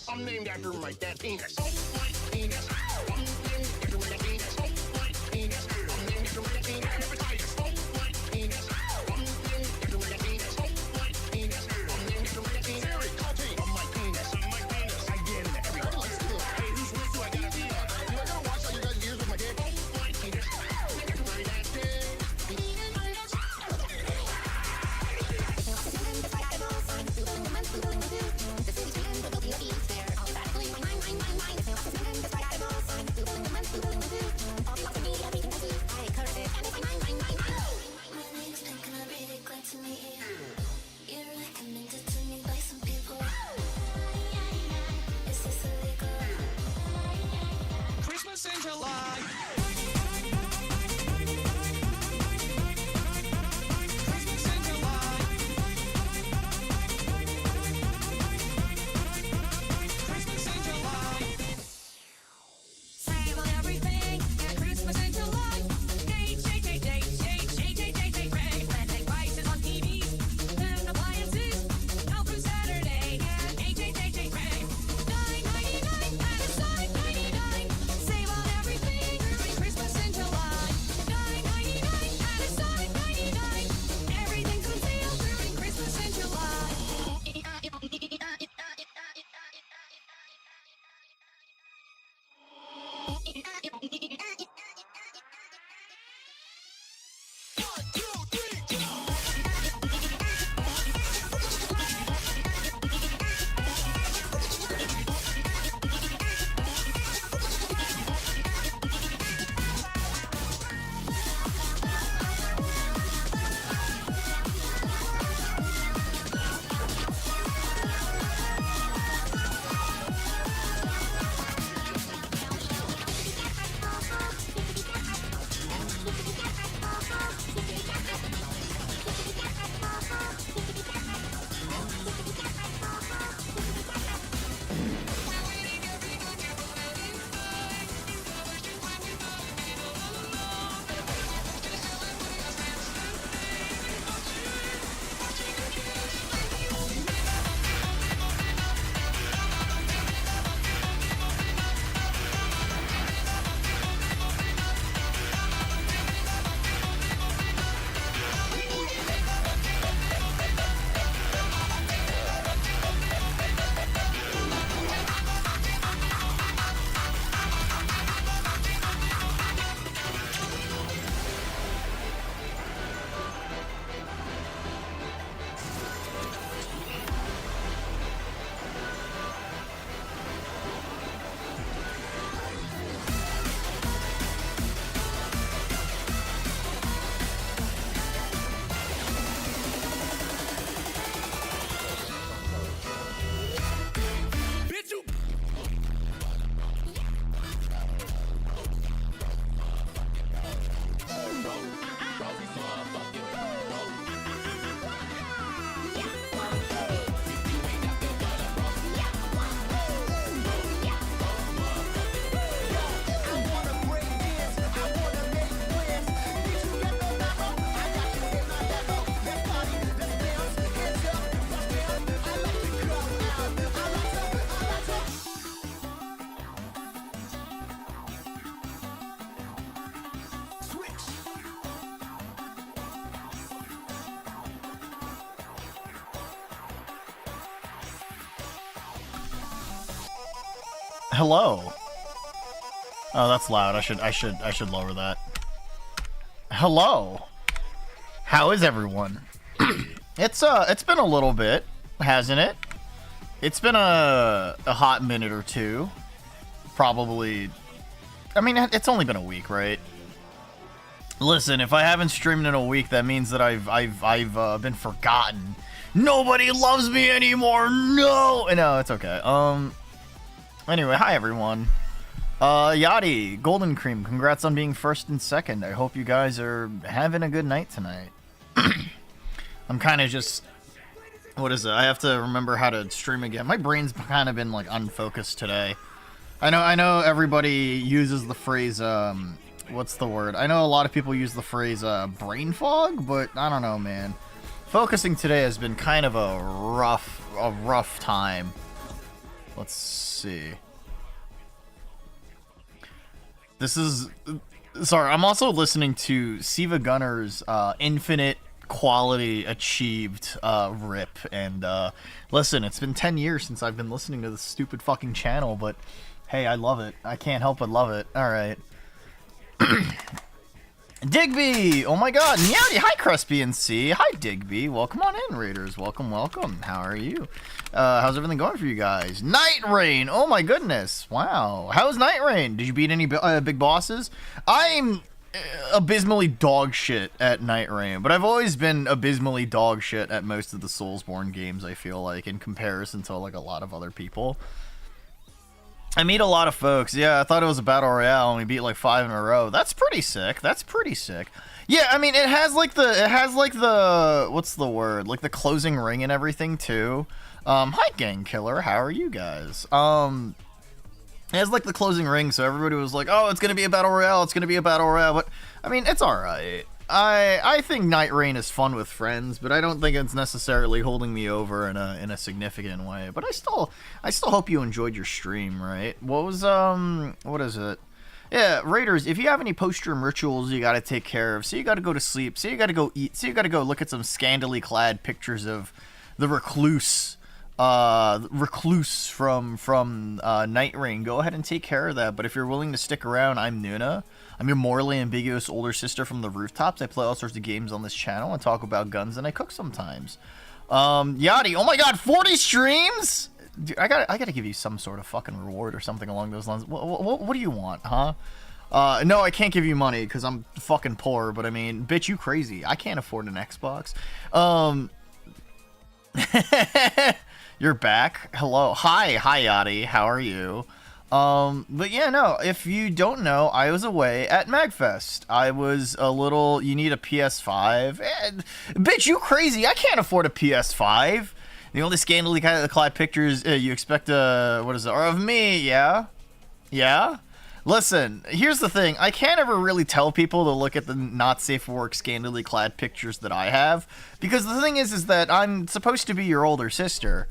I'm named after my dad penis. Penis. I'm named after my dad penis. Penis. I'm named after my dad penis. Penis. I'm named after my dad penis. Penis. I'm named after my dad penis. Siri, Cultic. I'm my penis. I'm my penis. I get it. Everybody likes to. Hey, whose wish do I gotta be on? Do I gotta watch all you guys' ears with my dick? Penis. I'm named after my dad's dick. Christmas in July. Christmas in July. Christmas in July. Save on everything at Christmas in July. Flat prices on TVs and appliances. Now through Saturday. $9.99 at a side $99. Save on everything during Christmas in July. $9.99 at a side $99. Everything's on sale during Christmas in July. Hello. Oh, that's loud. I should lower that. Hello. How is everyone? It's been a little bit, hasn't it? It's been a hot minute or two. Probably. I mean, it's only been a week, right? Listen, if I haven't streamed in a week, that means that I've been forgotten. Nobody loves me anymore. No, it's okay. Anyway, hi everyone. Yachty, Golden Cream, congrats on being first and second. I hope you guys are having a good night tonight. I'm kind of just, what is it? I have to remember how to stream again. My brain's kind of been like unfocused today. I know everybody uses the phrase, what's the word? I know a lot of people use the phrase brain fog, but I don't know, man. Focusing today has been kind of a rough time. Let's see. This is, sorry, I'm also listening to Siva Gunner's Infinite Quality Achieved rip, and listen, it's been 10 years since I've been listening to this stupid fucking channel, but hey, I love it. I can't help but love it. Alright. Digby! Oh my god, Meowdy! Hi, Crespian-C. Hi, Digby. Welcome on in, Raiders. Welcome, welcome. How are you? How's everything going for you guys? Night Rain! Oh my goodness. Wow. How's Night Rain? Did you beat any big bosses? I'm abysmally dog shit at Night Rain, but I've always been abysmally dog shit at most of the Soulsborne games, I feel like, in comparison to, like, a lot of other people. I meet a lot of folks. Yeah, I thought it was a battle royale and we beat like 5 in a row. That's pretty sick. That's pretty sick. Yeah, I mean, it has like the what's the word? Like the closing ring and everything too. Hi Gang Killer, how are you guys? It has like the closing ring, so everybody was like, "Oh, it's going to be a battle royale. It's going to be a battle royale." But I mean, it's all right. I think Night Rain is fun with friends, but I don't think it's necessarily holding me over in a significant way. But I still hope you enjoyed your stream, right? What was what is it? Yeah, Raiders, if you have any post-stream rituals you gotta take care of, so you gotta go to sleep, so you gotta go eat, so you gotta go look at some scantily clad pictures of the recluse from Night Rain, go ahead and take care of that. But if you're willing to stick around, I'm Nuna. I'm your morally ambiguous older sister from the rooftops. I play all sorts of games on this channel and talk about guns, and I cook sometimes. Yachty, oh my god, 40 streams? Dude, I gotta give you some sort of fucking reward or something along those lines. What do you want, huh? No, I can't give you money because I'm fucking poor, but I mean, bitch, you crazy. I can't afford an Xbox. You're back. Hello. Hi, Yachty. How are you? But yeah, no, if you don't know, I was away at MagFest. I was a little, you need a PS5. Bitch, you crazy. I can't afford a PS5. The only scantily clad pictures you expect, what is it, are of me, yeah? Yeah? Listen, here's the thing. I can't ever really tell people to look at the not safe for work scantily clad pictures that I have, because the thing is that I'm supposed to be your older sister.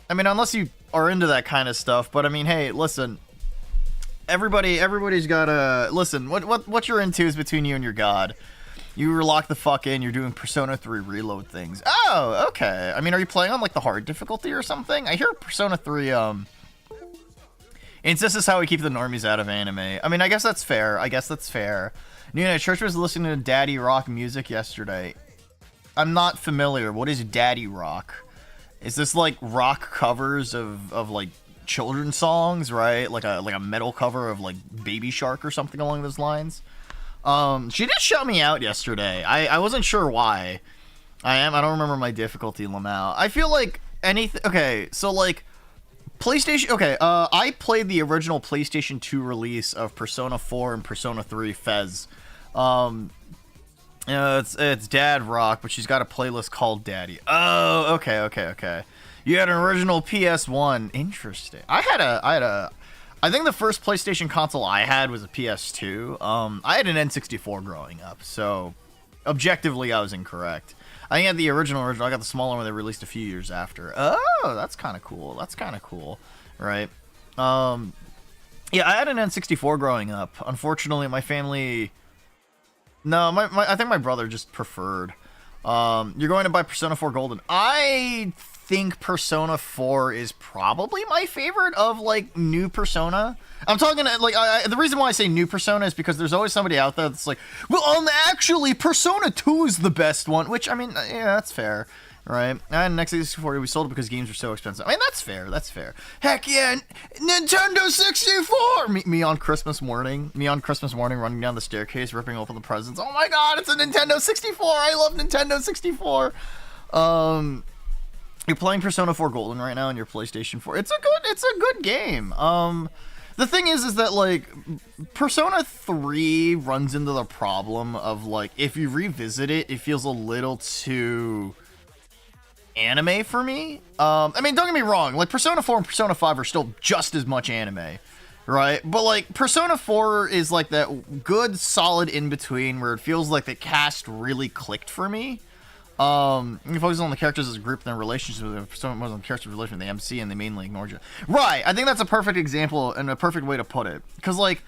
I mean, unless you are into that kind of stuff, but I mean, hey, listen, everybody's gotta, listen, what you're into is between you and your god. You were locked the fuck in, you're doing Persona 3 reload things. Oh, okay. I mean, are you playing on, like, the hard difficulty or something? I hear Persona 3, this is how we keep the normies out of anime. I mean, I guess that's fair. Nuna, Church was listening to Daddy Rock music yesterday. I'm not familiar. What is Daddy Rock? Is this like rock covers of like children's songs, right? Like a metal cover of like Baby Shark or something along those lines? She did shut me out yesterday. I wasn't sure why. I don't remember my difficulty, Lamau. I feel like anything. Okay, so like PlayStation. Okay, I played the original PlayStation 2 release of Persona 4 and Persona 3 Fez. You know, it's Dad Rock, but she's got a playlist called Daddy. Oh, okay. You had an original PS1. Interesting. I think the first PlayStation console I had was a PS2. I had an N64 growing up, so objectively I was incorrect. I think I had the original. I got the smaller one they released a few years after. Oh, that's kind of cool. Right? Yeah, I had an N64 growing up. Unfortunately, my family... No, I think my brother just preferred. You're going to buy Persona 4 Golden. I think Persona 4 is probably my favorite of, like, new Persona. I'm talking, like, the reason why I say new Persona is because there's always somebody out there that's like, well, actually, Persona 2 is the best one. Which, I mean, yeah, that's fair. right? And next 64, we sold it because games are so expensive. I mean, that's fair. That's fair. Heck yeah, Nintendo 64. Me on Christmas morning, running down the staircase, ripping open the presents. Oh my God, it's a Nintendo 64. I love Nintendo 64. You're playing Persona 4 Golden right now on your PlayStation 4. It's a good game. The thing is that, like, Persona 3 runs into the problem of, like, if you revisit it, it feels a little too anime for me. I mean, don't get me wrong, like, Persona 4 and Persona 5 are still just as much anime, right? But, like, Persona 4 is, like, that good, solid in-between where it feels like the cast really clicked for me. You focus on the characters as a group and their relationships with them. Persona was on the character's relation with the MC, and they mainly ignored you. Right, I think that's a perfect example and a perfect way to put it. Because, like,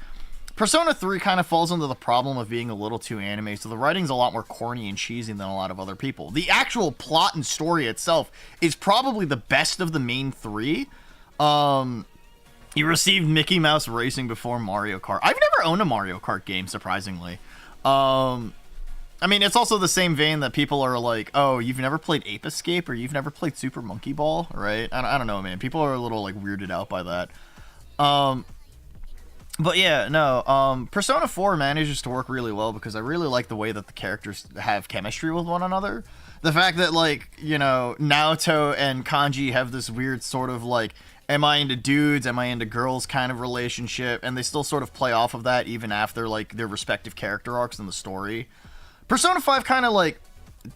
Persona 3 kind of falls into the problem of being a little too anime, so the writing's a lot more corny and cheesy than a lot of other people. The actual plot and story itself is probably the best of the main three. You received Mickey Mouse Racing before Mario Kart. I've never owned a Mario Kart game, surprisingly. I mean, it's also the same vein that people are like, oh, you've never played Ape Escape or you've never played Super Monkey Ball, right? I don't know, man. People are a little, like, weirded out by that. But yeah, no, Persona 4 manages to work really well because I really like the way that the characters have chemistry with one another. The fact that, like, you know, Naoto and Kanji have this weird sort of, like, am I into dudes, am I into girls kind of relationship, and they still sort of play off of that even after, like, their respective character arcs in the story. Persona 5 kind of, like,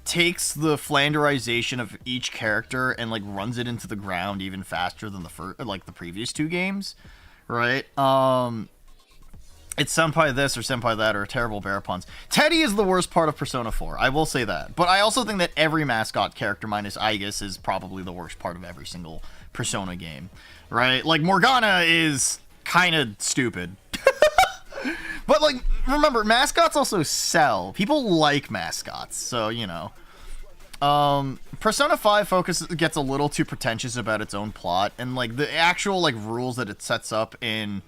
takes the flanderization of each character and, like, runs it into the ground even faster than the previous two games, right? It's Senpai this or Senpai that or terrible bear puns. Teddy is the worst part of Persona 4, I will say that. But I also think that every mascot character minus Aigis is probably the worst part of every single Persona game, right? Like, Morgana is kind of stupid. But, like, remember, mascots also sell. People like mascots, so, you know. Persona 5 gets a little too pretentious about its own plot, and, like, the actual, like, rules that it sets up in...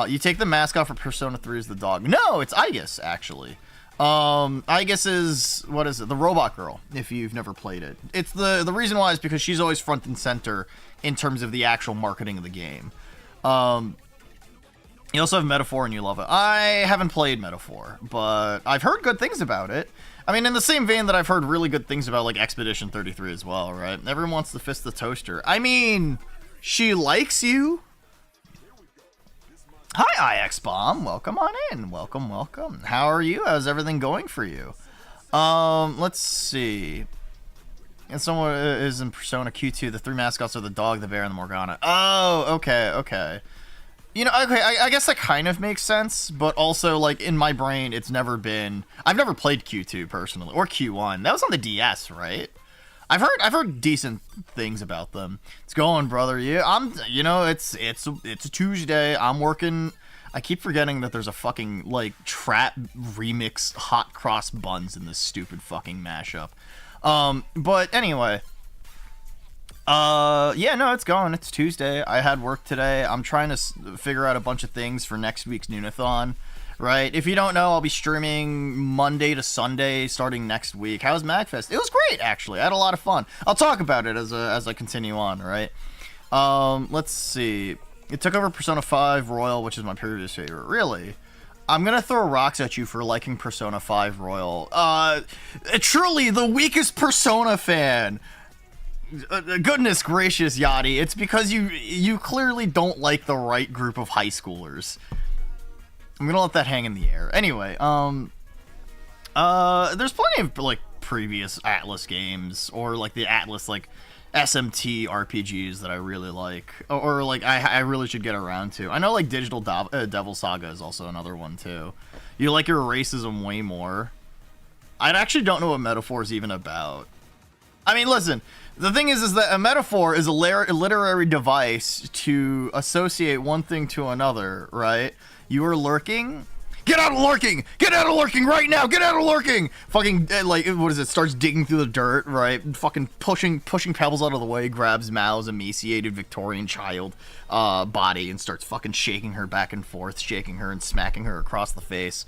you take the mascot for Persona 3 as the dog. No, it's Aigis, actually. Aigis is, what is it? The robot girl, if you've never played it. It's the reason why is because she's always front and center in terms of the actual marketing of the game. You also have Metaphor and you love it. I haven't played Metaphor, but I've heard good things about it. I mean, in the same vein that I've heard really good things about, like, Expedition 33 as well, right? Everyone wants to fist the toaster. I mean, she likes you. Hi, IX Bomb. Welcome on in. Welcome, welcome. How are you? How's everything going for you? Let's see. And someone is in Persona Q2. The three mascots are the dog, the bear, and the Morgana. Oh, okay, okay. You know, okay, I guess that kind of makes sense, but also, like, in my brain, it's never been... I've never played Q2, personally, or Q1. That was on the DS, right? I've heard decent things about them. It's going, brother. Yeah, you know, it's a Tuesday. I'm working... I keep forgetting that there's a fucking, like, trap remix hot cross buns in this stupid fucking mashup. But anyway... yeah, no, it's going. It's Tuesday. I had work today. I'm trying to figure out a bunch of things for next week's Noonathon, right? If you don't know, I'll be streaming Monday to Sunday starting next week. How was MagFest? It was great, actually. I had a lot of fun. I'll talk about it as I continue on, right? Let's see. It took over Persona 5 Royal, which is my previous favorite. Really? I'm gonna throw rocks at you for liking Persona 5 Royal. Truly the weakest Persona fan. Goodness gracious, Yachty. It's because you clearly don't like the right group of high schoolers. I'm gonna let that hang in the air. Anyway, there's plenty of, like, previous Atlas games, or, like, the Atlas, like, SMT RPGs that I really like, or like, I really should get around to. I know, like, Digital Devil Saga is also another one, too. You like your racism way more. I actually don't know what Metaphor is even about. I mean, listen... The thing is that a metaphor is a literary device to associate one thing to another, right? You are lurking? Get out of lurking! Get out of lurking right now! Get out of lurking! Fucking, like, what is it? Starts digging through the dirt, right? Fucking pushing Pebbles out of the way, grabs Mao's emaciated Victorian child body and starts fucking shaking her back and forth, shaking her and smacking her across the face.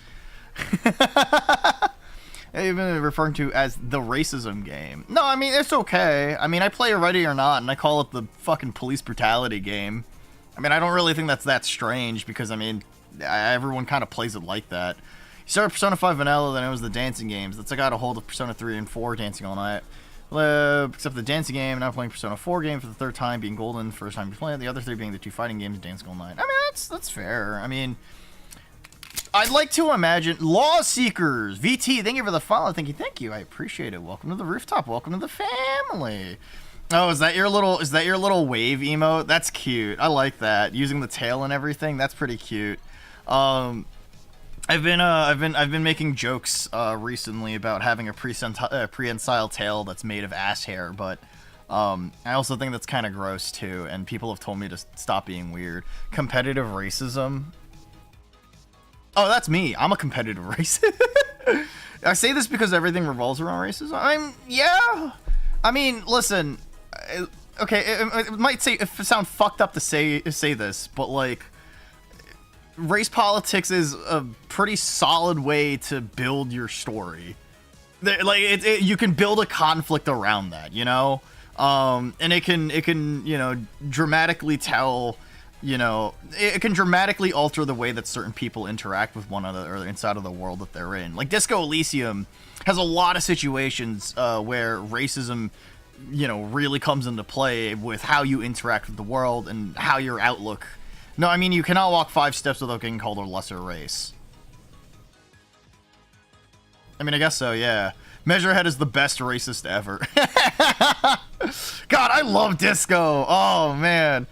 Even referring to as the racism game. No, I mean, it's okay. I mean, I play Ready or Not, and I call it the fucking police brutality game. I mean, I don't really think that's that strange, because, I mean, everyone kind of plays it like that. You started Persona 5 Vanilla, then it was the dancing games. That's I got a hold of Persona 3 and 4 dancing all night. Except the dancing game, now playing Persona 4 game for the third time, being golden, first time you play it, the other three being the two fighting games, dancing all night. I mean, that's fair. I mean, I'd like to imagine Law Seekers VT. Thank you for the follow. Thank you. I appreciate it. Welcome to the rooftop. Welcome to the family. Oh, is that your little wave emote? That's cute. I like that. Using the tail and everything. That's pretty cute. I've been making jokes recently about having a prehensile tail that's made of ass hair, but I also think that's kind of gross too. And people have told me to stop being weird. Competitive racism. Oh, that's me. I'm a competitive racist. I say this because everything revolves around racism. Yeah. I mean, listen. Okay, it might sound fucked up to say this, but like, race politics is a pretty solid way to build your story. Like, you can build a conflict around that, you know, and it can you know, dramatically tell. You know, it can dramatically alter the way that certain people interact with one another or inside of the world that they're in. Like, Disco Elysium has a lot of situations where racism, you know, really comes into play with how you interact with the world and how your outlook. No, I mean, you cannot walk 5 steps without getting called a lesser race. I mean, I guess so, yeah. Measurehead is the best racist ever. God, I love Disco. Oh, man.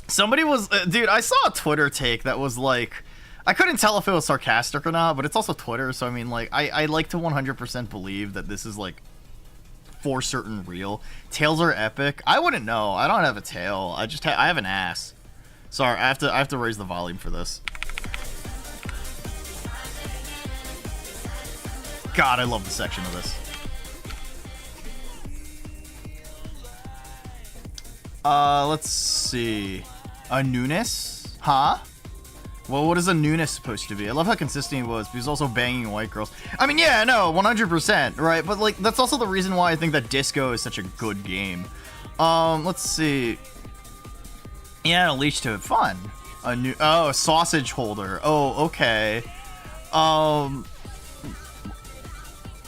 Somebody was, dude, I saw a Twitter take that was like, I couldn't tell if it was sarcastic or not, but it's also Twitter, so I mean, like, I like to 100% believe that this is, like, for certain real. Tails are epic. I wouldn't know. I don't have a tail. I have an ass. Sorry, I have to raise the volume for this. God, I love the section of this. Let's see. A newness? Huh? Well, what is a newness supposed to be? I love how consistent he was, but he's also banging white girls. I mean, yeah, no, 100%, right? But, like, that's also the reason why I think that Disco is such a good game. Let's see. Yeah, a leech to it. Fun. A sausage holder. Oh, okay.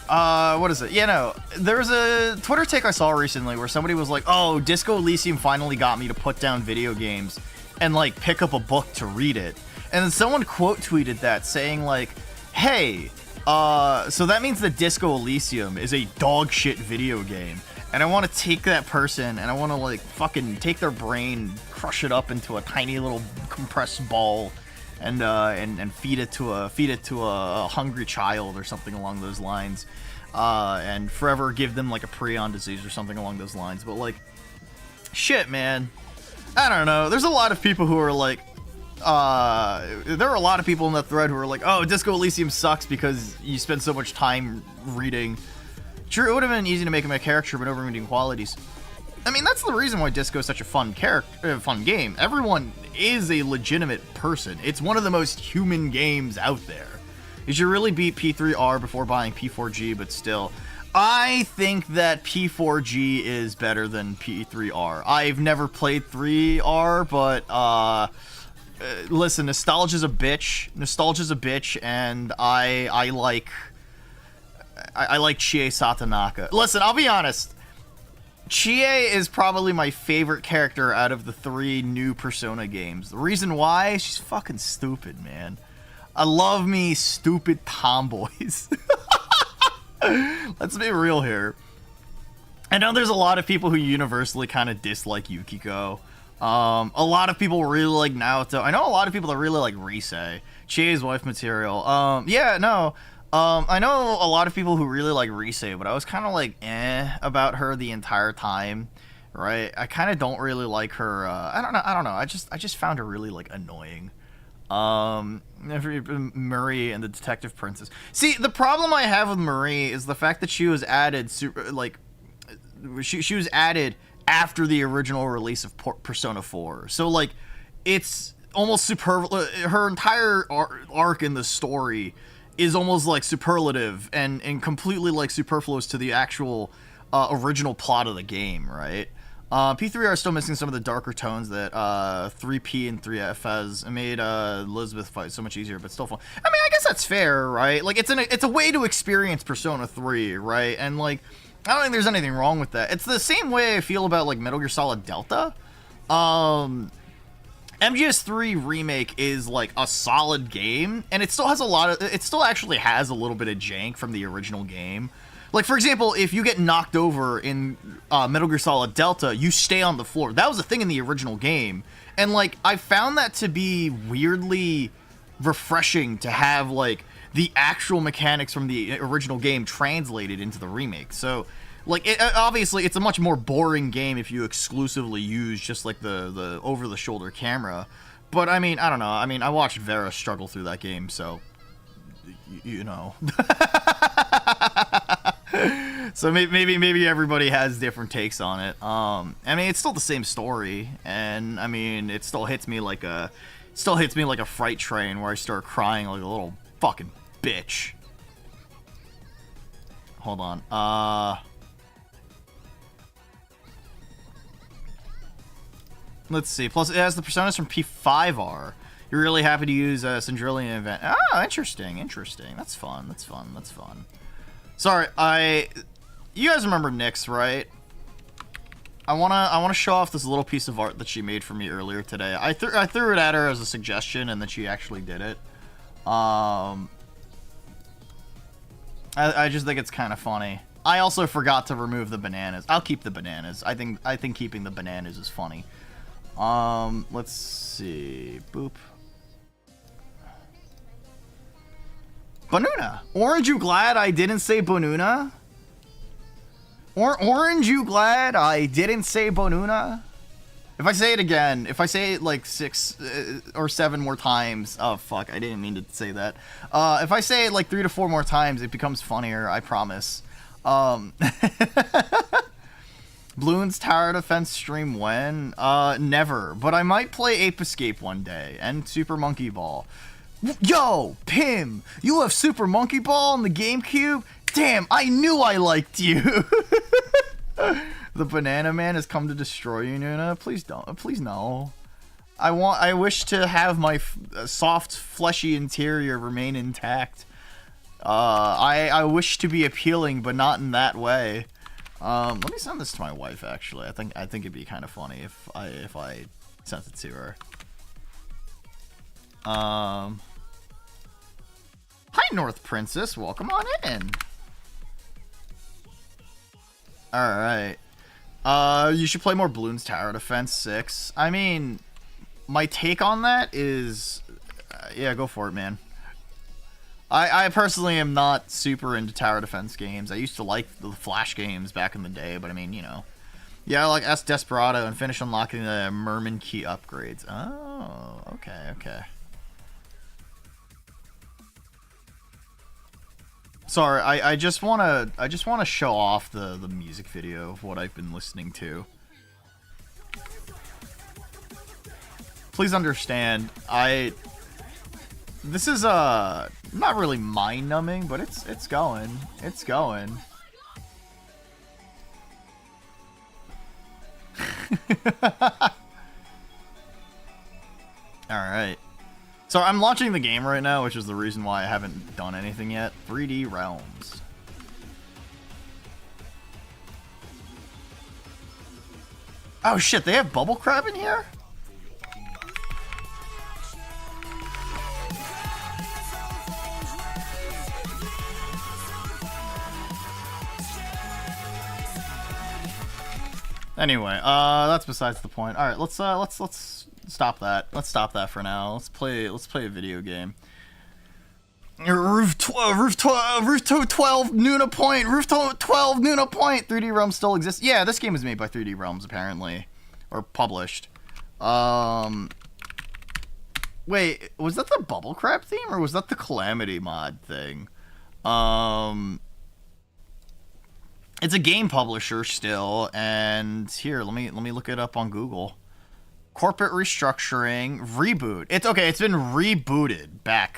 What is it? Yeah, no, there's a Twitter take I saw recently where somebody was like, oh, Disco Elysium finally got me to put down video games and, like, pick up a book to read it. And then someone quote tweeted that saying, like, hey, so that means that Disco Elysium is a dog shit video game. And I want to take that person and I want to, like, fucking take their brain, crush it up into a tiny little compressed ball and feed it to a hungry child or something along those lines, and forever give them like a prion disease or something along those lines. But like, shit, man, I don't know. There's a lot of people who are like, there are a lot of people in that thread who are like, oh, Disco Elysium sucks because you spend so much time reading. Sure, it would have been easy to make him a character, but overreading qualities. I mean, that's the reason why Disco is such a fun game. Everyone is a legitimate person. It's one of the most human games out there. You should really beat P3R before buying P4G, but still. I think that P4G is better than P3R. I've never played 3R, but, listen, nostalgia's a bitch. Nostalgia's a bitch, and I like Chie Satonaka. Listen, I'll be honest. Chie is probably my favorite character out of the 3 new Persona games. The reason why? She's fucking stupid, man. I love me stupid tomboys. Let's be real here. I know there's a lot of people who universally kind of dislike Yukiko. A lot of people really like Naoto. I know a lot of people that really like Rise. Chie's wife material. Yeah, no. I know a lot of people who really like Rise, but I was kind of like, about her the entire time, right? I kind of don't really like her, I don't know, I just found her really, like, annoying. Marie and the Detective Princess. See, the problem I have with Marie is the fact that she was added, she was added after the original release of Persona 4. So, like, it's almost superfluous. Her entire arc in the story is almost like superlative and completely like superfluous to the actual original plot of the game, right? P3 are still missing some of the darker tones that 3P and 3F has. It made Elizabeth fight so much easier, but still fun. I mean, I guess that's fair, right? Like, it's a way to experience Persona 3, right? And, like, I don't think there's anything wrong with that. It's the same way I feel about, like, Metal Gear Solid Delta. MGS3 Remake is, like, a solid game, and it still has it still actually has a little bit of jank from the original game. Like, for example, if you get knocked over in Metal Gear Solid Delta, you stay on the floor. That was a thing in the original game. And, like, I found that to be weirdly refreshing to have, like, the actual mechanics from the original game translated into the remake. So, like, obviously, it's a much more boring game if you exclusively use just, like, the over-the-shoulder camera. But, I mean, I don't know. I mean, I watched Vera struggle through that game, so, you know. So maybe everybody has different takes on it. I mean, it's still the same story, and I mean, it still hits me like a freight train where I start crying like a little fucking bitch. Hold on. Let's see. Plus, it has the personas from P5R. You're really happy to use a Syndrillian event. Oh, interesting. That's fun. Sorry, you guys remember Nyx, right? I wanna show off this little piece of art that she made for me earlier today. I threw it at her as a suggestion, and then she actually did it. I just think it's kind of funny. I also forgot to remove the bananas. I'll keep the bananas. I think keeping the bananas is funny. Let's see. Boop. Bonuna. Orange, you glad I didn't say Bonuna? Orange, you glad I didn't say Bonuna? If I say it again, if I say it like 6 or 7 more times, oh fuck, I didn't mean to say that. If I say it like 3 to 4 more times, it becomes funnier, I promise. Bloons Tower Defense stream when? Never, but I might play Ape Escape one day, and Super Monkey Ball. Yo, Pim, you have Super Monkey Ball on the GameCube? Damn, I knew I liked you. The Banana Man has come to destroy you, Nuna. Please don't. Please no. I wish to have my soft, fleshy interior remain intact. I wish to be appealing, but not in that way. Let me send this to my wife. Actually, I think it'd be kind of funny if I sent it to her. Hi, North Princess. Welcome on in. Alright. You should play more Bloons Tower Defense 6. I mean, my take on that is... yeah, go for it, man. I personally am not super into tower defense games. I used to like the Flash games back in the day, but I mean, you know. Yeah, I like S Desperado and finish unlocking the Merman Key upgrades. Oh, okay. Sorry, I just wanna show off the music video of what I've been listening to. Please understand, this is not really mind numbing, but it's going. Alright. So I'm launching the game right now, which is the reason why I haven't done anything yet. 3D Realms. Oh shit, they have Bubble Crab in here? Anyway, that's besides the point. All right, let's stop that. Let's stop that for now. Let's play a video game. Roof 12 Nuna Point. Roof 12 Nuna Point. 3D Realms still exists. Yeah, this game was made by 3D Realms apparently, or published. Wait, was that the Bubble Crab theme or was that the Calamity mod thing? It's a game publisher still, and here, let me look it up on Google. Corporate restructuring, reboot. It's okay, it's been rebooted back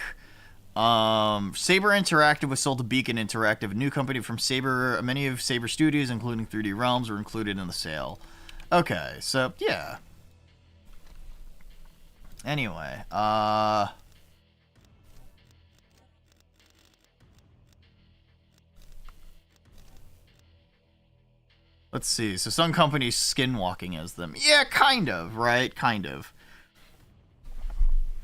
Saber Interactive was sold to Beacon Interactive, a new company from Saber. Many of Saber studios, including 3D Realms, were included in the sale. Okay, so yeah. Anyway, let's see. So some companies skinwalking as them. Yeah, kind of, right? Kind of.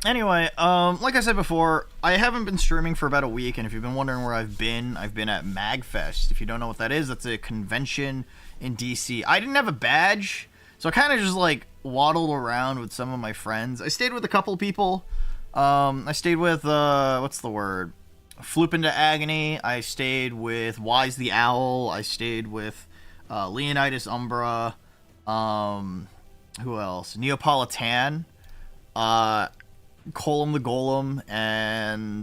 Anyway, like I said before, I haven't been streaming for about a week, and if you've been wondering where I've been at MagFest. If you don't know what that is, that's a convention in DC. I didn't have a badge, so I kind of just, like, waddled around with some of my friends. I stayed with a couple people. I stayed with, what's the word? Floop into Agony. I stayed with Wise the Owl. I stayed with, Leonidas Umbra. Who else? Neapolitan. Colum the Golem, and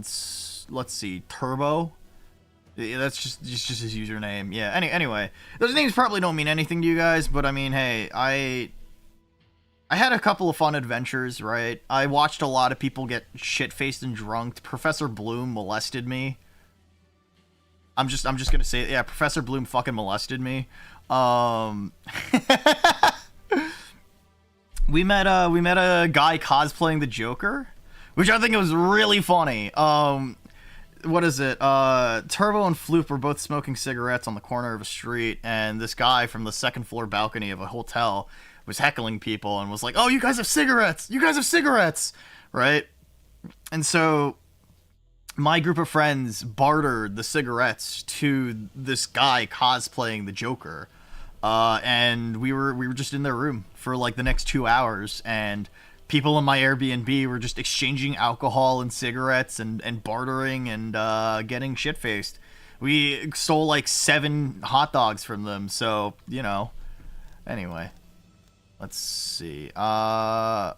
let's see, Turbo. Yeah, that's just his username. Yeah. Anyway, those names probably don't mean anything to you guys, but I mean, hey, I had a couple of fun adventures, right? I watched a lot of people get shit-faced and drunk. Professor Bloom molested me. I'm just gonna say it. Yeah, Professor Bloom fucking molested me. We met a guy cosplaying the Joker, which I think was really funny. What is it? Turbo and Floop were both smoking cigarettes on the corner of a street, and this guy from the second floor balcony of a hotel was heckling people and was like, "Oh, you guys have cigarettes! You guys have cigarettes!" Right? And so my group of friends bartered the cigarettes to this guy cosplaying the Joker. And we were just in their room for like the next 2 hours, and people in my Airbnb were just exchanging alcohol and cigarettes and bartering and getting shit-faced. We stole like 7 hot dogs from them, so, you know. Anyway. Let's see. I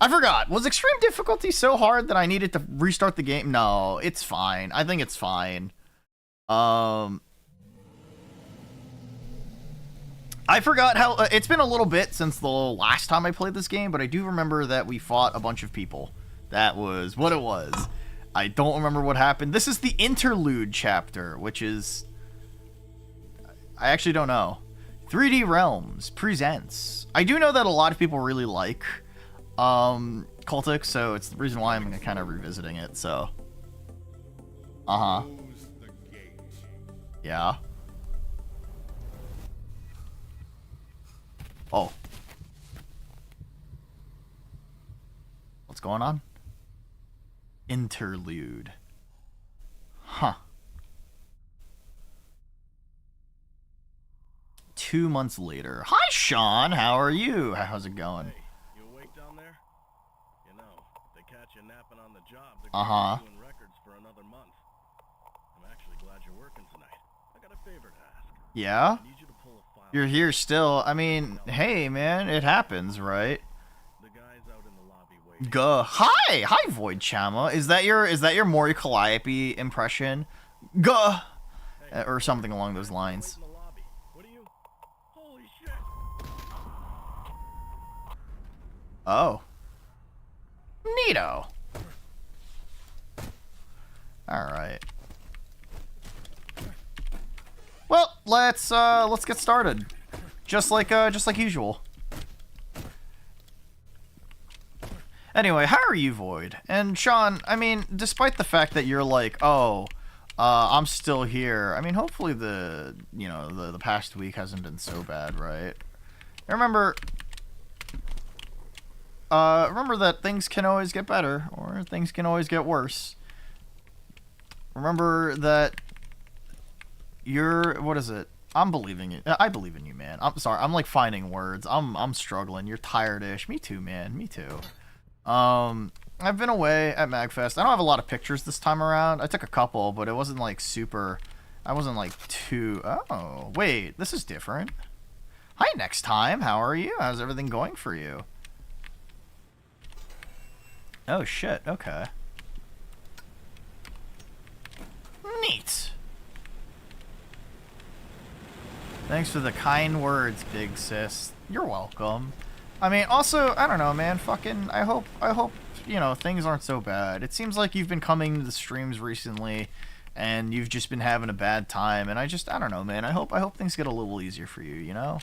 forgot. Was extreme difficulty so hard that I needed to restart the game? No, it's fine. I think it's fine. I forgot how... it's been a little bit since the last time I played this game, but I do remember that we fought a bunch of people. That was what it was. I don't remember what happened. This is the interlude chapter, which is... I actually don't know. 3D Realms presents... I do know that a lot of people really like Cultic, so it's the reason why I'm kind of revisiting it, so... Uh-huh. Yeah. Oh. What's going on? Interlude. Huh. 2 months later. Hi, Sean. How are you? How's it going? Hey, you awake down there? You know, they catch you napping on the job. They're doing records for another month. I'm actually glad you're working tonight. I got a favor to ask. Yeah? I need you to pull a file. You're here still. I mean, hey, man, it happens, right? The guy's out in the lobby waiting. Hi, Void Chama. Is that your Mori Calliope impression? Or something along those lines. Wait in the lobby. What are you? Holy shit! Oh. Neato. Alright. Well, let's get started. Just like usual. Anyway, how are you, Void? And Sean, I mean, despite the fact that you're like, oh, I'm still here. I mean, hopefully the past week hasn't been so bad, right? Remember that things can always get better, or things can always get worse. Remember that what is it? I'm believing it. I believe in you, man. I'm sorry. I'm like finding words. I'm struggling. You're tired-ish. Me too, man. Me too. I've been away at MagFest. I don't have a lot of pictures this time around. I took a couple, but it wasn't like super... I wasn't like too... Oh, wait. This is different. Hi, next time. How are you? How's everything going for you? Oh, shit. Okay. Neat. Thanks for the kind words, big sis. You're welcome. I mean, also, I don't know, man. Fucking, I hope, you know, things aren't so bad. It seems like you've been coming to the streams recently, and you've just been having a bad time. And I don't know, man. I hope things get a little easier for you. You know,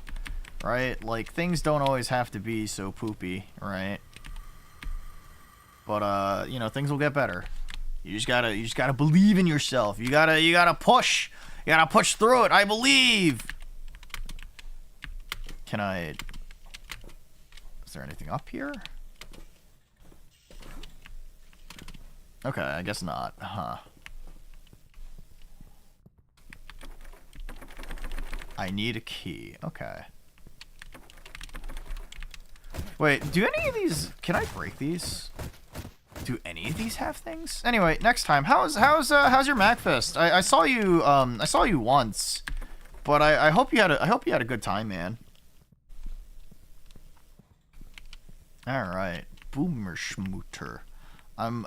right? Like things don't always have to be so poopy, right? But you know, things will get better. You just gotta believe in yourself. You gotta push. You gotta push through it. I believe. Can I? Is there anything up here? Okay, I guess not. Huh. I need a key. Okay. Wait, do any of these... Can I break these? Do any of these have things? Anyway, next time. How's your MacFest? I saw you once, but I hope you had a good time, man. All right, Boomer Schmooter. I'm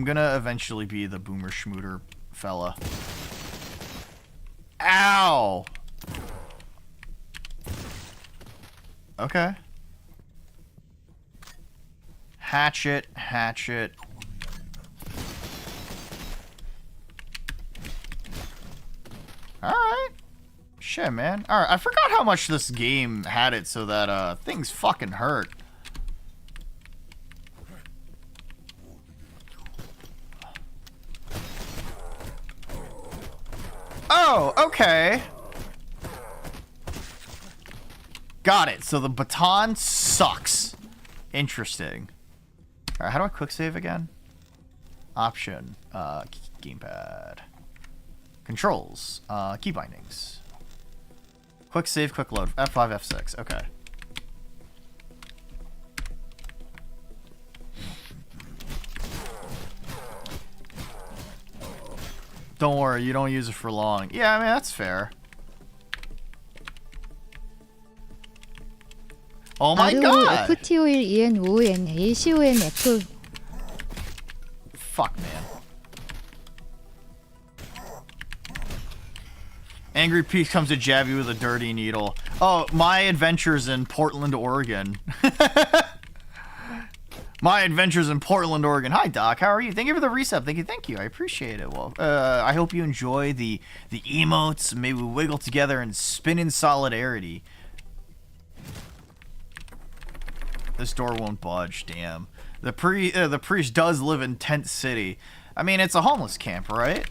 gonna eventually be the Boomer Schmooter fella. Ow. Okay. Hatchet. Alright. Shit, man. Alright, I forgot how much this game had it so that, things fucking hurt. Oh, okay. Got it. So the baton sucks. Interesting. Alright, how do I quick save again? Option. Gamepad. Controls. Key bindings. Quick save, quick load. F5, F6. Okay. Don't worry, you don't use it for long. Yeah, I mean, that's fair. Oh my god! Fuck, man. Angry Pete comes to jab you with a dirty needle. Oh, my adventures in Portland, Oregon. My adventures in Portland, Oregon. Hi, Doc. How are you? Thank you for the resub. Thank you. I appreciate it. Well, I hope you enjoy the emotes. Maybe we wiggle together and spin in solidarity. This door won't budge. Damn. The priest does live in Tent City. I mean, it's a homeless camp, right?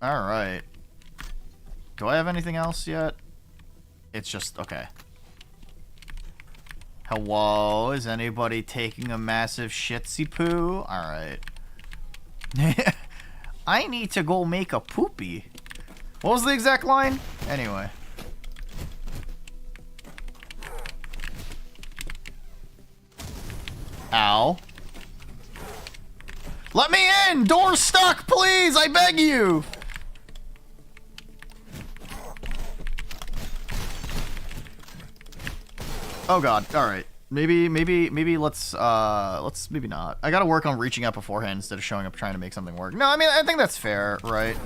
All right. Do I have anything else yet? It's just, okay. Hello? Is anybody taking a massive shitsy poo? Alright. I need to go make a poopy. What was the exact line? Anyway. Ow. Let me in! Door's stuck, please! I beg you! Oh god, alright. Maybe let's maybe not. I gotta work on reaching out beforehand instead of showing up trying to make something work. No, I mean, I think that's fair, right?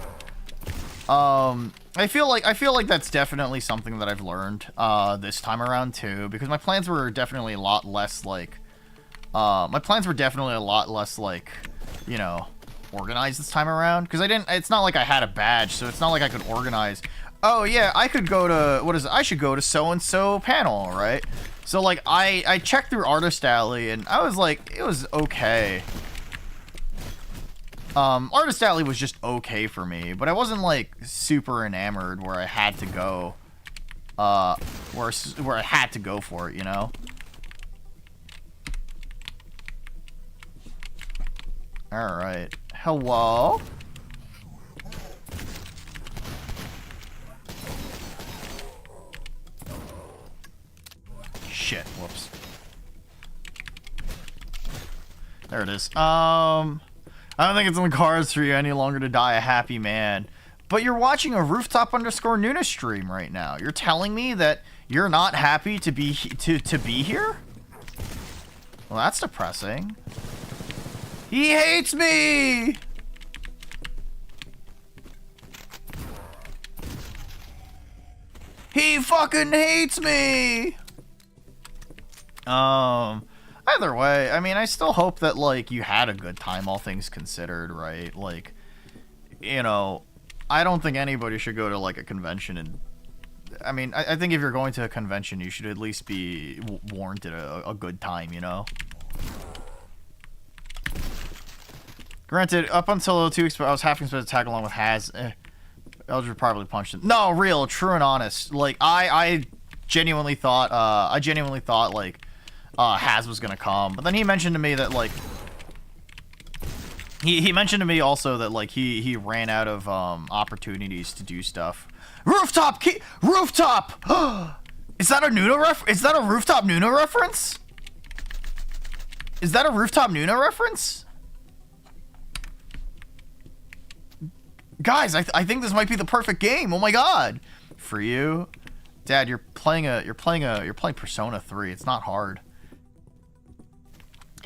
I feel like that's definitely something that I've learned, this time around too, because my plans were definitely a lot less like, you know, organized this time around, because it's not like I had a badge, so it's not like I could organize. Oh yeah, I could go to, I should go to so-and-so panel, right? So like, I checked through Artist Alley, and I was like, it was okay. Artist Alley was just okay for me, but I wasn't like super enamored where I had to go, where I had to go for it, you know? Alright. Hello? Shit, whoops. There it is. I don't think it's in the cards for you any longer to die a happy man. But you're watching a rooftop_Nuna stream right now. You're telling me that you're not happy to be here? Well, that's depressing. He hates me! He fucking hates me! Either way, I mean, I still hope that, like, you had a good time, all things considered, right? Like, you know, I don't think anybody should go to, like, a convention and... I mean, I think if you're going to a convention, you should at least be warranted a good time, you know? Granted, up until 2 weeks ago, I was half expected to tag along with Haz. Eldridge probably punched him. No, real, true and honest. Like, I genuinely thought, like, Haz was gonna come. But then he mentioned to me that, like, he mentioned to me also that, like, he ran out of, opportunities to do stuff. Rooftop! Rooftop! Is that a Nuno Is that a Rooftop Nuno reference? Is that a Rooftop Nuno reference? Guys, I think this might be the perfect game. Oh my god. For you. Dad, you're playing Persona 3. It's not hard.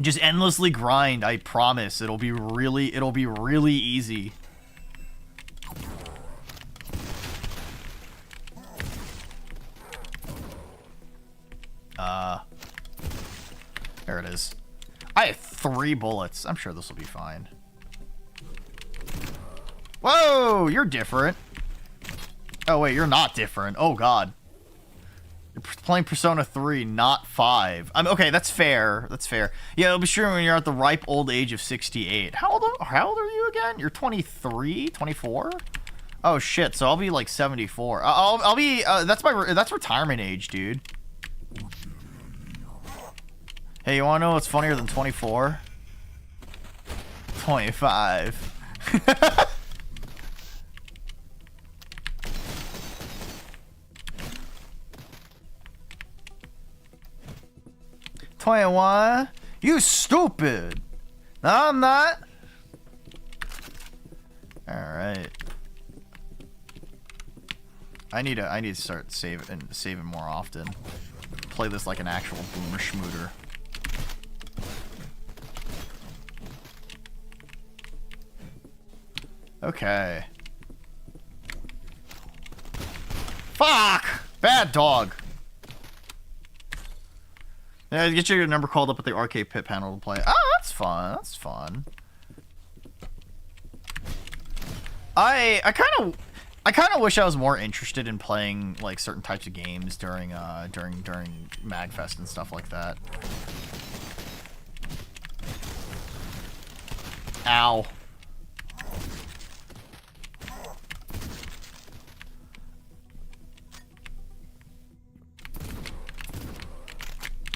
Just endlessly grind, I promise. It'll be really easy. There it is. I have 3 bullets. I'm sure this will be fine. Whoa, you're different. Oh wait, you're not different. Oh god. You're playing Persona 3, not 5. Okay, that's fair. That's fair. Yeah, it'll be sure when you're at the ripe old age of 68. How old are you again? You're 23, 24? Oh shit, so I'll be like 74. I'll be that's retirement age, dude. Hey, you wanna know what's funnier than 24? 25. 21? You stupid! No, I'm not. Alright. I need to start saving more often. Play this like an actual boomer schmooter. Okay. Fuck! Bad dog. Yeah, get your number called up at the arcade pit panel to play. Oh, that's fun. That's fun. I kind of wish I was more interested in playing like certain types of games during MagFest and stuff like that. Ow.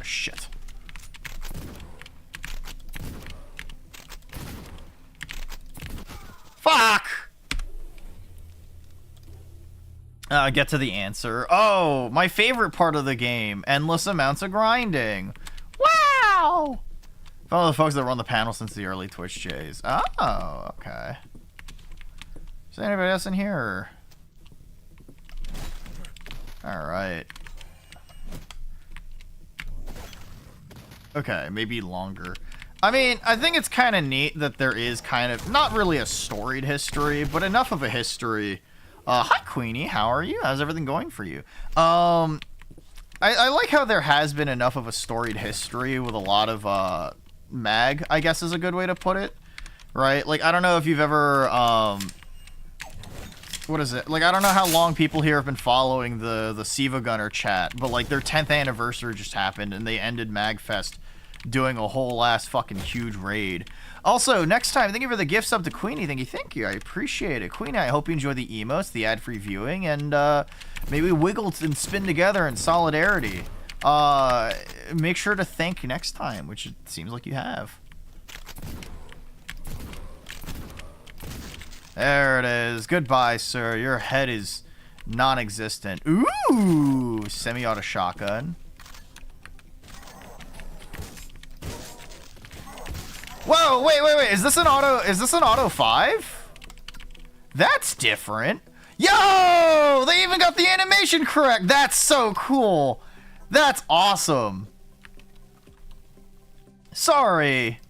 Shit. Fuck! Get to the answer. Oh, my favorite part of the game. Endless amounts of grinding. Wow! Follow the folks that run the panel since the early Twitch days. Oh, okay. Is there anybody else in here? Alright. Okay, maybe longer. I mean, I think it's kind of neat that there is kind of, not really a storied history, but enough of a history. Hi, Queenie. How are you? How's everything going for you? I like how there has been enough of a storied history with a lot of, mag, I guess is a good way to put it. Right? Like, I don't know if you've ever, what is it? Like, I don't know how long people here have been following the Siva Gunner chat, but, like, their 10th anniversary just happened, and they ended MagFest doing a whole ass fucking huge raid. Also, next time, thank you for the gift sub to Queenie. Thank you. I appreciate it. Queenie, I hope you enjoy the emotes, the ad-free viewing, and maybe wiggle and spin together in solidarity. Make sure to thank next time, which it seems like you have. There it is. Goodbye, sir. Your head is non-existent. Ooh, semi-auto shotgun. Whoa, wait. Is this an auto 5? That's different. Yo! They even got the animation correct. That's so cool. That's awesome. Sorry.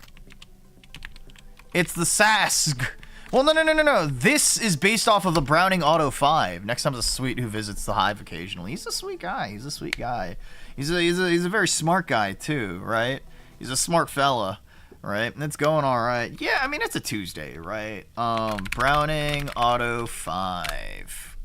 It's the Sask. Well, no. This is based off of the Browning Auto 5. Next time's a sweet who visits the Hive occasionally. He's a sweet guy. He's a sweet guy. He's a very smart guy too, right? He's a smart fella, right? And it's going all right. Yeah, I mean it's a Tuesday, right? Browning Auto 5.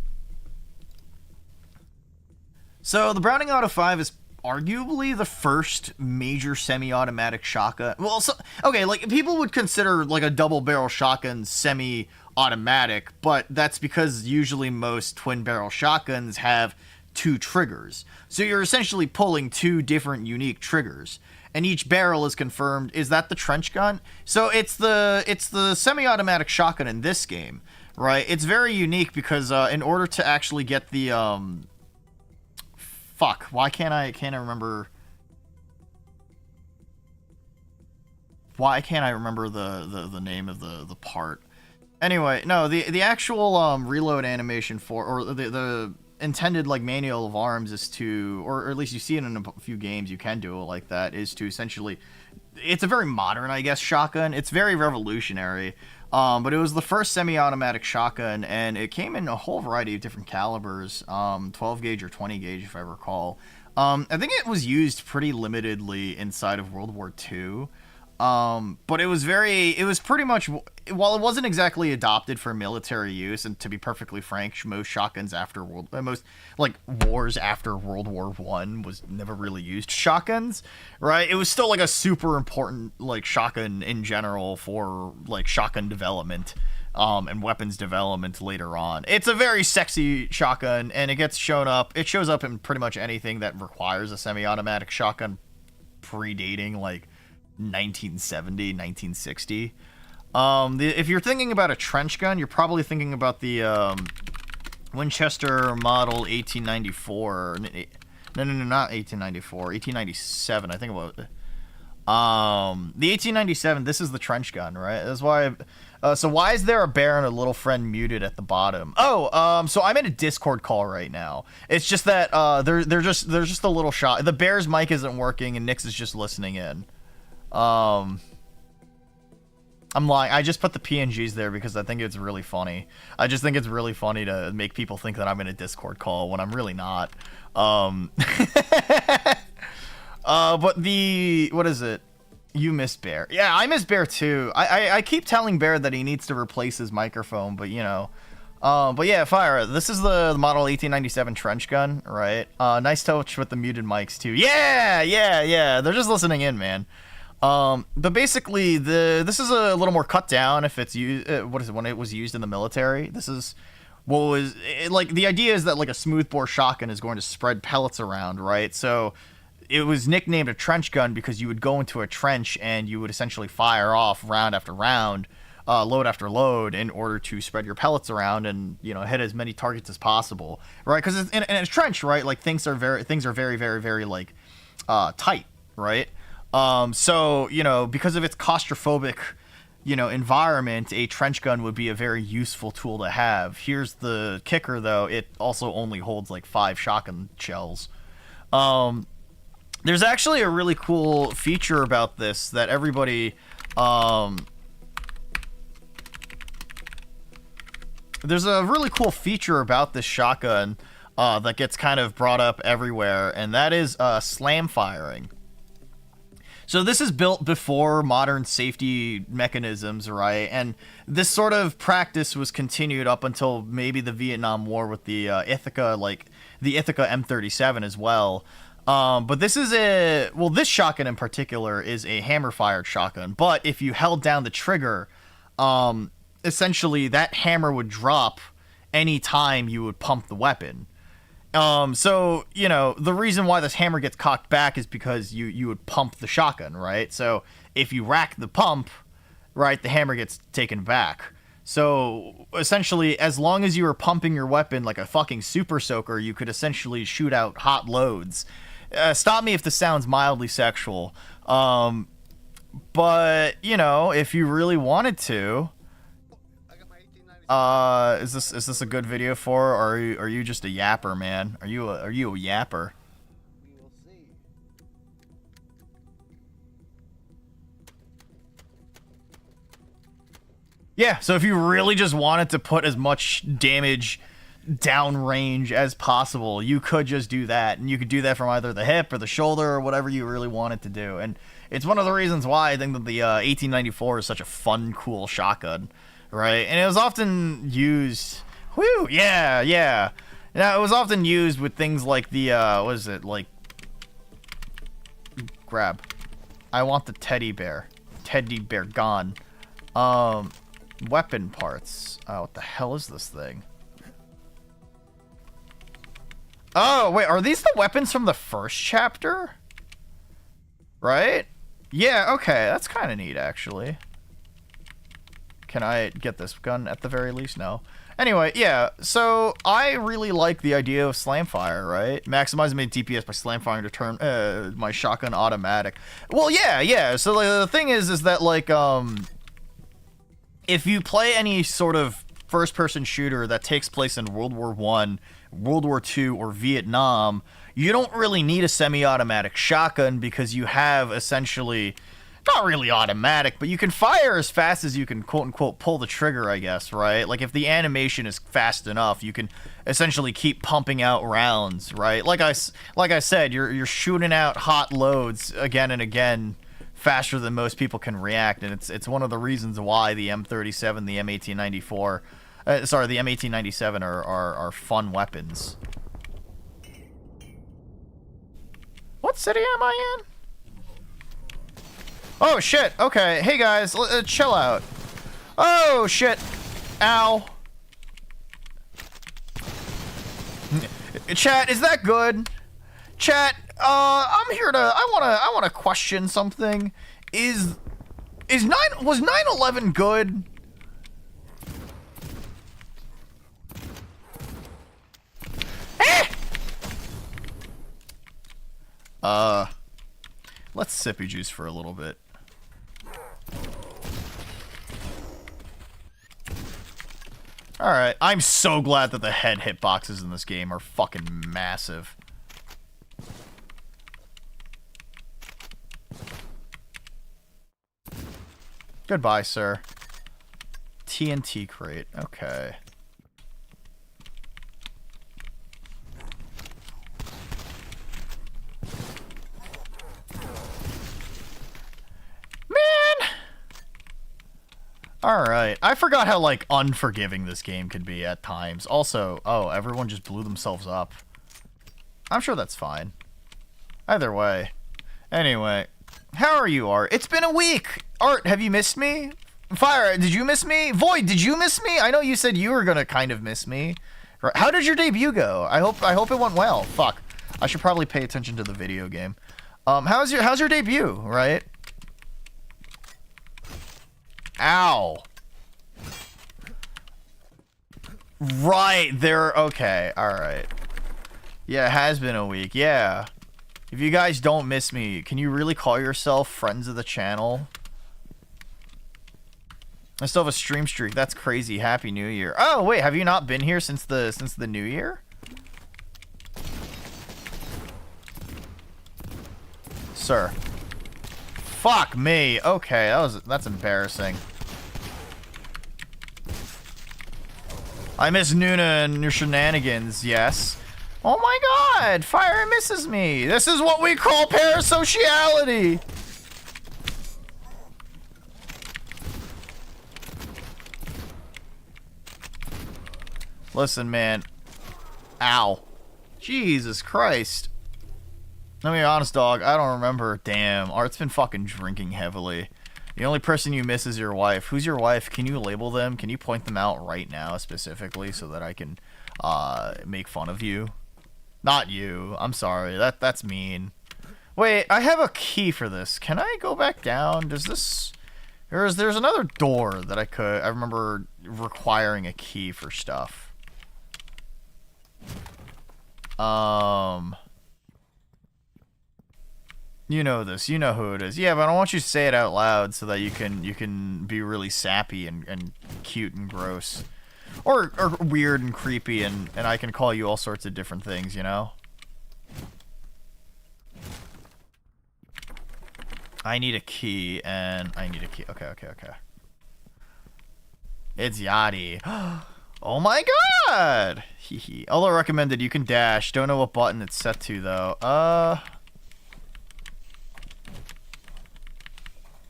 So the Browning Auto 5 is arguably the first major semi-automatic shotgun. Well, so, okay, like people would consider like a double-barrel shotgun semi-automatic, but that's because usually most twin-barrel shotguns have 2 triggers. So you're essentially pulling 2 different unique triggers, and each barrel is confirmed. Is that the trench gun? So it's the semi-automatic shotgun in this game, right? It's very unique because in order to actually get the fuck, why can't I remember? Why can't I remember the name of the part? Anyway, no, the actual reload animation for, or the intended like manual of arms is to, or at least you see it in a few games, you can do it like that, is to essentially, it's a very modern, I guess, shotgun. It's very revolutionary. But it was the first semi-automatic shotgun, and it came in a whole variety of different calibers, 12 gauge or 20 gauge, if I recall. I think it was used pretty limitedly inside of World War II. But it was pretty much, while it wasn't exactly adopted for military use, and to be perfectly frank, most shotguns after most like wars after World War I was never really used shotguns, right? It was still like a super important like shotgun in general for like shotgun development, and weapons development later on. It's a very sexy shotgun, and it shows up in pretty much anything that requires a semi-automatic shotgun predating like 1970, 1960. If you're thinking about a trench gun, you're probably thinking about the Winchester model 1894. No, not 1894. 1897. I think about the 1897. This is the trench gun, right? That's why. So why is there a bear and a little friend muted at the bottom? Oh, so I'm in a Discord call right now. It's just that there's just a little shot. The bear's mic isn't working, and Nix is just listening in. I'm lying. I just put the PNGs there because I think it's really funny. I just think it's really funny to make people think that I'm in a Discord call when I'm really not. But what is it? You miss Bear. Yeah, I miss Bear too. I keep telling Bear that he needs to replace his microphone, but you know. But yeah, Fire, this is the model 1897 trench gun, right? Nice touch with the muted mics too. Yeah. They're just listening in, man. But basically, this is a little more cut down if it's used. When it was used in the military? This is what was like. The idea is that like a smoothbore shotgun is going to spread pellets around, right? So it was nicknamed a trench gun because you would go into a trench and you would essentially fire off round after round, load after load, in order to spread your pellets around and hit as many targets as possible, right? Because in a trench, right, like things are very, very like tight, right? So, because of its claustrophobic, environment, a trench gun would be a very useful tool to have. Here's the kicker, though. It also only holds, like, 5 shotgun shells. There's actually a really cool feature about this that everybody, there's a really cool feature about this shotgun, that gets kind of brought up everywhere, and that is, slam firing. So this is built before modern safety mechanisms, right? And this sort of practice was continued up until maybe the Vietnam War with the Ithaca, like the Ithaca M37 as well. But this is this shotgun in particular is a hammer-fired shotgun. But if you held down the trigger, essentially that hammer would drop any time you would pump the weapon. So, the reason why this hammer gets cocked back is because you would pump the shotgun, right? So if you rack the pump, right, the hammer gets taken back. So essentially, as long as you were pumping your weapon like a fucking super soaker, you could essentially shoot out hot loads. Stop me if this sounds mildly sexual. But, if you really wanted to, is this a good video for, or are you just a yapper, man? Are you a yapper? We will see. Yeah, so if you really just wanted to put as much damage downrange as possible, you could just do that, and you could do that from either the hip or the shoulder or whatever you really wanted to do. And it's one of the reasons why I think that the 1894 is such a fun, cool shotgun, right? And it was often used. Whew, yeah. Now it was often used with things like the what is it, like, grab. I want the teddy bear gone. Weapon parts. Oh, what the hell is this thing? Oh, wait, are these the weapons from the first chapter? Right? Yeah, okay, that's kind of neat, actually. Can I get this gun at the very least? No. Anyway, yeah, so I really like the idea of slam fire, right? Maximizing my DPS by slam firing to turn my shotgun automatic. Well, yeah, so the thing is that, like, if you play any sort of first-person shooter that takes place in World War I, World War II, or Vietnam, you don't really need a semi-automatic shotgun because you have essentially, not really automatic, but you can fire as fast as you can quote-unquote pull the trigger, I guess, right? Like, if the animation is fast enough, you can essentially keep pumping out rounds, right? Like I said, you're shooting out hot loads again and again faster than most people can react, and it's one of the reasons why the M37, the M1894, the M1897 are fun weapons. What city am I in? Oh shit, okay, hey guys, chill out. Oh shit, ow. Chat, is that good? Chat, I'm here to, I wanna question something. Was 9/11 good? Let's sippy juice for a little bit. Alright, I'm so glad that the head hitboxes in this game are fucking massive. Goodbye, sir. TNT crate, okay. Man! Alright, I forgot how, like, unforgiving this game can be at times. Also, oh, everyone just blew themselves up. I'm sure that's fine. Either way. Anyway, how are you, Art? It's been a week! Art, have you missed me? Fire, did you miss me? Void, did you miss me? I know you said you were gonna kind of miss me. How did your debut go? I hope it went well. Fuck. I should probably pay attention to the video game. How's your debut, right? Ow. Right, okay, alright. Yeah, it has been a week, yeah. If you guys don't miss me, can you really call yourself friends of the channel? I still have a stream streak. That's crazy. Happy New Year. Oh, wait, have you not been here since the New Year? Sir. Fuck me. Okay, that's embarrassing. I miss Nuna and your shenanigans, yes. Oh my god, Fire misses me. This is what we call parasociality. Listen, man. Ow. Jesus Christ. Let me be honest, dog. I don't remember. Damn. Art's been fucking drinking heavily. The only person you miss is your wife. Who's your wife? Can you label them? Can you point them out right now specifically so that I can make fun of you? Not you. I'm sorry. That's mean. Wait, I have a key for this. Can I go back down? Does this... There's another door that I remember requiring a key for stuff. You know this. You know who it is. Yeah, but I want you to say it out loud so that you can be really sappy and cute and gross. Or weird and creepy, and I can call you all sorts of different things, you know? I need a key, and I need a key. Okay. It's Yachty. Oh my god! Hehe. Although recommended, you can dash. Don't know what button it's set to though.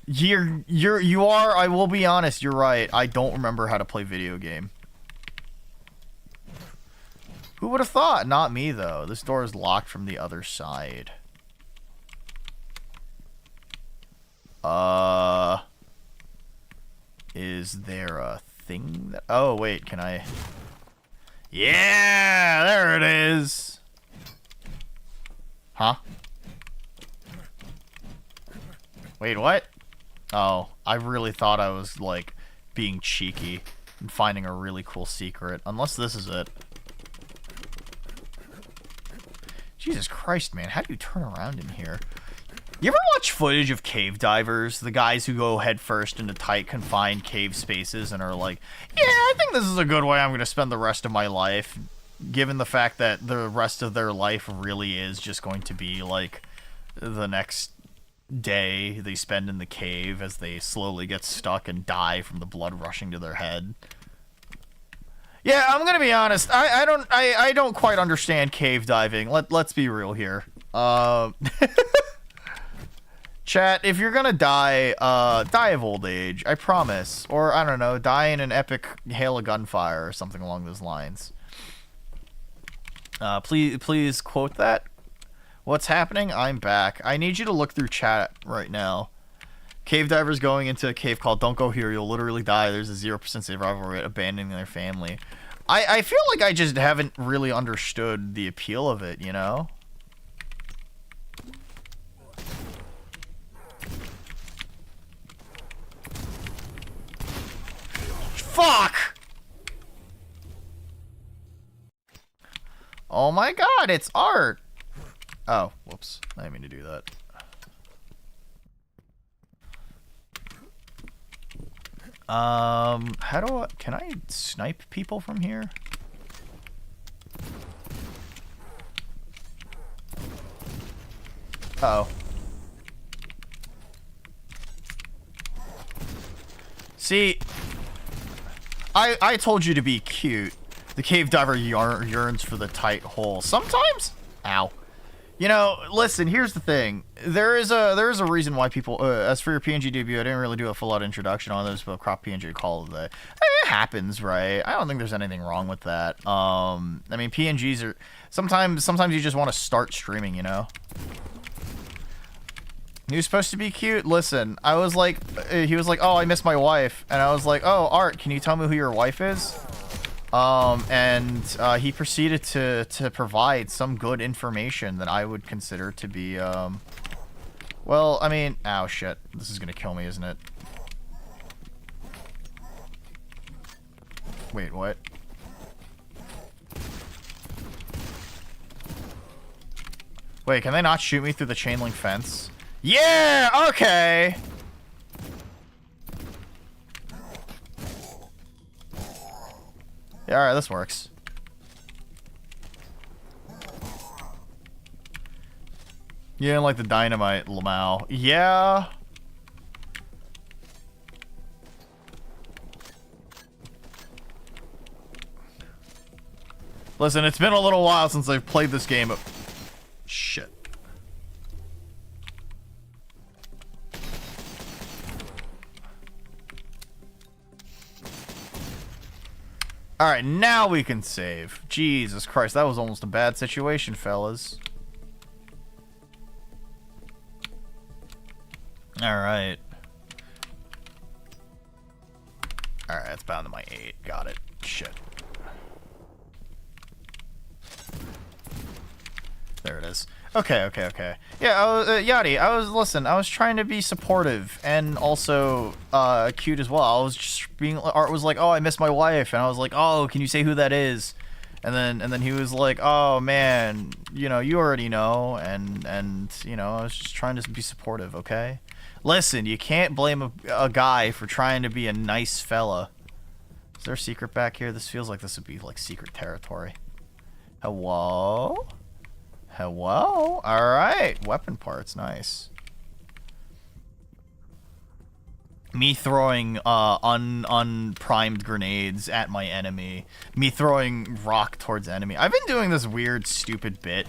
You are, I will be honest, you're right. I don't remember how to play video game. Who would have thought? Not me though. This door is locked from the other side. Is there a thing that... Oh, wait, can I... Yeah, there it is. Huh? Wait, what? Oh, I really thought I was, like, being cheeky and finding a really cool secret. Unless this is it. Jesus Christ, man. How do you turn around in here? You ever watch footage of cave divers? The guys who go headfirst into tight, confined cave spaces and are like, yeah, I think this is a good way I'm going to spend the rest of my life. Given the fact that the rest of their life really is just going to be like the next day they spend in the cave as they slowly get stuck and die from the blood rushing to their head. Yeah, I'm gonna be honest. I don't quite understand cave diving. Let's be real here. Chat, if you're gonna die, die of old age. I promise. Or I don't know, die in an epic hail of gunfire or something along those lines. Please quote that. What's happening? I'm back. I need you to look through chat right now. Cave divers going into a cave called Don't Go Here, you'll literally die. There's a 0% survival rate, abandoning their family. I feel like I just haven't really understood the appeal of it, you know? Fuck! Oh my god, it's art! Oh, whoops. I didn't mean to do that. How do I... Can I snipe people from here? Uh-oh. See... I told you to be cute. The cave diver yearns for the tight hole. Sometimes? Ow. You know, listen, here's the thing. There is a reason why people... as for your PNG debut, I didn't really do a full-out introduction on this, but crop PNG call today. It happens, right? I don't think there's anything wrong with that. I mean, PNGs are... Sometimes you just want to start streaming, you know? He was supposed to be cute. Listen, I was like... he was like, oh, I miss my wife. And I was like, oh, Art, can you tell me who your wife is? He proceeded to provide some good information that I would consider to be, well, I mean, ow, shit. This is gonna kill me, isn't it? Wait, what? Wait, can they not shoot me through the chain link fence? Yeah, okay! Yeah, alright, this works. You didn't like the dynamite, Lamau. Yeah. Listen, it's been a little while since I've played this game. Shit. Alright, now we can save. Jesus Christ, that was almost a bad situation, fellas. Alright. Alright, it's bound to my 8. Got it. Shit. There it is. Okay. Yeah, Yachty, I was trying to be supportive and also cute as well. I was just being... Art was like, oh, I miss my wife. And I was like, oh, can you say who that is? And then he was like, oh, man, you know, you already know. And you know, I was just trying to be supportive, okay? Listen, you can't blame a guy for trying to be a nice fella. Is there a secret back here? This feels like this would be, like, secret territory. Hello? Hello? Alright. Weapon parts. Nice. Me throwing unprimed grenades at my enemy. Me throwing rock towards enemy. I've been doing this weird, stupid bit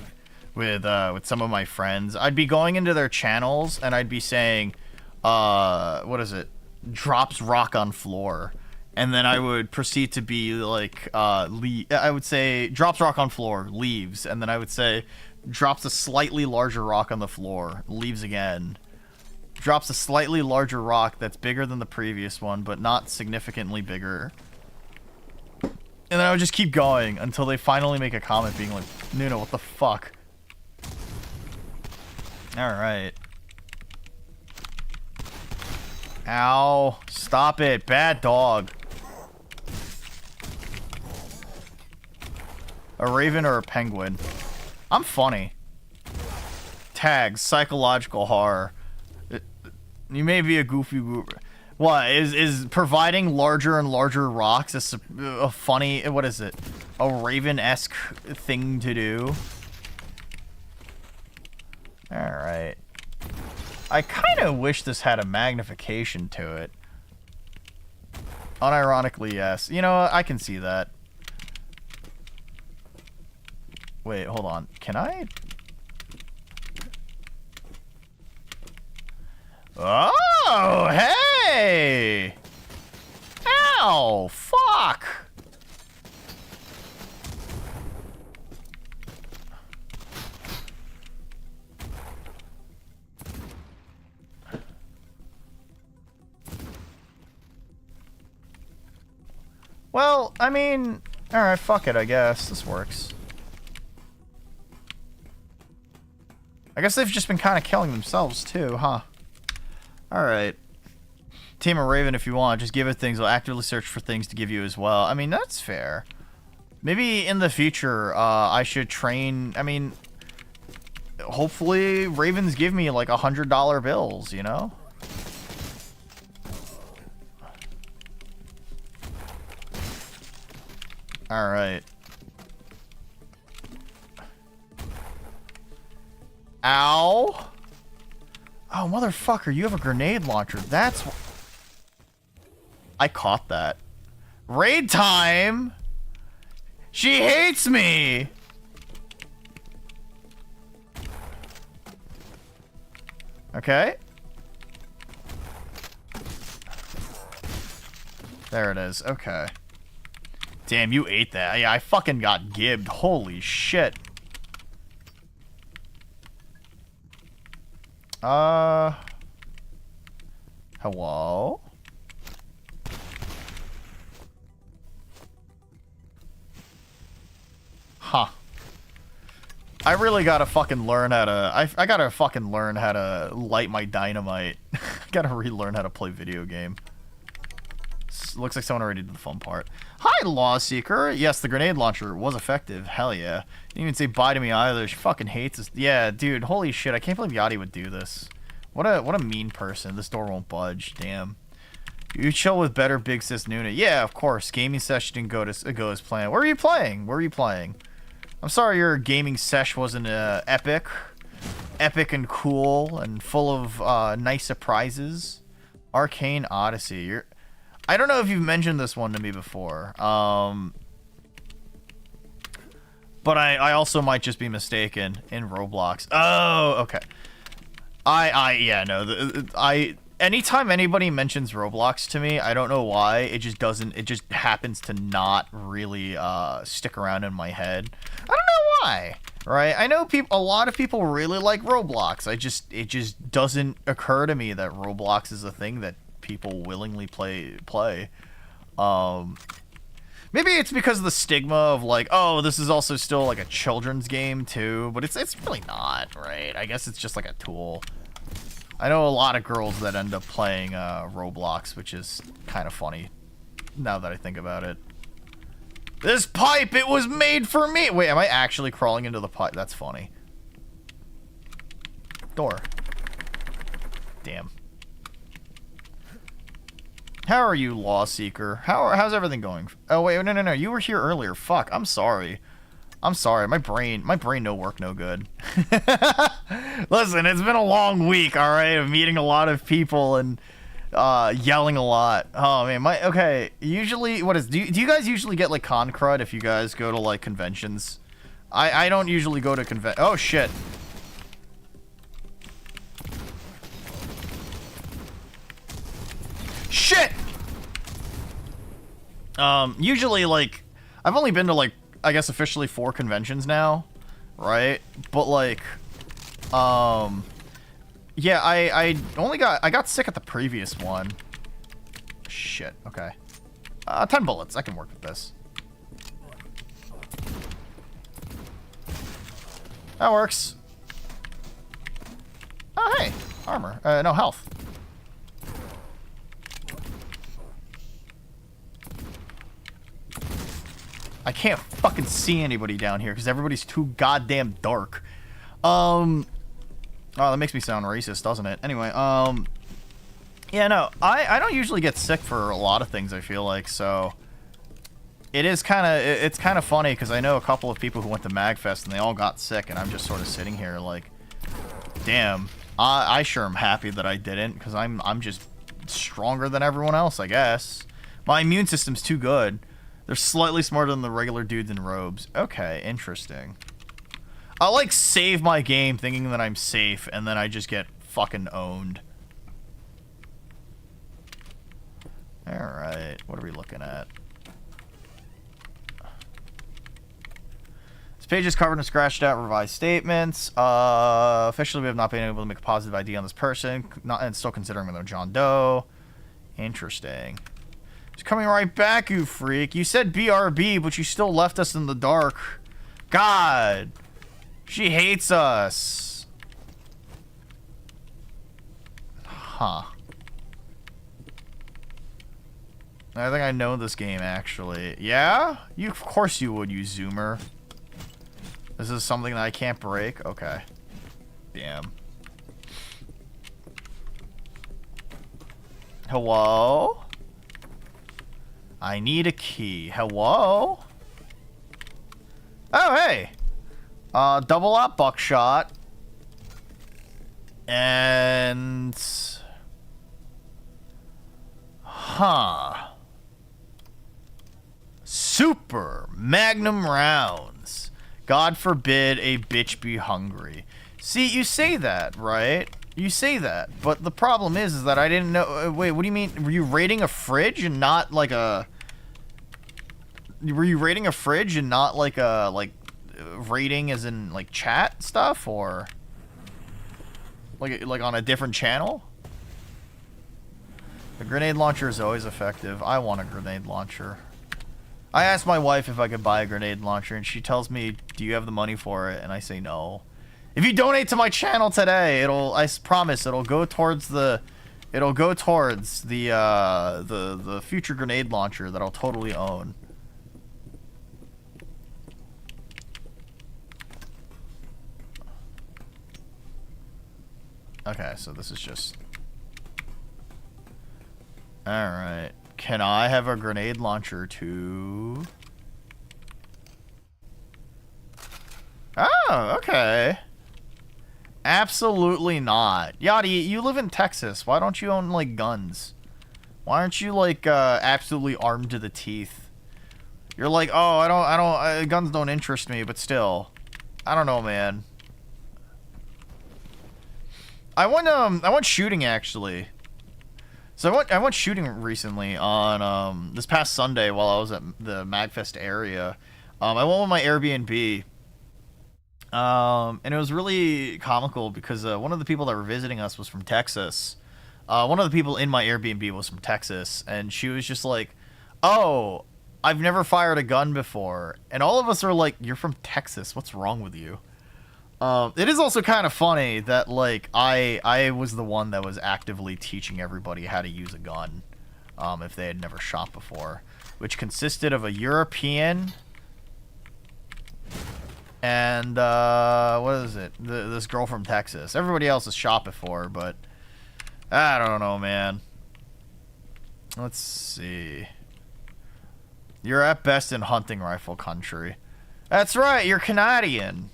with some of my friends. I'd be going into their channels and I'd be saying, what is it? Drops rock on floor. And then I would proceed to be like, I would say, drops rock on floor, leaves. And then I would say, drops a slightly larger rock on the floor, leaves again. Drops a slightly larger rock that's bigger than the previous one, but not significantly bigger. And then I would just keep going until they finally make a comment being like, Nuno, what the fuck? Alright. Ow. Stop it. Bad dog. A raven or a penguin? I'm funny. Tags. Psychological horror. You may be a goofy goober. What is providing larger and larger rocks a funny? What is it? A Raven-esque thing to do? All right. I kind of wish this had a magnification to it. Unironically, yes. You know what? I can see that. Wait, hold on. Can I? Oh, hey! Ow, fuck! Well, I mean, alright, fuck it, I guess. This works. I guess they've just been kind of killing themselves, too, huh? Alright. Tame a Raven if you want. Just give it things. I'll actively search for things to give you as well. I mean, that's fair. Maybe in the future, I should train... I mean, hopefully Ravens give me, like, $100 bills, you know? Alright. Ow! Oh, motherfucker, you have a grenade launcher. That's... I caught that. Raid time! She hates me! Okay. There it is. Okay. Damn, you ate that. Yeah, I fucking got gibbed. Holy shit. Hello? Huh. I really gotta fucking learn how to... I gotta fucking learn how to light my dynamite. I gotta relearn how to play video game. Looks like someone already did the fun part. Hi, Law Seeker. Yes, the grenade launcher was effective. Hell yeah. Didn't even say bye to me either. She fucking hates us. Yeah, dude. Holy shit. I can't believe Yachty would do this. What a mean person. This door won't budge. Damn. You chill with better, Big Sis Nuna. Yeah, of course. Gaming session didn't go as planned. Where are you playing? Where are you playing? I'm sorry your gaming sesh wasn't epic. Epic and cool and full of nice surprises. Arcane Odyssey. I don't know if you've mentioned this one to me before. But I also might just be mistaken in Roblox. Oh, okay. Yeah, no. Anytime anybody mentions Roblox to me, I don't know why. It just happens to not really stick around in my head. I don't know why. Right? I know a lot of people really like Roblox. It just doesn't occur to me that Roblox is a thing that people willingly play. Maybe it's because of the stigma of like, oh, this is also still like a children's game too, but it's really not, right? I guess it's just like a tool. I know a lot of girls that end up playing Roblox, which is kind of funny now that I think about it. This pipe, it was made for me. Wait, am I actually crawling into the pipe? That's funny. Door. Damn. How are you, Law Seeker? How's everything going? Oh wait, no. You were here earlier. Fuck. I'm sorry. My brain no work, no good. Listen, it's been a long week, all right, of meeting a lot of people and Yelling a lot. Oh man, okay. Usually, do you guys usually get like con crud if you guys go to like conventions? I don't usually go to oh shit. Shit! Usually like, I've only been to like, I guess officially 4 conventions now, right? But like, yeah, I got sick at the previous one. Shit, okay. 10 bullets, I can work with this. That works. Oh, hey, armor. No, health. I can't fucking see anybody down here because everybody's too goddamn dark. Oh, that makes me sound racist, doesn't it? Anyway, yeah, no, I don't usually get sick for a lot of things, I feel like, so it's kind of funny because I know a couple of people who went to MagFest and they all got sick, and I'm just sort of sitting here like, damn, I sure am happy that I didn't, because I'm just stronger than everyone else, I guess. My immune system's too good. They're slightly smarter than the regular dudes in robes. Okay, interesting. I like save my game thinking that I'm safe, and then I just get fucking owned. Alright, what are we looking at? This page is covered in scratched out revised statements. Officially, we have not been able to make a positive ID on this person, and still considering them John Doe. Interesting. He's coming right back, you freak. You said BRB, but you still left us in the dark. God. She hates us. Huh. I think I know this game, actually. Yeah? Of course you would, you zoomer. This is something that I can't break? Okay. Damn. Hello? I need a key. Hello? Oh, hey. Double up buckshot. And... Huh. Super Magnum rounds. God forbid a bitch be hungry. See, you say that, right? You say that, but the problem is that I didn't know... Wait, what do you mean? Were you raiding a fridge and not like a... Were you raiding a fridge and not like a... raiding as in like chat stuff, or... Like on a different channel? A grenade launcher is always effective. I want a grenade launcher. I asked my wife if I could buy a grenade launcher, and she tells me, do you have the money for it? And I say no. If you donate to my channel today, I promise it'll go towards the future grenade launcher that I'll totally own. Okay, so this is just... Alright. Can I have a grenade launcher too? Oh, okay. Absolutely not. Yachty, you live in Texas. Why don't you own, like, guns? Why aren't you, like, absolutely armed to the teeth? You're like, oh, guns don't interest me, but still. I don't know, man. I went shooting, actually. So I went shooting recently on, this past Sunday while I was at the MagFest area. I went with my Airbnb. And it was really comical because one of the people that were visiting us was from Texas. One of the people in my Airbnb was from Texas, and she was just like, oh, I've never fired a gun before. And all of us are like, you're from Texas, what's wrong with you? It is also kind of funny that, like, I was the one that was actively teaching everybody how to use a gun, if they had never shot before, which consisted of a European and, what is it? This girl from Texas. Everybody else has shot before, but I don't know, man. Let's see. You're at best in hunting rifle country. That's right, you're Canadian.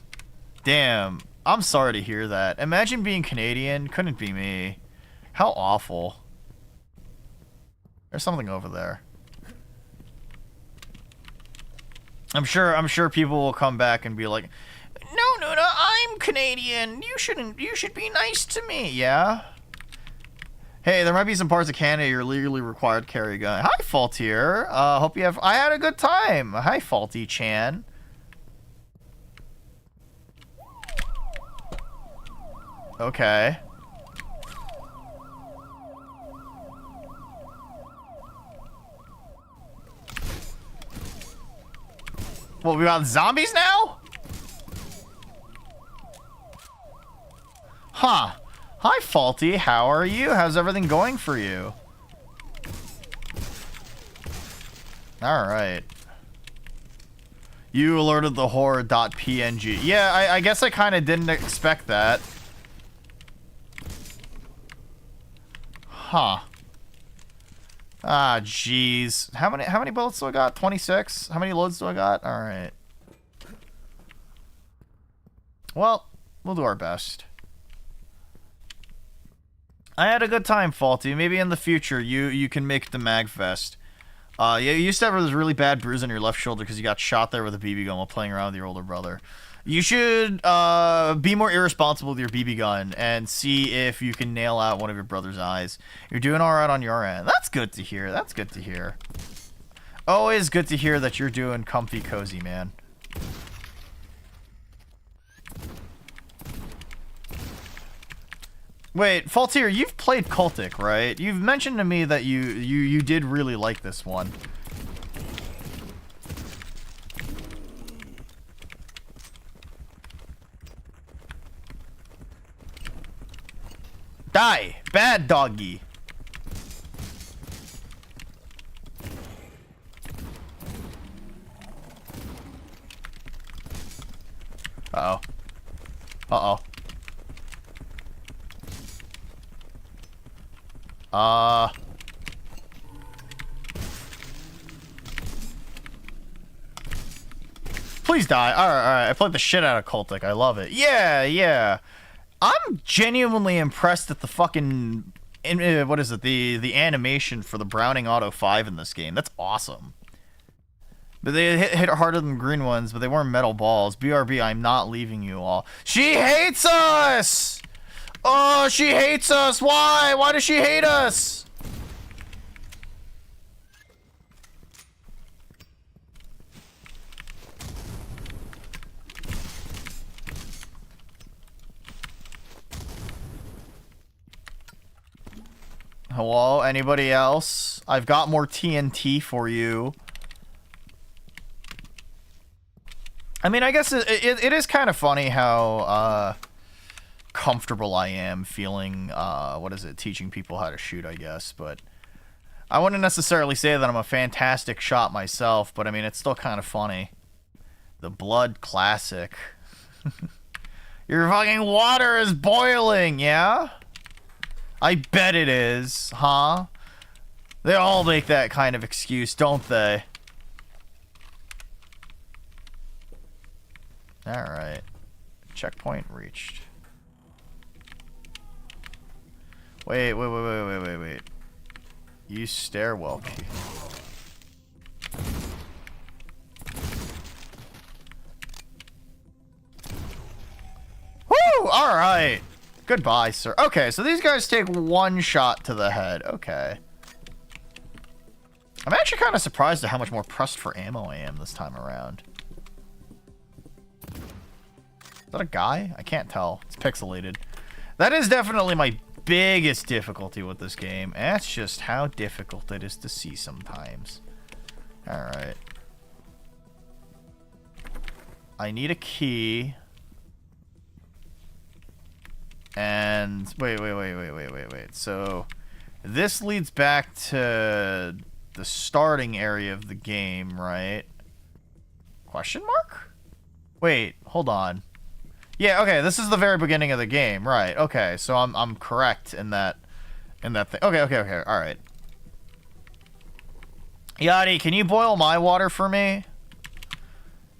Damn, I'm sorry to hear that. Imagine being Canadian. Couldn't be me. How awful. There's something over there. I'm sure people will come back and be like, "No, Nuna, I'm Canadian. You should be nice to me." Yeah. Hey, there might be some parts of Canada you're legally required to carry a gun. Hi, Faultier. Hope you have. I had a good time. Hi, Faulty Chan. Okay. Well, we got zombies now? Huh. Hi, Faulty. How are you? How's everything going for you? Alright. You alerted the horror.png. Yeah, I guess I kind of didn't expect that. Huh. Ah, jeez. How many bullets do I got? 26? How many loads do I got? Alright. Well, we'll do our best. I had a good time, Faulty. Maybe in the future you can make the Magfest. Yeah, you used to have this really bad bruise on your left shoulder because you got shot there with a BB gun while playing around with your older brother. You should be more irresponsible with your BB gun and see if you can nail out one of your brother's eyes. You're doing all right on your end. That's good to hear. That's good to hear. Always good to hear that you're doing comfy cozy, man. Wait, Faultier, you've played Cultic, right? You've mentioned to me that you did really like this one. Die! Bad doggy! Uh-oh. Uh-oh. Please die. Alright. I played the shit out of Cultic. I love it. Yeah. I'm genuinely impressed at the fucking... what is it? The animation for the Browning Auto 5 in this game. That's awesome. But they hit harder than green ones, but they weren't metal balls. BRB, I'm not leaving you all. She hates us! Oh, she hates us! Why? Why does she hate us? Hello? Anybody else? I've got more TNT for you. I mean, I guess it is kind of funny how comfortable I am feeling, what is it, teaching people how to shoot, I guess, but I wouldn't necessarily say that I'm a fantastic shot myself, but I mean, it's still kind of funny. The Blood Classic. Your fucking water is boiling, yeah? I bet it is, huh? They all make that kind of excuse, don't they? Alright. Checkpoint reached. Wait. Use stairwell key. Woo! Alright. Goodbye, sir. Okay, so these guys take one shot to the head. Okay. I'm actually kind of surprised at how much more pressed for ammo I am this time around. Is that a guy? I can't tell. It's pixelated. That is definitely my biggest difficulty with this game. That's just how difficult it is to see sometimes. Alright. I need a key. And wait. So this leads back to the starting area of the game, right? Question mark? Wait, hold on. Yeah, okay, this is the very beginning of the game, right? Okay, so I'm correct in that thing. Okay. All right. Yachty, can you boil my water for me?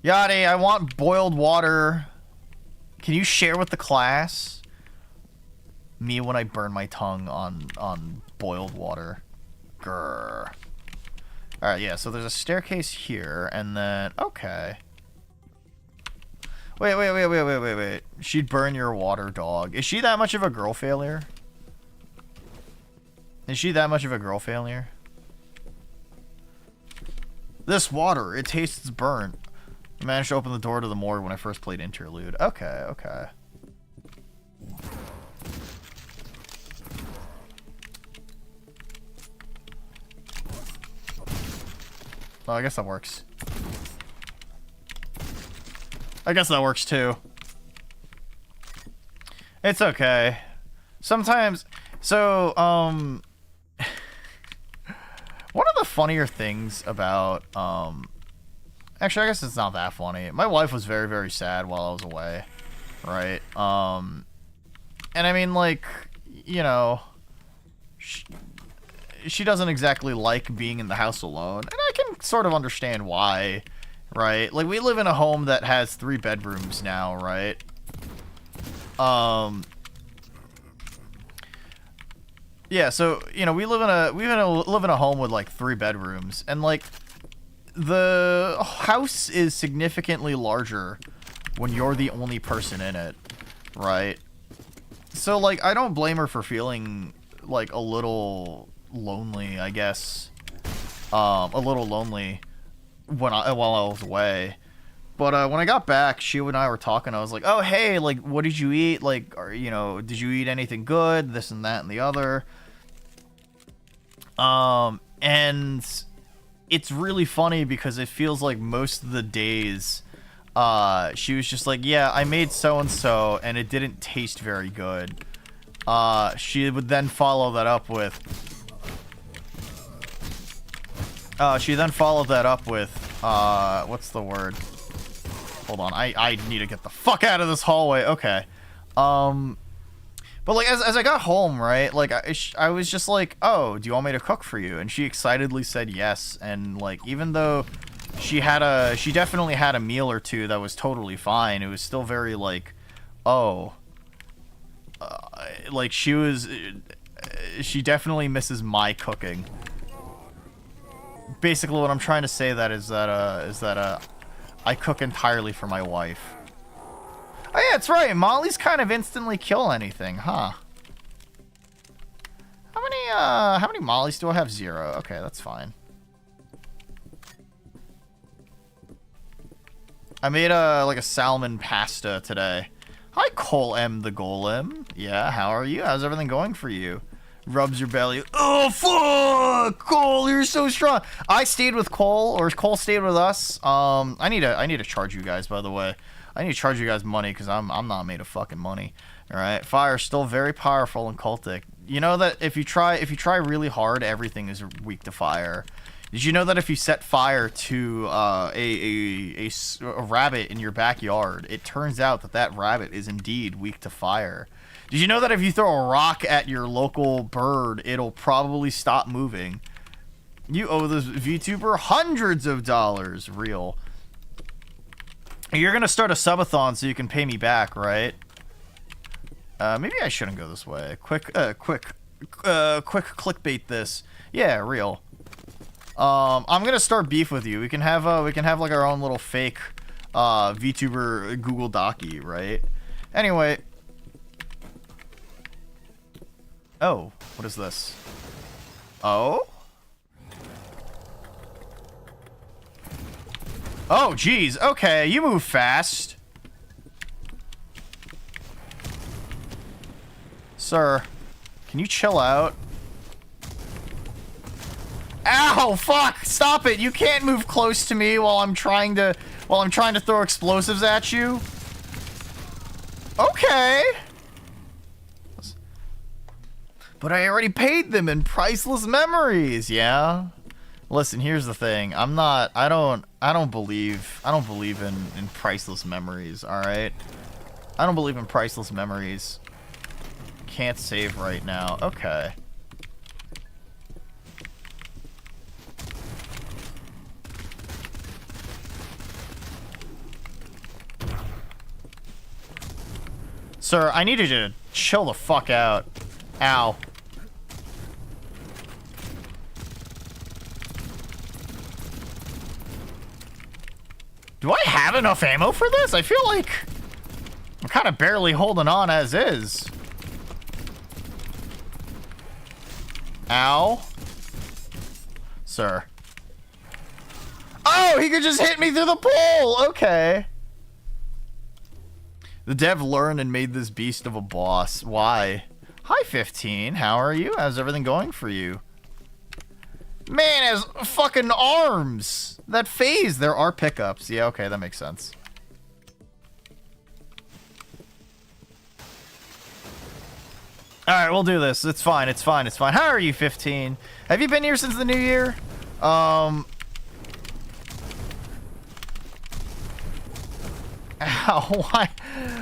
Yachty, I want boiled water. Can you share with the class? Me when I burn my tongue on boiled water. Grr. Alright, yeah, so there's a staircase here, and then... Okay. Wait. She'd burn your water dog. Is she that much of a girl failure? Is she that much of a girl failure? This water, it tastes burnt. I managed to open the door to the morgue when I first played Interlude. Okay. Oh, I guess that works. I guess that works too. It's okay. Sometimes... So, one of the funnier things about, actually, I guess it's not that funny. My wife was very, very sad while I was away, right? And I mean, like, you know, she doesn't exactly like being in the house alone, and I can sort of understand why, right? Like, we live in a home that has 3 bedrooms now, right? Yeah, so, you know, we live in a home with like 3 bedrooms, and like the house is significantly larger when you're the only person in it, right? So like I don't blame her for feeling like a little lonely, I guess. A little lonely while I was away. But when I got back, she and I were talking. I was like, "Oh, hey, like, what did you eat? Like, you know, did you eat anything good? This and that and the other." And it's really funny because it feels like most of the days, she was just like, "Yeah, I made so-and-so, and it didn't taste very good." She would then follow that up with, what's the word? Hold on, I need to get the fuck out of this hallway. Okay. But like as I got home, right? Like I was just like, "Oh, do you want me to cook for you?" And she excitedly said yes. And like even though she definitely had a meal or two that was totally fine, it was still very like, oh, like she definitely misses my cooking. Basically, what I'm trying to say is that I cook entirely for my wife. Oh yeah, that's right. Molly's kind of instantly kill anything, huh? How many Mollies do I have? 0. Okay, that's fine. I made like a salmon pasta today. Hi, Cole M the Golem. Yeah, how are you? How's everything going for you? Rubs your belly. Oh fuck, Cole, you're so strong. I stayed with Cole, or Cole stayed with us. I need to charge you guys, by the way. I need to charge you guys money because I'm not made of fucking money. All right, fire is still very powerful in Cultic. You know that if you try really hard, everything is weak to fire. Did you know that if you set fire to a rabbit in your backyard, it turns out that rabbit is indeed weak to fire? Did you know that if you throw a rock at your local bird, it'll probably stop moving? You owe this VTuber hundreds of dollars, real. You're gonna start a subathon so you can pay me back, right? Maybe I shouldn't go this way. Quick clickbait this. Yeah, real. I'm gonna start beef with you. We can have like our own little fake VTuber Google Docky, right? Anyway. Oh, what is this? Oh? Oh, geez. Okay, you move fast. Sir, can you chill out? Ow, fuck! Stop it! You can't move close to me while I'm trying to throw explosives at you. Okay. But I already paid them in priceless memories, yeah? Listen, here's the thing. I don't believe in priceless memories, alright? I don't believe in priceless memories. Can't save right now. Okay. Sir, I need you to chill the fuck out. Ow. enough ammo for this? I feel like I'm kind of barely holding on as is. Ow. Sir. Oh, he could just hit me through the pole! Okay. The dev learned and made this beast of a boss. Why? Hi, 15. How are you? How's everything going for you? Man has fucking arms! That phase, there are pickups. Yeah, okay, that makes sense. Alright, we'll do this. It's fine, it's fine, it's fine. How are you, 15? Have you been here since the new year? Ow,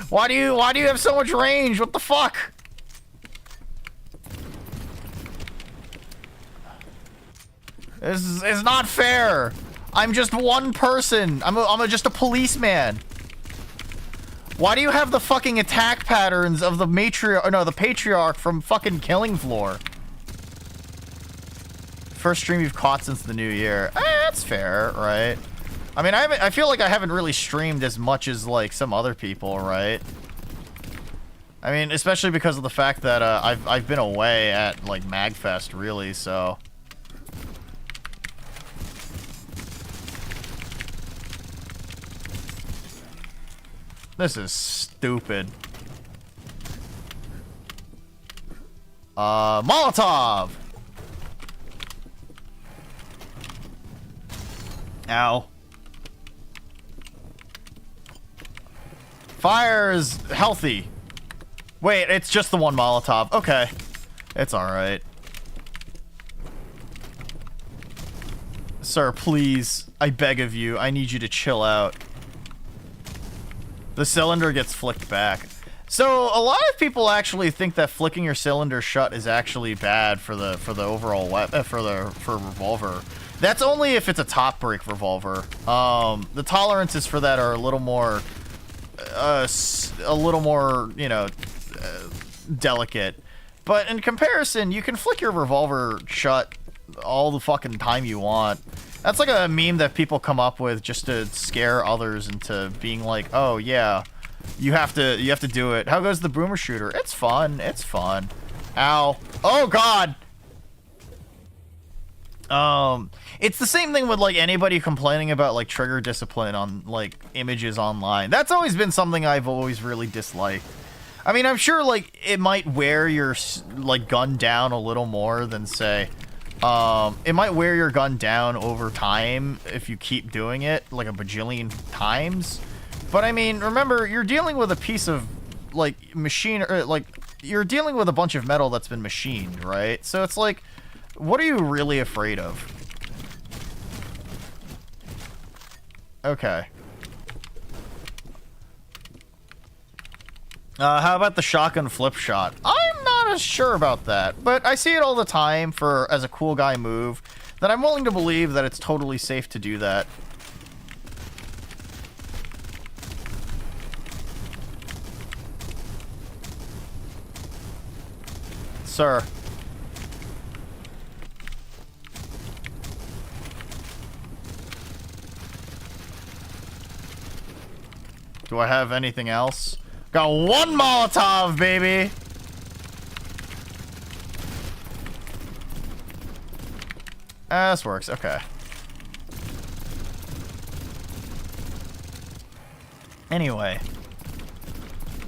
why do you have so much range? What the fuck? This is not fair. I'm just one person. I'm just a policeman. Why do you have the fucking attack patterns of the the patriarch from fucking Killing Floor? First stream you've caught since the new year. That's fair, right? I mean, I feel like I haven't really streamed as much as like some other people, right? I mean, especially because of the fact that I've been away at like MagFest, really, so. This is stupid. Molotov! Ow. Fire is healthy. Wait, it's just the one Molotov. Okay. It's alright. Sir, please. I beg of you. I need you to chill out. The cylinder gets flicked back. So a lot of people actually think that flicking your cylinder shut is actually bad for the overall weapon for revolver. That's only if it's a top break revolver. The tolerances for that are a little more, you know, delicate. But in comparison, you can flick your revolver shut all the fucking time you want. That's like a meme that people come up with just to scare others into being like, "Oh yeah, you have to do it." How goes the boomer shooter? It's fun. It's fun. Ow. Oh god. It's the same thing with like anybody complaining about like trigger discipline on like images online. That's always been something I've always really disliked. I mean, I'm sure like it might wear your like gun down a little more than say it might wear your gun down over time if you keep doing it like a bajillion times. But I mean, remember, you're dealing with a piece of like machine, or like you're dealing with a bunch of metal that's been machined, right? So it's like, what are you really afraid of? Okay. How about the shotgun flip shot? I'm not as sure about that, but I see it all the time as a cool guy move, that I'm willing to believe that it's totally safe to do that. Sir. Do I have anything else? Got one Molotov, baby! This works, okay. Anyway.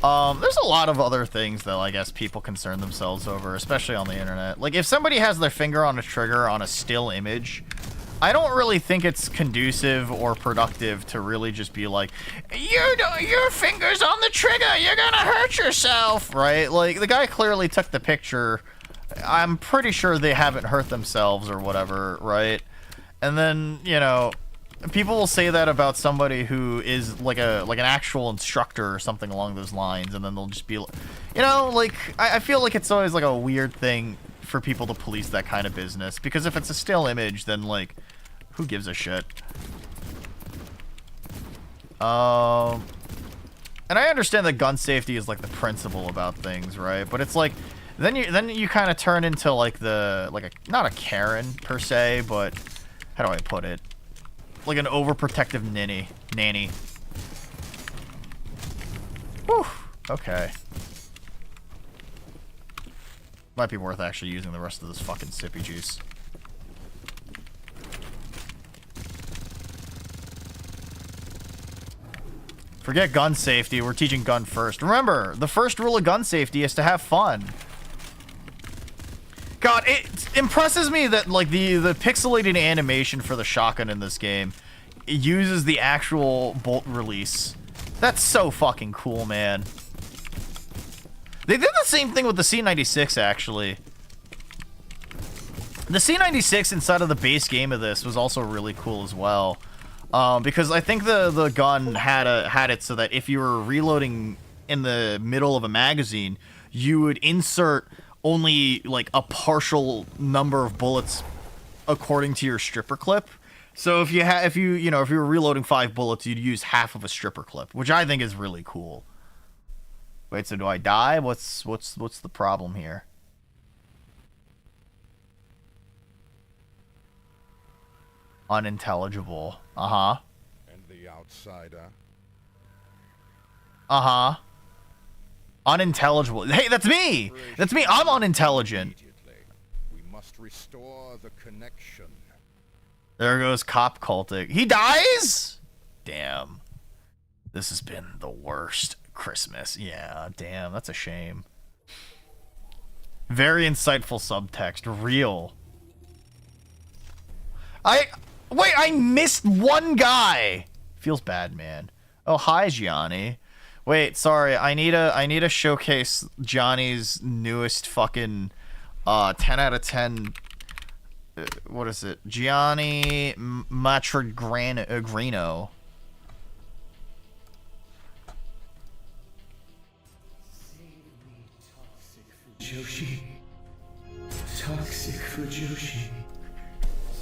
There's a lot of other things that I guess people concern themselves over, especially on the internet. Like, if somebody has their finger on a trigger on a still image, I don't really think it's conducive or productive to really just be like, your finger's on the trigger, you're gonna hurt yourself, right? Like, the guy clearly took the picture. I'm pretty sure they haven't hurt themselves or whatever, right? And then, you know, people will say that about somebody who is like an actual instructor or something along those lines, and then they'll just be, you know, like, I feel like it's always like a weird thing for people to police that kind of business, because if it's a still image, then like, who gives a shit? And I understand that gun safety is like the principle about things, right? But it's like, then you kind of turn into like not a Karen per se, but how do I put it? Like an overprotective nanny. Whew. Okay. Might be worth actually using the rest of this fucking sippy juice. Forget gun safety, we're teaching gun first. Remember, the first rule of gun safety is to have fun. God, it impresses me that, like, the pixelated animation for the shotgun in this game uses the actual bolt release. That's so fucking cool, man. They did the same thing with the C96, actually. The C96 inside of the base game of this was also really cool as well. Because I think the gun had it so that if you were reloading in the middle of a magazine, you would insert only like a partial number of bullets according to your stripper clip. So if you were reloading 5 bullets, you'd use half of a stripper clip, which I think is really cool. Wait, so do I die? What's the problem here? Unintelligible. Uh-huh. And the outsider. Uh-huh. Unintelligible. Hey, that's me! That's me! I'm unintelligent! We must restore the connection. There goes Cop Cultic. He dies?! Damn. This has been the worst Christmas. Yeah, damn, that's a shame. Very insightful subtext. Real. Wait, I missed one guy! Feels bad, man. Oh, hi, Gianni. Wait, sorry, I need to showcase Johnny's newest fucking 10 out of 10 what is it? Gianni Matragrino. Fujoshi. Toxic Fujoshi.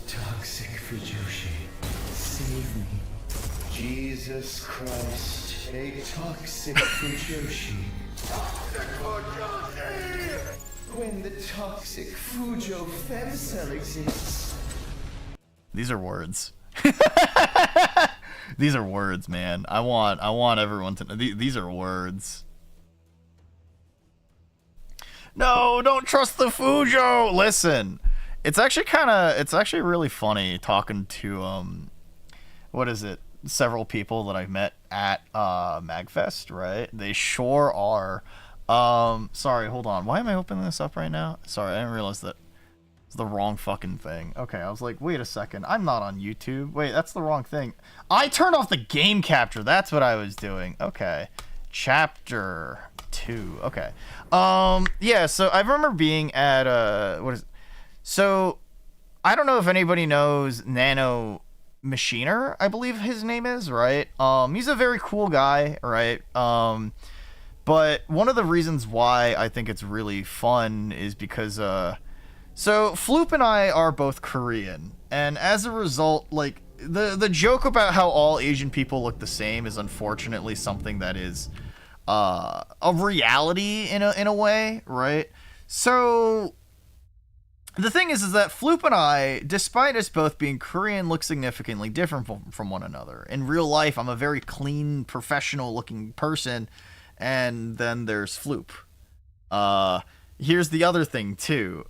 Toxic Fujoshi. Save me. Jesus Christ. A toxic Fujoshi. Toxic Fujoshi! When the toxic Fujo femcell exists. These are words. These are words, man. I want everyone to know. These are words. No, don't trust the Fujo. Listen, it's actually really funny talking to what is it? Several people that I've met at Magfest, right? They sure are. Sorry, hold on. Why am I opening this up right now? Sorry, I didn't realize that it's the wrong fucking thing. Okay, I was like, wait a second. I'm not on YouTube. Wait, that's the wrong thing. I turned off the game capture. That's what I was doing. Okay. Chapter 2. Okay. Yeah, so I remember being at so I don't know if anybody knows Nano Machiner, I believe his name is, right? He's a very cool guy, right? But one of the reasons why I think it's really fun is because so Floop and I are both Korean, and as a result, like the joke about how all Asian people look the same is unfortunately something that is a reality in a way, right? So the thing is that Floop and I, despite us both being Korean, look significantly different from one another. In real life, I'm a very clean, professional-looking person, and then there's Floop. Here's the other thing, too.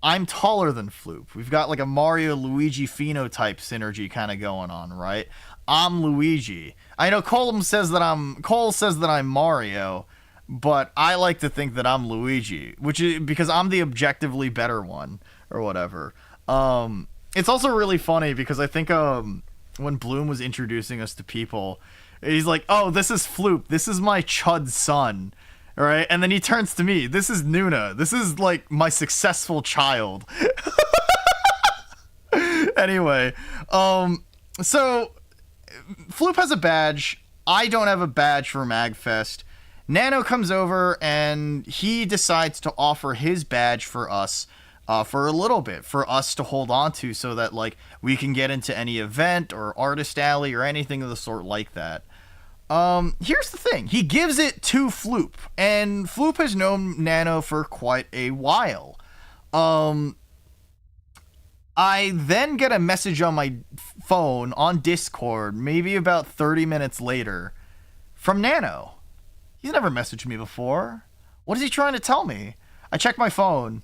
I'm taller than Floop. We've got like a Mario-Luigi phenotype synergy kind of going on, right? I'm Luigi. I know Cole says that I'm Mario, but I like to think that I'm Luigi, which is because I'm the objectively better one or whatever. It's also really funny because I think when Bloom was introducing us to people, he's like, "Oh, this is Floop. This is my chud son." All right? And then he turns to me. "This is Nuna. This is like my successful child." Anyway, so Floop has a badge. I don't have a badge for Magfest. Nano comes over and he decides to offer his badge for us for a little bit, for us to hold on to so that like we can get into any event or artist alley or anything of the sort like that. Here's the thing. He gives it to Floop, and Floop has known Nano for quite a while. I then get a message on my phone on Discord, maybe about 30 minutes later, from Nano. He's never messaged me before. What is he trying to tell me? I check my phone.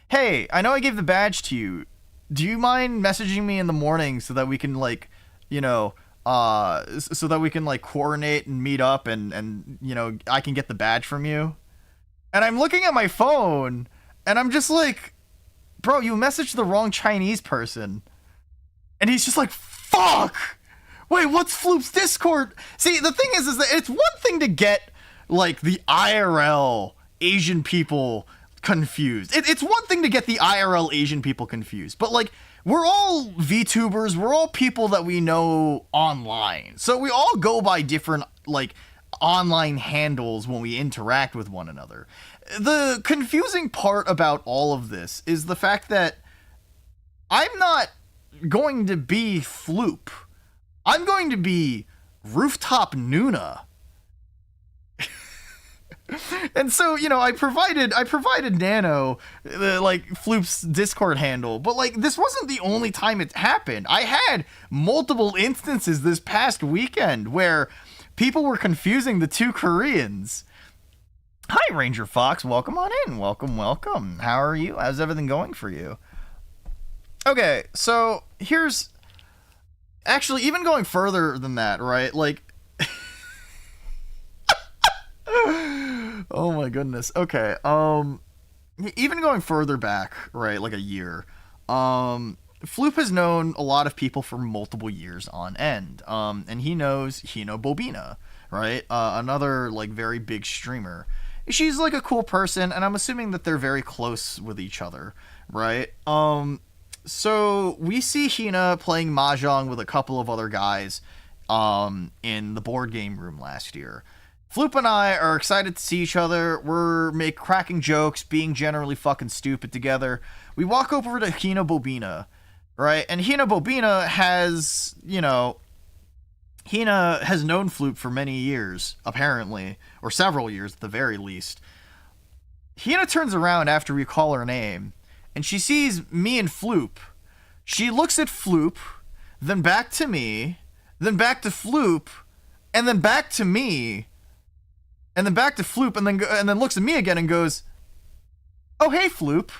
Hey, I know I gave the badge to you. Do you mind messaging me in the morning so that we can, like, you know, so that we can, like, coordinate and meet up and you know, I can get the badge from you? And I'm looking at my phone, and I'm just like, bro, you messaged the wrong Chinese person. And he's just like, fuck! Wait, what's Floop's Discord? See, the thing is that it's one thing to get, like, the IRL Asian people confused. It's one thing to get the IRL Asian people confused. But, like, we're all VTubers. We're all people that we know online. So we all go by different, like, online handles when we interact with one another. The confusing part about all of this is the fact that I'm not going to be Floop. I'm going to be Rooftop Nuna. And so, you know, I provided Nano, like, Floop's Discord handle, but, like, this wasn't the only time it happened. I had multiple instances this past weekend where people were confusing the two Koreans. Hi, Ranger Fox. Welcome on in. Welcome, welcome. How are you? How's everything going for you? Okay, so here's... Actually, even going further than that, right? Like... Oh my goodness. Okay, even going further back, right, like a year, Floop has known a lot of people for multiple years on end, and he knows Hino Bobina, right, another, like, very big streamer. She's, like, a cool person, and I'm assuming that they're very close with each other, right? So we see Hina playing Mahjong with a couple of other guys, in the board game room last year. Floop and I are excited to see each other. We're cracking jokes, being generally fucking stupid together. We walk over to Hina Bobina, right? And Hina Bobina has, you know, Hina has known Floop for many years, apparently, or several years at the very least. Hina turns around after we call her name, and she sees me and Floop. She looks at Floop, then back to me, then back to Floop, and then back to me, and then back to Floop, and then looks at me again and goes, "Oh, hey, Floop."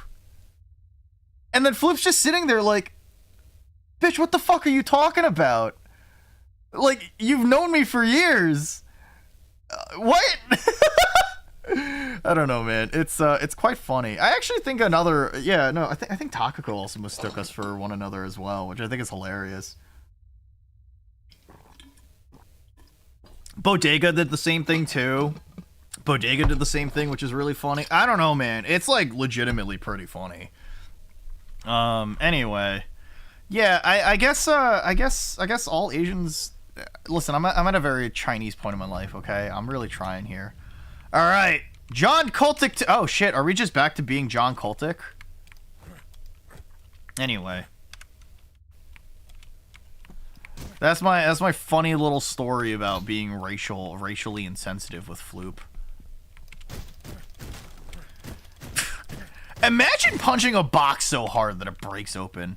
And then Floop's just sitting there like, "Bitch, what the fuck are you talking about? Like, you've known me for years. What?" I don't know, man. It's quite funny. I actually think I think Takako also mistook us for one another as well, which I think is hilarious. Bodega did the same thing too. Bodega did the same thing, which is really funny. I don't know, man. It's, like, legitimately pretty funny. Anyway, yeah. I guess all Asians. Listen, I'm at a very Chinese point in my life. Okay, I'm really trying here. All right, John Cultic. Oh shit, are we just back to being John Cultic? Anyway. That's my funny little story about being racially insensitive with Floop. Imagine punching a box so hard that it breaks open.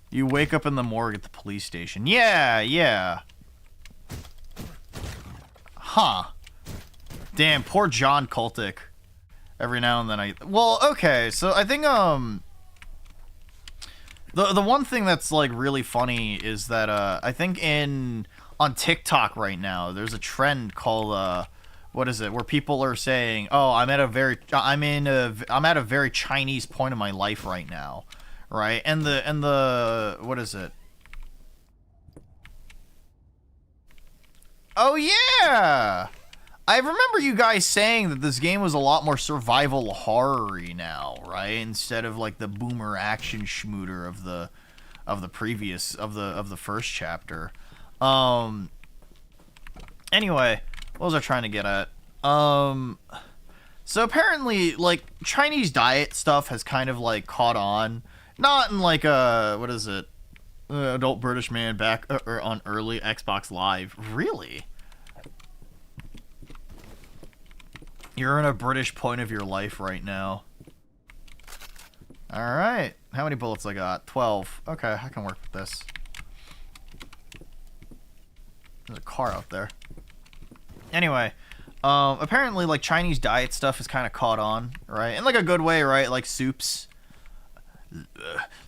You wake up in the morgue at the police station. Yeah. Huh. Damn, poor John Cultic. Every now and then well, okay, so I think, The one thing that's, like, really funny is that I think on TikTok right now there's a trend called what is it, where people are saying, "Oh, I'm at a very Chinese point in my life right now," right? And the what is it? Oh yeah, I remember you guys saying that this game was a lot more survival horror-y now, right? Instead of, like, the boomer action schmooter of the first chapter. Anyway, what was I trying to get at? So apparently, like, Chinese diet stuff has kind of, like, caught on. Not in, like, what is it? Adult British man back on early Xbox Live. Really? You're in a British point of your life right now. Alright. How many bullets I got? 12. Okay, I can work with this. There's a car out there. Anyway. Apparently, like, Chinese diet stuff is kind of caught on, right? In, like, a good way, right? Like, soups.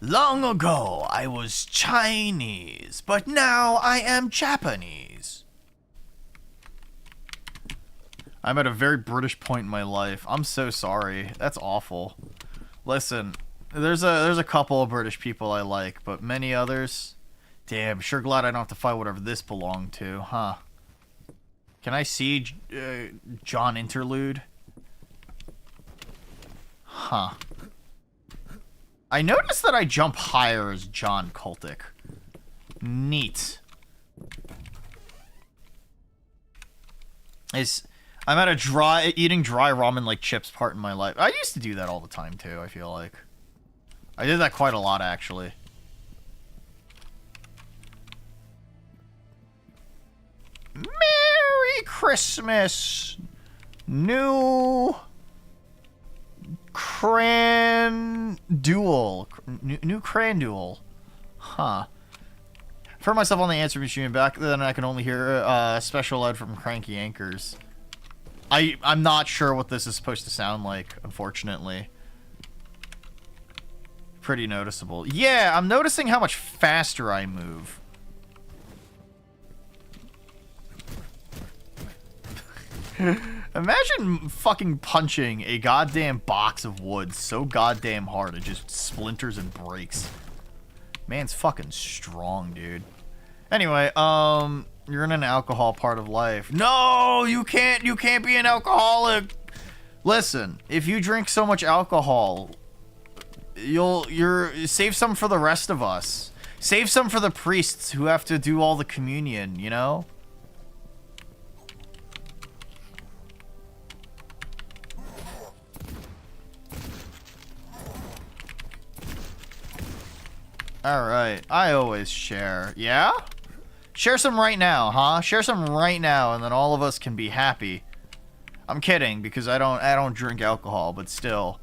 Long ago, I was Chinese, but now I am Japanese. I'm at a very British point in my life. I'm so sorry. That's awful. Listen, there's a couple of British people I like, but many others... Damn, sure glad I don't have to fight whatever this belonged to, huh? Can I see John Interlude? Huh. I noticed that I jump higher as John Cultic. Neat. I'm at a eating dry ramen like chips part in my life. I used to do that all the time too, I feel like. I did that quite a lot actually. Merry Christmas, new Crandule. New Crandule. Huh. For myself on the answer machine, back then I can only hear special ed from Cranky Anchors. I'm not sure what this is supposed to sound like, unfortunately. Pretty noticeable. Yeah, I'm noticing how much faster I move. Imagine fucking punching a goddamn box of wood so goddamn hard it just splinters and breaks. Man's fucking strong, dude. Anyway, you're in an alcohol part of life. No, you can't be an alcoholic. Listen, if you drink so much alcohol, you're save some for the rest of us. Save some for the priests who have to do all the communion, you know? Alright, I always share. Yeah? Share some right now, huh? Share some right now, and then all of us can be happy. I'm kidding, because I don't drink alcohol, but still.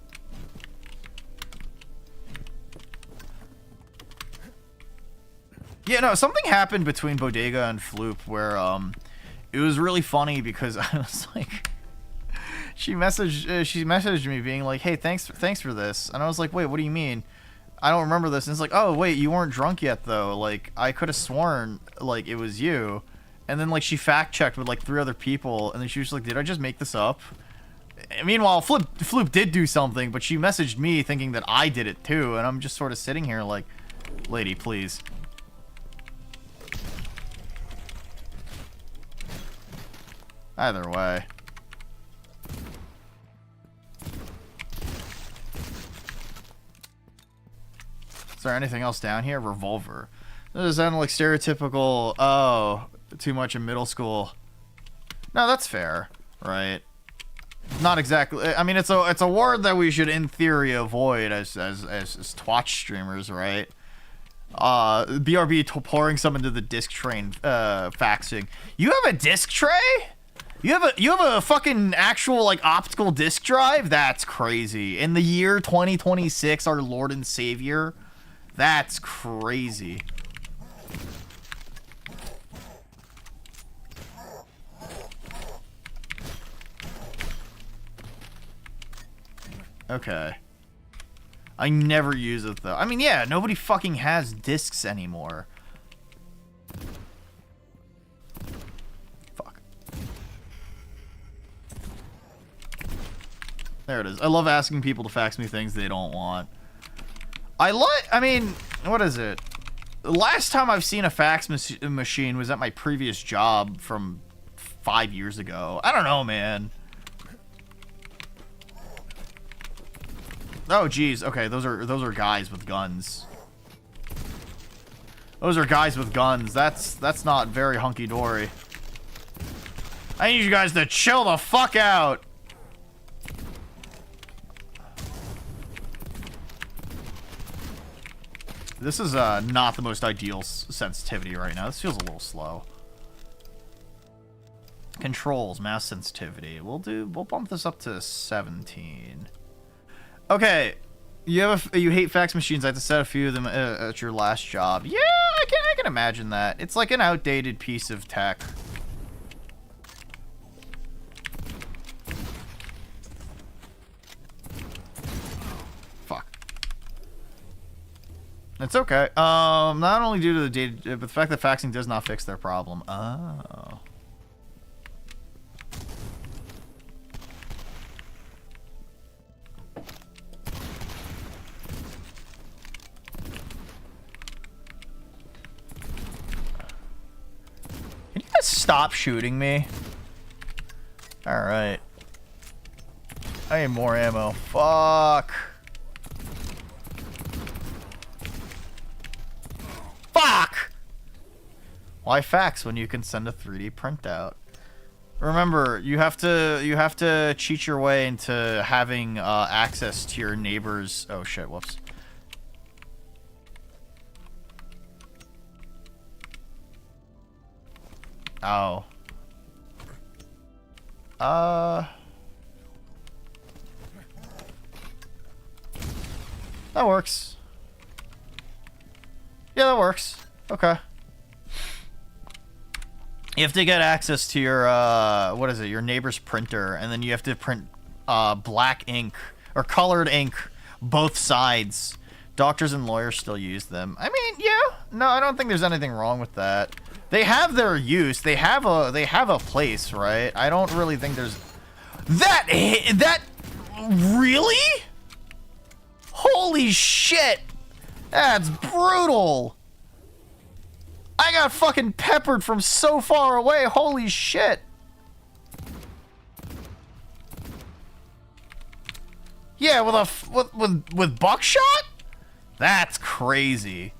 Yeah, no, something happened between Bodega and Floop where, it was really funny because I was like... She messaged me being like, hey, thanks for this. And I was like, wait, what do you mean? I don't remember this. And it's like, oh, wait, you weren't drunk yet, though. Like, I could have sworn, like, it was you. And then, like, she fact-checked with, like, 3 other people. And then she was like, did I just make this up? And meanwhile, Floop did do something, but she messaged me thinking that I did it, too. And I'm just sort of sitting here like, lady, please. Either way. Is there anything else down here? Revolver. This does sound like stereotypical, oh, too much in middle school. No, that's fair, right? Not exactly. I mean, it's a word that we should, in theory, avoid as Twitch streamers, right? BRB pouring some into the disc train, faxing. You have a disc tray? You have a fucking actual, like, optical disc drive? That's crazy. In the year 2026, our Lord and Savior... That's crazy. Okay. I never use it, though. I mean, yeah, nobody fucking has discs anymore. Fuck. There it is. I love asking people to fax me things they don't want. I mean, what is it? The last time I've seen a fax machine was at my previous job from 5 years ago. I don't know, man. Oh, geez. Okay, those are guys with guns. Those are guys with guns. That's not very hunky-dory. I need you guys to chill the fuck out. This is not the most ideal sensitivity right now. This feels a little slow. Controls, mouse sensitivity. We'll bump this up to 17. Okay, you hate fax machines. I have to set a few of them at your last job. Yeah, I can imagine that. It's like an outdated piece of tech. It's okay. Not only due to the data, but the fact that faxing does not fix their problem. Oh. Can you guys stop shooting me? Alright. I need more ammo. Fuck. Fuck! Why fax when you can send a 3D printout? Remember, you have to cheat your way into having access to your neighbor's. Oh shit! Whoops. Oh. That works. Yeah, that works. Okay. You have to get access to your, what is it, your neighbor's printer, and then you have to print black ink, or colored ink, both sides. Doctors and lawyers still use them. I mean, yeah. No, I don't think there's anything wrong with that. They have their use. They have a place, right? I don't really think there's... That really? Holy shit! That's brutal! I got fucking peppered from so far away. Holy shit! Yeah, with buckshot? That's crazy.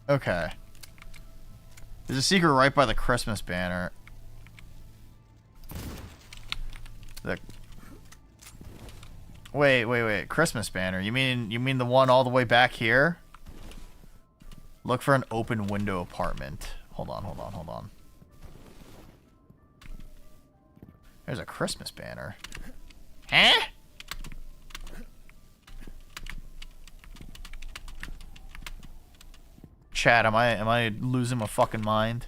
Okay. There's a secret right by the Christmas banner. Wait. Christmas banner. You mean the one all the way back here? Look for an open window apartment. Hold on. There's a Christmas banner. Huh? Chat, am I losing my fucking mind?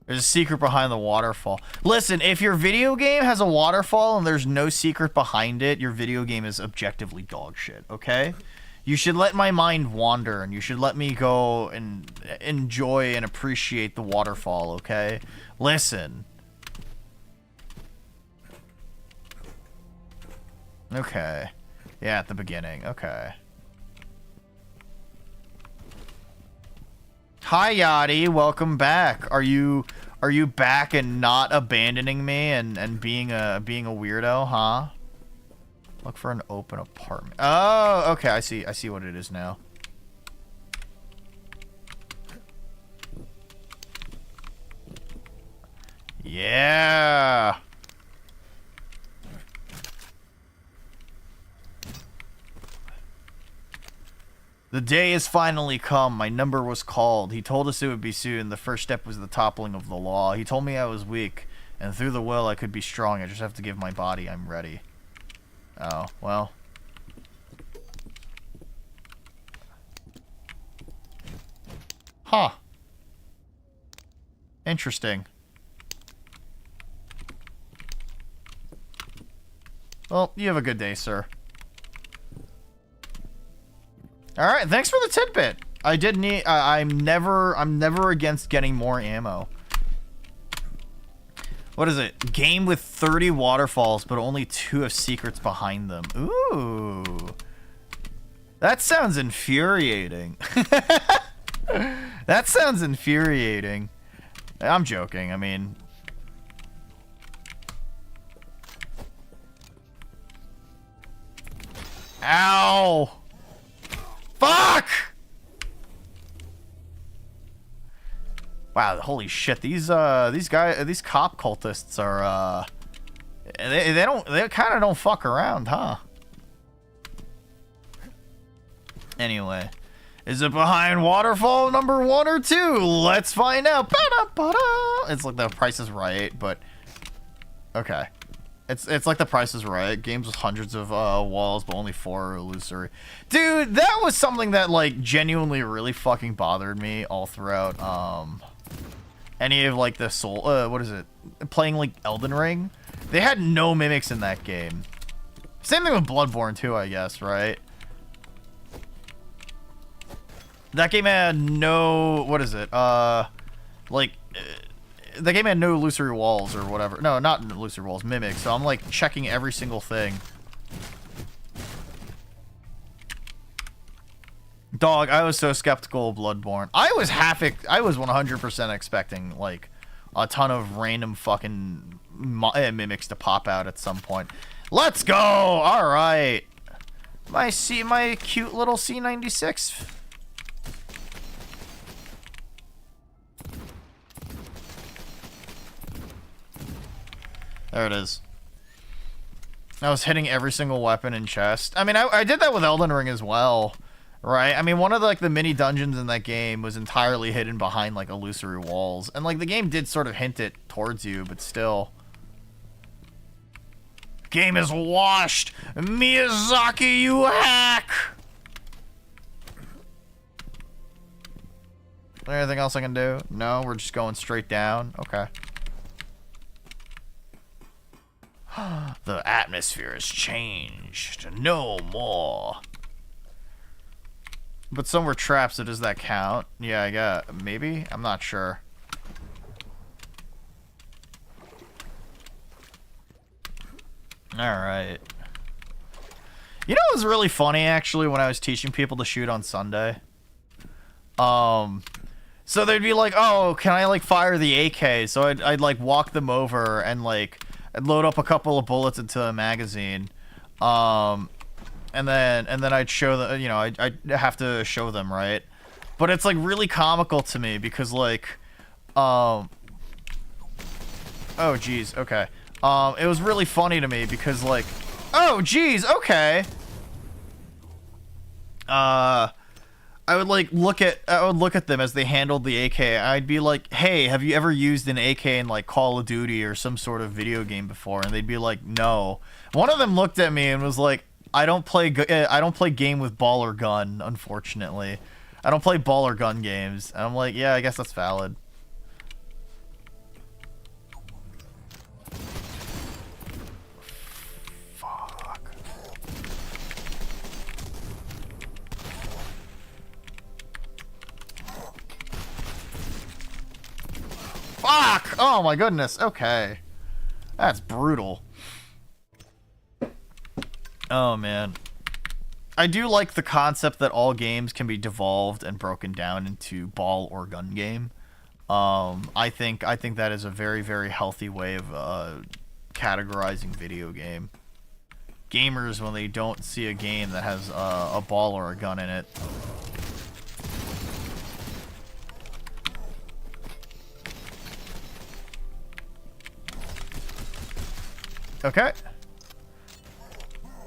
There's a secret behind the waterfall. Listen, if your video game has a waterfall and there's no secret behind it, your video game is objectively dog shit, okay? You should let my mind wander, and you should let me go and enjoy and appreciate the waterfall, okay? Listen. Okay. Yeah, at the beginning. Okay. Hi, Yachty. Welcome back. Are you back and not abandoning me and being a weirdo, huh? Look for an open apartment. Oh, okay. I see what it is now. Yeah. The day has finally come. My number was called. He told us it would be soon. The first step was the toppling of the law. He told me I was weak, and through the will I could be strong. I just have to give my body. I'm ready. Oh, well. Huh. Interesting. Well, you have a good day, sir. All right, thanks for the tidbit. I did need. I'm never against getting more ammo. What is it? Game with 30 waterfalls, but only 2 have secrets behind them. Ooh, that sounds infuriating. That sounds infuriating. I'm joking. I mean. Ow! Fuck! Wow, holy shit, these cop cultists are they kind of don't fuck around, huh? Anyway, is it behind waterfall number 1 or 2? Let's find out. Ba-da-ba-da. It's like The Price is Right, but okay. It's like The Price is Right. Games with hundreds of walls, but only 4 are illusory. Dude, that was something that like genuinely really fucking bothered me all throughout any of like the soul, what is it? Playing like Elden Ring, they had no mimics in that game. Same thing with Bloodborne too, I guess, right? That game had no, what is it? Like, the game had no illusory walls or whatever. No, not illusory walls, mimics. So I'm like checking every single thing. Dog, I was so skeptical of Bloodborne. I was 100% expecting like a ton of random fucking mimics to pop out at some point. Let's go. All right. My cute little C96. There it is. I was hitting every single weapon and chest. I mean, I did that with Elden Ring as well, right? I mean, one of the, like the mini dungeons in that game was entirely hidden behind like illusory walls, and like the game did sort of hint it towards you, but still. Game is washed, Miyazaki, you hack. Anything else I can do? No, we're just going straight down. Okay. The atmosphere has changed. No more. But some were traps, so does that count? Yeah, I got... Maybe? I'm not sure. Alright. You know what was really funny, actually, when I was teaching people to shoot on Sunday? So they'd be like, oh, can I, like, fire the AK? So I'd like, walk them over and, like... I'd load up a couple of bullets into a magazine, and then I'd show them. You know, I'd have to show them, right? But it's like really comical to me because like, oh geez, okay. It was really funny to me because like, oh geez, okay. I would like look at them as they handled the AK. I'd be like, "Hey, have you ever used an AK in like Call of Duty or some sort of video game before?" And they'd be like, "No." One of them looked at me and was like, "I don't play game with ball or gun, unfortunately. I don't play ball or gun games." And I'm like, "Yeah, I guess that's valid." Fuck! Oh my goodness. Okay. That's brutal. Oh man. I do like the concept that all games can be devolved and broken down into ball or gun game. I think that is a very, very healthy way of categorizing video game. Gamers, when they don't see a game that has a ball or a gun in it, okay.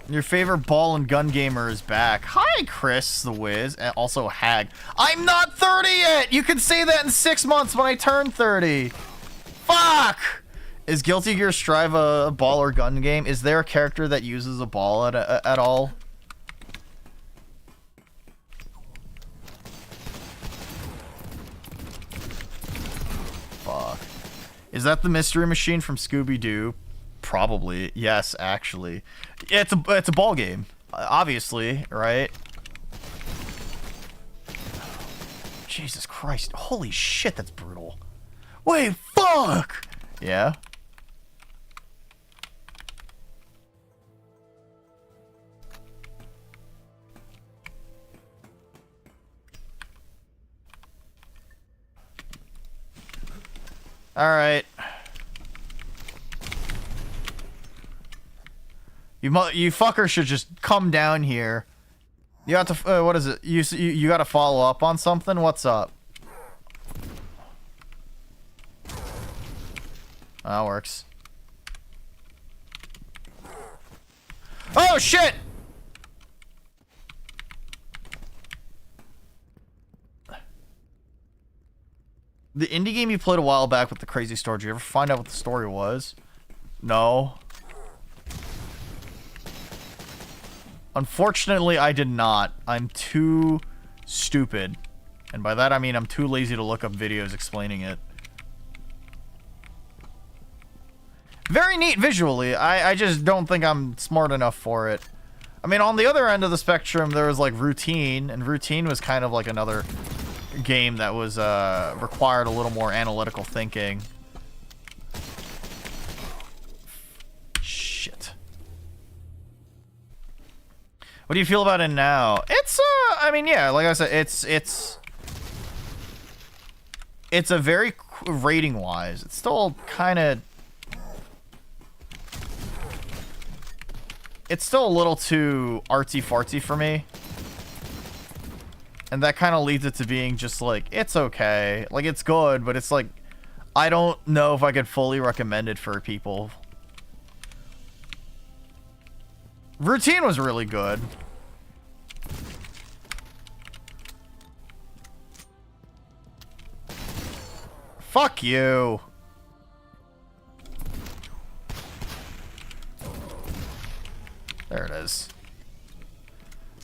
Your favorite ball and gun gamer is back. Hi, Chris the Wiz, and also Hag. I'm not 30 yet! You can say that in 6 months when I turn 30. Fuck! Is Guilty Gear Strive a ball or gun game? Is there a character that uses a ball at all? Fuck. Is that the mystery machine from Scooby-Doo? Probably. Yes, actually. It's a ball game, obviously, right? Jesus Christ. Holy shit, that's brutal. Wait, fuck! Yeah? Alright. You fucker should just come down here. You have to, what is it? You gotta follow up on something? What's up? That works. Oh, shit! The indie game you played a while back with the crazy story, did you ever find out what the story was? No. Unfortunately, I did not. I'm too stupid. And by that I mean I'm too lazy to look up videos explaining it. Very neat visually. I just don't think I'm smart enough for it. I mean, on the other end of the spectrum, there was like Routine, and Routine was kind of like another game that was required a little more analytical thinking. Shit. What do you feel about it now? It's I mean, yeah, like I said, it's a very rating wise. It's still kind of. It's still a little too artsy-fartsy for me. And that kind of leads it to being just like, it's okay. Like, it's good, but it's like, I don't know if I could fully recommend it for people. Routine was really good. Fuck you. There it is.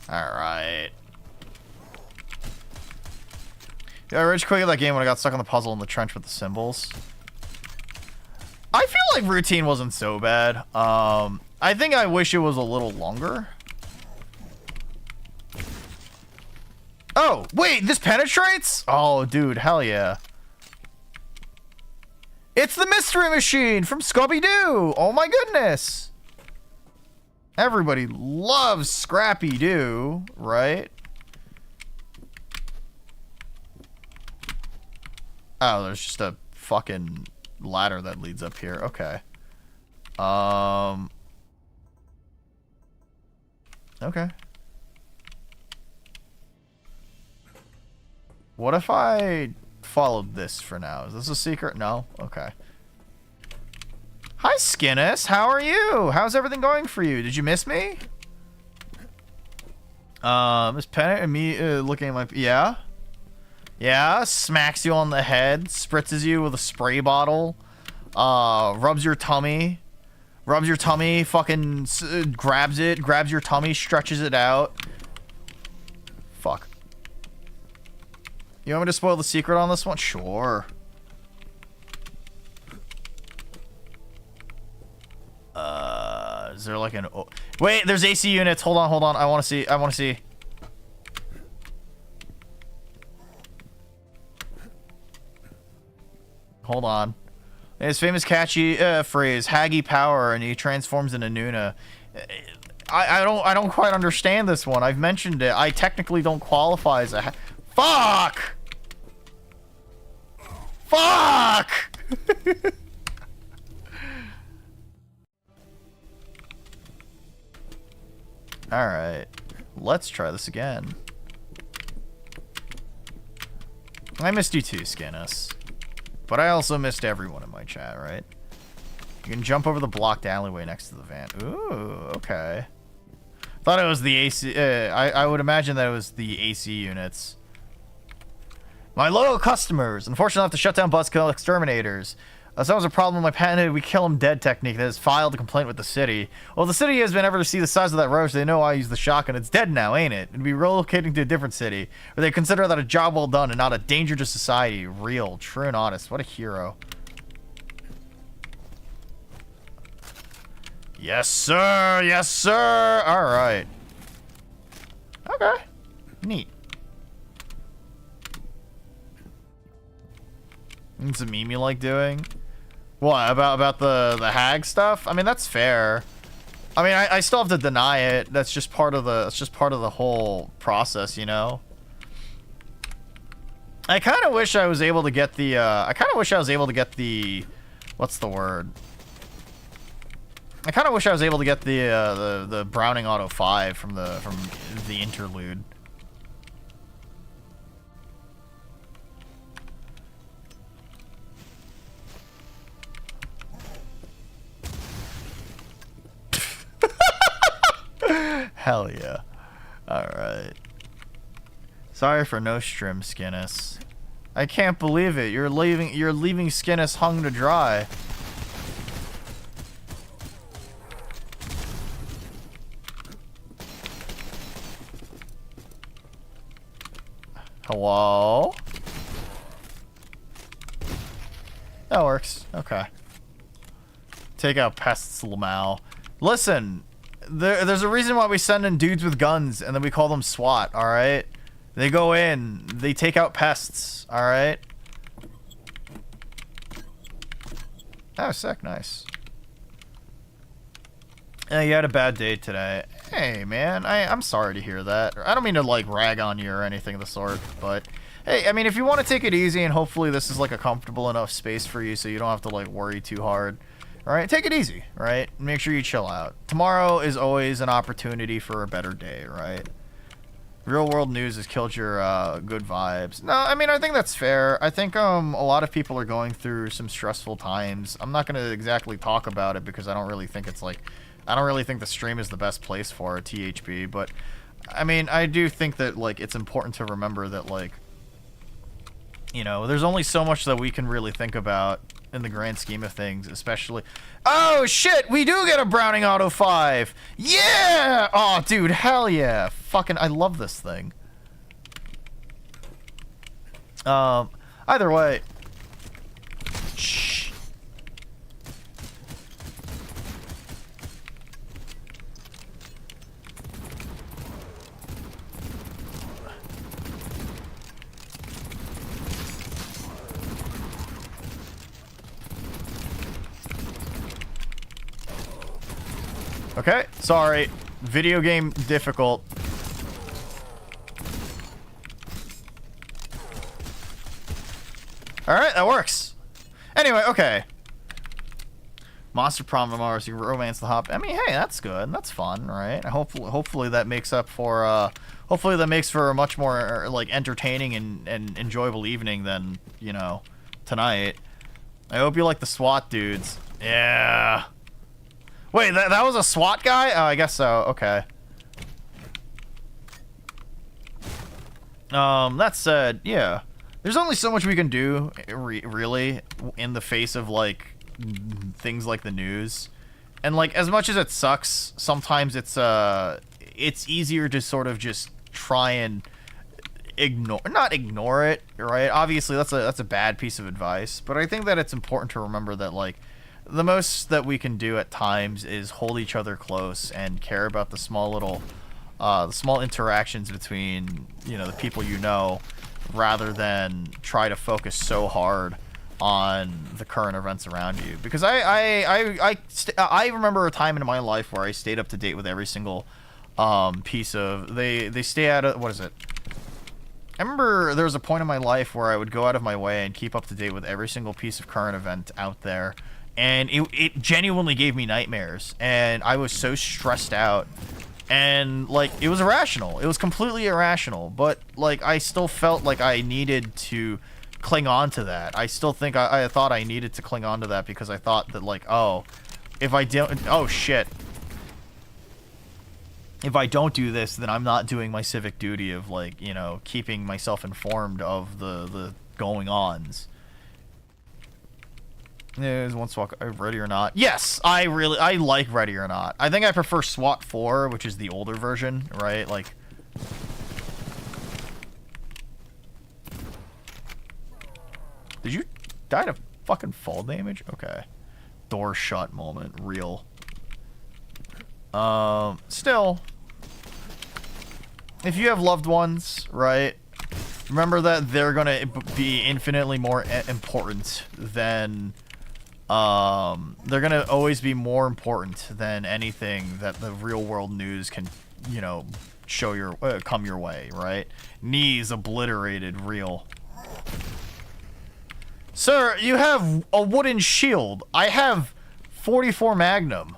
Alright. Yeah, I rage quit that game when I got stuck on the puzzle in the trench with the symbols. I feel like Routine wasn't so bad. I think I wish it was a little longer. Oh, wait, this penetrates? Oh, dude, hell yeah. It's the Mystery Machine from Scooby-Doo! Oh my goodness! Everybody loves Scrappy-Doo, right? Oh, there's just a fucking ladder that leads up here. Okay. Okay. What if I followed this for now? Is this a secret? No? Okay. Hi, Skinnis. How are you? How's everything going for you? Did you miss me? Miss Pennant and me looking at my... Yeah? Yeah? Smacks you on the head. Spritzes you with a spray bottle. Rubs your tummy. Rubs your tummy. Fucking grabs it. Grabs your tummy. Stretches it out. Fuck. You want me to spoil the secret on this one? Sure. Is there like an... Oh, wait, there's AC units. Hold on, hold on. I want to see. I want to see. Hold on. His famous catchy phrase, Haggy Power, and he transforms into Nuna. I don't quite understand this one. I've mentioned it. I technically don't qualify as a... Fuck! Fuck! Alright. Let's try this again. I missed you too, Skinnis. But I also missed everyone in my chat, right? You can jump over the blocked alleyway next to the van. Ooh, okay. Thought it was the AC... I would imagine that it was the AC units. My loyal customers. Unfortunately, I have to shut down Buzzkill Exterminators. So that was a problem with my patented we kill 'em dead technique that has filed a complaint with the city. Well, if the city has been ever to see the size of that roach, they know I use the shotgun. It's dead now, ain't it? It'd be relocating to a different city. Or they consider that a job well done and not a danger to society. Real, true and honest. What a hero. Yes, sir! Yes, sir! Alright. Okay. Neat. It's a meme you like doing? What, about the hag stuff? I mean, that's fair. I mean, I still have to deny it. That's just part of the whole process, you know? I kind of wish I was able to get the what's the word? I kind of wish I was able to get the Browning Auto 5 from the interlude. Hell yeah. Alright. Sorry for no stream, Skinnis. I can't believe it. You're leaving Skinnis hung to dry. Hello? That works. Okay. Take out pests, Lamau. Listen, there's a reason why we send in dudes with guns and then we call them SWAT, alright? They go in, they take out pests, alright? Oh, sick, nice. Yeah, you had a bad day today. Hey, man, I'm sorry to hear that. I don't mean to, like, rag on you or anything of the sort, but... Hey, I mean, if you want to take it easy and hopefully this is, like, a comfortable enough space for you so you don't have to, like, worry too hard, alright? Take it easy, right? Make sure you chill out. Tomorrow is always an opportunity for a better day, right? Real world news has killed your good vibes. No, I mean, I think that's fair. I think a lot of people are going through some stressful times. I'm not going to exactly talk about it because I don't really think it's like... I don't really think the stream is the best place for it, THB, but... I mean, I do think that, like, it's important to remember that, like... You know, there's only so much that we can really think about in the grand scheme of things, especially... Oh, shit! We do get a Browning Auto 5! Yeah! Oh, dude, hell yeah! Fucking, I love this thing. Either way... Shh. Okay, sorry. Video game difficult. Alright, that works. Anyway, okay. Monster Prom tomorrow, so you romance the hop. I mean, hey, that's good. That's fun, right? Hopefully that makes up for, hopefully that makes for a much more, like, entertaining and enjoyable evening than, you know, tonight. I hope you like the SWAT dudes. Yeah. Wait, that was a SWAT guy? Oh, I guess so. Okay. That said, yeah. There's only so much we can do, really, in the face of, like, things like the news. And, like, as much as it sucks, sometimes it's easier to sort of just try and not ignore it, right? Obviously, that's a bad piece of advice, but I think that it's important to remember that, like, the most that we can do at times is hold each other close and care about the small little, the small interactions between, you know, the people you know, rather than try to focus so hard on the current events around you. Because I remember a time in my life where I stayed up to date with every single piece of they stay out of, what is it? I remember there was a point in my life where I would go out of my way and keep up to date with every single piece of current event out there. And it genuinely gave me nightmares, and I was so stressed out, and, like, it was irrational. It was completely irrational, but, like, I still felt like I needed to cling on to that. I still think I thought I needed to cling on to that because I thought that, like, oh, if I don't, oh, shit. If I don't do this, then I'm not doing my civic duty of, like, you know, keeping myself informed of the going-ons. Is one SWAT Ready or Not? Yes, I like Ready or Not. I think I prefer SWAT 4, which is the older version, right? Like, did you die to fucking fall damage? Okay. Door shut moment, real. Still, if you have loved ones, right? Remember that they're gonna be infinitely more important than. They're gonna always be more important than anything that the real world news can, you know, show your come your way, right? Knees obliterated, real. Sir, you have a wooden shield. I have 44 Magnum.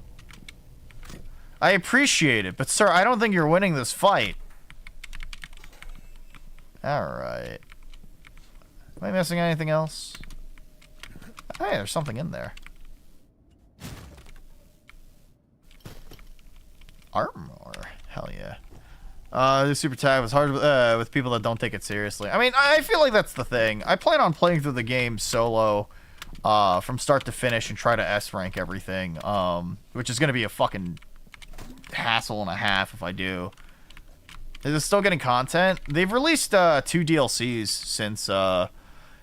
I appreciate it, but sir, I don't think you're winning this fight. Alright. Am I missing anything else? Hey, there's something in there. Armor. Hell yeah. The super tag was hard with people that don't take it seriously. I mean, I feel like that's the thing. I plan on playing through the game solo from start to finish and try to S-rank everything, which is going to be a fucking hassle and a half if I do. Is it still getting content? They've released 2 DLCs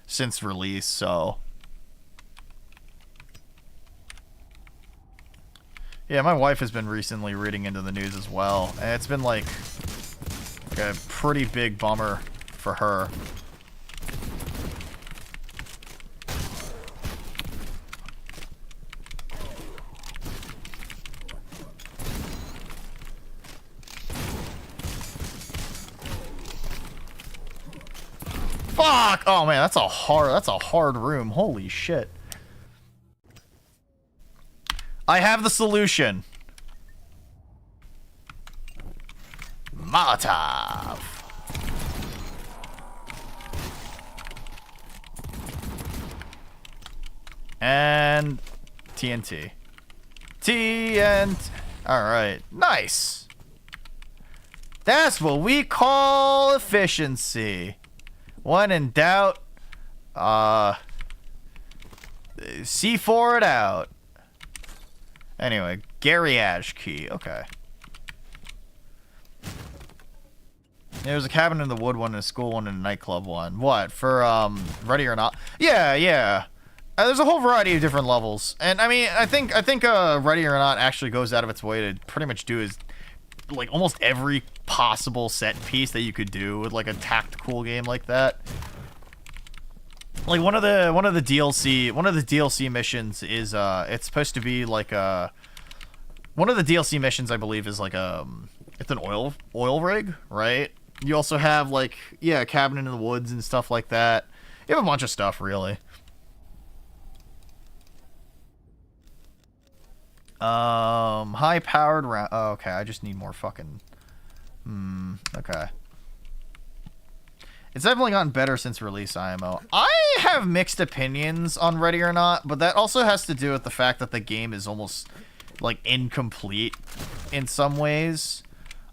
since release, so... Yeah, my wife has been recently reading into the news as well, and it's been like a pretty big bummer for her. Fuck! Oh man, that's a hard room. Holy shit. I have the solution. Molotov. And TNT. TNT. Alright. Nice. That's what we call efficiency. When in doubt, C4 it out. Anyway, Garage key. Okay. There's a cabin in the wood one, and a school one, and a nightclub one. What? For, Ready or Not? Yeah, yeah. There's a whole variety of different levels. And, I mean, I think Ready or Not actually goes out of its way to pretty much do like, almost every possible set piece that you could do with, like, a tactical game like that. Like, one of the DLC missions is, it's supposed to be, like, one of the DLC missions, I believe, is, like, it's an oil rig, right? You also have, like, yeah, a cabin in the woods and stuff like that. You have a bunch of stuff, really. High-powered round. Oh, okay, I just need more fucking... okay. It's definitely gotten better since release IMO. I have mixed opinions on Ready or Not, but that also has to do with the fact that the game is almost, like, incomplete in some ways.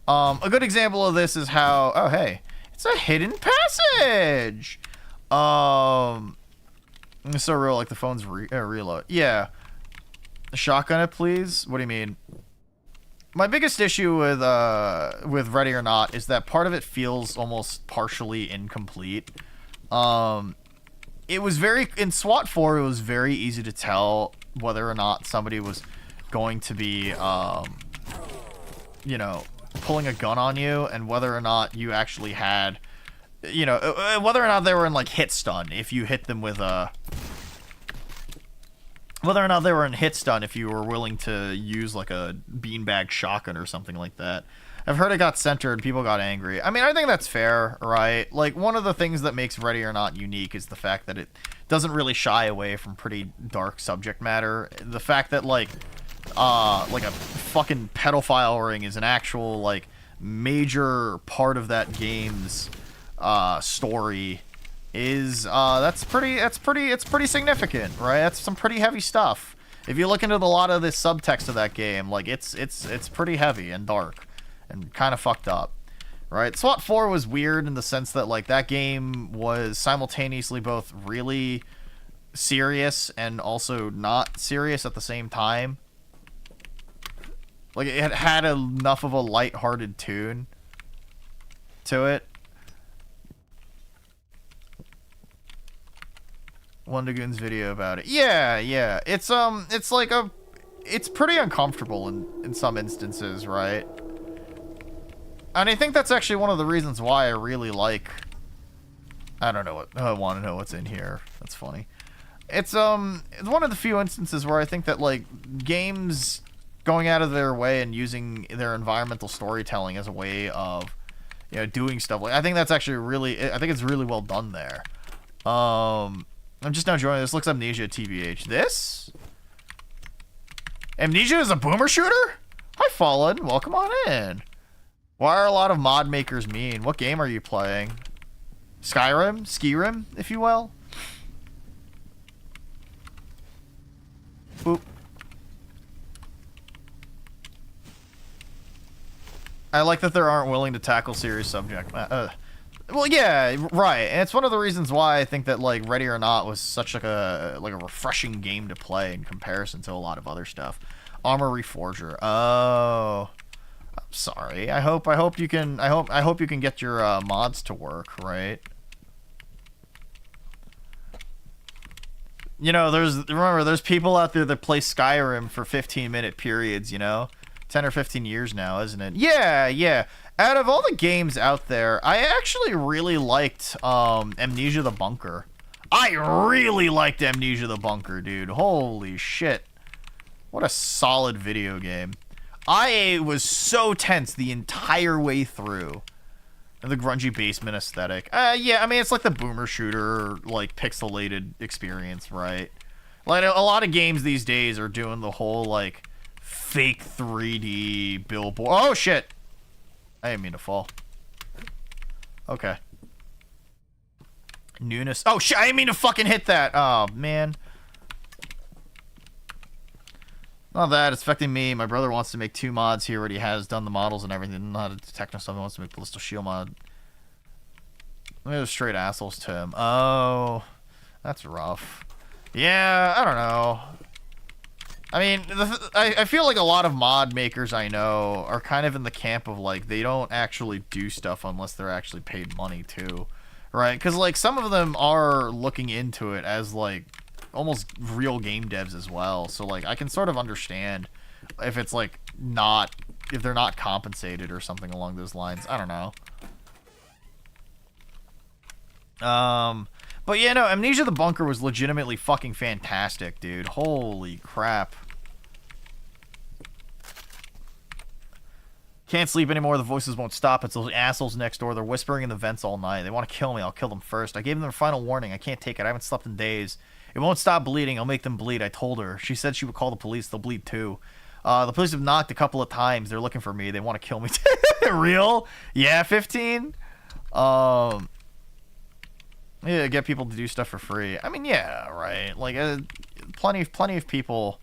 A good example of this is how... Oh, hey. It's a hidden passage! It's so real, like the phone's reload. Yeah. Shotgun it, please? What do you mean? My biggest issue with Ready or Not is that part of it feels almost partially incomplete. It was in SWAT 4, it was very easy to tell whether or not somebody was going to be, you know, pulling a gun on you, and whether or not you actually had, you know, whether or not they were in, like, hit stun if you hit them with a... Whether or not they were in hit stun if you were willing to use, like, a beanbag shotgun or something like that. I've heard it got centered, people got angry. I mean, I think that's fair, right? Like, one of the things that makes Ready or Not unique is the fact that it doesn't really shy away from pretty dark subject matter. The fact that, like a fucking pedophile ring is an actual, like, major part of that game's story is it's pretty significant, right? That's some pretty heavy stuff. If you look into a lot of the subtext of that game, like, it's pretty heavy and dark and kind of fucked up, right? SWAT 4 was weird in the sense that, like, that game was simultaneously both really serious and also not serious at the same time. Like, it had enough of a light-hearted tune to it. Wondagoon's video about it. Yeah, yeah. It's like it's pretty uncomfortable in some instances, right? And I think that's actually one of the reasons why I really like... I don't know what... I want to know what's in here. That's funny. It's one of the few instances where I think that, like, games going out of their way and using their environmental storytelling as a way of, you know, doing stuff. Like, I think that's actually really... I think it's really well done there. I'm just now joining. This looks Amnesia, TBH. This? Amnesia is a boomer shooter? Hi, Fallen. Welcome on in. Why are a lot of mod makers mean? What game are you playing? Skyrim? Skirim, if you will? Boop. I like that they aren't willing to tackle serious subject matter. Well, yeah, right. And it's one of the reasons why I think that, like, Ready or Not was such, like a refreshing game to play in comparison to a lot of other stuff. Armor Reforger. Oh, I'm sorry. I hope you can get your mods to work, right? You know, there's people out there that play Skyrim for 15-minute periods, you know? 10 or 15 years now, isn't it? Yeah, yeah. Out of all the games out there, I actually really liked Amnesia the Bunker. I really liked Amnesia the Bunker, dude. Holy shit. What a solid video game. I was so tense the entire way through. And the grungy basement aesthetic. Yeah, I mean, it's like the boomer shooter, like, pixelated experience, right? Like, a lot of games these days are doing the whole, like, fake 3D billboard. Oh, shit! I didn't mean to fall. Okay. Newness. Oh, shit! I didn't mean to fucking hit that! Oh, man. Not that, it's affecting me. My brother wants to make 2 mods. He already has done the models and everything. Not a techno stuff. He wants to make Ballistal Shield mod. They're straight assholes to him. Oh, that's rough. Yeah, I don't know. I mean, I feel like a lot of mod makers I know are kind of in the camp of, like, they don't actually do stuff unless they're actually paid money, too. Right? Because, like, some of them are looking into it as, like, almost real game devs as well. So, like, I can sort of understand if it's, like, not... if they're not compensated or something along those lines. I don't know. But yeah, no, Amnesia the Bunker was legitimately fucking fantastic, dude. Holy crap. Can't sleep anymore. The voices won't stop. It's those assholes next door. They're whispering in the vents all night. They want to kill me. I'll kill them first. I gave them their final warning. I can't take it. I haven't slept in days. It won't stop bleeding. I'll make them bleed. I told her. She said she would call the police. They'll bleed too. The police have knocked a couple of times. They're looking for me. They want to kill me. Real? Yeah, 15? Yeah, get people to do stuff for free. I mean, yeah, right. Like, plenty of people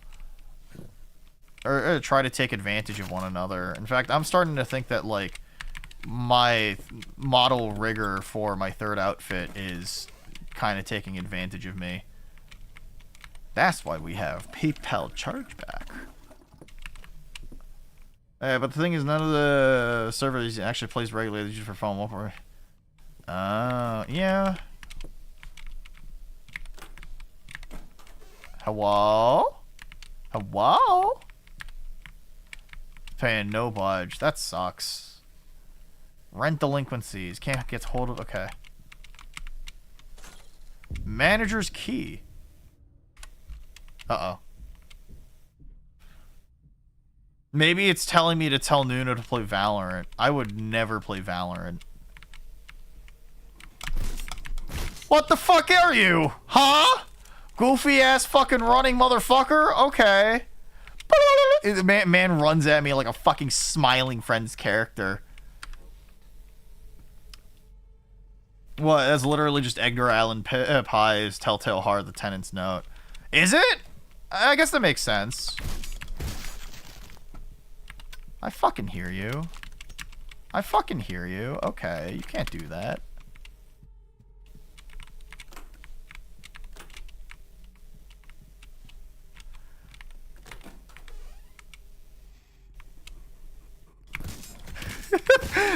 try to take advantage of one another. In fact, I'm starting to think that, like, my model rigger for my third outfit is kind of taking advantage of me. That's why we have PayPal chargeback. But the thing is, none of the servers actually plays regularly. They use for phone. Yeah. Hello? Hello? Paying no budge. That sucks. Rent delinquencies. Can't get hold of... Okay. Manager's key. Uh-oh. Maybe it's telling me to tell Nuno to play Valorant. I would never play Valorant. What the fuck are you? Huh? Goofy ass fucking running motherfucker? Okay. Man runs at me like a fucking smiling Friends character. What? That's literally just Edgar Allan Poe's Telltale Heart, the Tenant's Note. Is it? I guess that makes sense. I fucking hear you. I fucking hear you. Okay, you can't do that.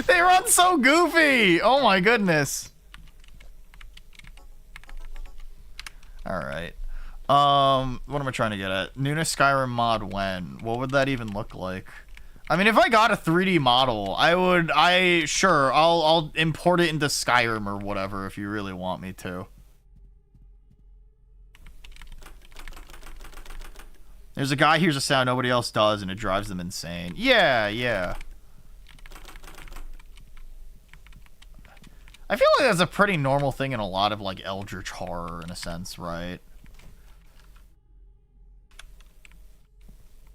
They run so goofy! Oh my goodness. Alright. What am I trying to get at? Nuna Skyrim mod when? What would that even look like? I mean, if I got a 3D model, sure, I'll import it into Skyrim or whatever if you really want me to. There's a guy hears a sound nobody else does and it drives them insane. Yeah, yeah. I feel like that's a pretty normal thing in a lot of, like, Eldritch horror, in a sense, right?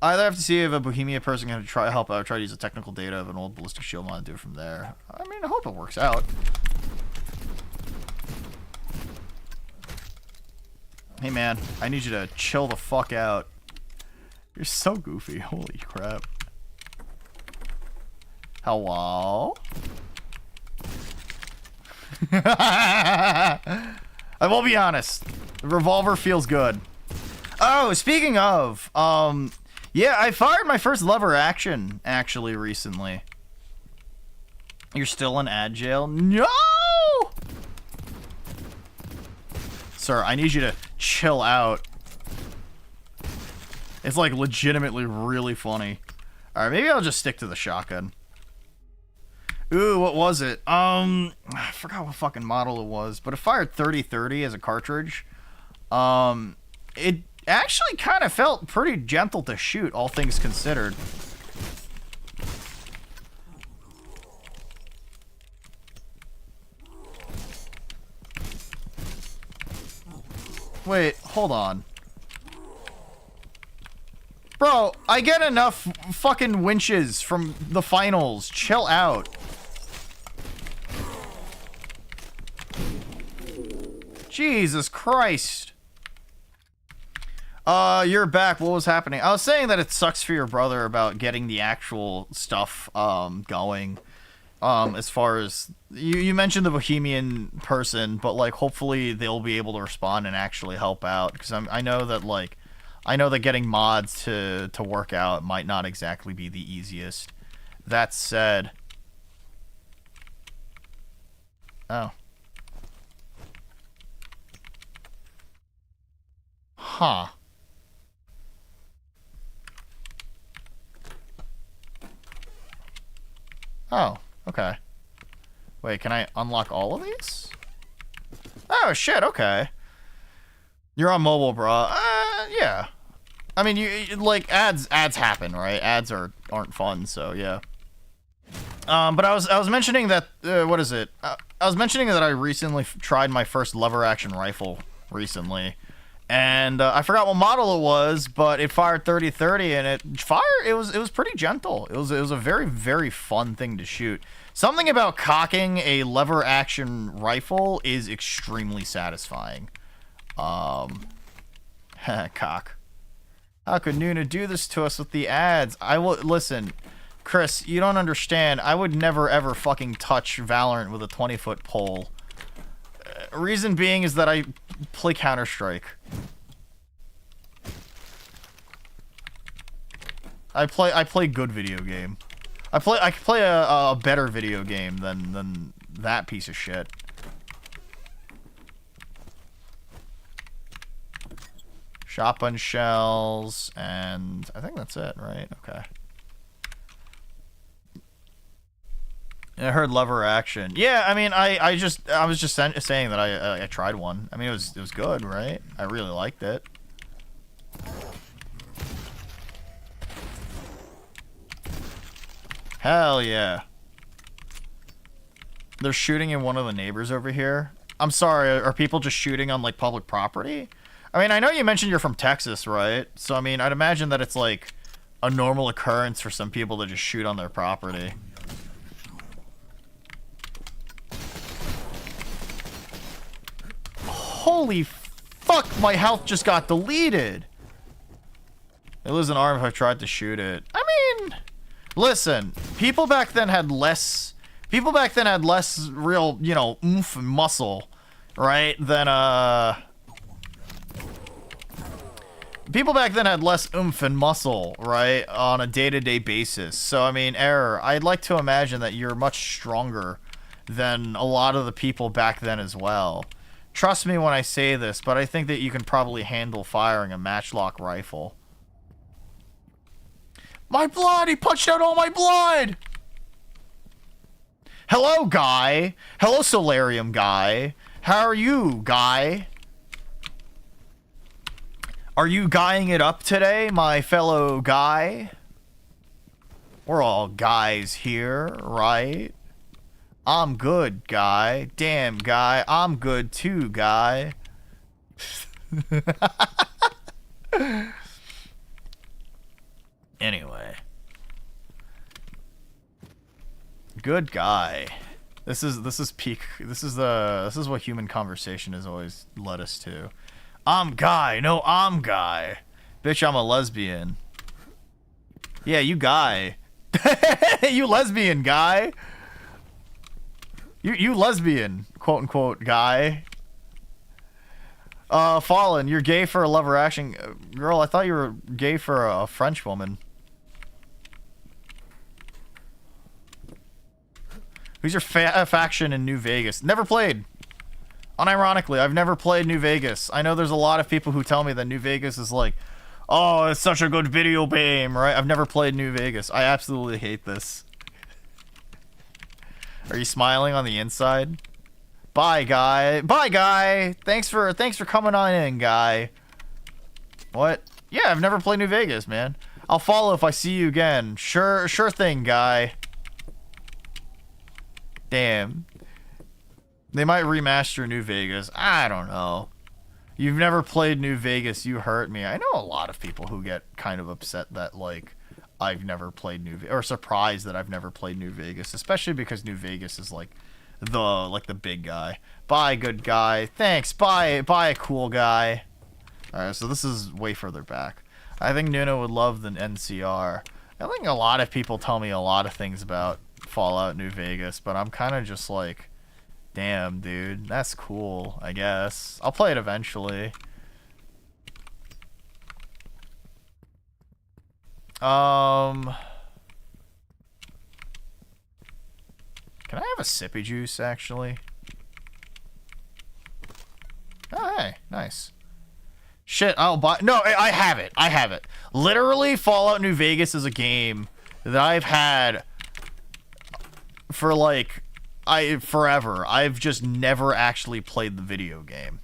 I either have to see if a Bohemia person can help out, try to use the technical data of an old Ballistic Shield mod and do it from there. I mean, I hope it works out. Hey, man, I need you to chill the fuck out. You're so goofy. Holy crap. Hello? I will be honest. The revolver feels good. Oh, speaking of, yeah, I fired my first lever action, actually, recently. You're still in ad jail? No! Sir, I need you to chill out. It's like legitimately really funny. Alright, maybe I'll just stick to the shotgun. Ooh, what was it? I forgot what fucking model it was, but it fired 30-30 as a cartridge. It actually kind of felt pretty gentle to shoot, all things considered. Wait, hold on. Bro, I get enough fucking winches from the finals. Chill out. Jesus Christ. You're back. What was happening? I was saying that it sucks for your brother about getting the actual stuff, going. As far as... You mentioned the Bohemian person, but, like, hopefully they'll be able to respond and actually help out. Because I know that, like... I know that getting mods to work out might not exactly be the easiest. That said... Oh. Huh. Oh, okay. Wait, can I unlock all of these? Oh, shit, okay. You're on mobile, bro. Yeah. I mean, you like, ads happen, right? Ads aren't fun, so, yeah. But I was mentioning that, what is it? I was mentioning that I recently tried my first lever-action rifle recently. And I forgot what model it was, but it fired 30-30, and it was pretty gentle. It was a very, very fun thing to shoot. Something about cocking a lever action rifle is extremely satisfying. Cock. How could Nuna do this to us with the ads? Listen, Chris, you don't understand. I would never ever fucking touch Valorant with a 20-foot pole. Reason being is that I play Counter-Strike. I play good video game. I play a better video game than that piece of shit. Shotgun shells, and I think that's it, right? Okay. I heard lever action. Yeah, I mean, I was just saying that I tried one. I mean, it was good, right? I really liked it. Hell yeah. They're shooting in one of the neighbors over here. I'm sorry, are people just shooting on, like, public property? I mean, I know you mentioned you're from Texas, right? So, I mean, I'd imagine that it's, like, a normal occurrence for some people to just shoot on their property. Holy fuck, my health just got deleted. It was an arm if I tried to shoot it. I mean... Listen, people back then had less real, you know, oomph and muscle, right, than, people back then had less oomph and muscle, right, on a day-to-day basis. So, I mean, I'd like to imagine that you're much stronger than a lot of the people back then as well. Trust me when I say this, but I think that you can probably handle firing a matchlock rifle. My blood! He punched out all my blood! Hello, guy. Hello, Solarium guy. How are you, guy? Are you guying it up today, my fellow guy? We're all guys here, right? I'm good, guy. Damn, guy. I'm good too, guy. Anyway. Good guy. This is peak. This is what human conversation has always led us to. I'm guy. No, I'm guy. Bitch, I'm a lesbian. Yeah, you guy. You lesbian guy. You lesbian, quote unquote, guy. Fallen, you're gay for a lever action. Girl, I thought you were gay for a French woman. Who's your faction in New Vegas? Never played. Unironically, I've never played New Vegas. I know there's a lot of people who tell me that New Vegas is like, oh, it's such a good video game, right? I've never played New Vegas. I absolutely hate this. Are you smiling on the inside? Bye, guy. Bye, guy. Thanks for coming on in, guy. What? Yeah, I've never played New Vegas, man. I'll follow if I see you again. Sure thing, guy. Damn. They might remaster New Vegas. I don't know. You've never played New Vegas. You hurt me. I know a lot of people who get kind of upset that, like, I've never played New Vegas, or surprised that I've never played New Vegas, especially because New Vegas is like the big guy. Bye, good guy. Thanks. Bye, cool guy. All right, so this is way further back. I think Nuno would love the NCR. I think a lot of people tell me a lot of things about Fallout New Vegas, but I'm kind of just like, damn, dude, that's cool, I guess. I'll play it eventually. Can I have a sippy juice, actually? Oh, hey, nice. Shit, I'll buy... No, I have it. I have it. Literally, Fallout New Vegas is a game that I've had for, like, forever. I've just never actually played the video game.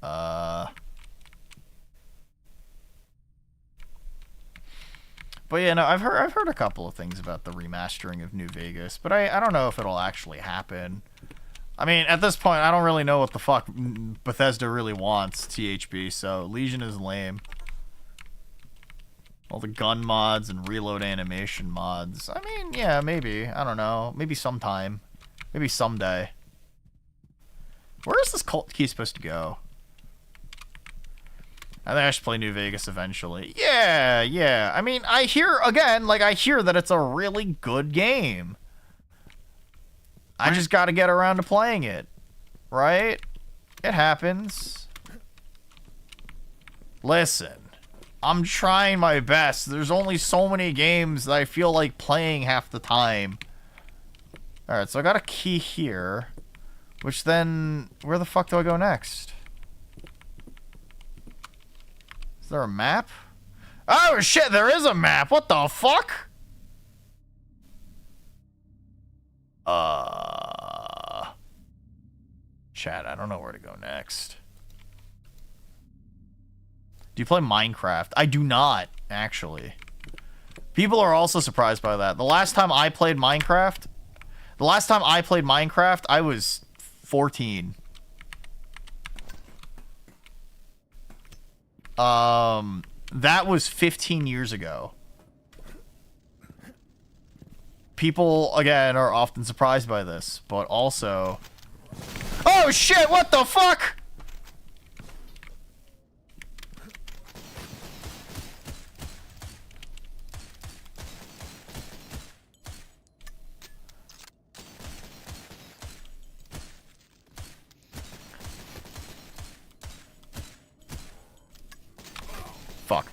But yeah, no, I've heard a couple of things about the remastering of New Vegas, but I don't know if it'll actually happen. I mean, at this point, I don't really know what the fuck Bethesda really wants, THB, so Legion is lame. All the gun mods and reload animation mods. I mean, yeah, maybe. I don't know. Maybe sometime. Maybe someday. Where is this cult key supposed to go? I think I should play New Vegas eventually. Yeah. I mean, I hear that it's a really good game. I just gotta get around to playing it. Right? It happens. Listen. I'm trying my best. There's only so many games that I feel like playing half the time. Alright, so I got a key here. Which then... Where the fuck do I go next? Is there a map? Oh shit, there is a map! What the fuck? Chat, I don't know where to go next. Do you play Minecraft? I do not, actually. People are also surprised by that. The last time I played Minecraft, I was 14. That was 15 years ago. People, again, are often surprised by this, but also... Oh shit, what the fuck?! Fuck.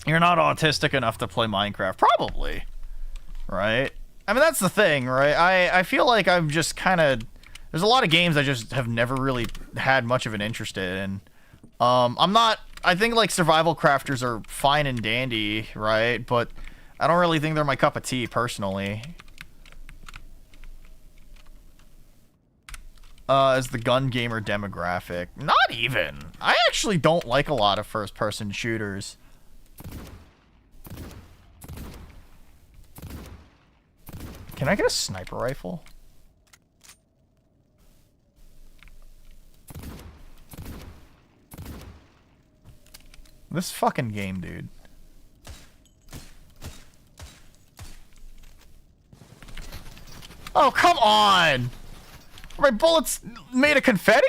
You're not autistic enough to play Minecraft. Probably. Right? I mean, that's the thing, right? I feel like I'm just kind of... There's a lot of games I just have never really had much of an interest in. I'm not... I think, like, survival crafters are fine and dandy, right? But I don't really think they're my cup of tea, personally. As the gun gamer demographic. Not even. I actually don't like a lot of first-person shooters. Can I get a sniper rifle? This fucking game, dude. Oh, come on! Are my bullets made of confetti?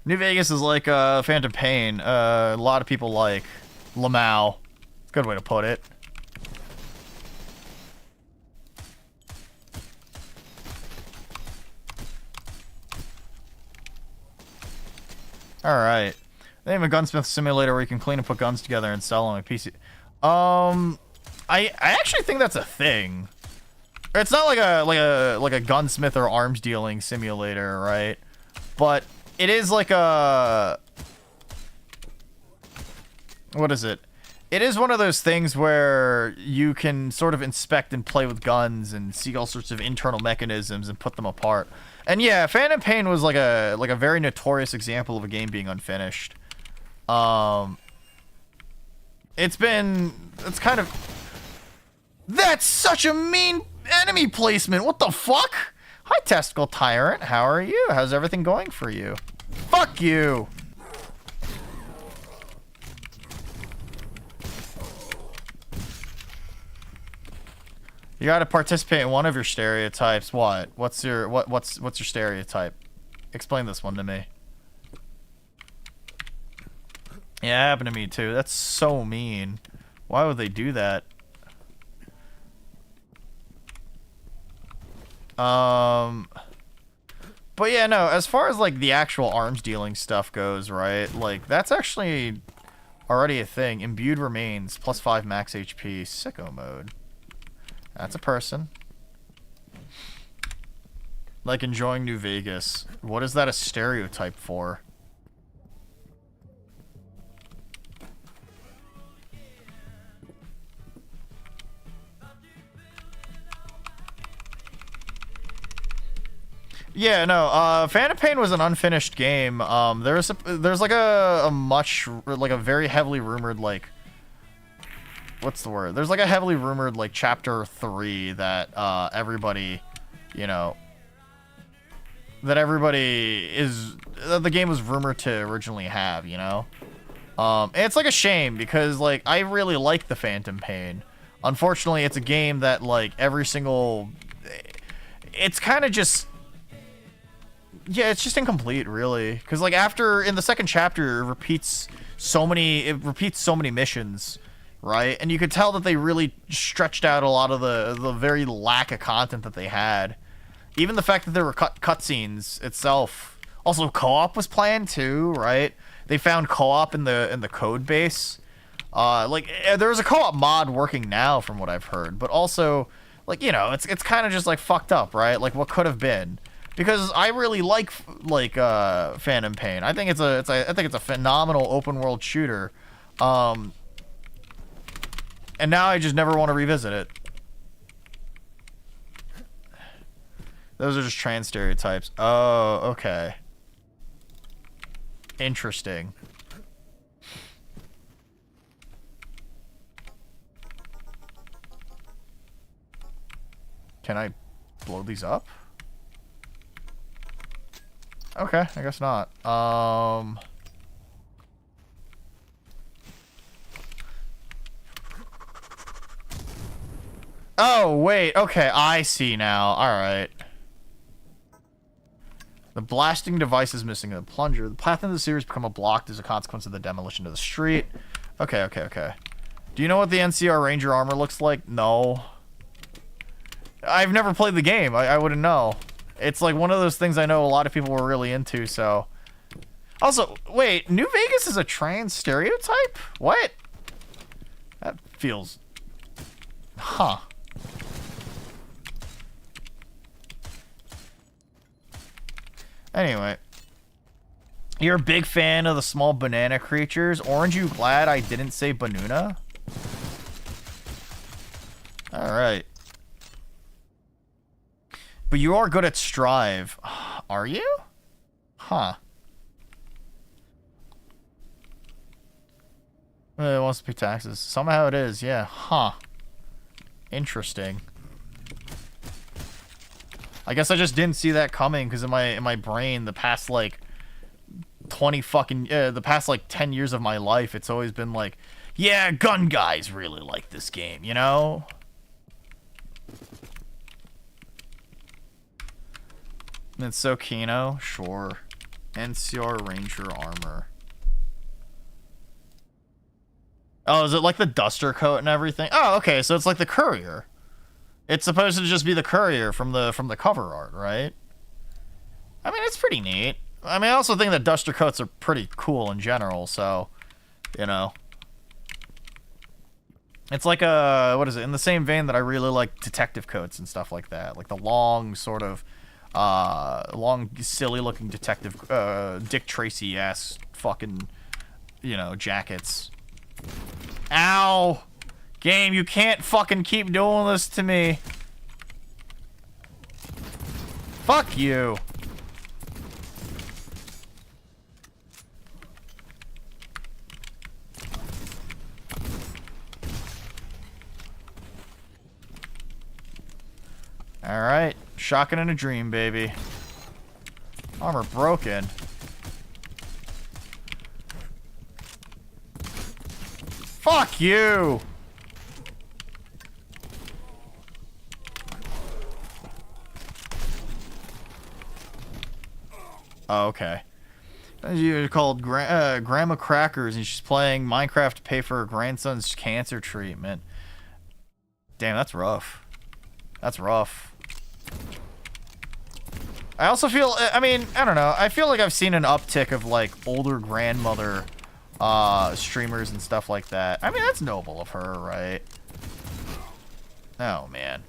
New Vegas is like Phantom Pain. A lot of people like Lamau. Good way to put it. Alright. They have a gunsmith simulator where you can clean and put guns together and sell them on a PC. I actually think that's a thing. It's not like a gunsmith or arms dealing simulator, right? But it is like a, what is it? It is one of those things where you can sort of inspect and play with guns and see all sorts of internal mechanisms and put them apart. And yeah, Phantom Pain was like a very notorious example of a game being unfinished. It's kind of, that's such a mean enemy placement. What the fuck? Hi, Testicle Tyrant. How are you? How's everything going for you? Fuck you. You gotta participate in one of your stereotypes. What? What's your stereotype? Explain this one to me. Yeah, it happened to me too. That's so mean. Why would they do that? But yeah, no, as far as like the actual arms dealing stuff goes, right? Like that's actually already a thing. Imbued remains, +5 max HP, sicko mode. That's a person. Like enjoying New Vegas. What is that a stereotype for? Yeah, no, Phantom Pain was an unfinished game. There's like a very heavily rumored, like, what's the word? There's like a heavily rumored, like, chapter 3 that, everybody, you know, that the game was rumored to originally have, you know? And it's like a shame because, like, I really like the Phantom Pain. Unfortunately, it's a game that, like, it's kind of just, yeah, it's just incomplete, really. Because, like, in the second chapter, it repeats so many missions, right? And you could tell that they really stretched out a lot of the very lack of content that they had. Even the fact that there were cutscenes itself. Also, co-op was planned, too, right? They found co-op in the code base. Like, there's a co-op mod working now, from what I've heard. But also, like, you know, it's kind of just, like, fucked up, right? Like, what could have been. Because I really like Phantom Pain. I think it's a phenomenal open world shooter. And now I just never want to revisit it. Those are just trans stereotypes. Oh, okay. Interesting. Can I blow these up? Okay, I guess not. Oh, wait. Okay, I see now. Alright. The blasting device is missing a plunger. The path into the sewer has become blocked as a consequence of the demolition of the street. Okay. Do you know what the NCR Ranger armor looks like? No. I've never played the game. I wouldn't know. It's like one of those things I know a lot of people were really into, so. Also, wait, New Vegas is a trans stereotype? What? That feels... Huh. Anyway. You're a big fan of the small banana creatures. Orange, you glad I didn't say Banuna? Alright. But you are good at Strive. Are you? Huh. It wants to pay taxes. Somehow it is, yeah. Huh. Interesting. I guess I just didn't see that coming because in my brain, the past like 10 years of my life, it's always been like, yeah, gun guys really like this game, you know? It's so Kino, sure. NCR Ranger armor. Oh, is it like the duster coat and everything? Oh, okay, so it's like the courier. It's supposed to just be the courier from the cover art, right? I mean, it's pretty neat. I mean, I also think that duster coats are pretty cool in general, so, you know. It's like a, what is it, in the same vein that I really like detective coats and stuff like that. Like the long, sort of, long, silly-looking detective, Dick Tracy-ass fucking, you know, jackets. Ow! Game, you can't fucking keep doing this to me. Fuck you. Alright. Shotgun in a dream, baby. Armor broken. Fuck you! Oh, okay. You're called Grandma Crackers, and she's playing Minecraft to pay for her grandson's cancer treatment. Damn, that's rough. That's rough. I also feel, I mean, I don't know. I feel like I've seen an uptick of, like, older grandmother streamers and stuff like that. I mean, that's noble of her, right? Oh, man.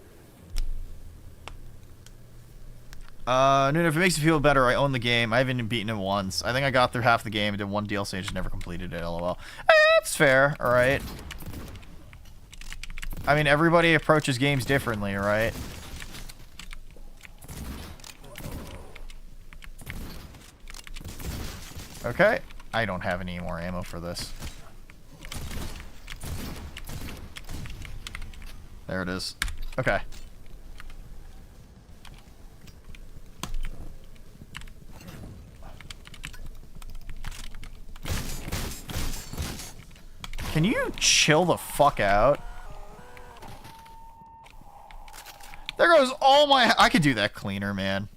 Nuno, if it makes you feel better, I own the game. I haven't even beaten it once. I think I got through half the game and did one DLC and just never completed it, lol. That's fair, alright. I mean, everybody approaches games differently, right? Okay. I don't have any more ammo for this. There it is. Okay. Can you chill the fuck out? There goes all my... I could do that cleaner, man.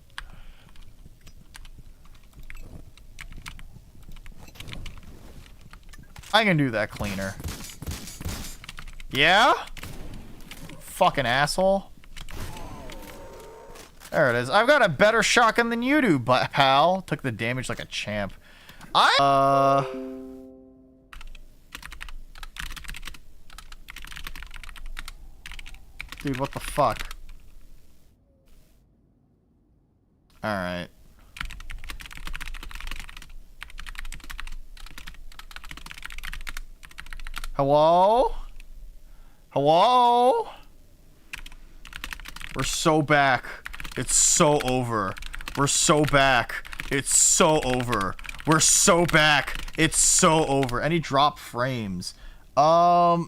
I can do that cleaner. Yeah? Fucking asshole. There it is. I've got a better shotgun than you do, pal. Took the damage like a champ. Dude, what the fuck? Alright. Hello? Hello? We're so back. It's so over. We're so back. It's so over. We're so back. It's so over. Any drop frames? Not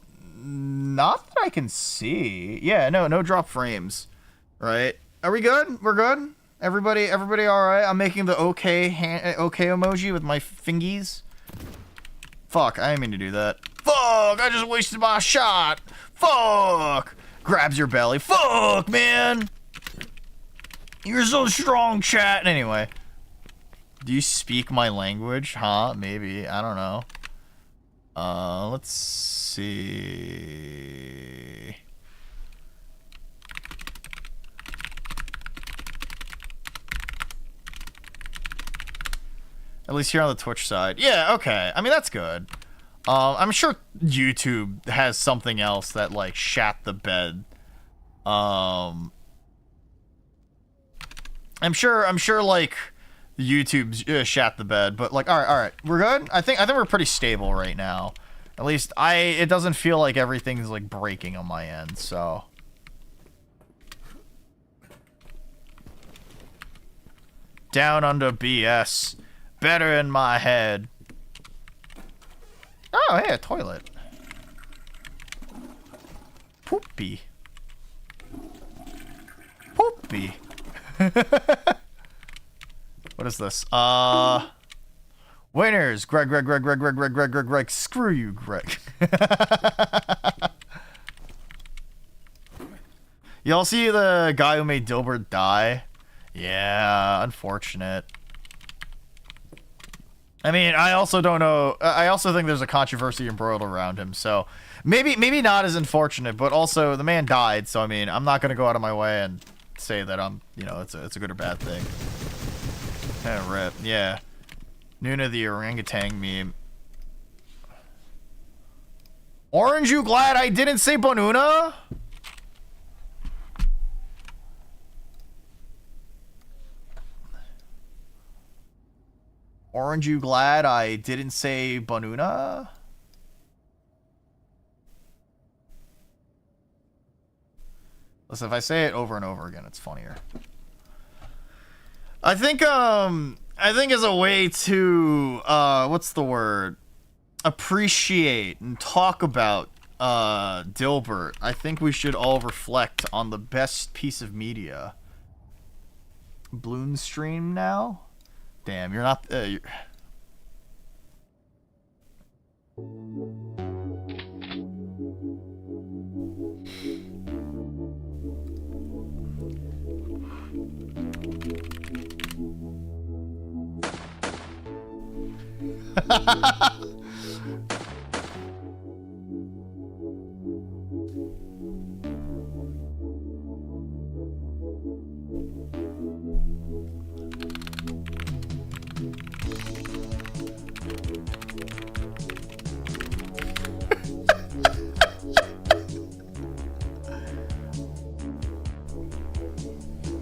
that I can see. Yeah, no drop frames. Right? Are we good? We're good? Everybody all right? I'm making the okay emoji with my fingies. Fuck, I didn't mean to do that. Fuck, I just wasted my shot. Fuck. Grabs your belly. Fuck, man. You're so strong, chat. Anyway. Do you speak my language? Huh? Maybe. I don't know. Let's see. At least here on the Twitch side. Yeah, okay. I mean, that's good. I'm sure YouTube has something else that, like, shat the bed. I'm sure, like, YouTube shat the bed, but, like, alright. We're good? I think we're pretty stable right now. At least, it doesn't feel like everything's, like, breaking on my end, so. Down under BS. Better in my head. Oh, hey, a toilet. Poopy. Poopy. What is this? Winners. Greg. Screw you, Greg. Y'all see the guy who made Dilbert die? Yeah, unfortunate. I mean, I also don't know. I also think there's a controversy embroiled around him, so maybe not as unfortunate, but also the man died. So I mean, I'm not gonna go out of my way and say that it's a good or bad thing. Rip. Yeah. Nuna the orangutan meme. Orange, you glad I didn't say Bonuna? Orange, you glad I didn't say Bonuna? Listen, if I say it over and over again, it's funnier. I think as a way to, what's the word? Appreciate and talk about, Dilbert, I think we should all reflect on the best piece of media. Bloom stream now? Damn, you're not, you're...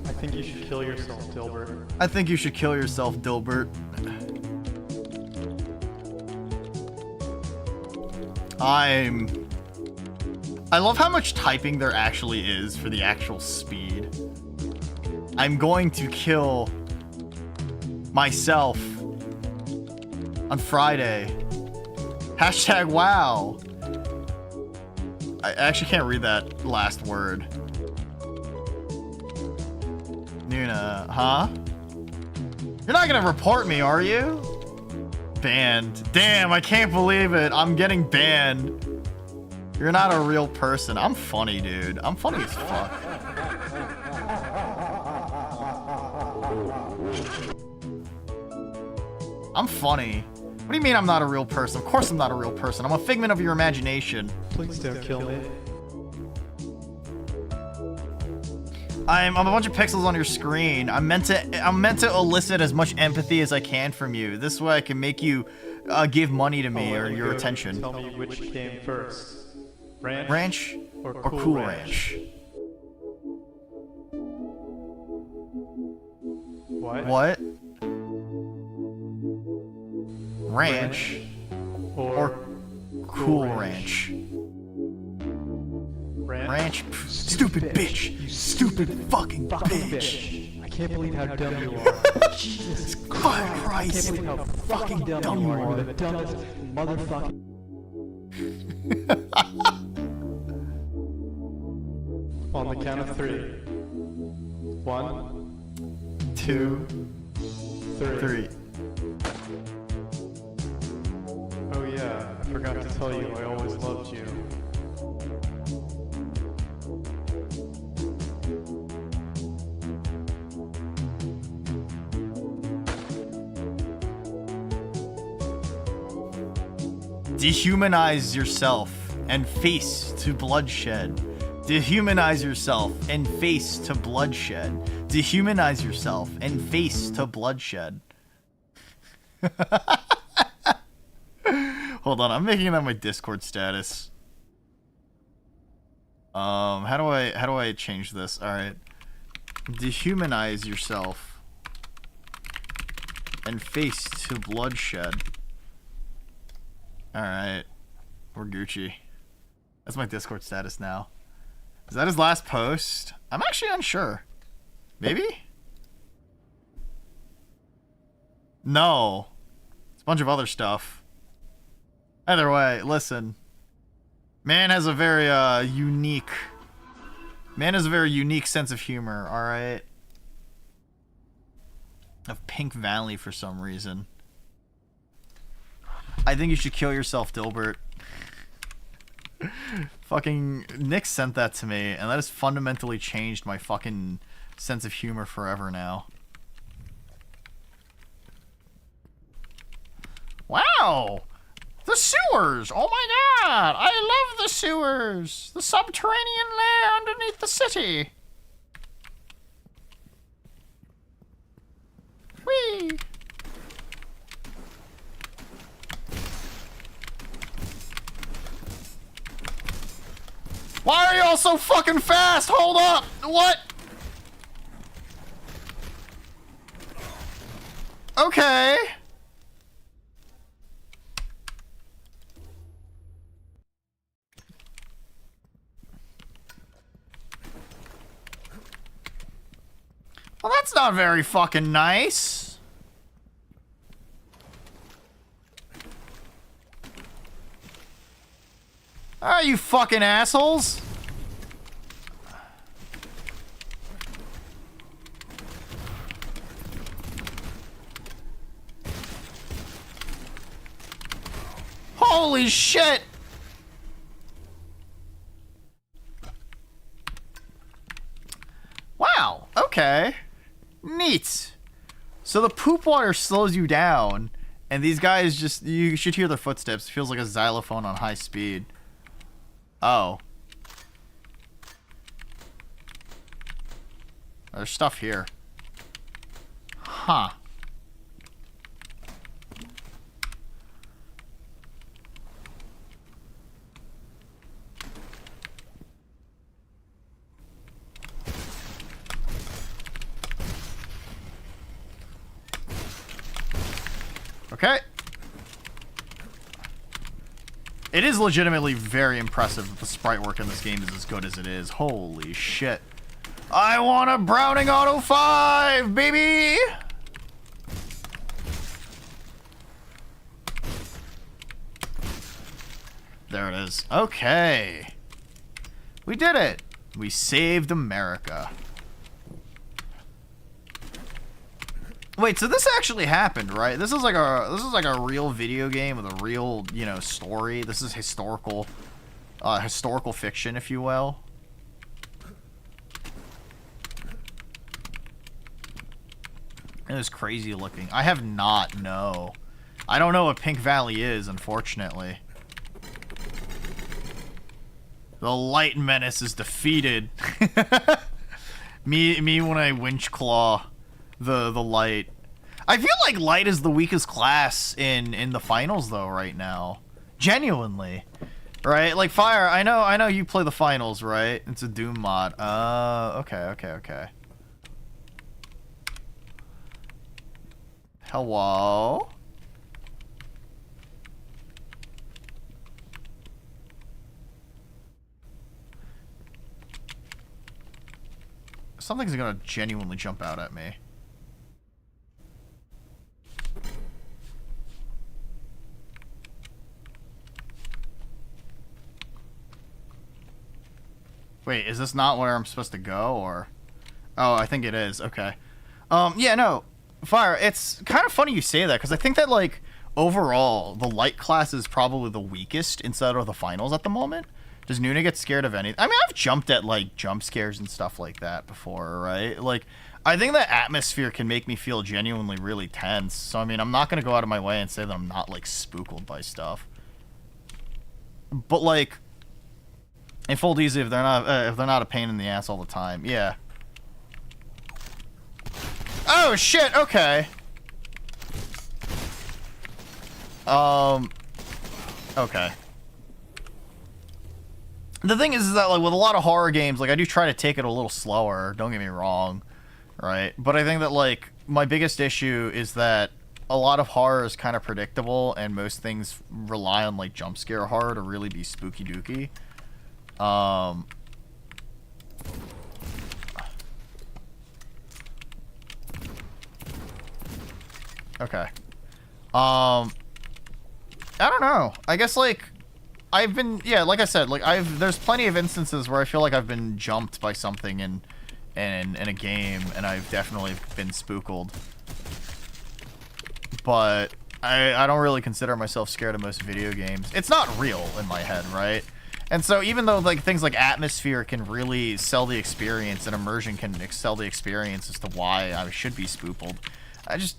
I think you should kill yourself, Dilbert. I think you should kill yourself, Dilbert. I love how much typing there actually is for the actual speed. I'm going to kill myself on Friday. Hashtag wow. I actually can't read that last word. Nuna, huh? You're not gonna report me, are you? Banned. Damn, I can't believe it. I'm getting banned. You're not a real person. I'm funny, dude. I'm funny as fuck. I'm funny. What do you mean I'm not a real person? Of course I'm not a real person. I'm a figment of your imagination. Please don't kill me. I'm a bunch of pixels on your screen. I'm meant to elicit as much empathy as I can from you. This way I can make you give money to me or your attention. Tell me which came first. Ranch or Cool Ranch? What? Ranch or Cool Ranch? Ranch? Pff, stupid bitch! You stupid fucking bitch! I can't believe how dumb you are. Jesus Christ! I can't believe how fucking dumb you are. You're the dumbest motherfucking... On the count of 3. 1, 2, 3. Oh yeah, I forgot to tell you I always loved you. Dehumanize yourself and face to bloodshed. Dehumanize yourself and face to bloodshed. Dehumanize yourself and face to bloodshed. Hold on, I'm making that my Discord status. How do I change this? All right. Dehumanize yourself and face to bloodshed. All right. We're Gucci. That's my Discord status now. Is that his last post? I'm actually unsure. Maybe? No. It's a bunch of other stuff. Either way, listen. Man has a very unique sense of humor, alright? Of Pink Valley for some reason. I think you should kill yourself, Dilbert. Fucking Nick sent that to me, and that has fundamentally changed my fucking sense of humor forever now. Wow! The sewers! Oh my god! I love the sewers! The subterranean lair underneath the city! Whee! Why are y'all so fucking fast? Hold up! What? Okay. Well, that's not very fucking nice. Ah, you fucking assholes. Holy shit. Wow, okay. Neat. So the poop water slows you down, and these guys just, you should hear their footsteps. It feels like a xylophone on high speed. Oh. There's stuff here. Huh. Okay. It is legitimately very impressive that the sprite work in this game is as good as it is. Holy shit. I want a Browning Auto 5, baby! There it is. Okay. We did it. We saved America. Wait, so this actually happened, right? This is like a real video game with a real, you know, story. This is historical fiction, if you will. It was crazy looking. I have not, no. I don't know what Pink Valley is, unfortunately. The light menace is defeated. me when I winch claw the light. I feel like light is the weakest class in the finals though right now. Genuinely. Right? Like fire, I know you play the finals, right? It's a Doom mod. Okay. Hello? Something's gonna genuinely jump out at me. Wait, is this not where I'm supposed to go, or? Oh, I think it is. Okay. Yeah, no. Fire, it's kind of funny you say that, because I think that, like, overall, the light class is probably the weakest inside of the finals at the moment. Does Nuna get scared of anything? I mean, I've jumped at, like, jump scares and stuff like that before, right? Like, I think that atmosphere can make me feel genuinely really tense. So, I mean, I'm not going to go out of my way and say that I'm not, like, spooked by stuff. But, like, in full DZ, if they're not a pain in the ass all the time, yeah. Oh, shit, okay. Okay. The thing is that, like, with a lot of horror games, like, I do try to take it a little slower, don't get me wrong, right? But I think that, like, my biggest issue is that a lot of horror is kind of predictable, and most things rely on, like, jump scare horror to really be spooky dooky. Okay. I don't know. I guess, like, I've been, yeah, like I said, like, there's plenty of instances where I feel like I've been jumped by something in a game, and I've definitely been spooked. But I don't really consider myself scared of most video games. It's not real in my head, right? And so even though, like, things like atmosphere can really sell the experience, and immersion can sell the experience as to why I should be spooked,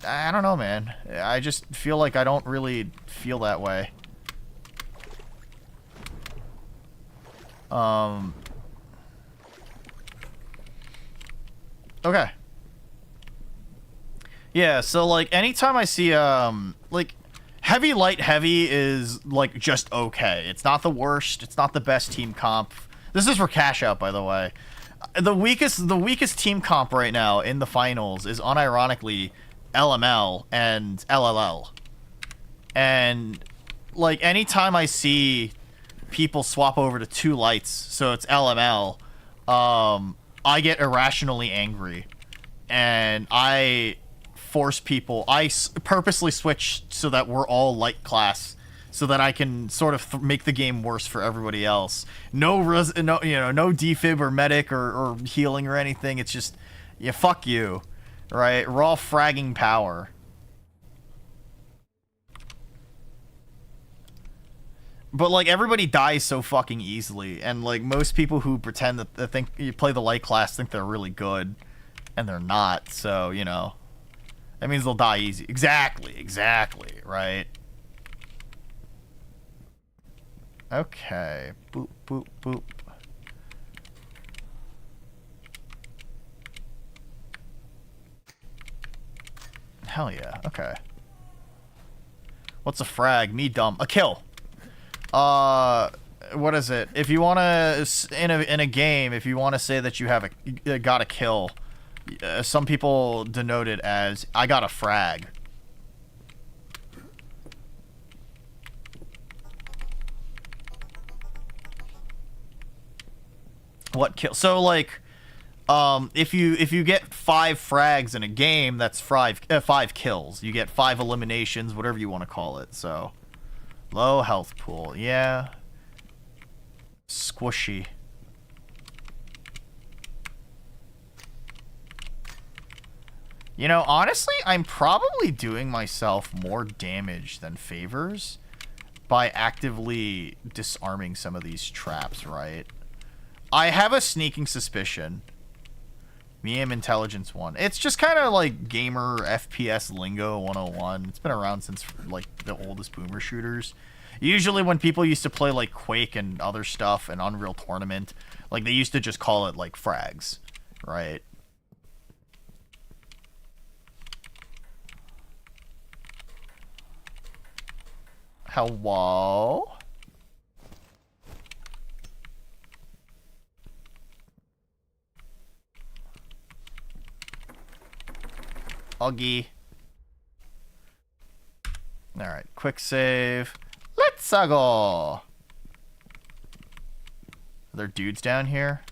I don't know, man. I just feel like I don't really feel that way. Okay. Yeah, so like anytime I see like heavy light heavy is like just okay. It's not the worst, it's not the best team comp. This is for cash out, by the way. The weakest team comp right now in the finals is unironically LML and LLL. And like anytime I see people swap over to 2 lights, so it's LML, I get irrationally angry, and I force people. I purposely switch so that we're all light class, so that I can sort of make the game worse for everybody else. No defib or medic or healing or anything. It's just, yeah, fuck you, right? Raw fragging power. But like everybody dies so fucking easily, and like most people who pretend that they think you play the light class think they're really good, and they're not. So you know, that means they'll die easy. Exactly, right? Okay. Boop boop boop. Hell yeah. Okay. What's a frag? Me dumb. A kill. What is it? If you wanna in a game, if you wanna say that you have got a kill, some people denote it as I got a frag. What kill? So like, if you get 5 frags in a game, that's 5 kills. You get 5 eliminations, whatever you want to call it. So. Low health pool, yeah. Squishy. You know, honestly, I'm probably doing myself more damage than favors by actively disarming some of these traps, right? I have a sneaking suspicion. Gaem Intelligence 1. It's just kind of like gamer FPS lingo 101. It's been around since like the oldest boomer shooters. Usually when people used to play like Quake and other stuff and Unreal Tournament, like they used to just call it like frags, right? Hello? Oggy. Alright, quick save. Let's go! Are there dudes down here?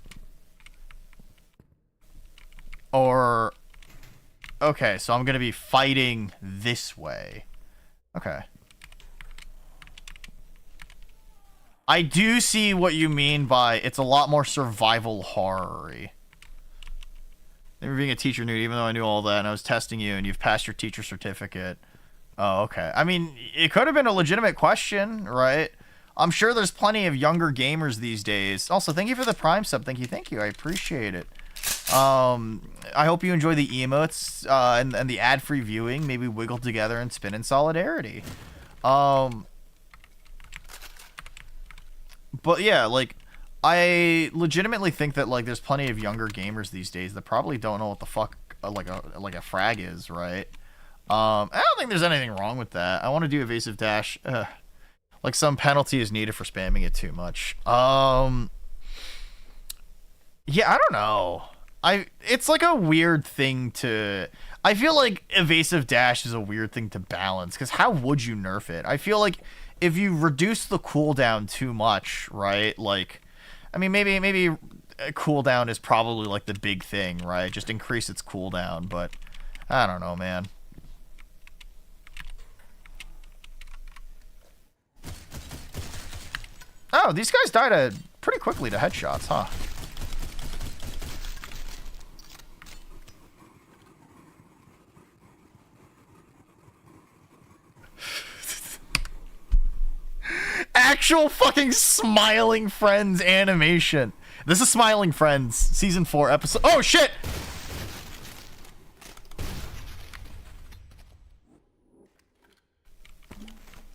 Or... Okay, so I'm gonna be fighting this way. Okay. I do see what you mean by it's a lot more survival horror-y. Never being a teacher nude, even though I knew all that, and I was testing you, and you've passed your teacher certificate. Oh, okay. I mean, it could have been a legitimate question, right? I'm sure there's plenty of younger gamers these days. Also, thank you for the Prime sub. Thank you. I appreciate it. I hope you enjoy the emotes and the ad-free viewing. Maybe wiggle together and spin in solidarity. But yeah, like... I legitimately think that like there's plenty of younger gamers these days that probably don't know what the fuck like a frag is, right? I don't think there's anything wrong with that. I want to do evasive dash. Like some penalty is needed for spamming it too much. Yeah, I don't know. It's like a weird thing to. I feel like evasive dash is a weird thing to balance because how would you nerf it? I feel like if you reduce the cooldown too much, right? Like. I mean, maybe cooldown is probably like the big thing, right? Just increase its cooldown, but I don't know, man. Oh, these guys died pretty quickly to headshots, huh? Actual fucking Smiling Friends animation. This is Smiling Friends, Season 4, episode... Oh, shit!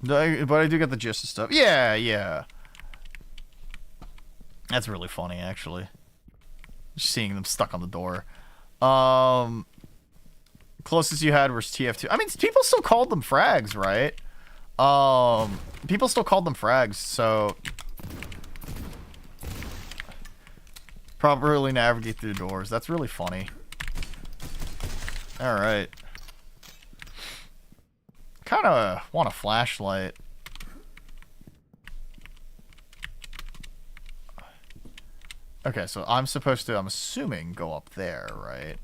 But I do get the gist of stuff. Yeah. That's really funny, actually. Just seeing them stuck on the door. Closest you had was TF2. I mean, people still called them frags, right? People still called them frags, so properly navigate through doors. That's really funny. All right. Kind of want a flashlight. Okay, so I'm supposed to, I'm assuming, go up there, right?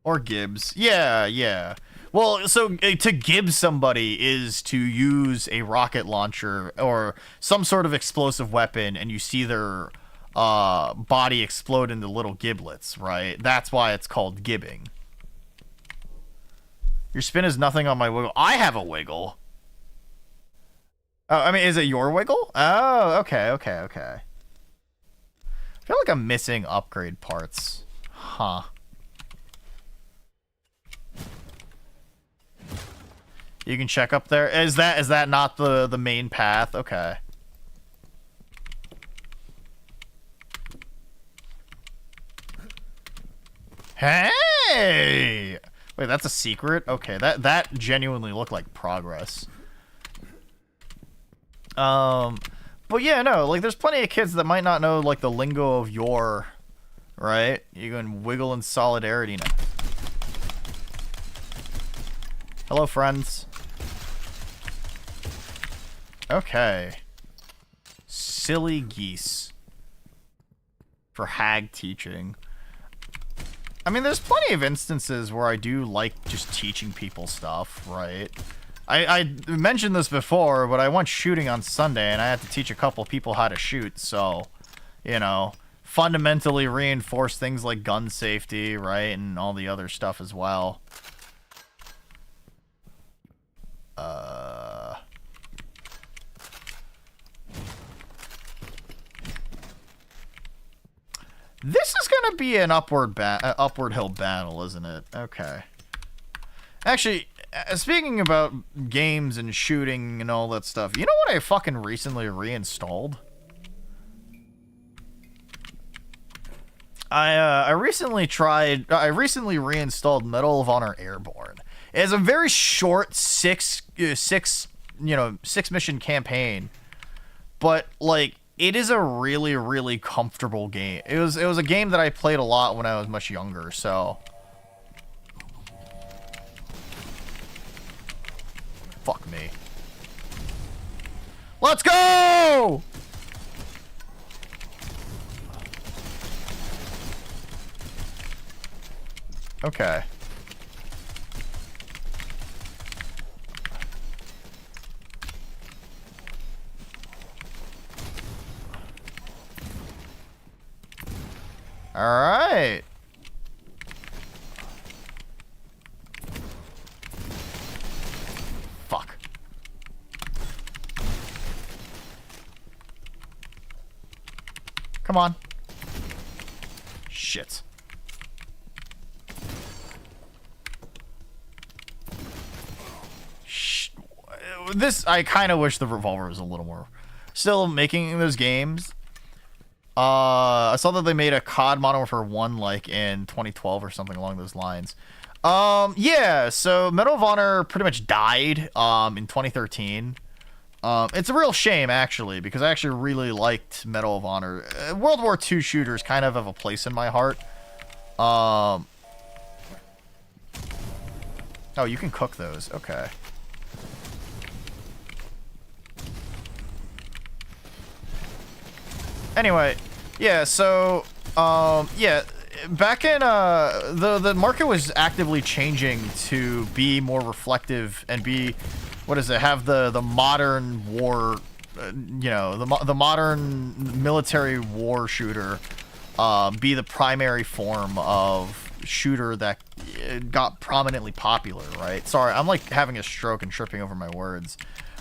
Or Gibbs. Yeah, yeah. Well, so to Gibbs somebody is to use a rocket launcher or some sort of explosive weapon and you see their body explode into little giblets, right? That's why it's called gibbing. Your spin is nothing on my wiggle. I have a wiggle. Oh, I mean, is it your wiggle? Oh, okay, okay, okay. I feel like I'm missing upgrade parts. Huh. You can check up there. Is that not the main path? Okay. Hey! Wait, that's a secret? Okay, that genuinely looked like progress. But yeah, no, like there's plenty of kids that might not know like the lingo of your, right? You can wiggle in solidarity now. Hello, friends. Okay. Silly geese. For hag teaching. I mean, there's plenty of instances where I do like just teaching people stuff, right? I mentioned this before, but I went shooting on Sunday, and I had to teach a couple people how to shoot, so, you know, fundamentally reinforce things like gun safety, right, and all the other stuff as well. This is gonna be an upward hill battle, isn't it? Okay. Actually, speaking about games and shooting and all that stuff, you know what I fucking recently reinstalled? I recently reinstalled Medal of Honor Airborne. It has a very short six mission campaign, but like it is a really, really comfortable game. It was a game that I played a lot when I was much younger, so fuck me. Let's go! Okay. All right. Fuck. Come on. Shit. This, I kind of wish the revolver was a little more. Still making those games. I saw that they made a COD Modern Warfare 1 like in 2012 or something along those lines. Yeah, so Medal of Honor pretty much died in 2013. It's a real shame, actually, because I actually really liked Medal of Honor. World War II shooters kind of have a place in my heart. Oh, you can cook those. Okay. Anyway, yeah, so, yeah, back in, the market was actively changing to be more reflective and be, what is it, have the modern war, you know, the modern military war shooter, be the primary form of shooter that got prominently popular, right? Sorry, I'm like having a stroke and tripping over my words.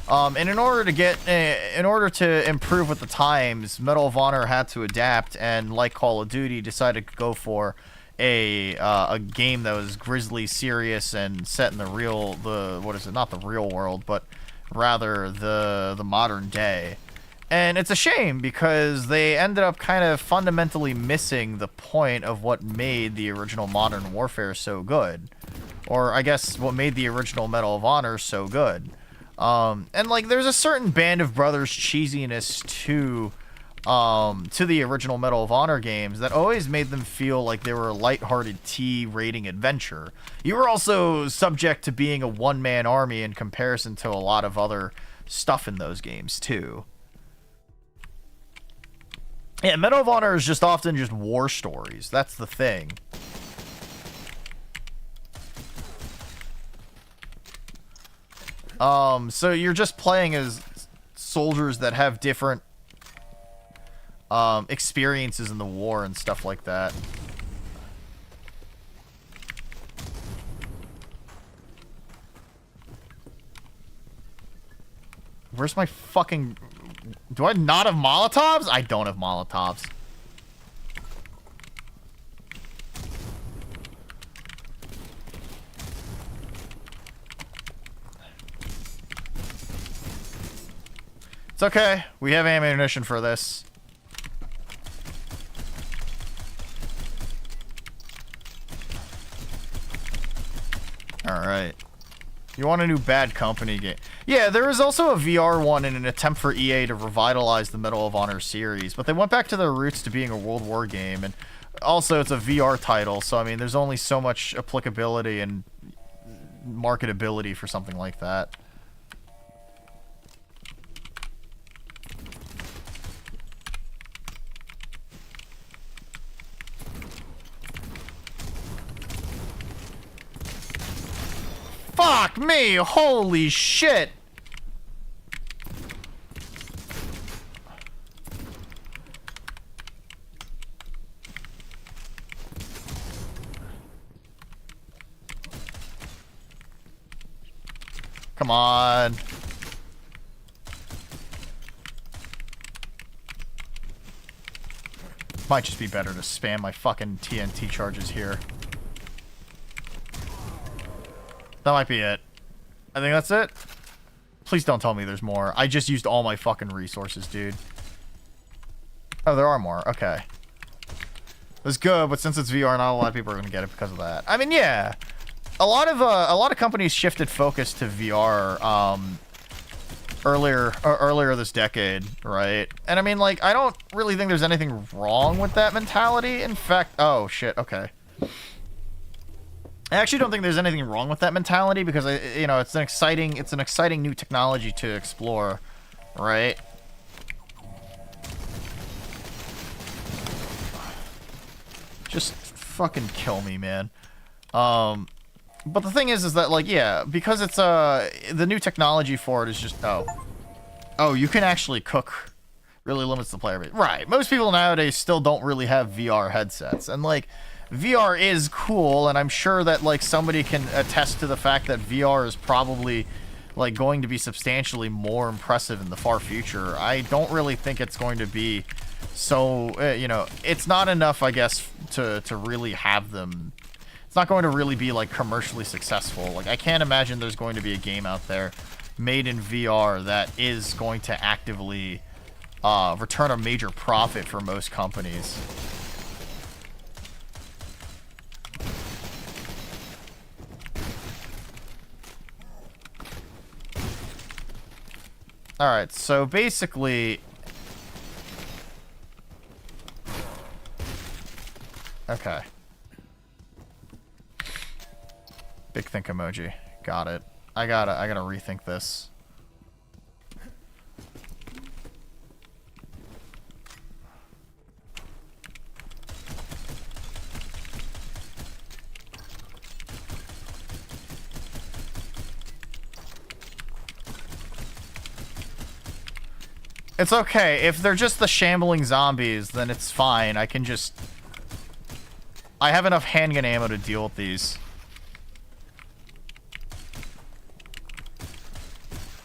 And in order to improve with the times, Medal of Honor had to adapt, and like Call of Duty, decided to go for a game that was grisly, serious, and set in what is it? Not the real world, but rather the modern day. And it's a shame because they ended up kind of fundamentally missing the point of what made the original Modern Warfare so good. Or I guess what made the original Medal of Honor so good. And like there's a certain Band of Brothers cheesiness to the original Medal of Honor games that always made them feel like they were a lighthearted T rating adventure. You were also subject to being a one-man army in comparison to a lot of other stuff in those games too. Yeah, Medal of Honor is just often just war stories. That's the thing. So you're just playing as soldiers that have different experiences in the war and stuff like that. Where's my fucking... Do I not have Molotovs? I don't have Molotovs. It's okay. We have ammunition for this. Alright. You want a new Bad Company game? Yeah, there is also a VR one in an attempt for EA to revitalize the Medal of Honor series, but they went back to their roots to being a World War game, and also it's a VR title, so I mean, there's only so much applicability and marketability for something like that. Fuck me! Holy shit! Come on. Might just be better to spam my fucking TNT charges here. That might be it. I think that's it. Please don't tell me there's more. I just used all my fucking resources, dude. Oh, there are more. Okay. That's good, but since it's VR, not a lot of people are going to get it because of that. I mean, yeah. A lot of companies shifted focus to VR earlier this decade, right? And I mean, like, I don't really think there's anything wrong with that mentality. In fact, oh shit, okay. I actually don't think there's anything wrong with that mentality because you know, it's an exciting new technology to explore, right? Just fucking kill me, man. But the thing is that, like, yeah, because it's the new technology for it is just oh, you can actually cook. Really limits the player base. Right. Most people nowadays still don't really have VR headsets, and like, VR is cool, and I'm sure that like somebody can attest to the fact that VR is probably like going to be substantially more impressive in the far future. I don't really think it's going to be so you know, it's not enough, I guess, to really have them. It's not going to really be like commercially successful. Like, I can't imagine there's going to be a game out there made in VR that is going to actively return a major profit for most companies. Alright, so basically... Okay. Big think emoji. Got it. I gotta rethink this. It's okay. If they're just the shambling zombies, then it's fine. I can just... I have enough handgun ammo to deal with these.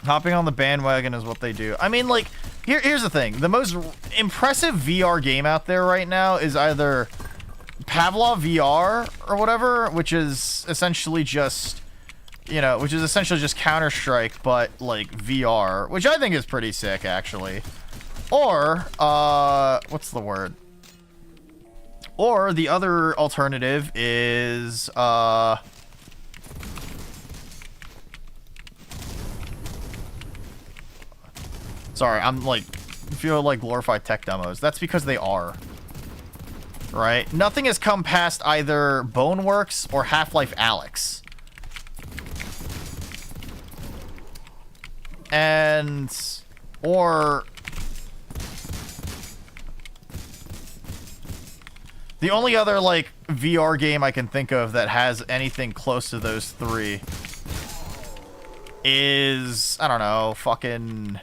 Hopping on the bandwagon is what they do. I mean, like, here's the thing. The most impressive VR game out there right now is either Pavlov VR or whatever, which is essentially just... You know, which is essentially just Counter-Strike, but, like, VR. Which I think is pretty sick, actually. Or, what's the word? Or the other alternative is, sorry, I'm like, feel like glorified tech demos. That's because they are. Right? Nothing has come past either Boneworks or Half-Life Alyx. And, or the only other, like, VR game I can think of that has anything close to those three is, I don't know, fucking...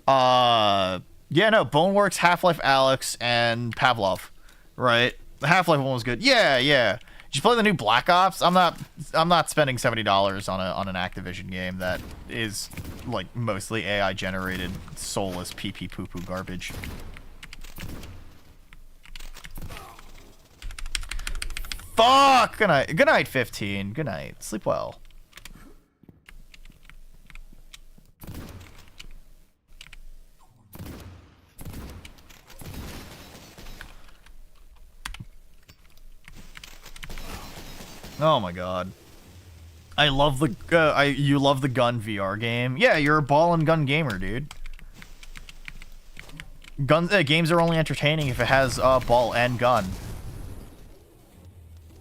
yeah, no, Boneworks, Half-Life Alyx, and Pavlov, right? The Half-Life one was good. Yeah, yeah. Did you play the new Black Ops? I'm not spending $70 on an Activision game that is like mostly AI generated, soulless pee pee poo poo garbage. Fuck! Good night. Good night, 15. Good night. Sleep well. Oh my god. I love the you love the gun VR game. Yeah, you're a ball and gun gamer, dude. Games are only entertaining if it has ball and gun.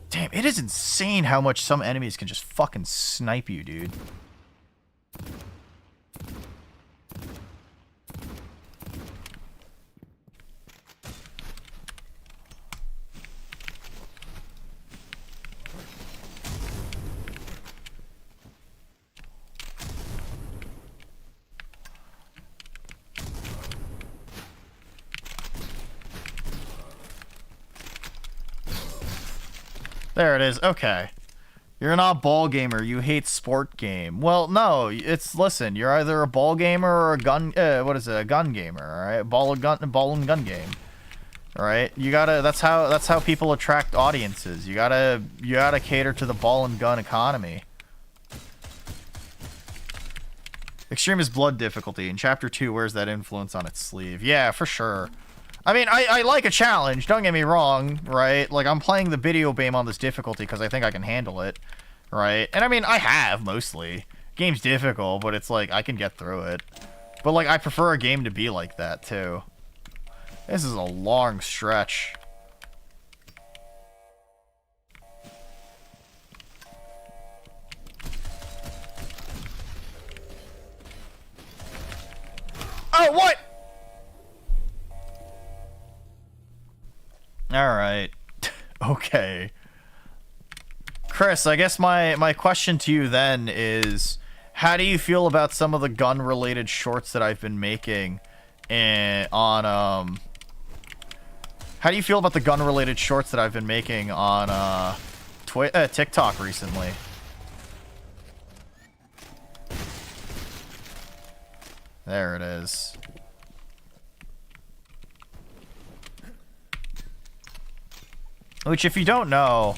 Damn, it is insane how much some enemies can just fucking snipe you, dude. There it is. Okay. You're not ball gamer. You hate sport game. Well, no. It's, listen, you're either a ball gamer or a gun, what is it? A gun gamer, alright? Ball and gun game. Alright? You gotta, that's how people attract audiences. You gotta cater to the ball and gun economy. Extreme is blood difficulty. In chapter 2, where's that influence on its sleeve? Yeah, for sure. I mean, I like a challenge, don't get me wrong, right? Like, I'm playing the video game on this difficulty because I think I can handle it, right? And I mean, I have, mostly. Game's difficult, but it's like, I can get through it. But, like, I prefer a game to be like that, too. This is a long stretch. Oh, what? Alright. Okay. Chris, I guess my question to you then is, how do you feel about some of the gun-related shorts that I've been making how do you feel about the gun-related shorts that I've been making on TikTok recently? There it is. Which, if you don't know,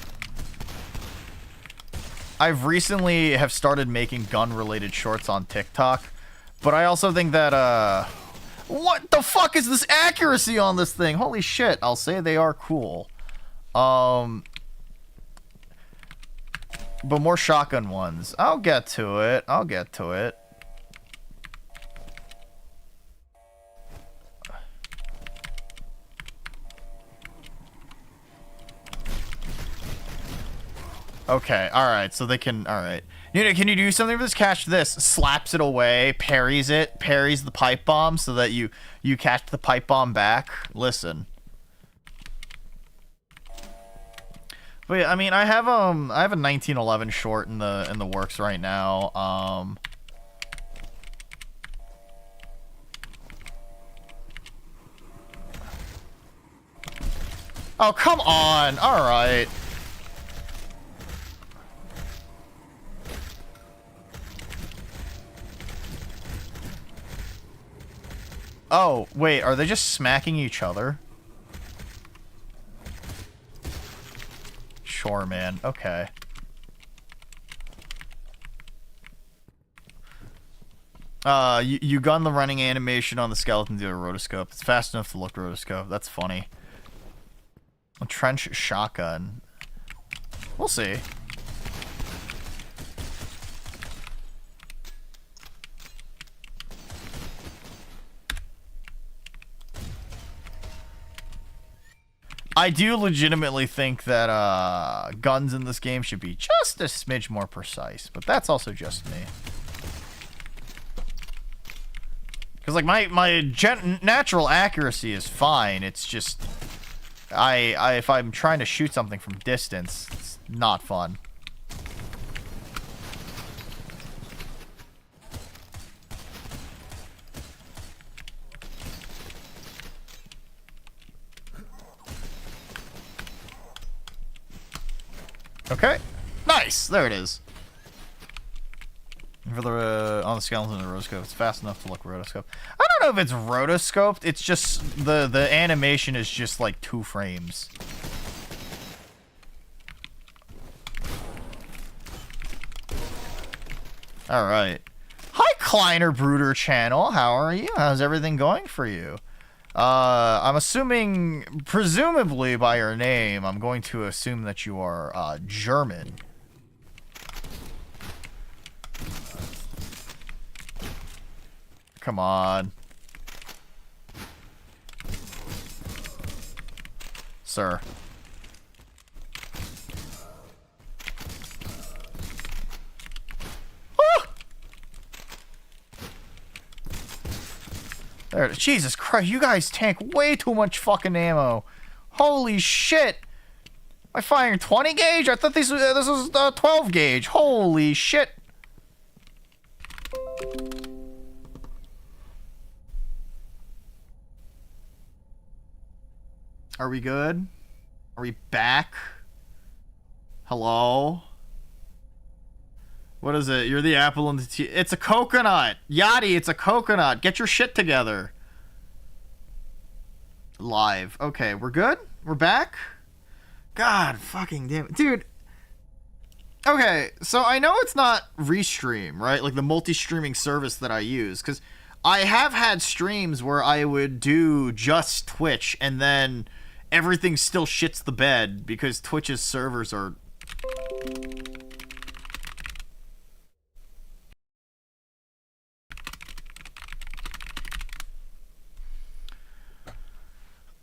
I've recently have started making gun-related shorts on TikTok, but I also think that, what the fuck is this accuracy on this thing? Holy shit, I'll say they are cool. But more shotgun ones. I'll get to it. I'll get to it. Okay, alright, so they can, alright. Can you do something with this? Catch this. Slaps it away, parries it, parries the pipe bomb so that you catch the pipe bomb back. Listen. But yeah, I mean, I have a 1911 short in the works right now. Oh, come on. Alright. Oh, wait, are they just smacking each other? Sure, man. Okay. You gun the running animation on the skeleton to a rotoscope. It's fast enough to look rotoscope. That's funny. A trench shotgun. We'll see. I do legitimately think that guns in this game should be just a smidge more precise, but that's also just me. Because like my natural accuracy is fine. It's just if I'm trying to shoot something from distance, it's not fun. Okay, nice. There it is. For the on the skeleton and the rotoscope, it's fast enough to look rotoscope. I don't know if it's rotoscoped. It's just the animation is just like 2 frames. All right. Hi, Kleiner Brooder channel. How are you? How's everything going for you? I'm assuming, presumably by your name, I'm going to assume that you are German. Come on. Sir. Ah! There it is. Jesus Christ, you guys tank way too much fucking ammo. Holy shit. Am I firing 20 gauge? I thought this was 12 gauge. Holy shit. Are we good? Are we back? Hello? What is it? You're the apple in the tea. It's a coconut. Yachty, it's a coconut. Get your shit together. Live. Okay, we're good? We're back? God fucking damn it. Dude. Okay, so I know it's not Restream, right? Like the multi-streaming service that I use. Because I have had streams where I would do just Twitch and then everything still shits the bed because Twitch's servers are...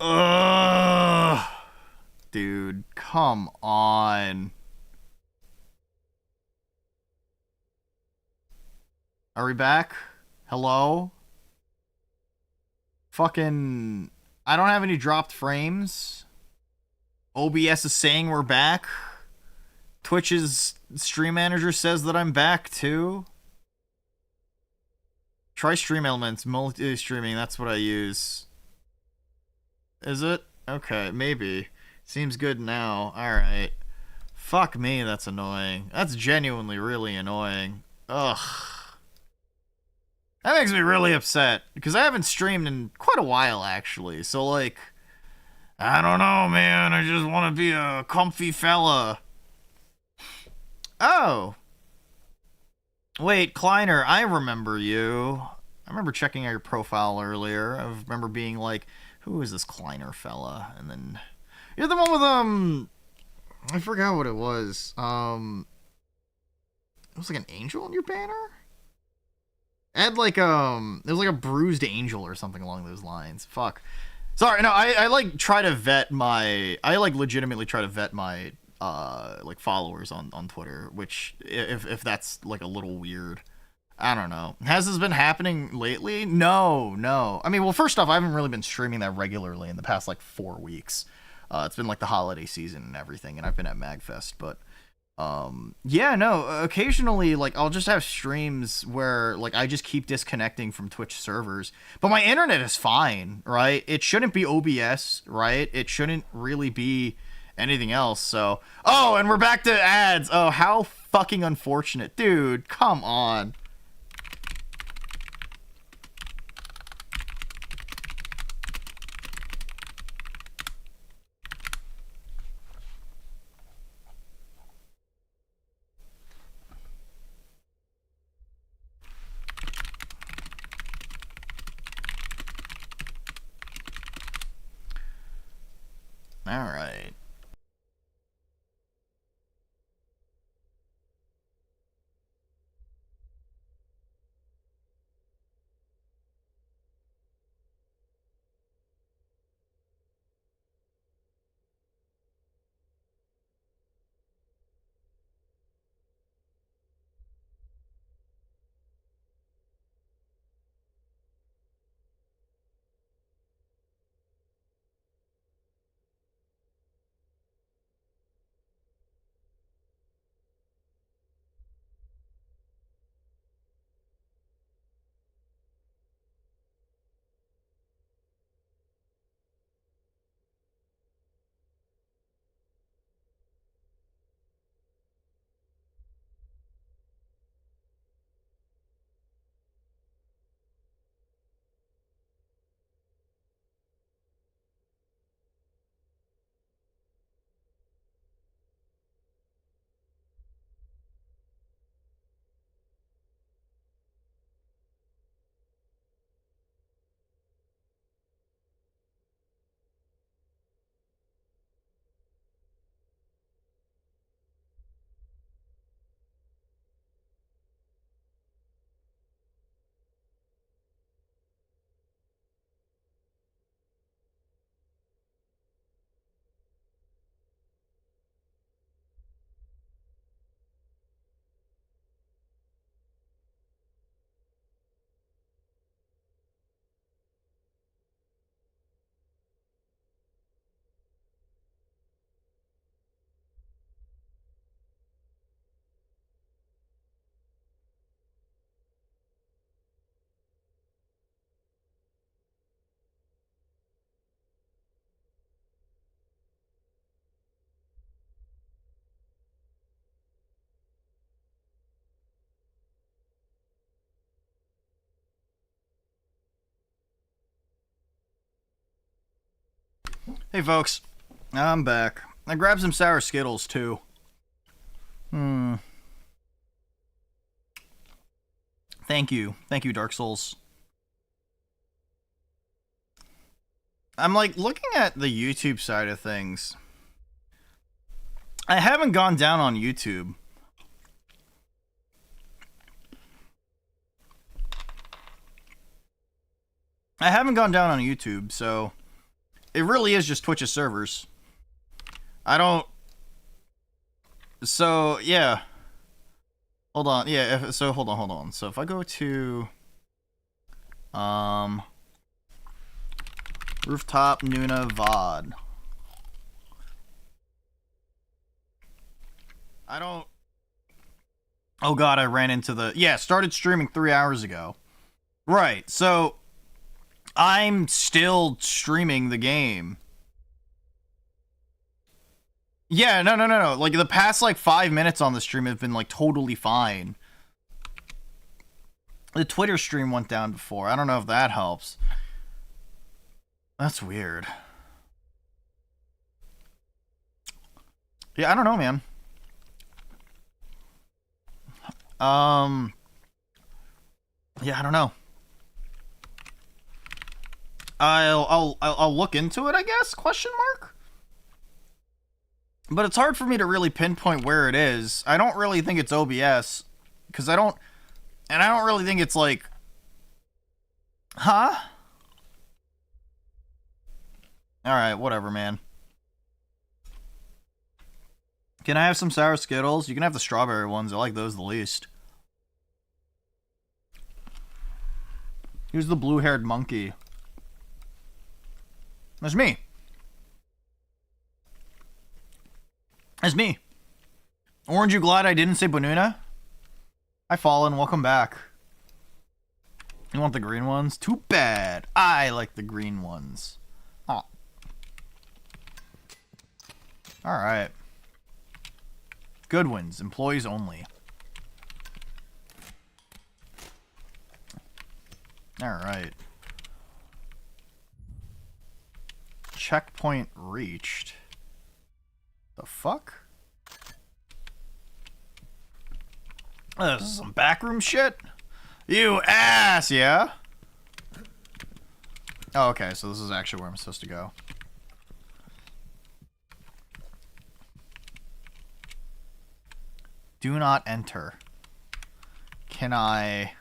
Ugh. Dude, come on. Are we back? Hello? Fucking... I don't have any dropped frames. OBS is saying we're back. Twitch's stream manager says that I'm back too. Try Stream Elements, multi-streaming, that's what I use. Is it? Okay, maybe. Seems good now. Alright. Fuck me, that's annoying. That's genuinely really annoying. Ugh. That makes me really upset, because I haven't streamed in quite a while, actually. So, like, I don't know, man. I just want to be a comfy fella. Oh. Wait, Kleiner, I remember you. I remember checking out your profile earlier. I remember being like, who is this Kleiner fella? And then, you're the one with, I forgot what it was. It was like an angel in your banner? It had like, it was like a bruised angel or something along those lines. Fuck. Sorry, no, I like try to vet my, I like legitimately try to vet my, like followers on Twitter, which, if that's like a little weird. I don't know. Has this been happening lately? No. I mean, well, first off, I haven't really been streaming that regularly in the past like 4 weeks. It's been like the holiday season and everything, and I've been at MagFest, but yeah, no, occasionally, like, I'll just have streams where, like, I just keep disconnecting from Twitch servers, but my internet is fine, right? It shouldn't be OBS, right? It shouldn't really be anything else, so... Oh, and we're back to ads! Oh, how fucking unfortunate. Dude, come on. Alright. Hey folks, I'm back. I grabbed some sour Skittles too. Thank you, Dark Souls. I'm like looking at the YouTube side of things. I haven't gone down on YouTube. I haven't gone down on YouTube, so it really is just Twitch's servers. I don't. So yeah. Hold on. Yeah. So hold on. So if I go to rooftop Nuna VOD. I don't. Oh god, I ran into the. Yeah, started streaming 3 hours ago. Right. So I'm still streaming the game. Yeah, no. Like, the past, 5 minutes on the stream have been, totally fine. The Twitter stream went down before. I don't know if that helps. That's weird. Yeah, I don't know, man. Yeah, I don't know. I'll look into it, I guess? Question mark? But it's hard for me to really pinpoint where it is. I don't really think it's OBS, because I don't really think it's huh? Alright, whatever, man. Can I have some sour Skittles? You can have the strawberry ones. I like those the least. Here's the blue-haired monkey. That's me. That's me. Orange, you glad I didn't say Banuna? Hi, Fallen. Welcome back. You want the green ones? Too bad. I like the green ones. Oh. Alright. Goodwins. Employees only. Alright. Checkpoint reached. The fuck? This is some backroom shit? You ass, yeah? Oh, okay, so this is actually where I'm supposed to go. Do not enter. Can I...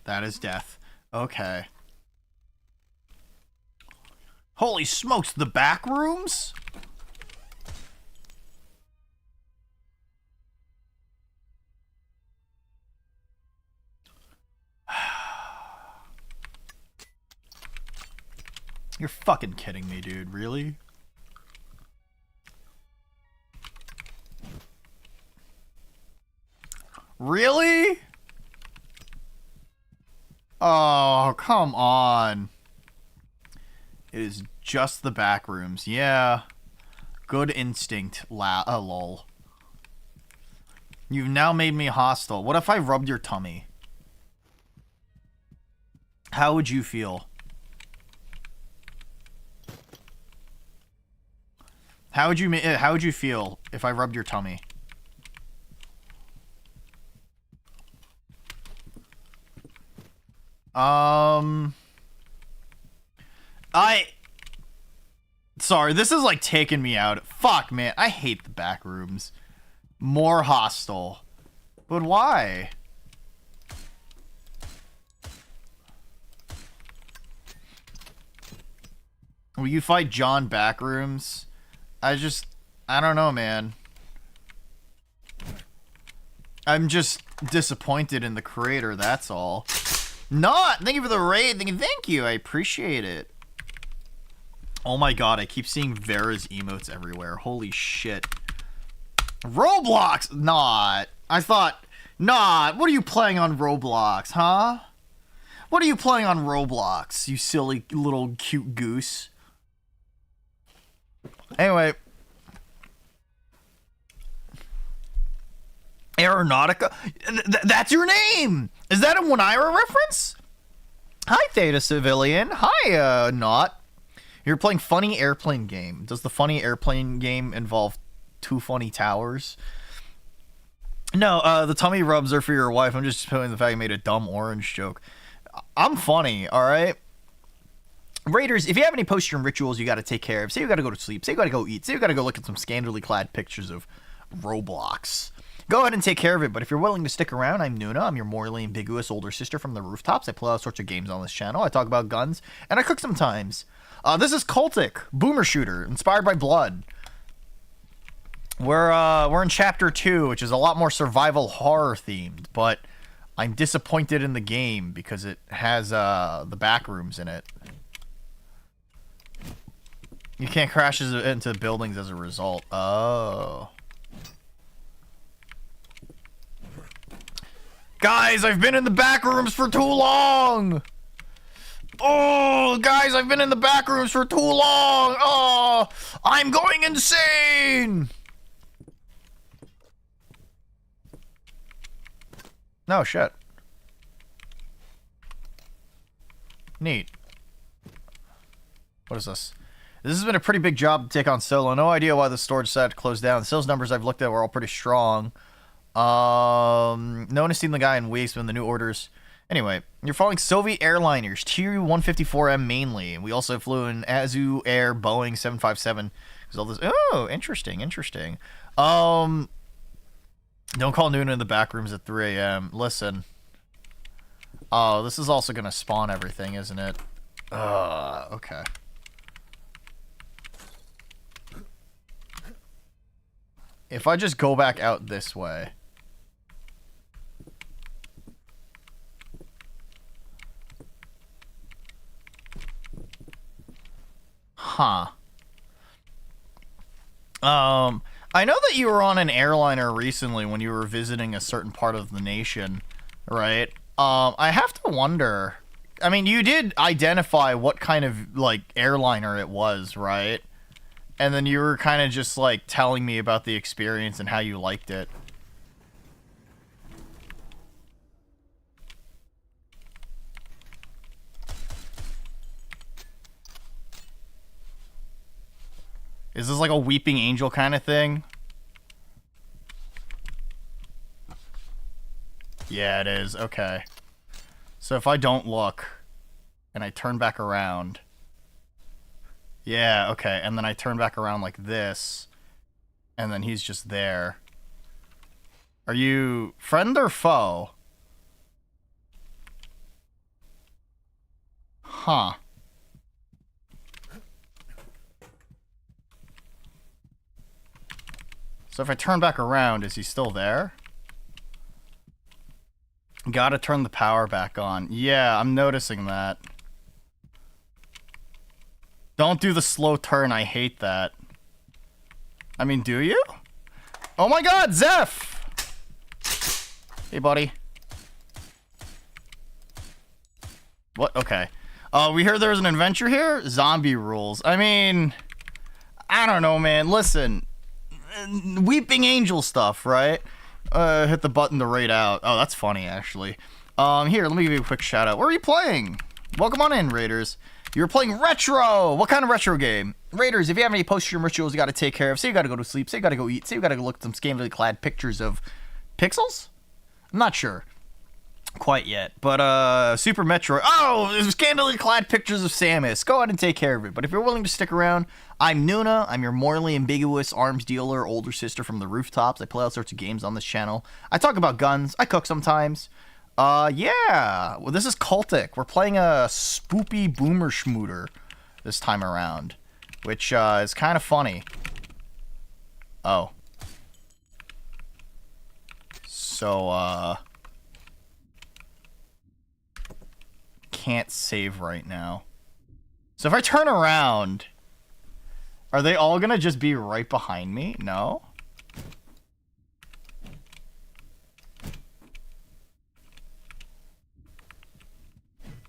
That is death. Okay. Holy smokes, the back rooms? You're fucking kidding me, dude. Really? Really? Oh, come on. It is just the back rooms. Yeah. Good instinct, lol. You've now made me hostile. What if I rubbed your tummy? How would you feel? How would you feel if I rubbed your tummy? Sorry, this is like taking me out. Fuck, man. I hate the back rooms. More hostile. But why? Will you fight John Backrooms? I don't know, man. I'm just disappointed in the creator, that's all. Not! Thank you for the raid. Thank you. I appreciate it. Oh my god, I keep seeing Vera's emotes everywhere. Holy shit. Roblox! Not. I thought... Not. What are you playing on Roblox, huh? What are you playing on Roblox, you silly little cute goose? Anyway. Aeronautica? That's your name! Is that a One-Ira reference? Hi, Theta Civilian. Hi, Not. You're playing funny airplane game. Does the funny airplane game involve two funny towers? No, the tummy rubs are for your wife. I'm just putting the fact I made a dumb orange joke. I'm funny, alright? Raiders, if you have any post-stream rituals you gotta take care of, say you gotta go to sleep, say you gotta go eat, say you gotta go look at some scandally clad pictures of Roblox, go ahead and take care of it. But if you're willing to stick around, I'm Nuna. I'm your morally ambiguous older sister from the rooftops. I play all sorts of games on this channel. I talk about guns, and I cook sometimes. This is Cultic, Boomer Shooter, inspired by blood. We're in chapter 2, which is a lot more survival horror themed, but I'm disappointed in the game because it has the back rooms in it. You can't crash into buildings as a result. Oh. Guys, I've been in the back rooms for too long! Oh, guys, I've been in the back rooms for too long! Oh, I'm going insane! No, shit. Neat. What is this? This has been a pretty big job to take on solo. No idea why the storage site closed down. The sales numbers I've looked at were all pretty strong. No one has seen the guy in weeks when the new orders... Anyway, you're following Soviet airliners, Tu-154M mainly. We also flew in Azu Air Boeing 757. All this... Oh, interesting, interesting. Don't call Nuna in the back rooms at 3 a.m. Listen. Oh, this is also going to spawn everything, isn't it? Okay. If I just go back out this way... Huh. I know that you were on an airliner recently when you were visiting a certain part of the nation, right? I have to wonder. I mean, you did identify what kind of, like, airliner it was, right? And then you were kind of just, like, telling me about the experience and how you liked it. Is this like a weeping angel kind of thing? Yeah, it is. Okay. So if I don't look and I turn back around. Yeah, okay. And then I turn back around like this. And then he's just there. Are you friend or foe? Huh. So if I turn back around, is he still there? Gotta turn the power back on. Yeah, I'm noticing that. Don't do the slow turn, I hate that. I mean, do you? Oh my god, Zeph! Hey, buddy. What? Okay. We heard there's an adventure here? Zombie rules. I mean, I don't know, man. Listen. Weeping Angel stuff, right? Hit the button to raid out. Oh, that's funny, actually. Here, let me give you a quick shout out. Where are you playing? Welcome on in, Raiders. You're playing retro. What kind of retro game? Raiders, if you have any post-stream rituals you got to take care of, say you got to go to sleep, say you got to go eat, say you got to go look at some scantily clad pictures of pixels? I'm not sure quite yet, but Super Metroid. Oh, there's scantily clad pictures of Samus. Go ahead and take care of it. But if you're willing to stick around, I'm Nuna. I'm your morally ambiguous arms dealer, older sister from the rooftops. I play all sorts of games on this channel. I talk about guns. I cook sometimes. Yeah. Well, this is Cultic. We're playing a spoopy boomer schmooter this time around, which is kind of funny. Oh. So, can't save right now. So if I turn around, are they all gonna just be right behind me? No?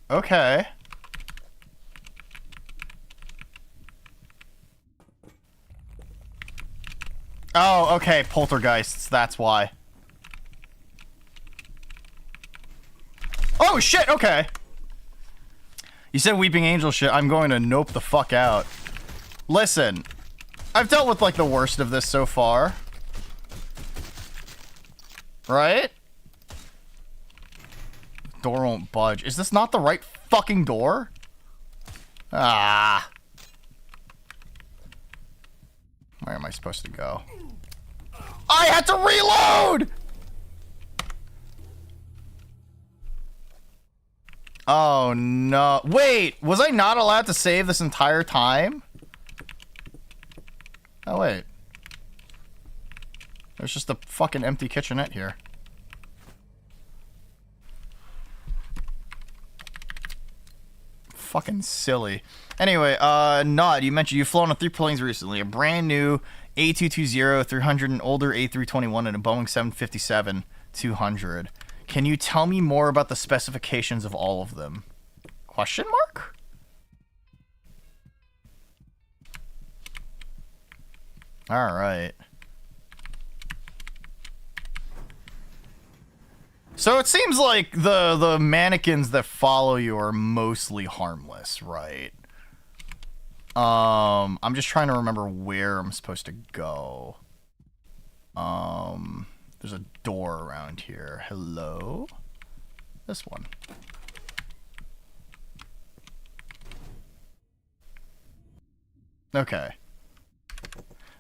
Okay. Oh, okay, poltergeists, that's why. Oh, shit, okay. You said Weeping Angel shit, I'm going to nope the fuck out. Listen, I've dealt with, like, the worst of this so far. Right? Door won't budge. Is this not the right fucking door? Ah. Where am I supposed to go? I had to reload! Oh, no. Wait, was I not allowed to save this entire time? Oh, wait. There's just a fucking empty kitchenette here. Fucking silly. Anyway, Nod, you mentioned you've flown on 3 planes recently. A brand new A220-300, an older A321, and a Boeing 757-200. Can you tell me more about the specifications of all of them? Question mark? Alright. So it seems like the mannequins that follow you are mostly harmless, right? I'm just trying to remember where I'm supposed to go. There's a door around here. Hello? This one. Okay.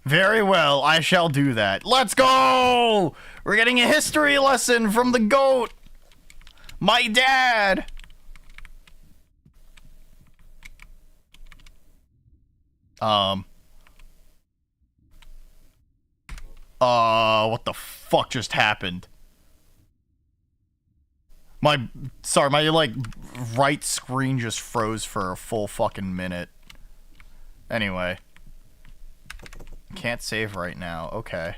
Very well, I shall do that. Let's go! We're getting a history lesson from the goat! My dad! What the fuck just happened? Sorry, my, like, right screen just froze for a full fucking minute. Anyway. Can't save right now. Okay.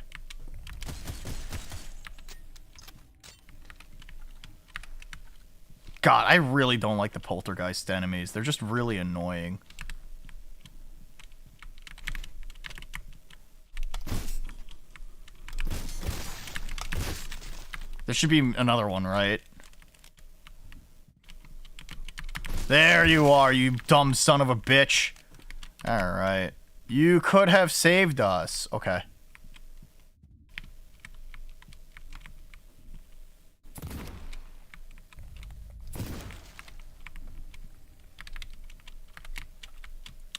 God, I really don't like the poltergeist enemies. They're just really annoying. There should be another one, right? There you are, you dumb son of a bitch. Alright. You could have saved us. Okay.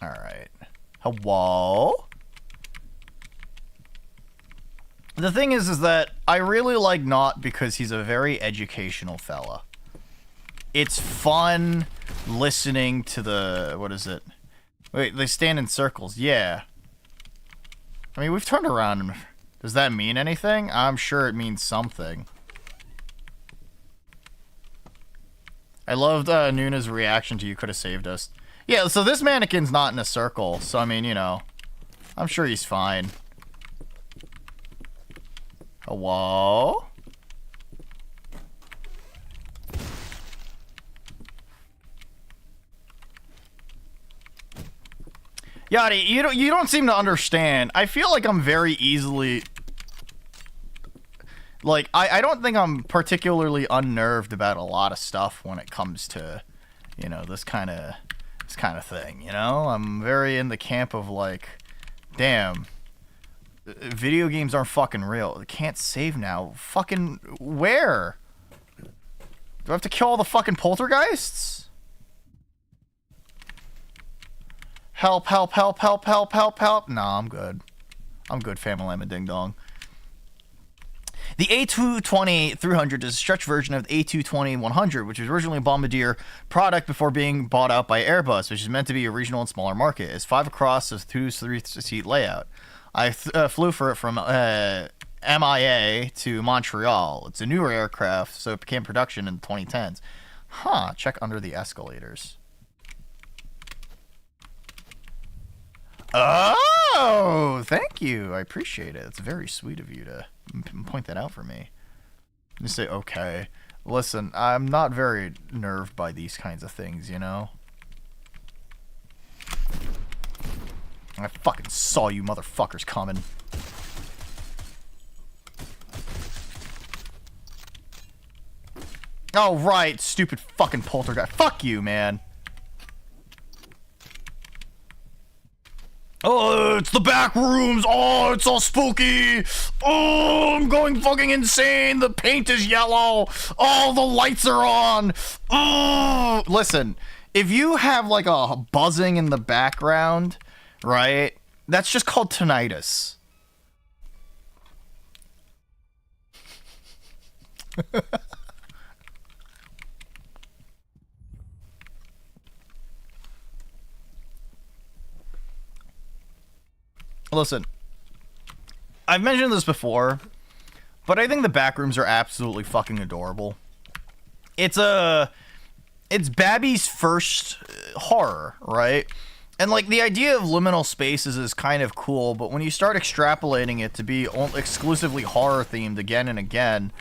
Alright. Hello? The thing is that I really like Not because he's a very educational fella. It's fun listening to the... What is it? Wait, they stand in circles. Yeah. I mean, we've turned around. Does that mean anything? I'm sure it means something. I loved Nuna's reaction to "You could have saved us." Yeah, so this mannequin's not in a circle. So, I mean, you know. I'm sure he's fine. Hello? Yachty, you don't seem to understand. I feel like I'm very easily... Like, I don't think I'm particularly unnerved about a lot of stuff when it comes to, you know, this kind of thing, you know? I'm very in the camp of, like, damn, video games aren't fucking real. They can't save now. Fucking where? Do I have to kill all the fucking poltergeists? Help, help, help, help, help, help, help. Nah, I'm good. I'm good, Family Ding Dong. The A220-300 is a stretch version of the A220-100, which was originally a Bombardier product before being bought out by Airbus, which is meant to be a regional and smaller market. It's 5 across with 2-3-seat layout. I flew for it from MIA to Montreal. It's a newer aircraft, so it became production in the 2010s. Huh, check under the escalators. Oh, thank you. I appreciate it. It's very sweet of you to point that out for me. You say, okay. Listen, I'm not very nerved by these kinds of things, you know? I fucking saw you motherfuckers coming. Oh, right. Stupid fucking poltergeist. Fuck you, man. Oh, it's the back rooms. Oh, it's all spooky. Oh, I'm going fucking insane. The paint is yellow. Oh, the lights are on. Oh, listen, if you have like a buzzing in the background, right? That's just called tinnitus. Listen, I've mentioned this before, but I think the backrooms are absolutely fucking adorable. It's Babby's first horror, right? And like the idea of liminal spaces is kind of cool, but when you start extrapolating it to be exclusively horror themed again and again,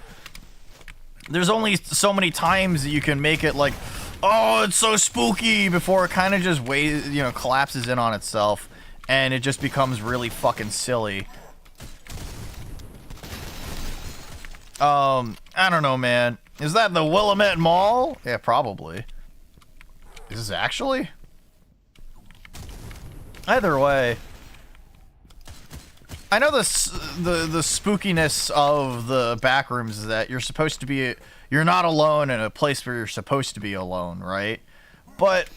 there's only so many times that you can make it like, oh, it's so spooky, before it kind of just collapses in on itself. And it just becomes really fucking silly. I don't know, man. Is that the Willamette Mall? Yeah, probably. Is this actually? Either way. I know the spookiness of the backrooms is that you're not alone in a place where you're supposed to be alone, right? But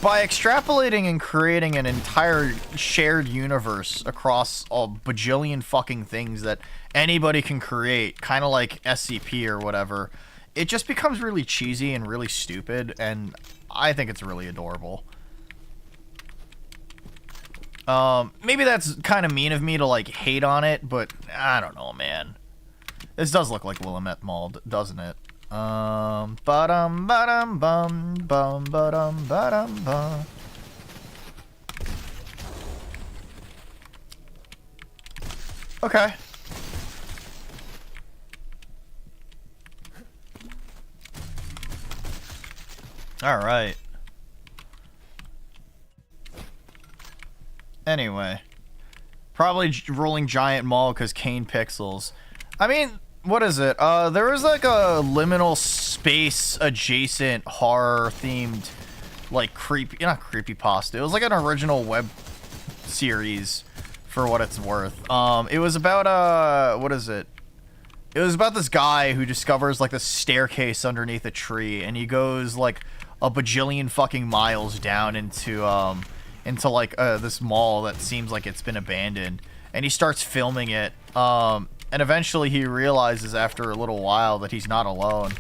by extrapolating and creating an entire shared universe across a bajillion fucking things that anybody can create, kind of like SCP or whatever, it just becomes really cheesy and really stupid, and I think it's really adorable. Maybe that's kind of mean of me to like hate on it, but I don't know, man. This does look like Willamette Mall, doesn't it? Ba-dum, ba-dum, bum, bum, ba-dum, ba-dum, bum. Okay. Alright. Anyway. Probably rolling giant mall because Kane pixels. I mean... What is it? There was like a liminal space adjacent horror themed, like not creepypasta. It was like an original web series, for what it's worth. It was about what is it? It was about this guy who discovers like this staircase underneath a tree, and he goes like a bajillion fucking miles down into like this mall that seems like it's been abandoned, and he starts filming it. And eventually he realizes after a little while that he's not alone.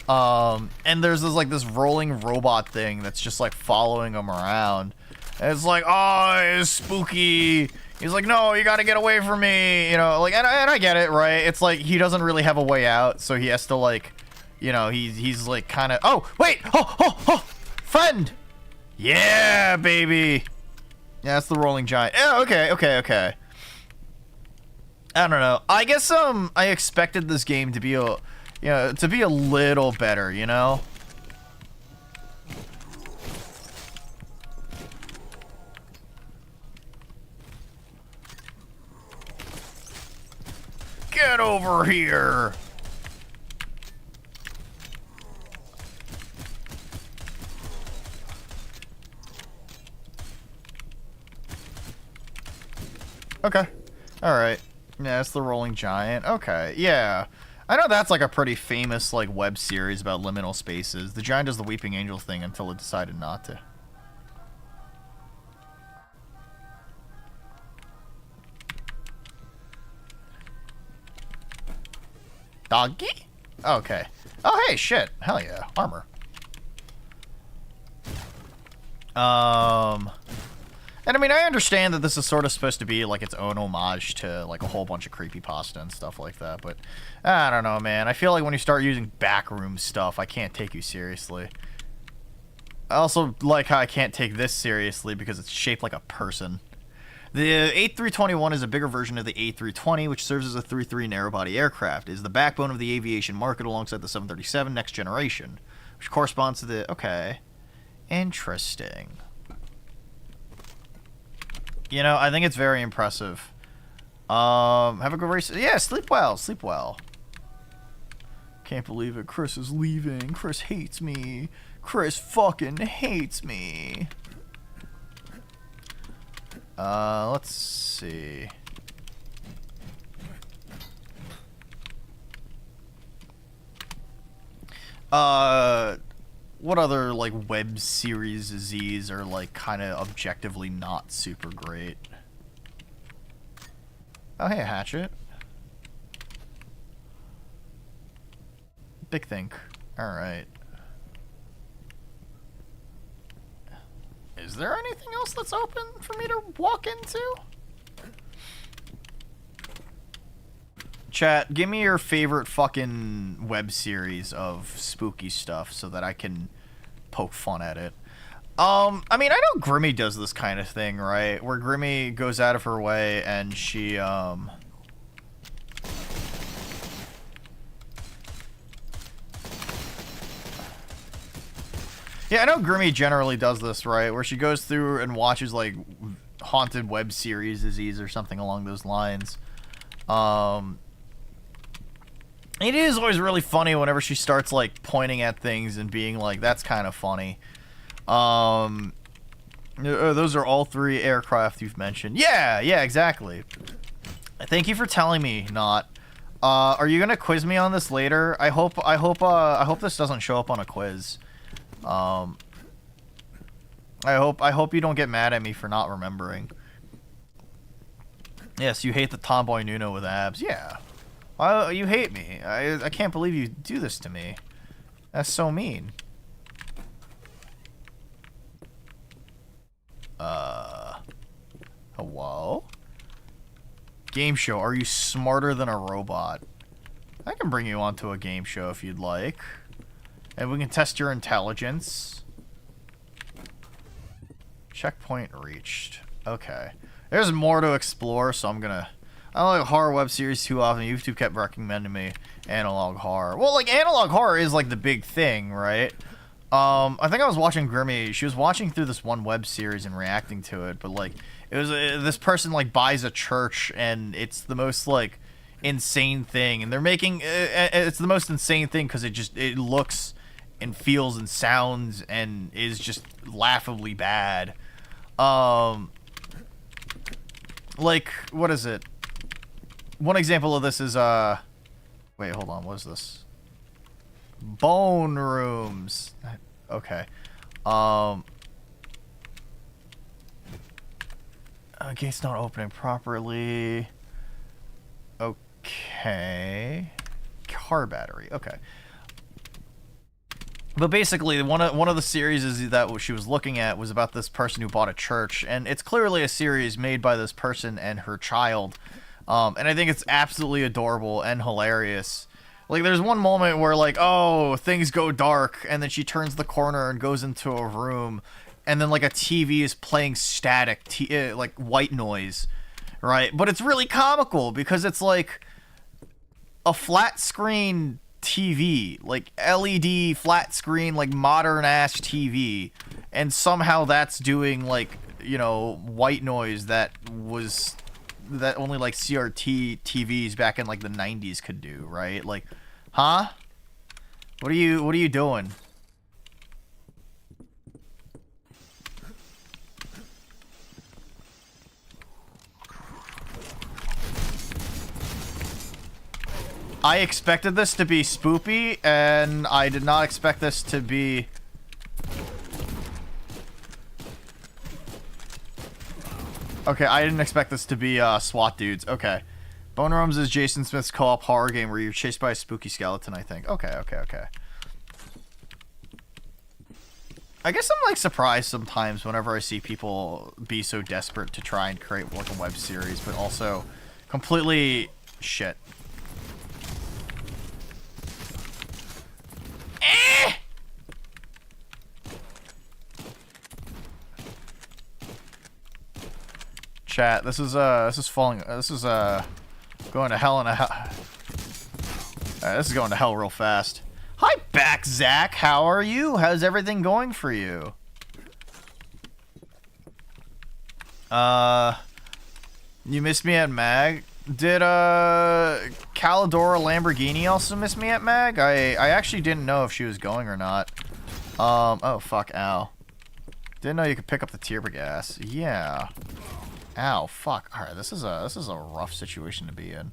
And there's this rolling robot thing that's just like following him around. And it's like, oh, it's spooky. He's like, no, you gotta get away from me. You know, like, and I get it, right? It's like he doesn't really have a way out, so he has to like, you know, he's like kind of. Oh, wait, oh, friend. Yeah, baby. Yeah, that's the rolling giant. Yeah, okay. I don't know. I guess I expected this game to be a little better, you know? Get over here. Okay. All right. Yeah, it's the rolling giant. Okay. Yeah. I know that's like a pretty famous like web series about liminal spaces. The giant does the weeping angel thing until it decided not to. Doggy? Okay. Oh, hey, shit. Hell yeah. Armor. And I mean, I understand that this is sort of supposed to be like its own homage to like a whole bunch of creepypasta and stuff like that, but I don't know, man. I feel like when you start using backroom stuff, I can't take you seriously. I also like how I can't take this seriously because it's shaped like a person. The A321 is a bigger version of the A320, which serves as a 3-3 narrow-body aircraft. It is the backbone of the aviation market alongside the 737 Next Generation, which corresponds to the... Okay. Interesting. You know, I think it's very impressive. Have a good race. Yeah, sleep well. Sleep well. Can't believe it. Chris is leaving. Chris hates me. Chris fucking hates me. Let's see. What other, like, web series Z's are, like, kind of objectively not super great? Oh, hey, Hatchet. Big Think. Alright. Is there anything else that's open for me to walk into? Chat, give me your favorite fucking web series of spooky stuff so that I can poke fun at it. I mean, I know Grimmy does this kind of thing, right? Where Grimmy goes out of her way and she, Yeah, I know Grimmy generally does this, right? Where she goes through and watches, like, haunted web series disease or something along those lines. It is always really funny whenever she starts, like, pointing at things and being like, that's kind of funny. Those are all three aircraft you've mentioned. Yeah, exactly. Thank you for telling me, Not. Are you gonna quiz me on this later? I hope this doesn't show up on a quiz. I hope you don't get mad at me for not remembering. Yes, you hate the tomboy Nuno with abs. Yeah. You hate me. I can't believe you do this to me. That's so mean. Hello? Game show. Are you smarter than a robot? I can bring you onto a game show if you'd like. And we can test your intelligence. Checkpoint reached. Okay. There's more to explore, so I'm gonna... I don't like horror web series too often. YouTube kept recommending me analog horror. Well, like, analog horror is, like, the big thing, right? I think I was watching Grimmy. She was watching through this one web series and reacting to it, but, like, it was... this person, like, buys a church, and it's the most, like, insane thing. And they're making... it's the most insane thing because it looks and feels and sounds and is just laughably bad. Like, what is it? One example of this is, wait, hold on, what is this? Bone rooms. Okay. Gate's not opening properly. Okay. Car battery. Okay. But basically, one of the series that she was looking at was about this person who bought a church, and it's clearly a series made by this person and her child, and I think it's absolutely adorable and hilarious. Like, there's one moment where, like, oh, things go dark, and then she turns the corner and goes into a room, and then, like, a TV is playing static, like, white noise, right? But it's really comical, because it's, like, a flat screen TV, like LED flat screen, like modern ass TV, and somehow that's doing, like, you know, white noise that only like CRT TVs back in like the 90s could do, right? Like, huh? What are you doing? I expected this to be spoopy, and I did not expect this to be... Okay, I didn't expect this to be SWAT dudes. Okay. Bone Rooms is Jason Smith's co-op horror game where you're chased by a spooky skeleton, I think. Okay. I guess I'm, like, surprised sometimes whenever I see people be so desperate to try and create, like, a web series, but also completely... shit. Chat, this is going to hell in a hell. This is going to hell real fast. Hi back, Zach. How are you? How's everything going for you? You missed me at Mag. Did Calidora Lamborghini also miss me at Mag? I actually didn't know if she was going or not. Oh fuck, ow. Didn't know you could pick up the tear gas. Yeah. Ow, fuck. Alright, this is a rough situation to be in.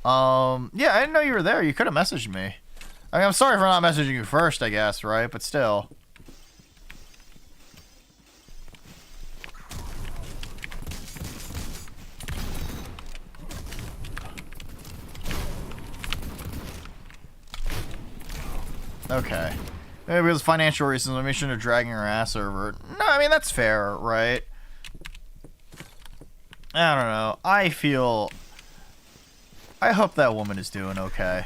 Yeah, I didn't know you were there. You could have messaged me. I mean, I'm sorry for not messaging you first, I guess, right? But still. Okay. Maybe it was financial reasons. I shouldn't have dragging her ass over. No, I mean, that's fair, right? I don't know. I hope that woman is doing okay.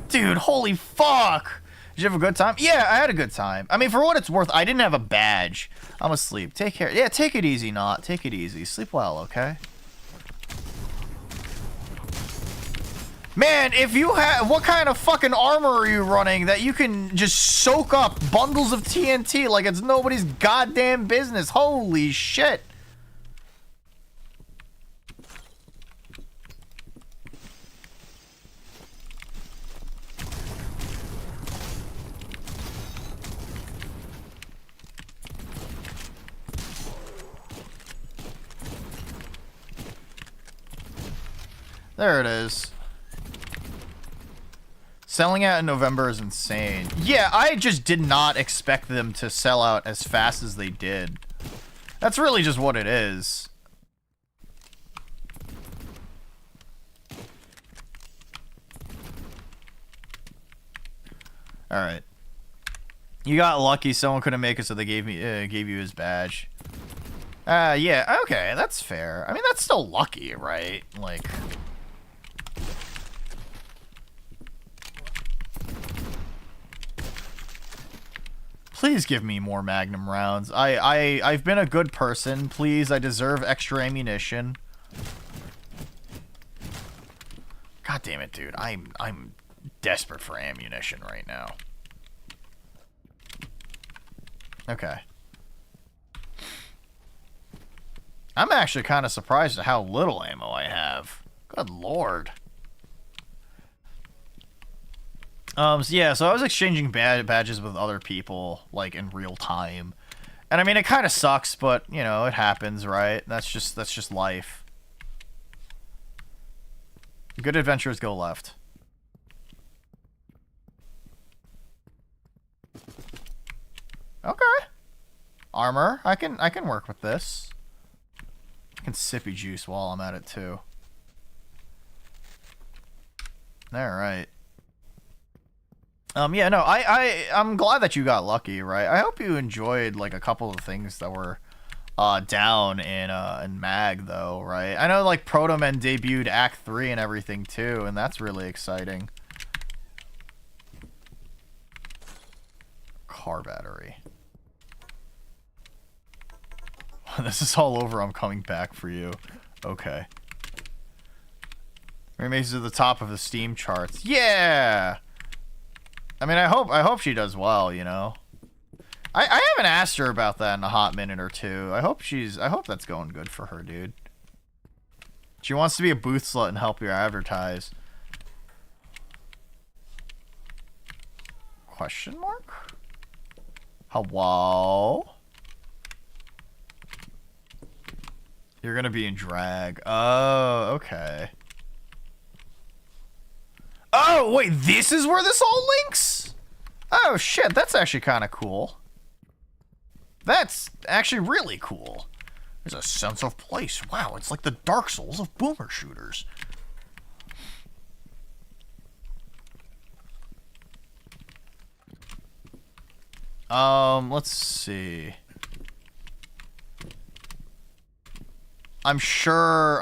Dude, holy fuck! Did you have a good time? Yeah, I had a good time. I mean, for what it's worth, I didn't have a badge. I'm asleep. Take care. Yeah, take it easy, Not. Take it easy. Sleep well, okay? Man, if you have... What kind of fucking armor are you running that you can just soak up bundles of TNT like it's nobody's goddamn business? Holy shit. There it is. Selling out in November is insane. Yeah, I just did not expect them to sell out as fast as they did. That's really just what it is. Alright. You got lucky, someone couldn't make it, so they gave you his badge. Yeah, okay, that's fair. I mean, that's still lucky, right? Like... Please give me more Magnum rounds. I've been a good person. Please, I deserve extra ammunition. God damn it, dude. I'm desperate for ammunition right now. Okay. I'm actually kind of surprised at how little ammo I have. Good lord. So yeah, so I was exchanging badges with other people, like, in real time. And I mean, it kind of sucks, but, you know, it happens, right? That's just life. Good adventures go left. Okay. Armor. I can work with this. I can sippy juice while I'm at it too. Alright. Yeah, no, I'm glad that you got lucky, right? I hope you enjoyed like a couple of things that were down in Mag though, right? I know like Proto Men debuted Act 3 and everything too, and that's really exciting. Car battery. This is all over, I'm coming back for you. Okay. Remakes to the top of the Steam charts. Yeah! I mean, I hope she does well, you know. I haven't asked her about that in a hot minute or two. I hope that's going good for her, dude. She wants to be a booth slut and help you advertise. Question mark? Hello? You're gonna be in drag. Oh, okay. Oh, wait, this is where this all links? Oh, shit, that's actually kind of cool. That's actually really cool. There's a sense of place. Wow, it's like the Dark Souls of boomer shooters. Let's see. I'm sure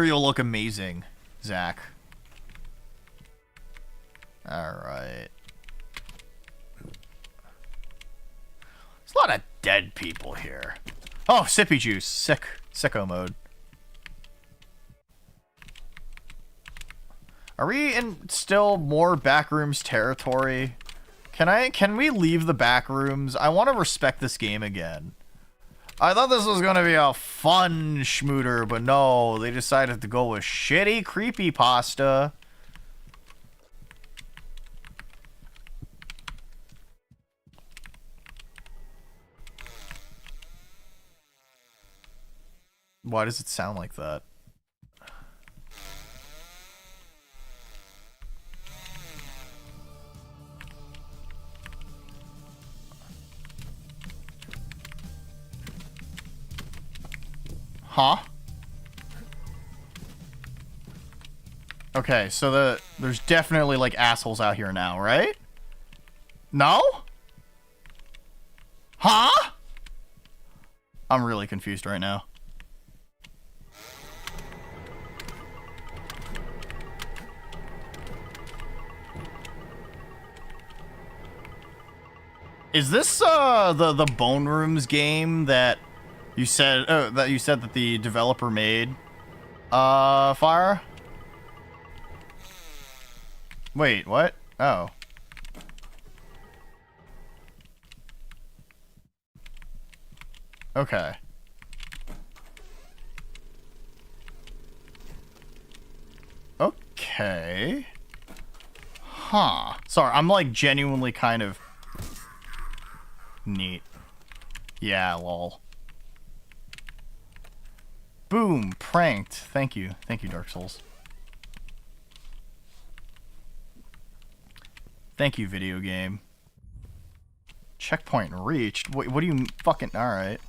you'll look amazing, Zach. Alright. There's a lot of dead people here. Oh, sippy juice. Sicko mode. Are we in still more backrooms territory? Can we leave the backrooms? I want to respect this game again. I thought this was gonna be a fun schmooter, but no, they decided to go with shitty creepypasta. Why does it sound like that? Huh? Okay, so there's definitely like assholes out here now, right? No? Huh? I'm really confused right now. Is this the Bone Rooms game that you said that the developer made? Fire? Wait, what? Oh. Okay. Okay. Huh. Sorry, I'm like genuinely kind of neat. Yeah, lol. Boom, pranked. Thank you. Thank you, Dark Souls. Thank you, video game. Checkpoint reached. What do you fucking... Alright.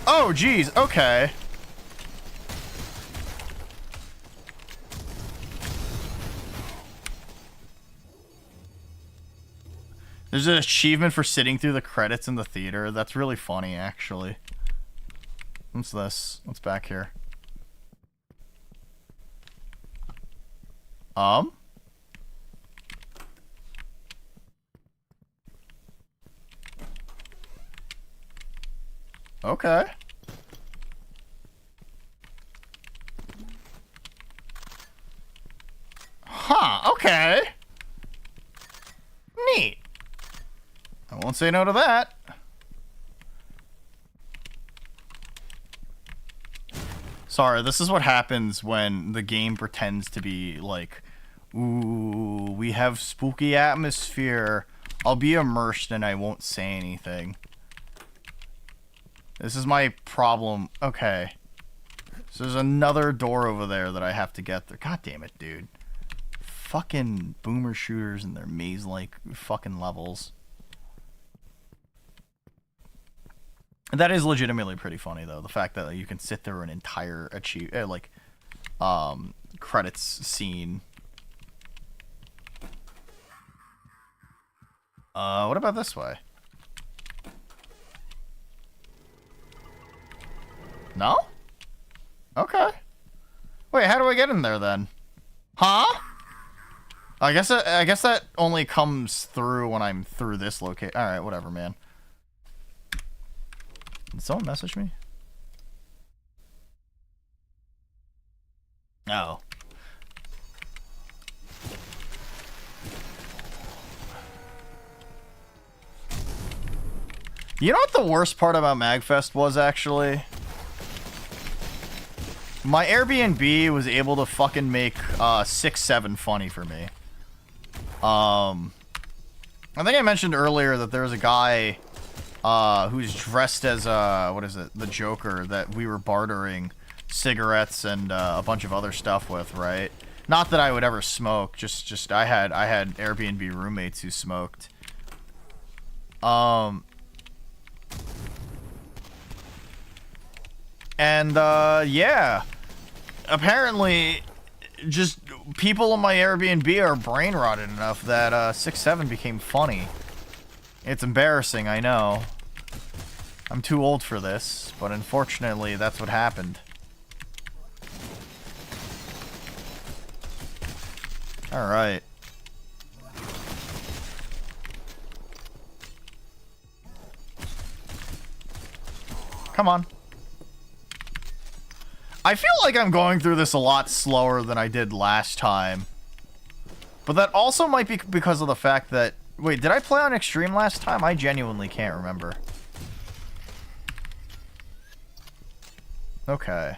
Oh, geez. Okay. There's an achievement for sitting through the credits in the theater. That's really funny, actually. What's this? What's back here? Okay. Huh, okay. Neat. I won't say no to that. Sorry, this is what happens when the game pretends to be like, ooh, we have spooky atmosphere. I'll be immersed and I won't say anything. This is my problem. Okay. So there's another door over there that I have to get through. God damn it, dude. fucking boomer shooters and their maze-like fucking levels. That is legitimately pretty funny, though. The fact that you can sit through an entire credits scene. What about this way? No? Okay. Wait, how do I get in there then? Huh? I guess that only comes through when I'm through this location. All right, whatever, man. Did someone message me? Oh. You know what the worst part about MagFest was, actually? My Airbnb was able to fucking make 6-7 funny for me. I think I mentioned earlier that there was a guy who's dressed as what is it, the Joker, that we were bartering cigarettes and a bunch of other stuff with, right? Not that I would ever smoke, just I had Airbnb roommates who smoked. And yeah, apparently just people in my Airbnb are brain rotted enough that 6-7 became funny. It's embarrassing, I know. I'm too old for this, but unfortunately that's what happened. Alright. Come on. I feel like I'm going through this a lot slower than I did last time. But that also might be because of the fact that... Wait, did I play on Extreme last time? I genuinely can't remember. Okay.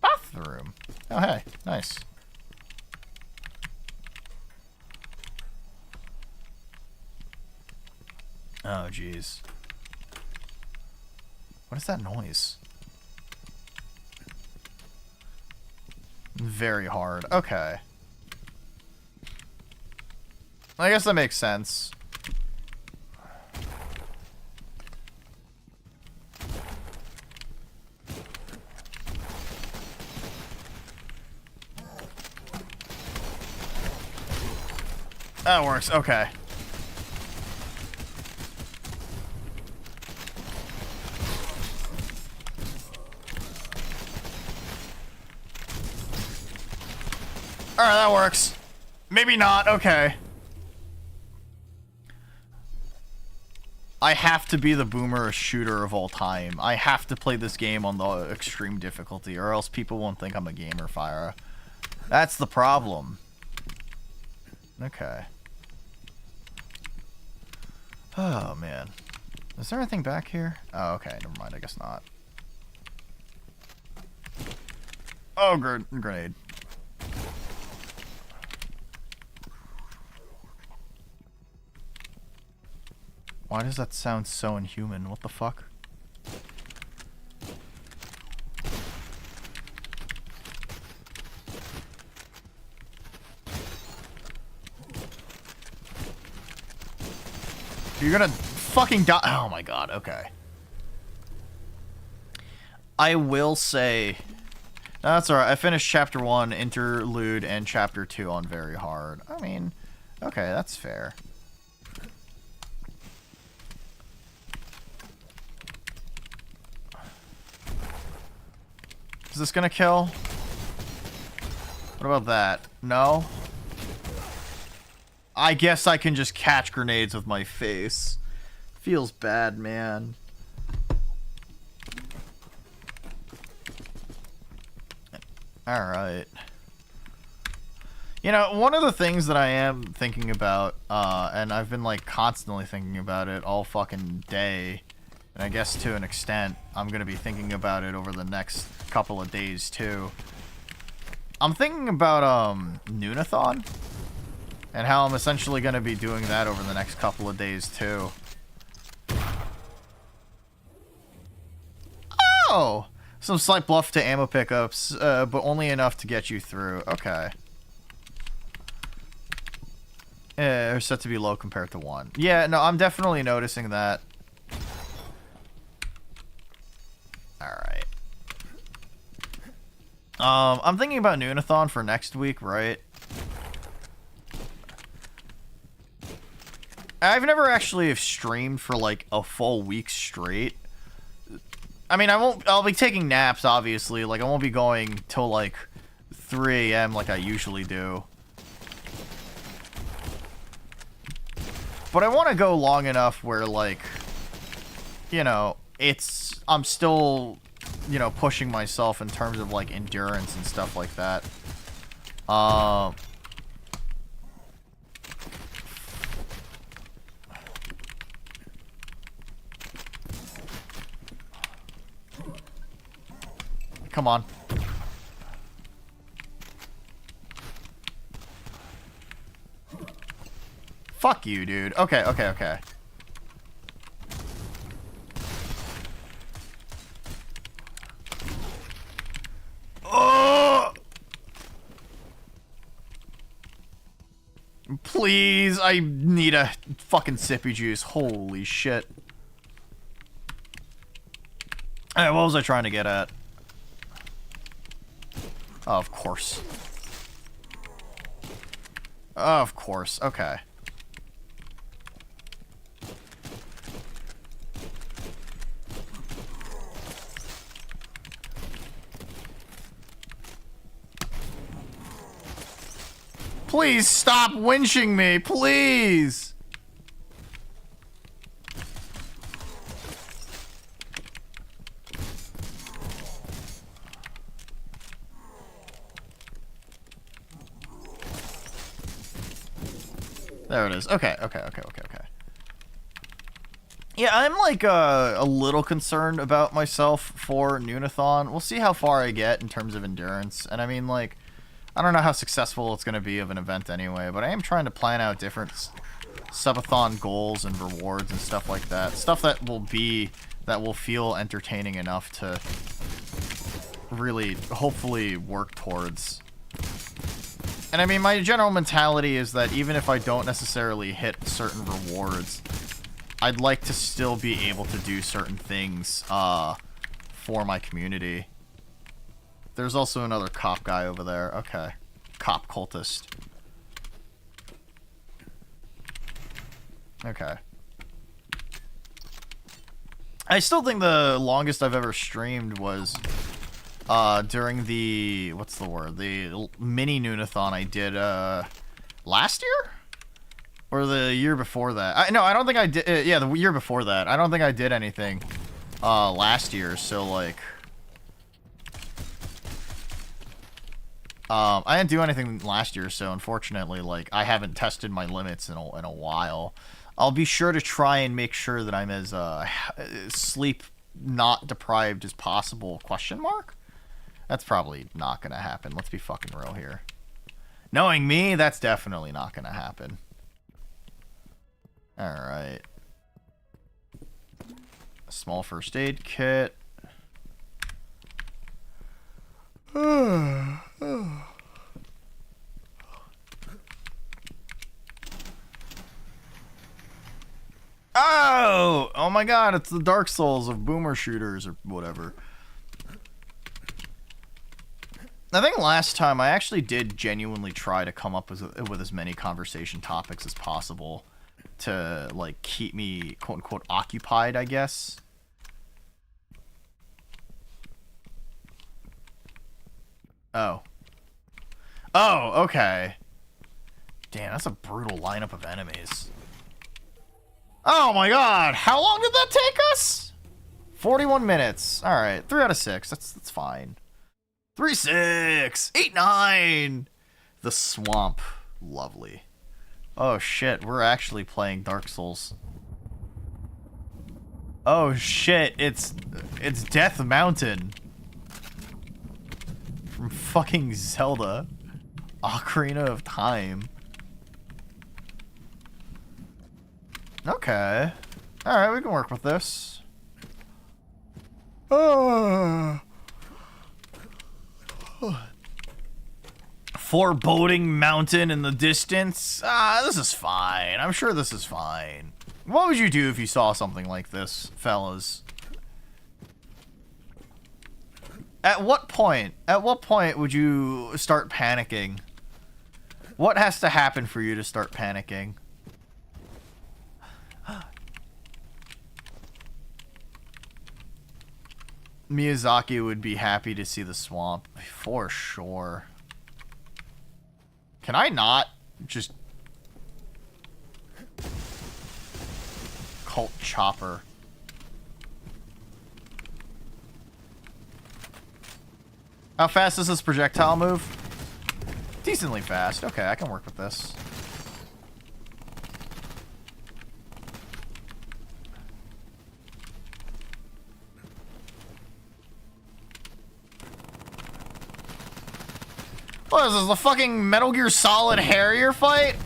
Bathroom. Oh, hey. Nice. Oh, jeez. What is that noise? Very hard. Okay. I guess that makes sense. That works. Okay. Alright, that works. Maybe not. Okay. I have to be the boomer shooter of all time. I have to play this game on the extreme difficulty, or else people won't think I'm a gamer fire. That's the problem. Okay. Oh, man. Is there anything back here? Oh, okay. Never mind. I guess not. Oh, grenade. Why does that sound so inhuman? What the fuck? You're gonna fucking die. Oh my god, okay. I will say... No, that's alright. I finished Chapter 1, Interlude, and Chapter 2 on very hard. I mean, okay, that's fair. Is this gonna kill? What about that? No? I guess I can just catch grenades with my face. Feels bad, man. Alright. You know, one of the things that I am thinking about, and I've been like constantly thinking about it all fucking day, and I guess to an extent, I'm gonna be thinking about it over the next couple of days too. I'm thinking about Noonathon, and how I'm essentially gonna be doing that over the next couple of days too. Oh! Some slight buff to ammo pickups, but only enough to get you through. Okay. They're set to be low compared to 1. Yeah, no, I'm definitely noticing that. Alright. I'm thinking about Noonathon for next week, right? I've never actually streamed for like a full week straight. I mean, I'll be taking naps, obviously. Like, I won't be going till like 3 a.m. like I usually do. But I want to go long enough where, like, you know, I'm still, you know, pushing myself in terms of, like, endurance and stuff like that. Come on. Fuck you, dude. Okay, okay, okay. Oh! Please, I need a fucking sippy juice. Holy shit. Alright, what was I trying to get at? Oh, of course. Oh, of course. Okay. Please stop winching me, please! There it is. Okay, okay, okay, okay, okay. Yeah, I'm like a little concerned about myself for Noonathon. We'll see how far I get in terms of endurance. And I mean, like, I don't know how successful it's going to be of an event anyway, but I am trying to plan out different subathon goals and rewards and stuff like that. Stuff that will feel entertaining enough to really, hopefully, work towards. And I mean, my general mentality is that even if I don't necessarily hit certain rewards, I'd like to still be able to do certain things for my community. There's also another cop guy over there. Okay. Cop cultist. Okay. I still think the longest I've ever streamed was during the, what's the word? The mini Noonathon I did last year? Or the year before that? No, I don't think I did. Yeah, the year before that. I don't think I did anything last year, so like... I didn't do anything last year, so unfortunately, like, I haven't tested my limits in a while. I'll be sure to try and make sure that I'm as sleep not deprived as possible, question mark? That's probably not gonna happen. Let's be fucking real here. Knowing me, that's definitely not gonna happen. Alright. A small first aid kit. Oh! Oh my god, it's the Dark Souls of boomer shooters or whatever. I think last time I actually did genuinely try to come up with as many conversation topics as possible to, like, keep me, quote-unquote, occupied, I guess. Oh. Oh, okay. Damn, that's a brutal lineup of enemies. Oh my god! How long did that take us? 41 minutes. Alright, 3 out of 6. That's fine. 3-6! 8-9! The swamp. Lovely. Oh shit, we're actually playing Dark Souls. Oh shit, it's Death Mountain. From fucking Zelda. Ocarina of Time. Okay. Alright, we can work with this. Foreboding mountain in the distance. This is fine. I'm sure this is fine. What would you do if you saw something like this, fellas? At what point would you start panicking? What has to happen for you to start panicking? Miyazaki would be happy to see the swamp, for sure. Can I not just... Cult chopper. How fast does this projectile move? Decently fast. Okay, I can work with this. What is this, the fucking Metal Gear Solid Harrier fight?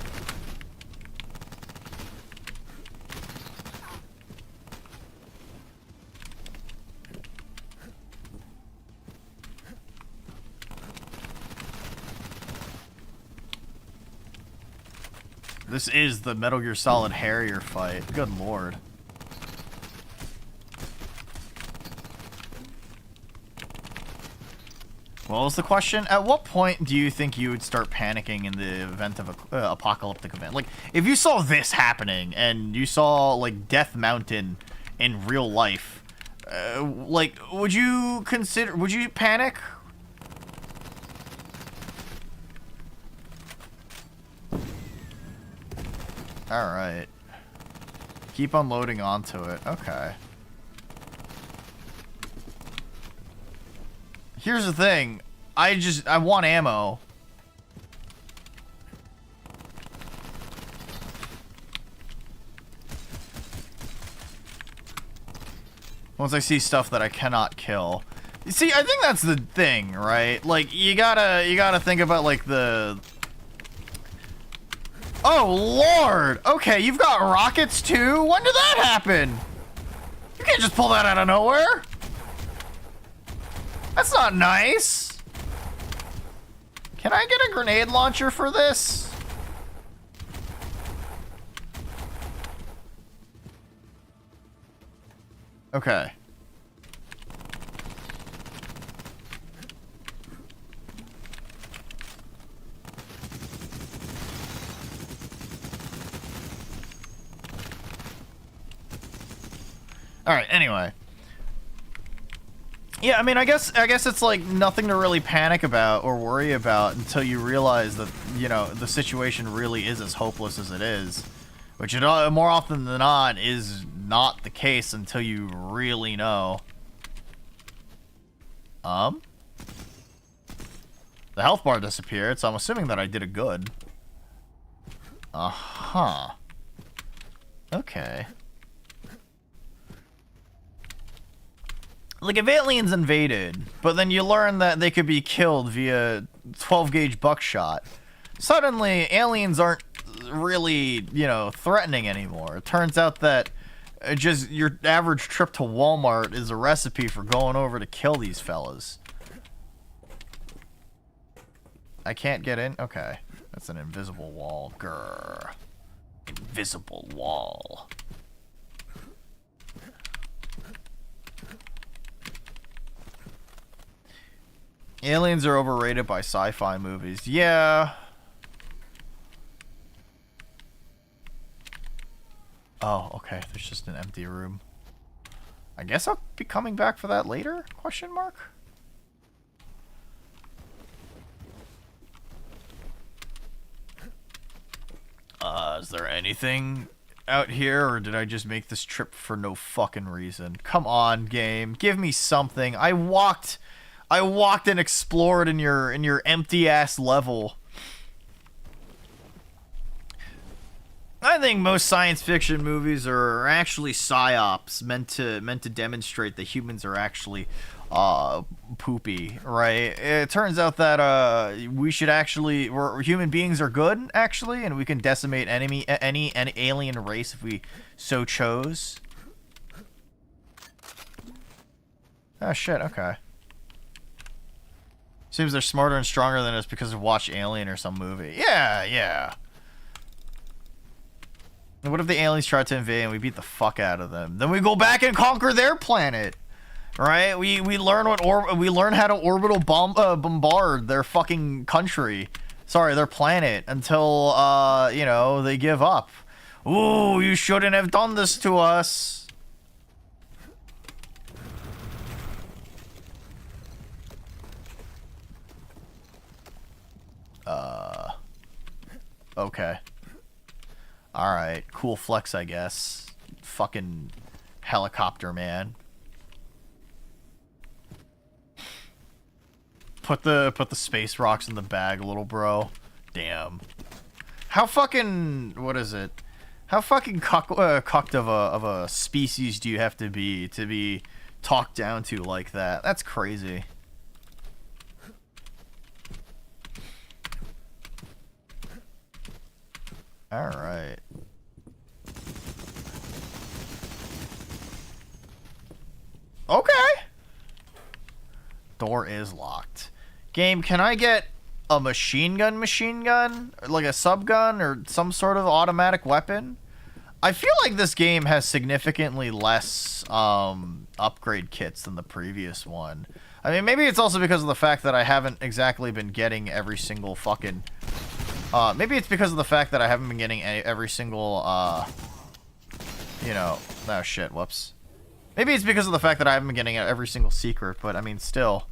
This is the Metal Gear Solid Harrier fight. Good lord. What was the question? At what point do you think you would start panicking in the event of an apocalyptic event? Like, if you saw this happening and you saw, like, Death Mountain in real life, like, would you panic? Alright. Keep unloading onto it. Okay. Here's the thing. I want ammo. Once I see stuff that I cannot kill. You see, I think that's the thing, right? Like, you gotta think about, like, the... Oh, Lord! Okay, you've got rockets, too? When did that happen? You can't just pull that out of nowhere! That's not nice! Can I get a grenade launcher for this? Okay. Alright, anyway. Yeah, I mean, I guess it's like nothing to really panic about or worry about until you realize that, you know, the situation really is as hopeless as it is. Which, more often than not, is not the case until you really know. The health bar disappeared, so I'm assuming that I did it good. Uh-huh. Okay. Like, if aliens invaded, but then you learn that they could be killed via 12-gauge buckshot, suddenly aliens aren't really, you know, threatening anymore. It turns out that just your average trip to Walmart is a recipe for going over to kill these fellas. I can't get in? Okay. That's an invisible wall. Grrr. Invisible wall. Aliens are overrated by sci-fi movies. Yeah. Oh, okay. There's just an empty room. I guess I'll be coming back for that later? Question mark? Is there anything out here, or did I just make this trip for no fucking reason? Come on, game. Give me something. I walked and explored in your empty-ass level. I think most science fiction movies are actually psyops meant to demonstrate that humans are actually poopy, right? It turns out that human beings are good, actually, and we can decimate any alien race if we so chose. Oh shit, okay. Seems they're smarter and stronger than us because of watch Alien or some movie. Yeah, yeah. And what if the aliens try to invade and we beat the fuck out of them? Then we go back and conquer their planet, right? We learn how to orbital bombard their fucking country. Sorry, their planet until you know, they give up. Ooh, you shouldn't have done this to us. Okay. Alright, cool flex, I guess. Fucking helicopter man. Put the space rocks in the bag, little bro. Damn. How fucking, what is it? How fucking cucked of a species do you have to be talked down to like that? That's crazy. Alright. Okay. Door is locked. Game, can I get a machine gun? Like a subgun or some sort of automatic weapon? I feel like this game has significantly less upgrade kits than the previous one. I mean, maybe it's also because of the fact that I haven't exactly been getting every single fucking... maybe it's because of the fact that I haven't been getting every single, you know... Oh, shit, whoops. Maybe it's because of the fact that I haven't been getting every single secret, but, I mean, still.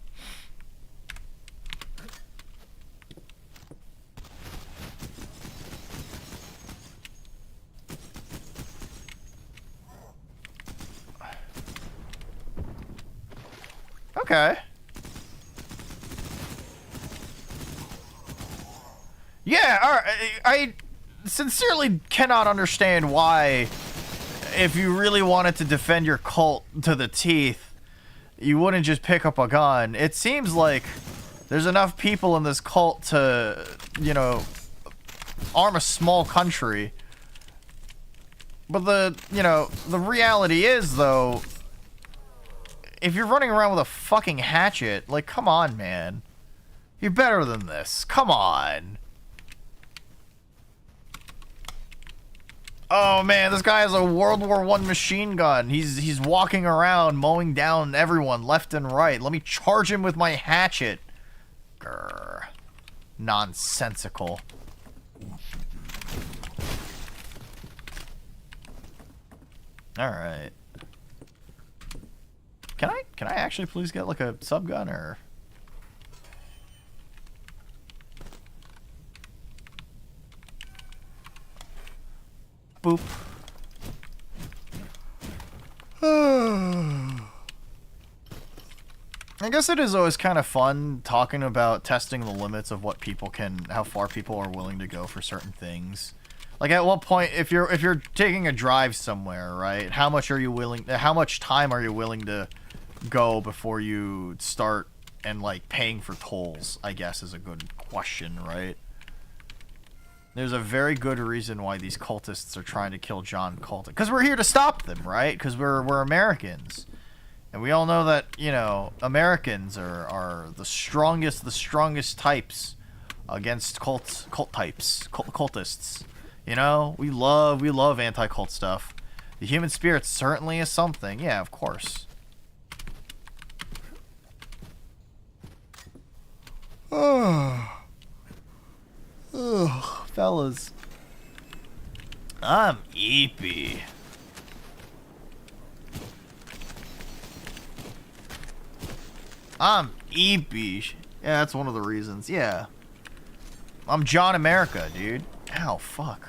Okay. Yeah, alright. I sincerely cannot understand why, if you really wanted to defend your cult to the teeth, you wouldn't just pick up a gun. It seems like there's enough people in this cult to, you know, arm a small country. But the reality is, though, if you're running around with a fucking hatchet, like, come on, man. You're better than this. Come on. Oh, man, this guy has a World War I machine gun. He's walking around mowing down everyone left and right. Let me charge him with my hatchet. Grr. Nonsensical. Alright. Can I actually please get like a subgun or... Boop. I guess it is always kind of fun talking about testing the limits of what people can, how far people are willing to go for certain things. Like at what point, if you're taking a drive somewhere, right? How much time are you willing to go before you start and like paying for tolls? I guess is a good question, right? There's a very good reason why these cultists are trying to kill John Cultic. Because we're here to stop them, right? Because we're Americans. And we all know that, you know, Americans are the strongest types against cultists. You know? We love anti-cult stuff. The human spirit certainly is something. Yeah, of course. Oh. Ugh, fellas. I'm eepy. I'm eepy. Yeah, that's one of the reasons. Yeah. I'm John America, dude. Ow, fuck.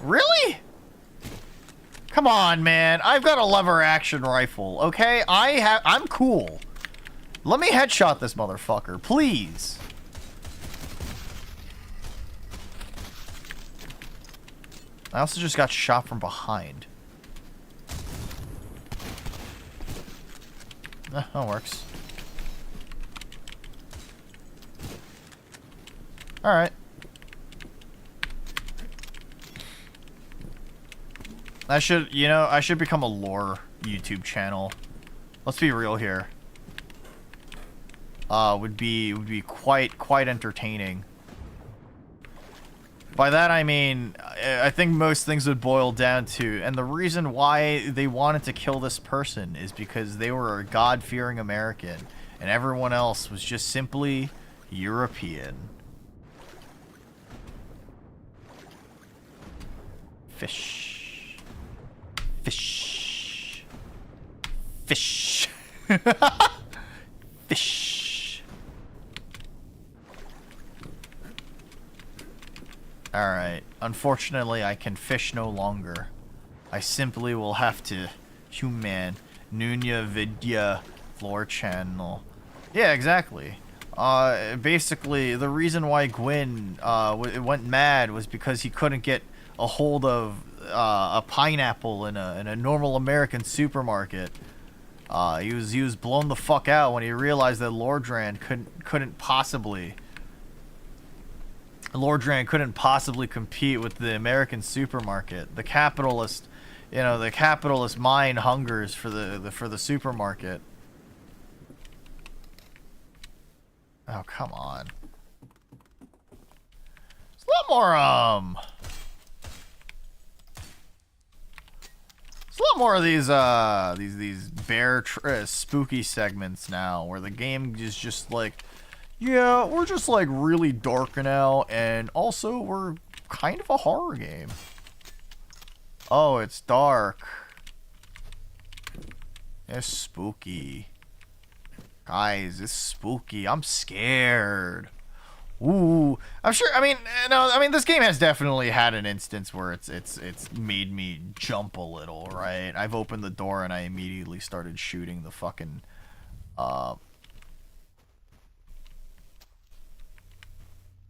Really? Come on, man. I've got a lever action rifle, okay? I'm cool. Let me headshot this motherfucker, please. I also just got shot from behind. That works. Alright. I should, you know, I should become a lore YouTube channel. Let's be real here. Would be quite entertaining. By that I mean, I think most things would boil down to, and the reason why they wanted to kill this person is because they were a God-fearing American, and everyone else was just simply European. Fish. Fish. Fish. Fish. Alright. Unfortunately, I can fish no longer. I simply will have to human Nunya Vidya floor channel. Yeah, exactly. Basically, the reason why Gwyn went mad was because he couldn't get a hold of a pineapple in a normal American supermarket. He was blown the fuck out when he realized that Lordran couldn't possibly compete with the American supermarket. The capitalist, you know, the capitalist mind hungers for the supermarket. Oh, come on. There's a lot more of these bear spooky segments now, where the game is just like, yeah, we're just like really dark now, and also we're kind of a horror game. Oh, it's dark. It's spooky. Guys, it's spooky. I'm scared. Ooh, I'm sure. I mean, this game has definitely had an instance where it's made me jump a little, right? I've opened the door and I immediately started shooting the fucking,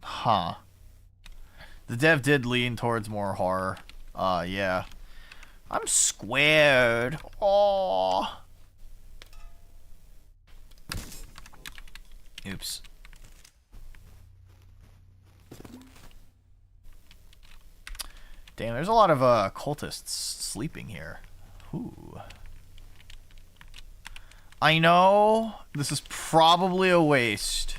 Huh. The dev did lean towards more horror. Yeah. I'm squared. Aww. Oops. Damn, there's a lot of cultists sleeping here. Ooh. I know this is probably a waste.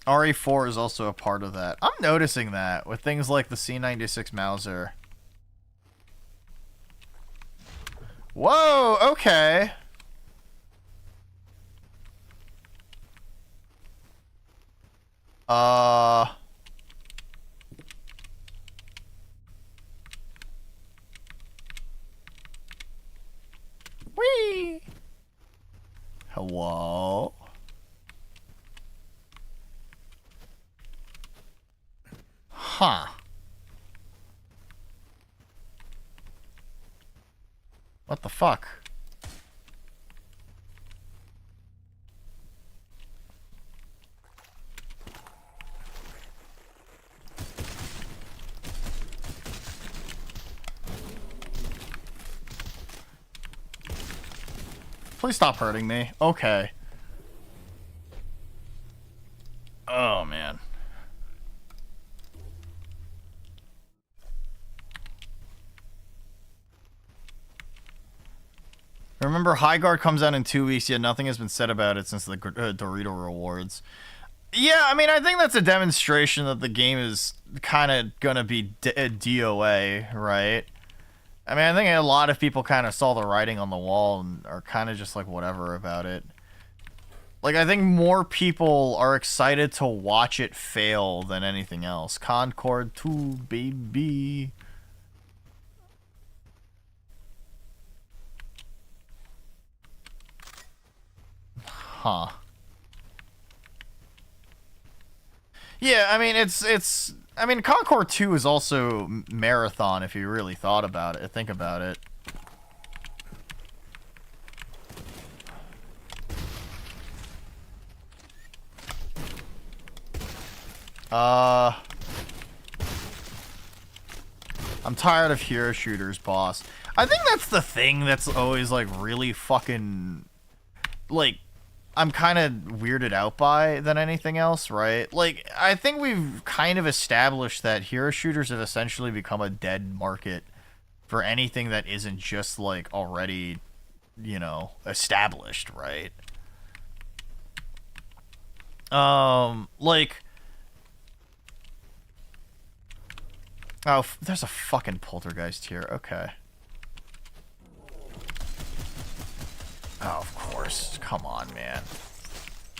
RE4 is also a part of that. I'm noticing that with things like the C96 Mauser. Whoa, okay. Whee! Hello? Huh. What the fuck? Please stop hurting me. Okay. Oh, man. Remember, High Guard comes out in 2 weeks, yet nothing has been said about it since the Dorito rewards. Yeah, I mean, I think that's a demonstration that the game is kind of gonna be DOA, right? I mean, I think a lot of people kind of saw the writing on the wall and are kind of just like whatever about it. Like, I think more people are excited to watch it fail than anything else. Concord 2, baby. Huh. Yeah, I mean, I mean, Concord 2 is also marathon if you really thought about it, think about it. I'm tired of hero shooters, boss. I think that's the thing that's always, like, really fucking like, I'm kind of weirded out by than anything else, right? Like, I think we've kind of established that hero shooters have essentially become a dead market for anything that isn't just, like, already, you know, established, right? Like... Oh, there's a fucking poltergeist here. Okay. Oh, of course. Come on, man.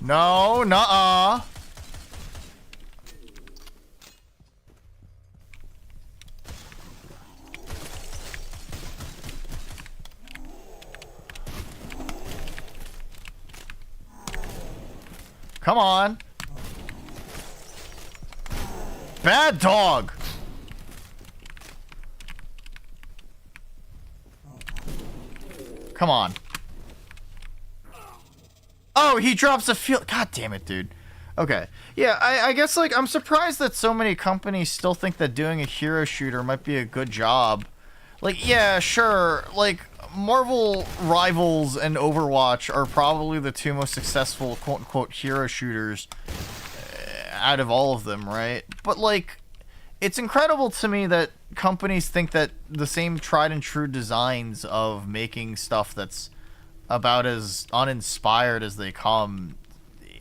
No, nuh-uh. Come on. Bad dog. Come on. Oh, he drops a field. God damn it, dude. Okay. Yeah, I guess, like, I'm surprised that so many companies still think that doing a hero shooter might be a good job. Like, yeah, sure. Like, Marvel Rivals and Overwatch are probably the two most successful quote-unquote hero shooters out of all of them, right? But, like, it's incredible to me that companies think that the same tried and true designs of making stuff that's about as uninspired as they come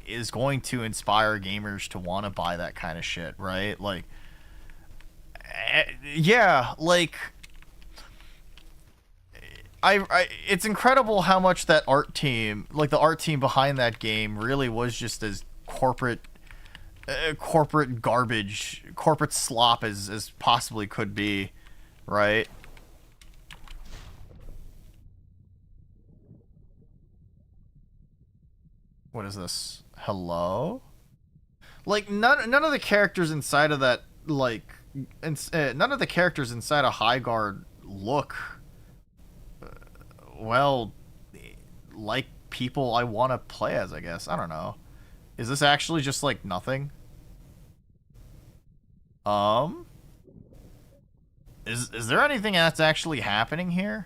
is going to inspire gamers to want to buy that kind of shit, right? Like, yeah, like, it's incredible how much that art team, like the art team behind that game, really was just as corporate garbage, corporate slop as possibly could be, right? What is this? Hello? Like, none of the characters inside of that, like, none of the characters inside of High Guard look, well, like people I want to play as, I guess. I don't know. Is this actually just, like, nothing? Is there anything that's actually happening here?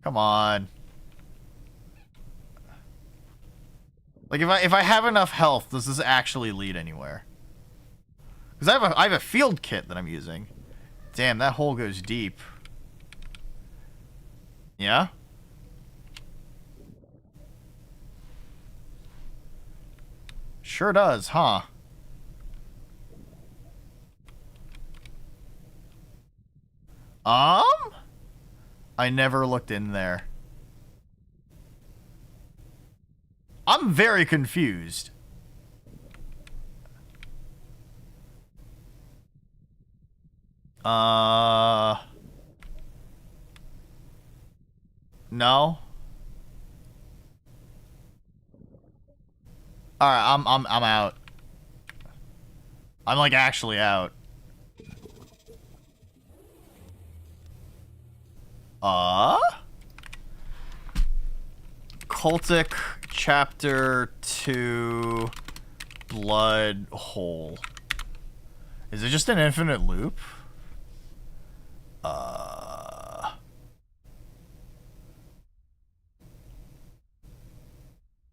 Come on. Like, if I have enough health, does this actually lead anywhere? Because I have a field kit that I'm using. Damn, that hole goes deep. Yeah? Sure does, huh? I never looked in there. I'm very confused. No. Alright, I'm out. I'm like actually out. Cultic Chapter 2 Blood Hole. Is it just an infinite loop?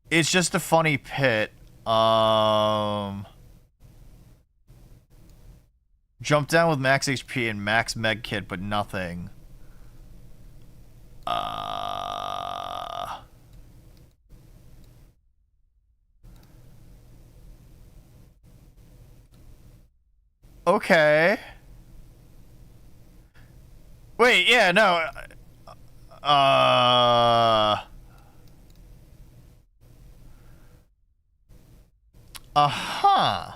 It's just a funny pit. Jump down with max HP and max med kit, but nothing. Okay. Wait, yeah, no. Uh-huh.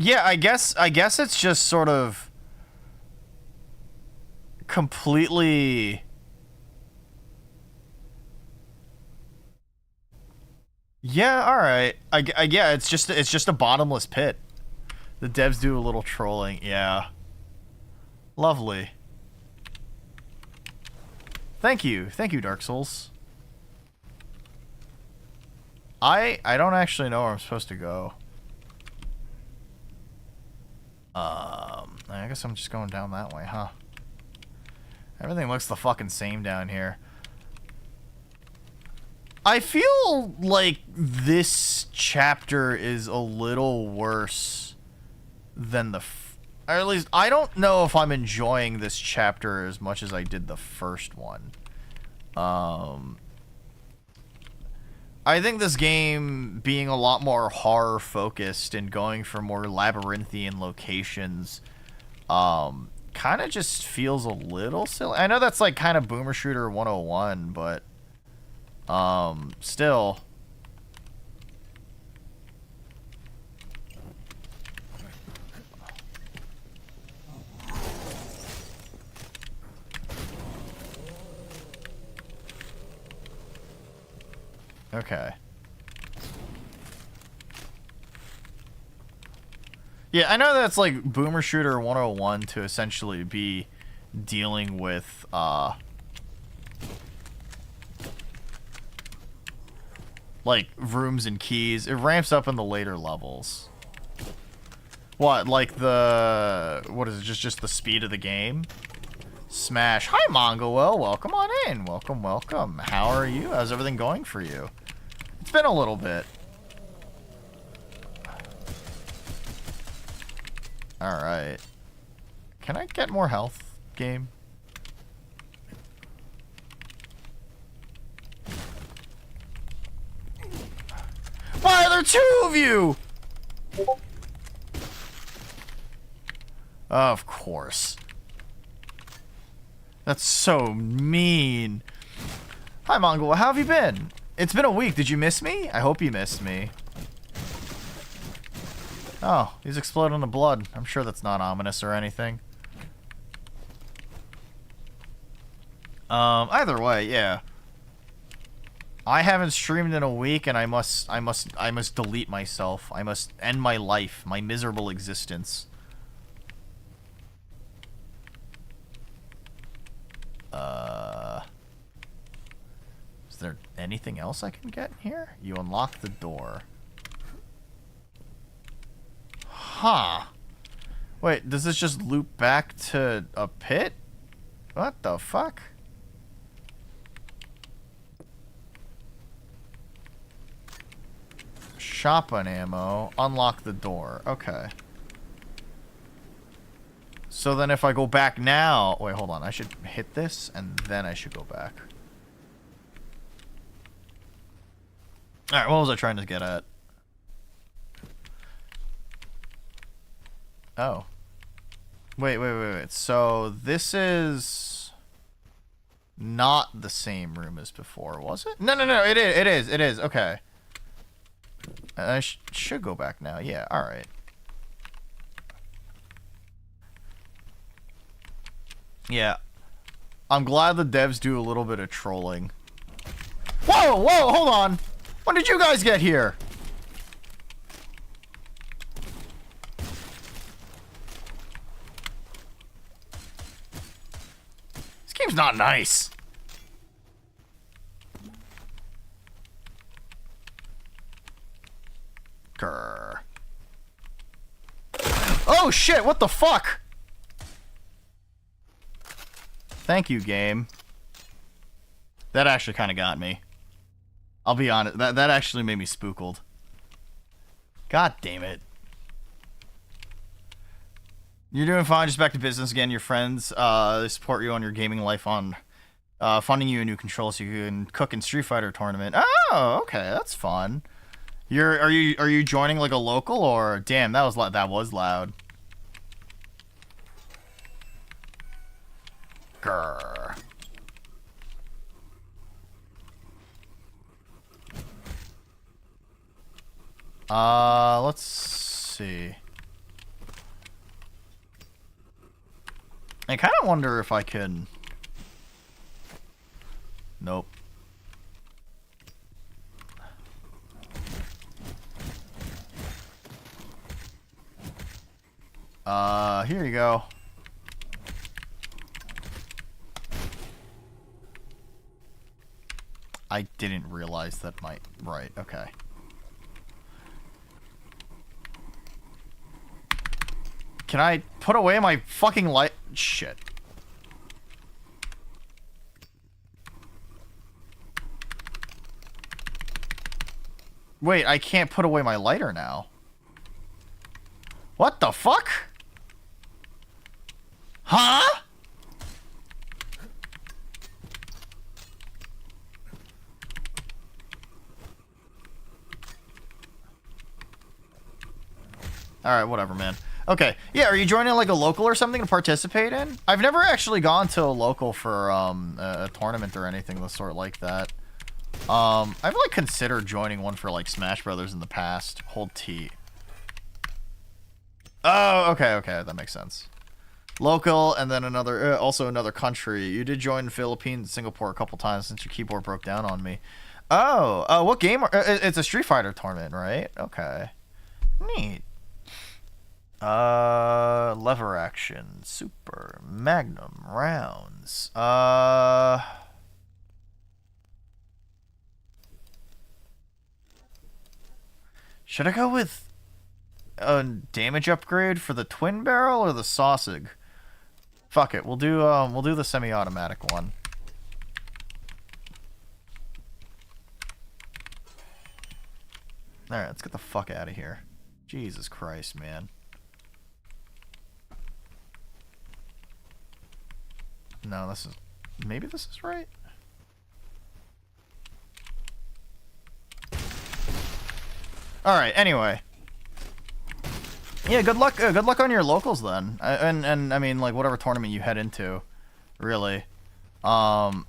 Yeah, I guess it's just sort of completely. Yeah, all right. Yeah, it's just a bottomless pit. The devs do a little trolling. Yeah. Lovely. Thank you, Dark Souls. I don't actually know where I'm supposed to go. I guess I'm just going down that way, huh? Everything looks the fucking same down here. I feel like this chapter is a little worse than the... or at least, I don't know if I'm enjoying this chapter as much as I did the first one. I think this game being a lot more horror focused and going for more labyrinthian locations kind of just feels a little silly. I know that's like kind of Boomer Shooter 101, but still. Okay. Yeah, I know that's like Boomer Shooter 101 to essentially be dealing with like rooms and keys. It ramps up in the later levels. What, like the what is it, just the speed of the game? Smash. Hi Mongol, welcome on in. Welcome, welcome. How are you? How's everything going for you? It's been a little bit. Alright. Can I get more health, game? Why are there two of you? Of course. That's so mean. Hi, Mongol. How have you been? It's been a week. Did you miss me? I hope you missed me. Oh, he's exploding the blood. I'm sure that's not ominous or anything. Either way, yeah. I haven't streamed in a week, and I must delete myself. I must end my life, my miserable existence. Is there anything else I can get here? You unlock the door. Huh. Wait, does this just loop back to a pit? What the fuck? Shotgun ammo. Unlock the door. Okay. So then if I go back now... Wait, hold on. I should hit this, and then I should go back. Alright, what was I trying to get at? Oh. Wait. So this is not the same room as before, was it? No. It is. Okay. I should go back now. Yeah, alright. Yeah. I'm glad the devs do a little bit of trolling. Whoa, hold on. When did you guys get here? This game's not nice. Grr. Oh shit, what the fuck? Thank you, game. That actually kind of got me. I'll be honest, that actually made me spooked. God damn it. You're doing fine, just back to business again. Your friends, they support you on your gaming life on funding you a new control so you can cook in Street Fighter tournament. Oh, okay, that's fun. Are you joining like a local or damn, that was loud. Grr. Let's see. I kind of wonder if I can... Nope. Here you go. I didn't realize that my... Right, okay. Can I put away my fucking light? Shit. Wait, I can't put away my lighter now. What the fuck? Huh? Alright, whatever, man. Okay, yeah, are you joining like a local or something to participate in? I've never actually gone to a local for a tournament or anything of the sort like that. I've like considered joining one for like Smash Brothers in the past. Hold T. Oh, okay, that makes sense. Local and then another, also another country. You did join the Philippines and Singapore a couple times since your keyboard broke down on me. Oh, what game? It's a Street Fighter tournament, right? Okay, neat. Lever action, super, magnum, rounds. Should I go with a damage upgrade for the twin barrel or the sausage? Fuck it, we'll do the semi-automatic one. Alright, let's get the fuck out of here. Jesus Christ, man. No, this is... Maybe this is right? Alright, anyway. Yeah, good luck on your locals then. And I mean, like, whatever tournament you head into, really. I've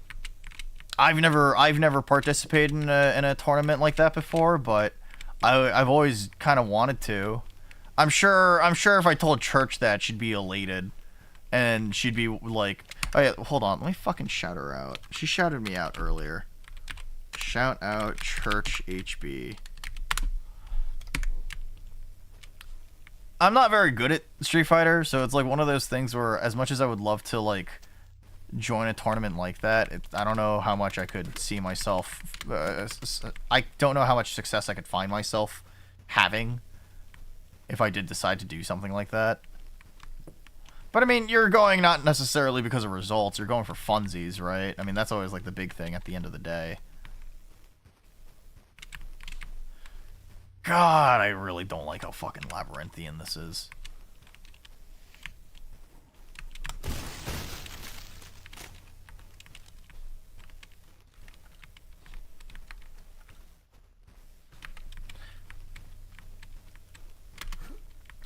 never participated in a tournament like that before, but I've always kind of wanted to. I'm sure if I told Church that, she'd be elated. And she'd be like, oh yeah, hold on, let me fucking shout her out. She shouted me out earlier. Shout out Church HB. I'm not very good at Street Fighter, so it's like one of those things where as much as I would love to like join a tournament like that, I don't know how much I could see myself, I don't know how much success I could find myself having if I did decide to do something like that. But I mean, you're going not necessarily because of results, you're going for funsies, right? I mean, that's always like the big thing at the end of the day. God, I really don't like how fucking labyrinthian this is.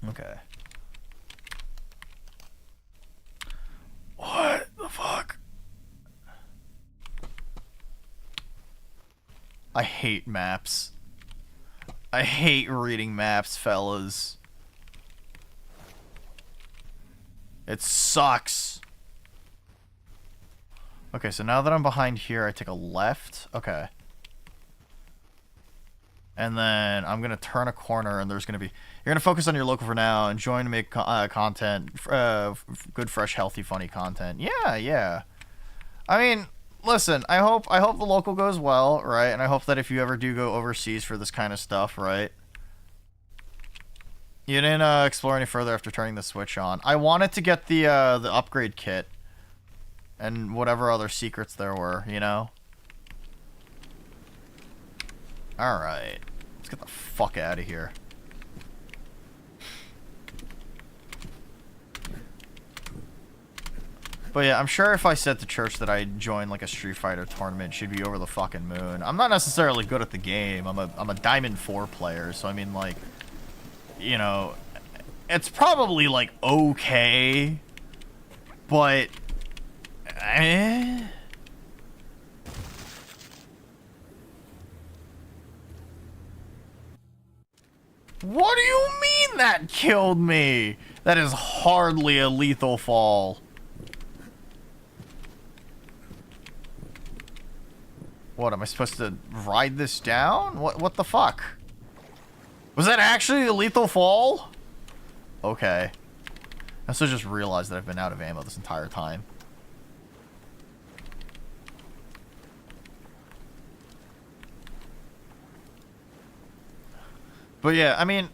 Okay. What the fuck? I hate maps. I hate reading maps, fellas. It sucks. Okay, so now that I'm behind here, I take a left. Okay. And then I'm going to turn a corner and there's going to be... You're going to focus on your local for now and join to make content. Good, fresh, healthy, funny content. Yeah. I mean, listen, I hope the local goes well, right? And I hope that if you ever do go overseas for this kind of stuff, right? You didn't explore any further after turning the Switch on. I wanted to get the upgrade kit. And whatever other secrets there were, you know? Alright. Let's get the fuck out of here. But yeah, I'm sure if I said to Church that I joined like a Street Fighter tournament, she'd be over the fucking moon. I'm not necessarily good at the game. I'm a Diamond 4 player, so I mean like, you know, it's probably like okay, but What do you mean that killed me? That is hardly a lethal fall. What, am I supposed to ride this down? What the fuck? Was that actually a lethal fall? Okay. I also just realized that I've been out of ammo this entire time. But yeah, I mean,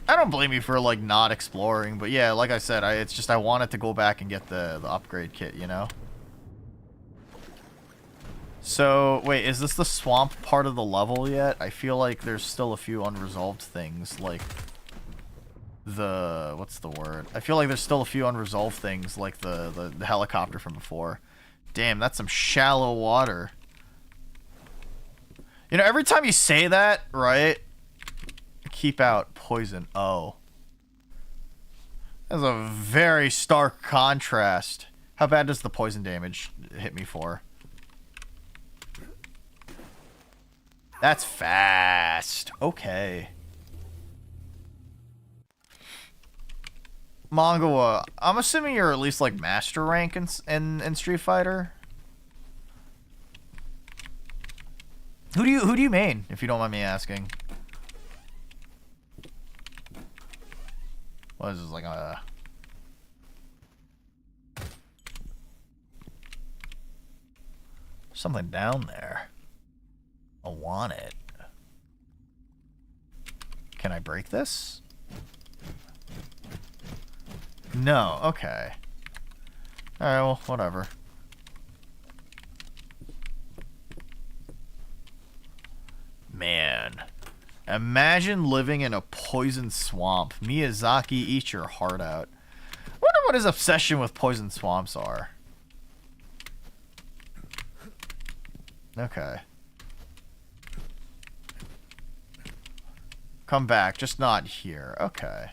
I don't blame you for like not exploring. But yeah, like I said, it's just I wanted to go back and get the upgrade kit, you know. So wait, is this the swamp part of the level yet? I feel like there's still a few unresolved things, like the what's the word? I feel like there's still a few unresolved things, like the helicopter from before. Damn, that's some shallow water. You know, every time you say that, right? Keep out poison. Oh. That's a very stark contrast. How bad does the poison damage hit me for? That's fast. Okay. Mongoa, I'm assuming you're at least like master rank in Street Fighter. Who do you main, if you don't mind me asking? What is this, like a... something down there. I want it. Can I break this? No, okay. Alright, well, whatever. Man. Imagine living in a poison swamp. Miyazaki, eat your heart out. I wonder what his obsession with poison swamps are. Okay. Come back, just not here. Okay.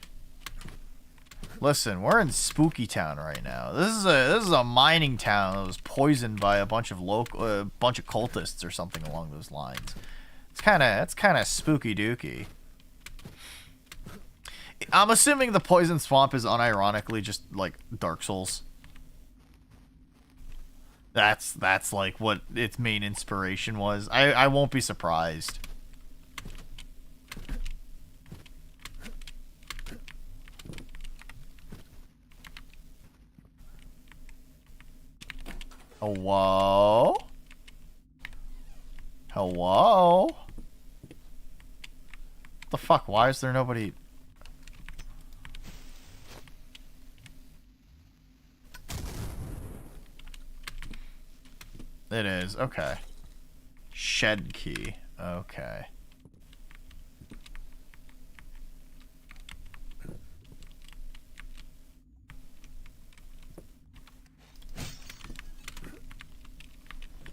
Listen, we're in Spooky Town right now. This is a mining town that was poisoned by a bunch of cultists or something along those lines. It's kind of spooky dooky. I'm assuming the poison swamp is unironically just like Dark Souls. That's like what its main inspiration was. I won't be surprised. Hello? Hello? What the fuck? Why is there nobody? It is. Okay. Shed key. Okay.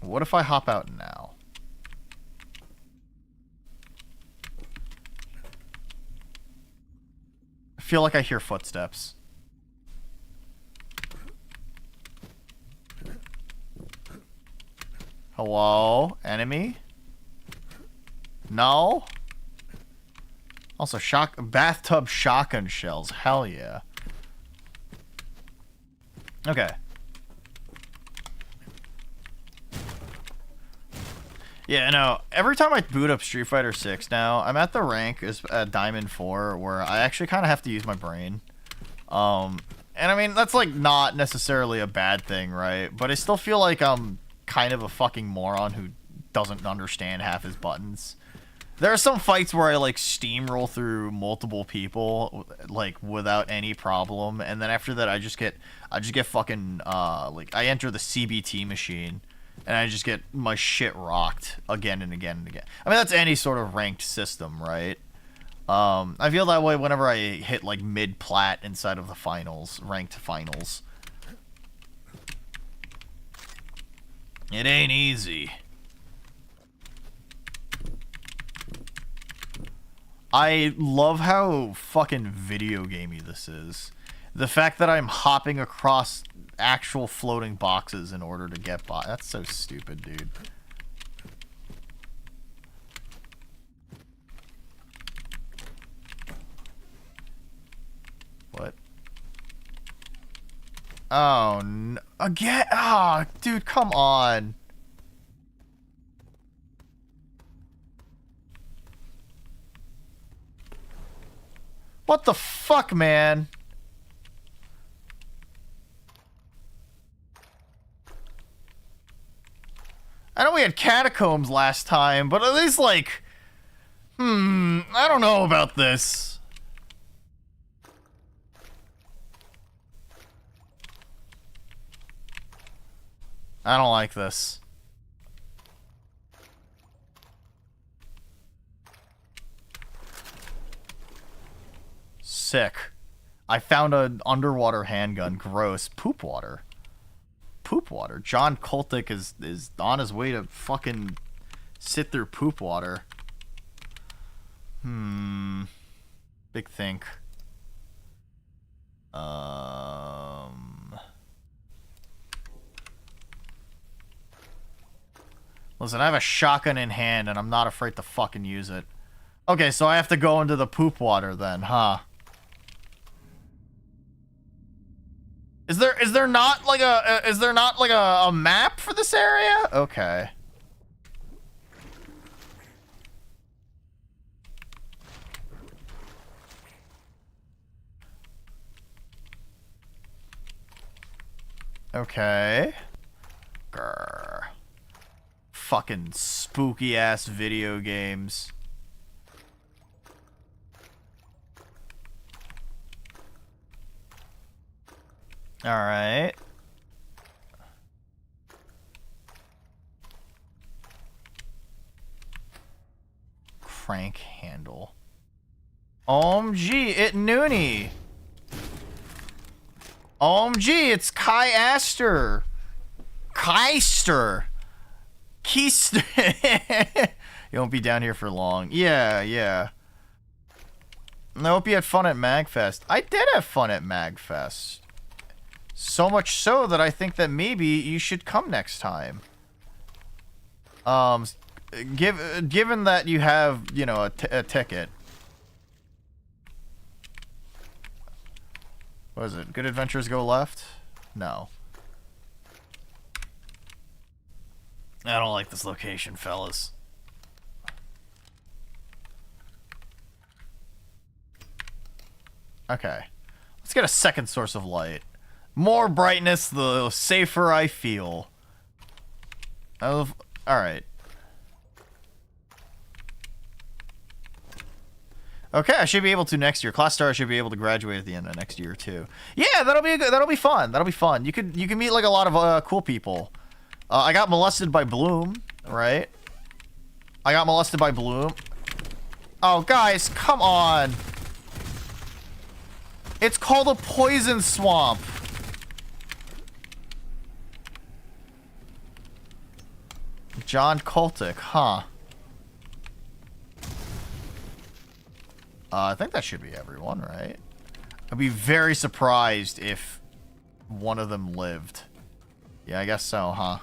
What if I hop out now? I feel like I hear footsteps. Hello? Enemy? No? Also, bathtub shotgun shells. Hell yeah. Okay. Yeah, no. Every time I boot up Street Fighter 6 now, I'm at the rank as Diamond 4 where I actually kind of have to use my brain. And I mean, that's like not necessarily a bad thing, right? But I still feel like I'm kind of a fucking moron who doesn't understand half his buttons. There are some fights where I like steamroll through multiple people like without any problem, and then after that I just get fucking like I enter the CBT machine and I just get my shit rocked again and again and again. I mean, that's any sort of ranked system, right? I feel that way whenever I hit like mid-plat inside of the finals, ranked finals. It ain't easy. I love how fucking video gamey this is. The fact that I'm hopping across actual floating boxes in order to get by. That's so stupid, dude. What? Oh, no. Again? Ah, oh, dude, come on. What the fuck, man? I know we had catacombs last time, but at least, like, I don't know about this. I don't like this. Sick. I found an underwater handgun. Gross. Poop water. Poop water. John Cultic is on his way to fucking sit through poop water. Big think. Listen, I have a shotgun in hand and I'm not afraid to fucking use it. Okay, so I have to go into the poop water then, huh? Is there not like a map for this area? Okay. Okay. Grr. Fucking spooky ass video games. All right. Crank handle. OMG, it Noonie. OMG, it's Kai Aster. Keister. Keister. You won't be down here for long. Yeah. I hope you had fun at MagFest. I did have fun at MagFest. So much so that I think that maybe you should come next time. Given that you have, you know, a ticket. What is it? Good Adventures Go Left? No. I don't like this location, fellas. Okay. Let's get a second source of light. More brightness, the safer I feel. Alright. Okay, I should be able to next year. Class Star, I should be able to graduate at the end of next year too. Yeah, that'll be fun. That'll be fun. You can meet like a lot of cool people. I got molested by Bloom, right? I got molested by Bloom. Oh, guys, come on. It's called a poison swamp. John Cultic, huh? I think that should be everyone, right? I'd be very surprised if one of them lived. Yeah, I guess so, huh?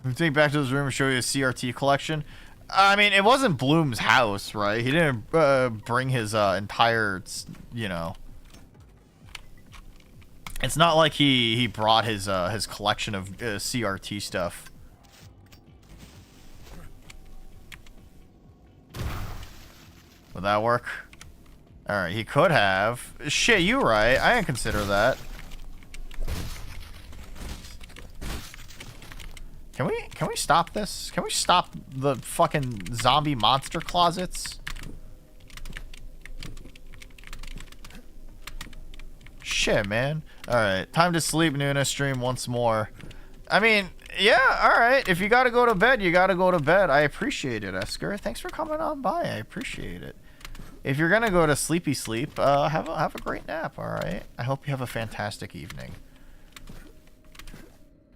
We take back to his room and show you a CRT collection. I mean, it wasn't Bloom's house, right? He didn't bring his entire, you know. It's not like he brought his collection of CRT stuff. Would that work? Alright, he could have. Shit, you right. I didn't consider that. Can we stop this? Can we stop the fucking zombie monster closets? Shit, man. Alright, time to sleep, Nuna. Stream once more. I mean, yeah, alright. If you gotta go to bed, you gotta go to bed. I appreciate it, Esker. Thanks for coming on by. I appreciate it. If you're gonna go to sleepy sleep, have a great nap, alright? I hope you have a fantastic evening.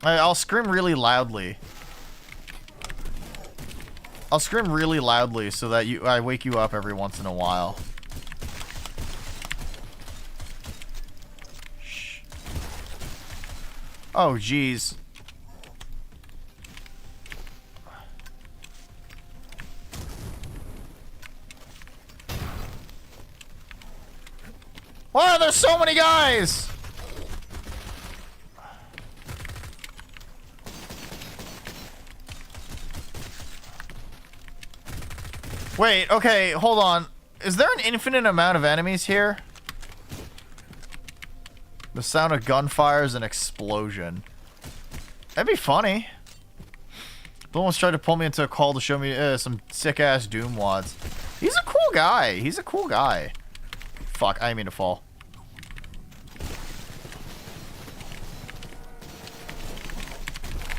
I'll scream really loudly. I'll scream really loudly so that I wake you up every once in a while. Shh. Oh, jeez. Why are there so many guys? Wait, okay, hold on. Is there an infinite amount of enemies here? The sound of gunfire is an explosion. That'd be funny. Almost tried to pull me into a call to show me some sick-ass Doom wads. He's a cool guy. He's a cool guy. Fuck, I didn't mean to fall.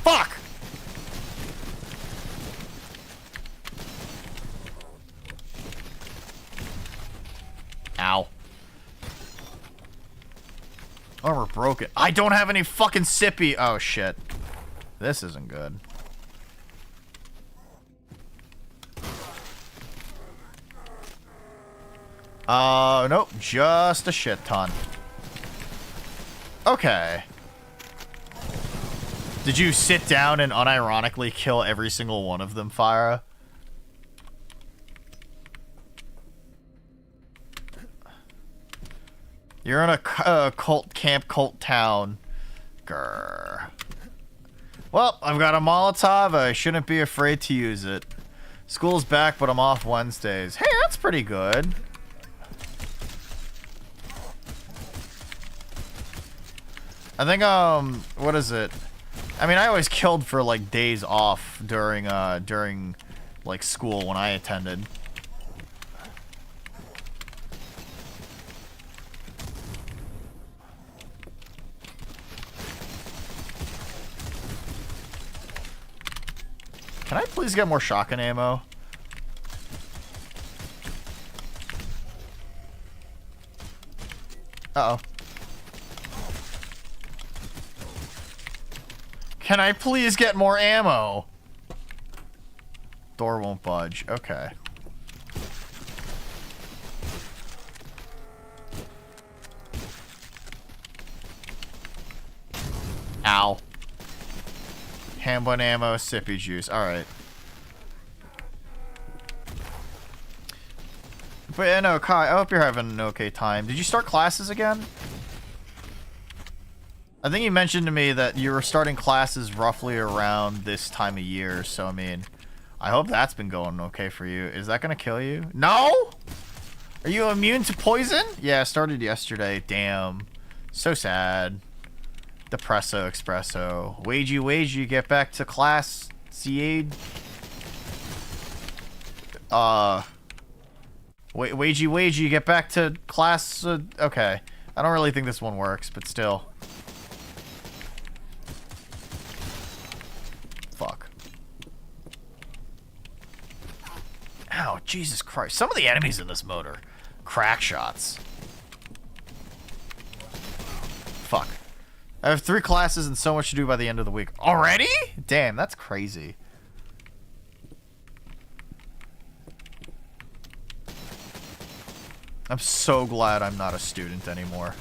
Fuck! Ow. Armor broken. I don't have any fucking sippy. Oh, shit. This isn't good. Nope. Just a shit ton. Okay. Did you sit down and unironically kill every single one of them, Fyra? You're in a cult camp, cult town. Grr. Well, I've got a Molotov. I shouldn't be afraid to use it. School's back, but I'm off Wednesdays. Hey, that's pretty good. I think, what is it? I mean, I always killed for, like, days off during, like, school when I attended. Can I please get more shotgun ammo? Uh-oh. Can I please get more ammo? Door won't budge. Okay. Ow. Handbun ammo, sippy juice. Alright. But yeah, no, Kai, I hope you're having an okay time. Did you start classes again? I think you mentioned to me that you were starting classes roughly around this time of year, so I mean, I hope that's been going okay for you. Is that gonna kill you? No? Are you immune to poison? Yeah, I started yesterday. Damn. So sad. Depresso, espresso. Wagey, get back to class, Seade. Wagey, get back to class. Okay. I don't really think this one works, but still. Fuck. Ow, Jesus Christ. Some of the enemies in this mode are crack shots. Fuck. I have 3 classes and so much to do by the end of the week. Already? Damn, that's crazy. I'm so glad I'm not a student anymore.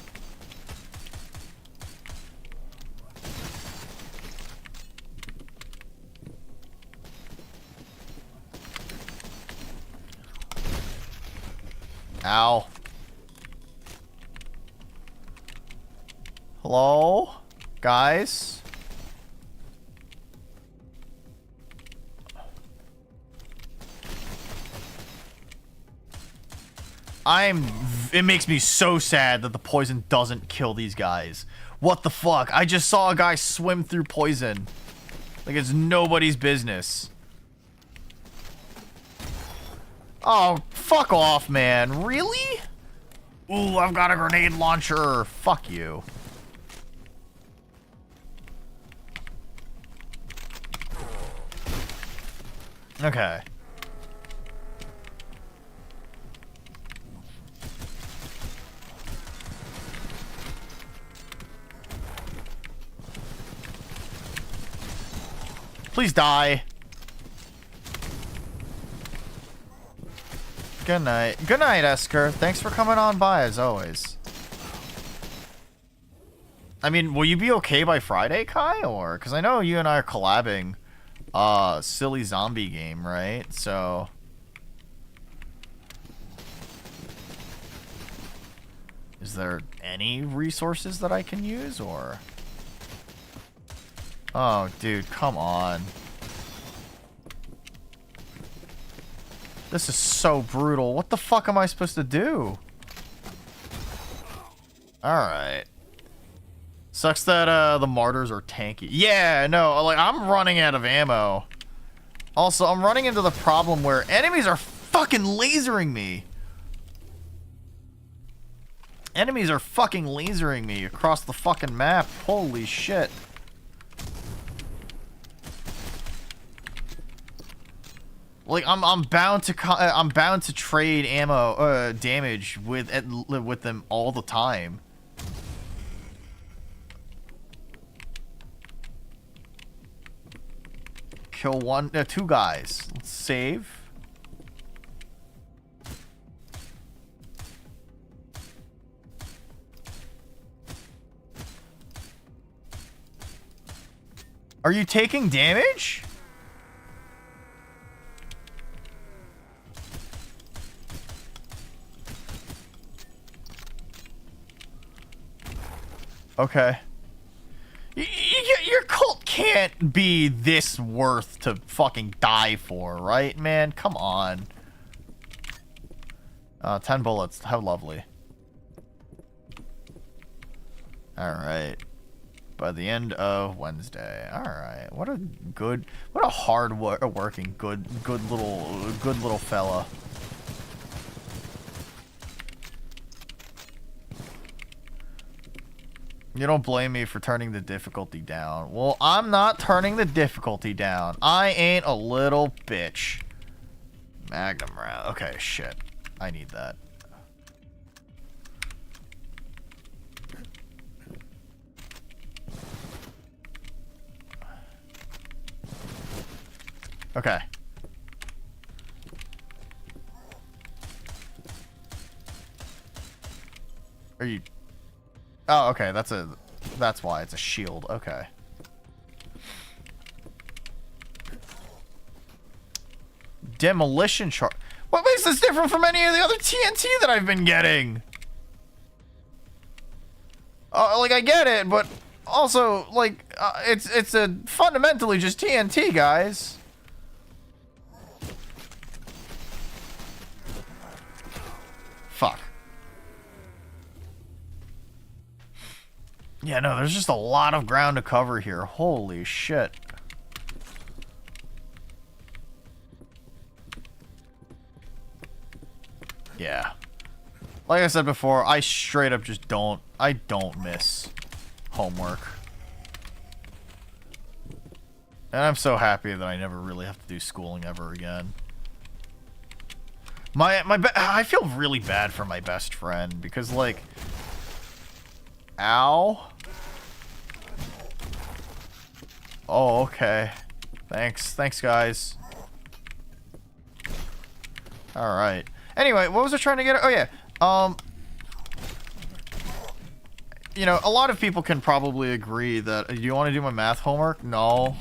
Ow. Hello? Guys? It makes me so sad that the poison doesn't kill these guys. What the fuck? I just saw a guy swim through poison. Like it's nobody's business. Oh, fuck off, man. Really? Ooh, I've got a grenade launcher. Fuck you. Okay. Please die. Good night. Good night, Esker. Thanks for coming on by, as always. I mean, will you be okay by Friday, Kai? Or... Because I know you and I are collabing silly zombie game, right? So... Is there any resources that I can use, or... Oh, dude, come on. This is so brutal. What the fuck am I supposed to do? Alright. Sucks that the martyrs are tanky. Yeah, no, like, I'm running out of ammo. Also, I'm running into the problem where enemies are fucking lasering me. Enemies are fucking lasering me across the fucking map. Holy shit. Like I'm bound to trade ammo damage with them all the time. Kill two guys. Let's save. Are you taking damage? Okay. Your cult can't be this worth to fucking die for, right, man? Come on. 10 bullets. How lovely. Alright. By the end of Wednesday. Alright. What a hard working, good little fella. You don't blame me for turning the difficulty down. Well, I'm not turning the difficulty down. I ain't a little bitch. Magnum round. Okay, shit. I need that. Okay. Are you... Oh, okay, that's why it's a shield. Okay. Demolition charge. What makes this different from any of the other TNT that I've been getting? Like, I get it, but also, like, it's a fundamentally just TNT, guys. Fuck. Yeah, no, there's just a lot of ground to cover here. Holy shit. Yeah. Like I said before, I straight up just don't miss homework. And I'm so happy that I never really have to do schooling ever again. I feel really bad for my best friend because, like, ow. Oh, okay. Thanks, guys. Alright. Anyway, what was I trying to get at? Oh, yeah. You know, a lot of people can probably agree that... Do you want to do my math homework? No.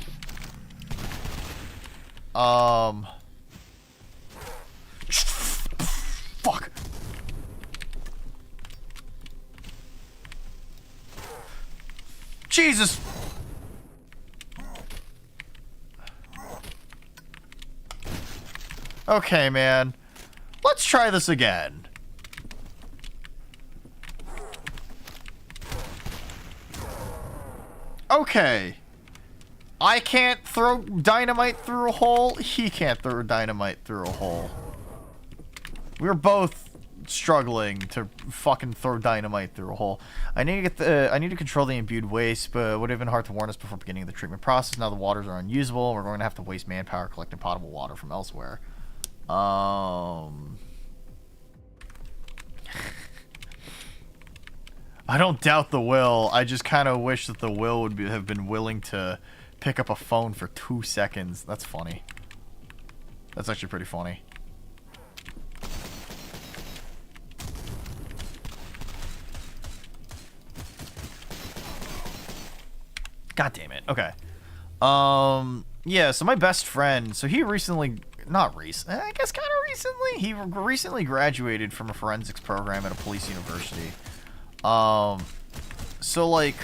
Fuck. Jesus. Okay, man. Let's try this again. Okay. I can't throw dynamite through a hole. He can't throw dynamite through a hole. We're both struggling to fucking throw dynamite through a hole. I need to control the imbued waste, but it would have been hard to warn us before beginning the treatment process. Now the waters are unusable. We're going to have to waste manpower collecting potable water from elsewhere. I don't doubt the will. I just kind of wish that the will would have been willing to pick up a phone for 2 seconds. That's funny. That's actually pretty funny. God damn it. Okay. Yeah, so my best friend, so he recently, not recent, I guess kind of recently, he recently graduated from a forensics program at a police university. So like,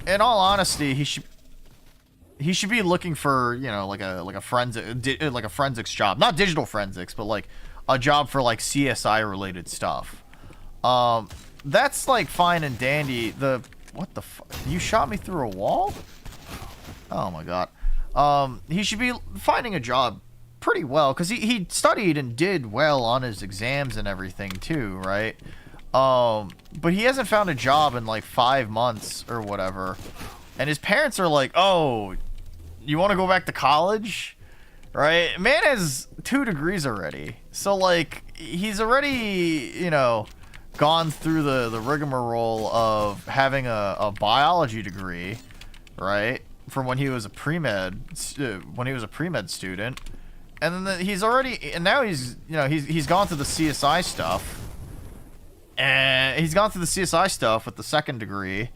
in all honesty, he should be looking for, you know, like a forensics job, not digital forensics, but like a job for like CSI related stuff. That's like fine and dandy. What the fuck? You shot me through a wall? Oh my god. he should be finding a job pretty well, because he studied and did well on his exams and everything too, right? But he hasn't found a job in like 5 months or whatever, and his parents are like, oh, you want to go back to college, right? Man has 2 degrees already, so like he's already, you know, gone through the rigmarole of having a biology degree, right, from when he was a pre-med student. And then he's already, and now he's, you know, he's gone through the CSI stuff, and he's gone through the CSI stuff with the 2nd degree,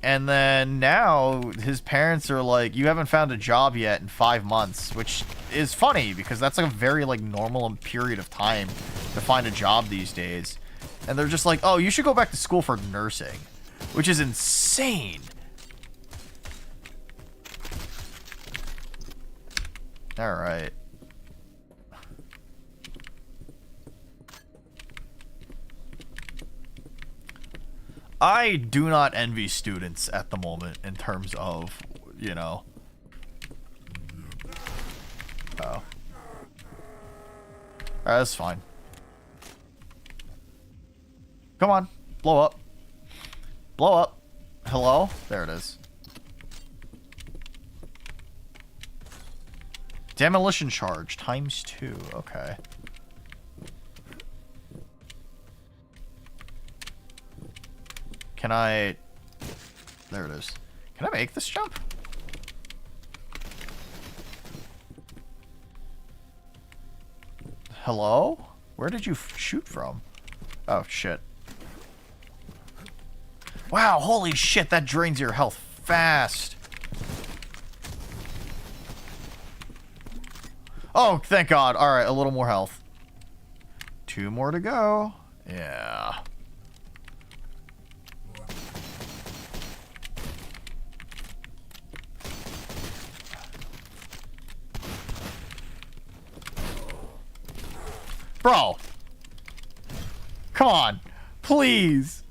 and then now his parents are like, you haven't found a job yet in 5 months, which is funny because that's like a very like normal period of time to find a job these days, and they're just like, oh, you should go back to school for nursing, which is insane. All right. I do not envy students at the moment in terms of, you know. Oh. Alright, that's fine. Come on. Blow up. Blow up. Hello? There it is. Demolition charge ×2. Okay. Can I... There it is. Can I make this jump? Hello? Where did you shoot from? Oh, shit. Wow, holy shit, that drains your health fast. Oh, thank God. Alright, a little more health. 2 more to go. Yeah. Bro. Come on. Please.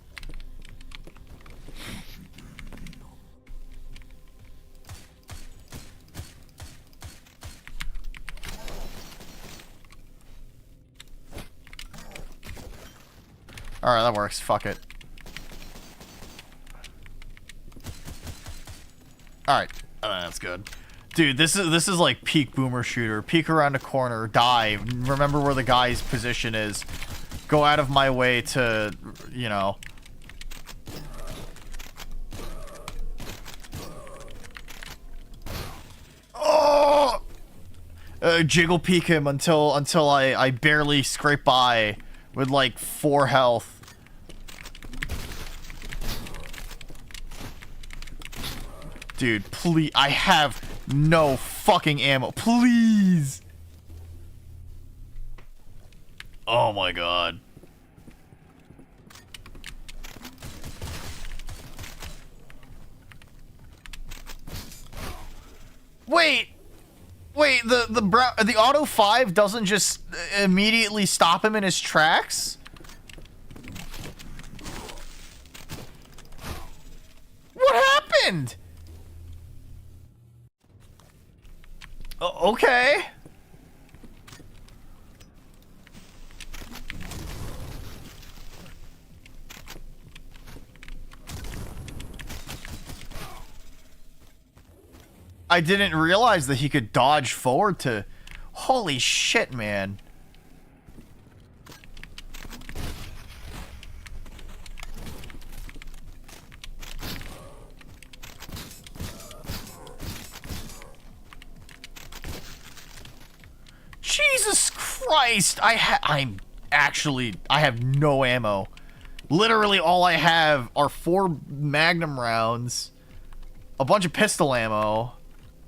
Alright, that works. Fuck it. Alright. That's good. Dude, this is like peak boomer shooter. Peek around a corner, die, remember where the guy's position is, go out of my way to, you know. Oh! Jiggle peek him until I barely scrape by with like 4 health. Dude, please, I have no fucking ammo. Please. Oh my God. Wait, the auto 5 doesn't just immediately stop him in his tracks? What happened? Okay. I didn't realize that he could dodge forward to... Holy shit, man. Jesus Christ! I have no ammo. Literally all I have are 4 Magnum rounds, a bunch of pistol ammo,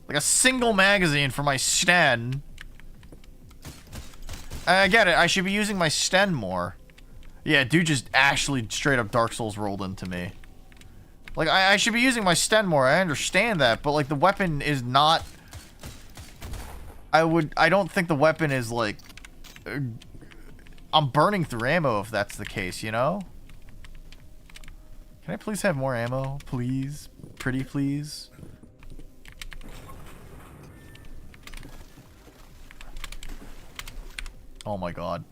like a single magazine for my Sten. I get it, I should be using my Sten more. Yeah, dude just actually straight up Dark Souls rolled into me. Like, I should be using my Sten more, I understand that, but like the weapon is not... I don't think the weapon is like... I'm burning through ammo if that's the case, you know? Can I please have more ammo? Please? Pretty please? Oh my god.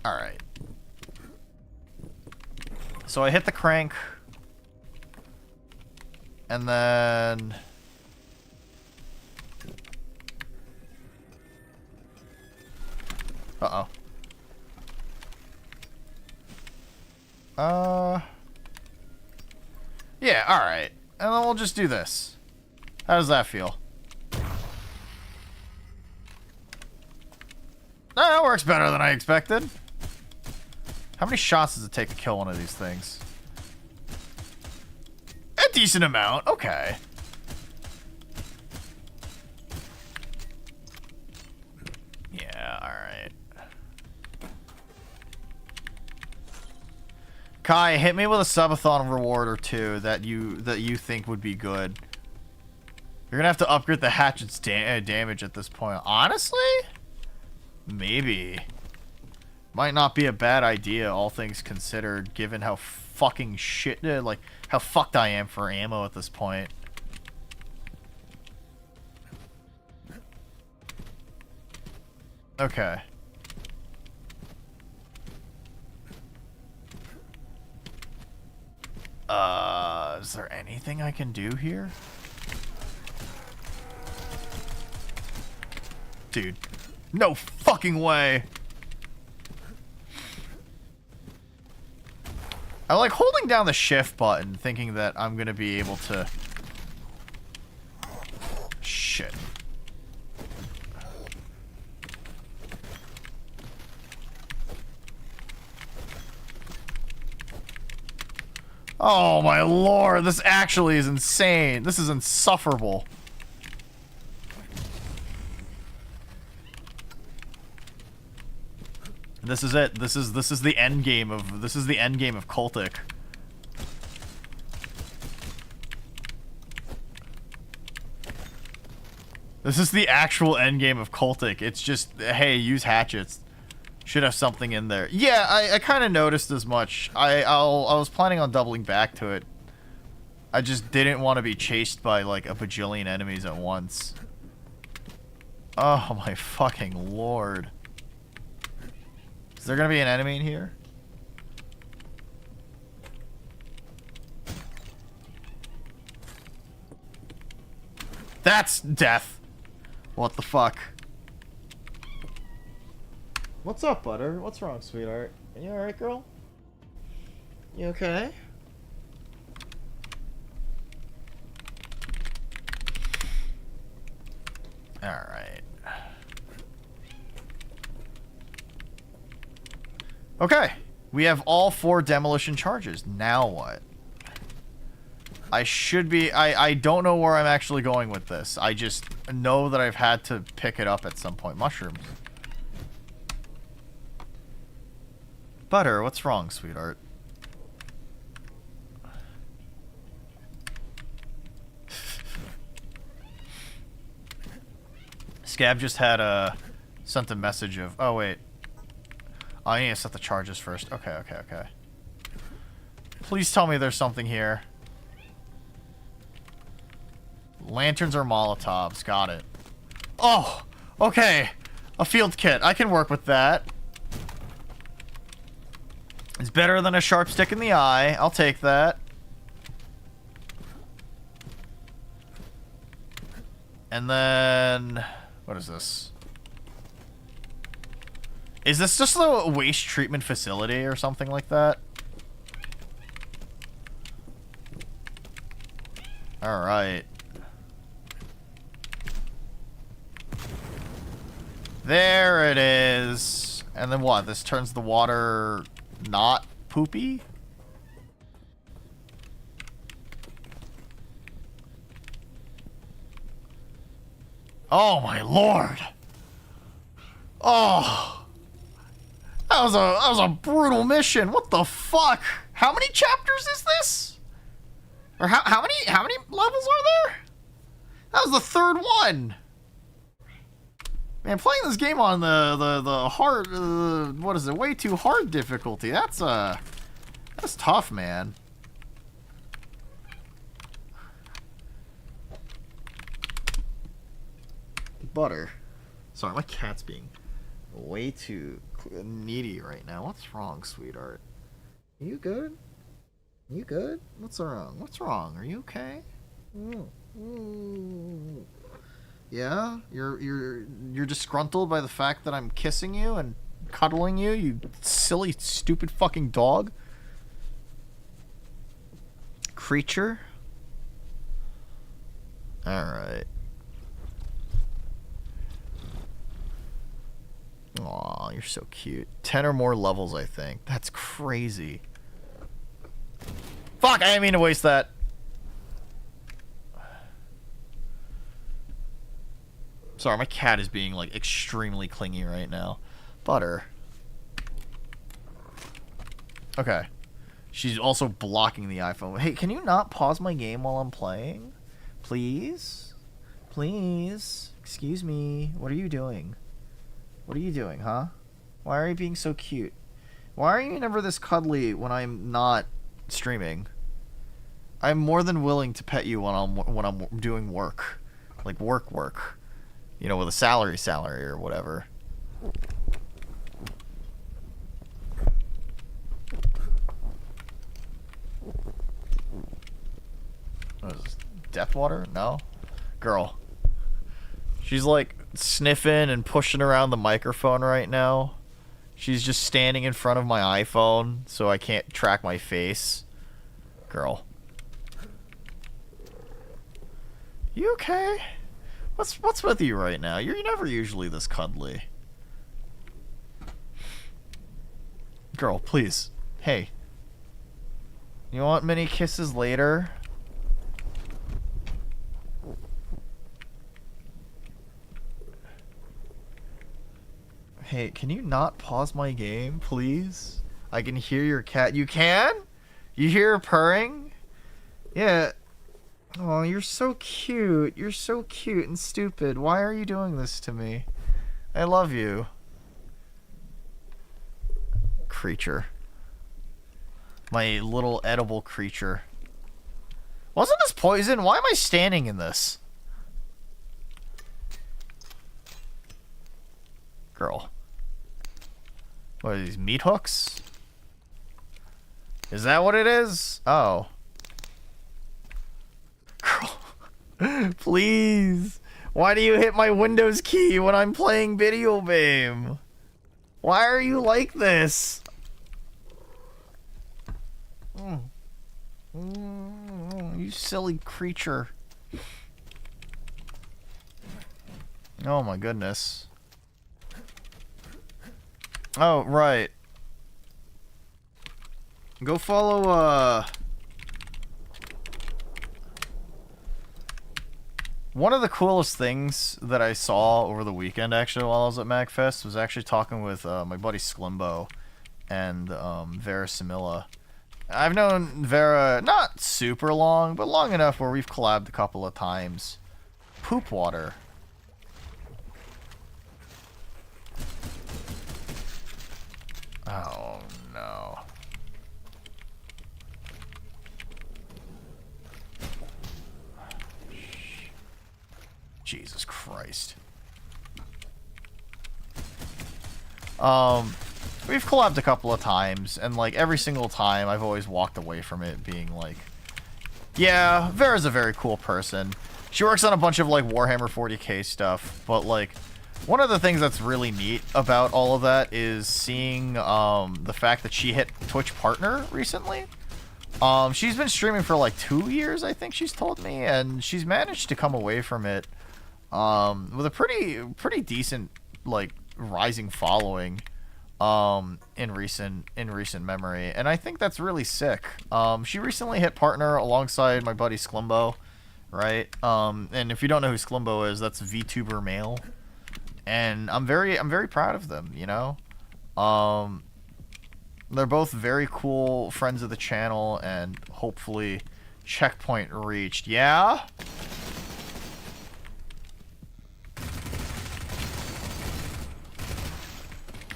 Alright. So I hit the crank. And then... Uh-oh. Yeah, alright. And then we'll just do this. How does that feel? That works better than I expected. How many shots does it take to kill one of these things? A decent amount. Okay. Yeah, alright. Kai, hit me with a subathon reward or two that you think would be good. You're gonna have to upgrade the hatchet's damage at this point. Honestly? Maybe. Might not be a bad idea, all things considered, given how fucking shit, like, how fucked I am for ammo at this point. Okay. Is there anything I can do here? Dude. No fucking way! I like holding down the shift button, thinking that I'm gonna be able to... Shit. Oh my lord, this actually is insane. This is insufferable. This is it. This is the end game of Cultic. This is the actual end game of Cultic. It's just, hey, use hatchets. Should have something in there. Yeah, I kind of noticed as much. I was planning on doubling back to it. I just didn't want to be chased by like a bajillion enemies at once. Oh my fucking lord. Is there gonna be an enemy in here? That's death. What the fuck? What's up, Butter? What's wrong, sweetheart? Are you alright, girl? You okay? Alright. Okay. We have all 4 demolition charges. Now what? I should be... I don't know where I'm actually going with this. I just know that I've had to pick it up at some point. Mushrooms. Butter, what's wrong, sweetheart? Scab just had sent a message of... Oh, wait. Oh, I need to set the charges first. Okay, okay, okay. Please tell me there's something here. Lanterns or Molotovs. Got it. Oh! Okay. A field kit. I can work with that. It's better than a sharp stick in the eye. I'll take that. And then... What is this? Is this just a waste treatment facility or something like that? Alright. There it is. And then what? This turns the water not poopy? Oh my lord. Oh. That was a brutal mission. What the fuck? How many chapters is this? Or how many levels are there? That was the 3rd one. Man, playing this game on the hard, what is it? Way too hard difficulty. That's tough, man. Butter. Sorry, my cat's being way too needy right now. What's wrong, sweetheart? You good? You good? What's wrong? What's wrong? Are you okay? Yeah? You're disgruntled by the fact that I'm kissing you and cuddling you, you silly, stupid fucking dog? Creature? Alright. Aw, you're so cute. 10 or more levels, I think. That's crazy. Fuck, I didn't mean to waste that. Sorry, my cat is being, like, extremely clingy right now. Butter. Okay. She's also blocking the iPhone. Hey, can you not pause my game while I'm playing? Please? Please? Excuse me. What are you doing? What are you doing, huh? Why are you being so cute? Why are you never this cuddly when I'm not streaming? I'm more than willing to pet you when I'm doing work. Like work. You know, with a salary or whatever. What is this? Death water? No? Girl. She's like sniffing and pushing around the microphone right now. She's just standing in front of my iPhone so I can't track my face. Girl. You okay? What's with you right now? You're never usually this cuddly. Girl, please. Hey. You want many kisses later? Hey, can you not pause my game, please? I can hear your cat. You can? You hear her purring? Yeah. Oh, you're so cute. You're so cute and stupid. Why are you doing this to me? I love you. Creature. My little edible creature. Wasn't this poison? Why am I standing in this? Girl. What are these, meat hooks? Is that what it is? Oh. Girl. Please. Why do you hit my Windows key when I'm playing video game? Why are you like this? You silly creature. Oh my goodness. Oh, right. Go follow, one of the coolest things that I saw over the weekend, actually, while I was at MagFest, was actually talking with, my buddy Sklimbo and, Vera Similla. I've known Vera not super long, but long enough where we've collabed a couple of times. Poop water. Oh, no. Jesus Christ. We've collabed a couple of times, and, like, every single time I've always walked away from it being like, yeah, Vera's a very cool person. She works on a bunch of, like, Warhammer 40k stuff, but, like, one of the things that's really neat about all of that is seeing the fact that she hit Twitch Partner recently. She's been streaming for like 2 years, I think she's told me, and she's managed to come away from it with a pretty decent, like, rising following in recent memory, and I think that's really sick. She recently hit Partner alongside my buddy Sklimbo, right? And if you don't know who Sklimbo is, that's VTuber Male. And I'm very proud of them, you know? They're both very cool friends of the channel, and hopefully checkpoint reached. Yeah?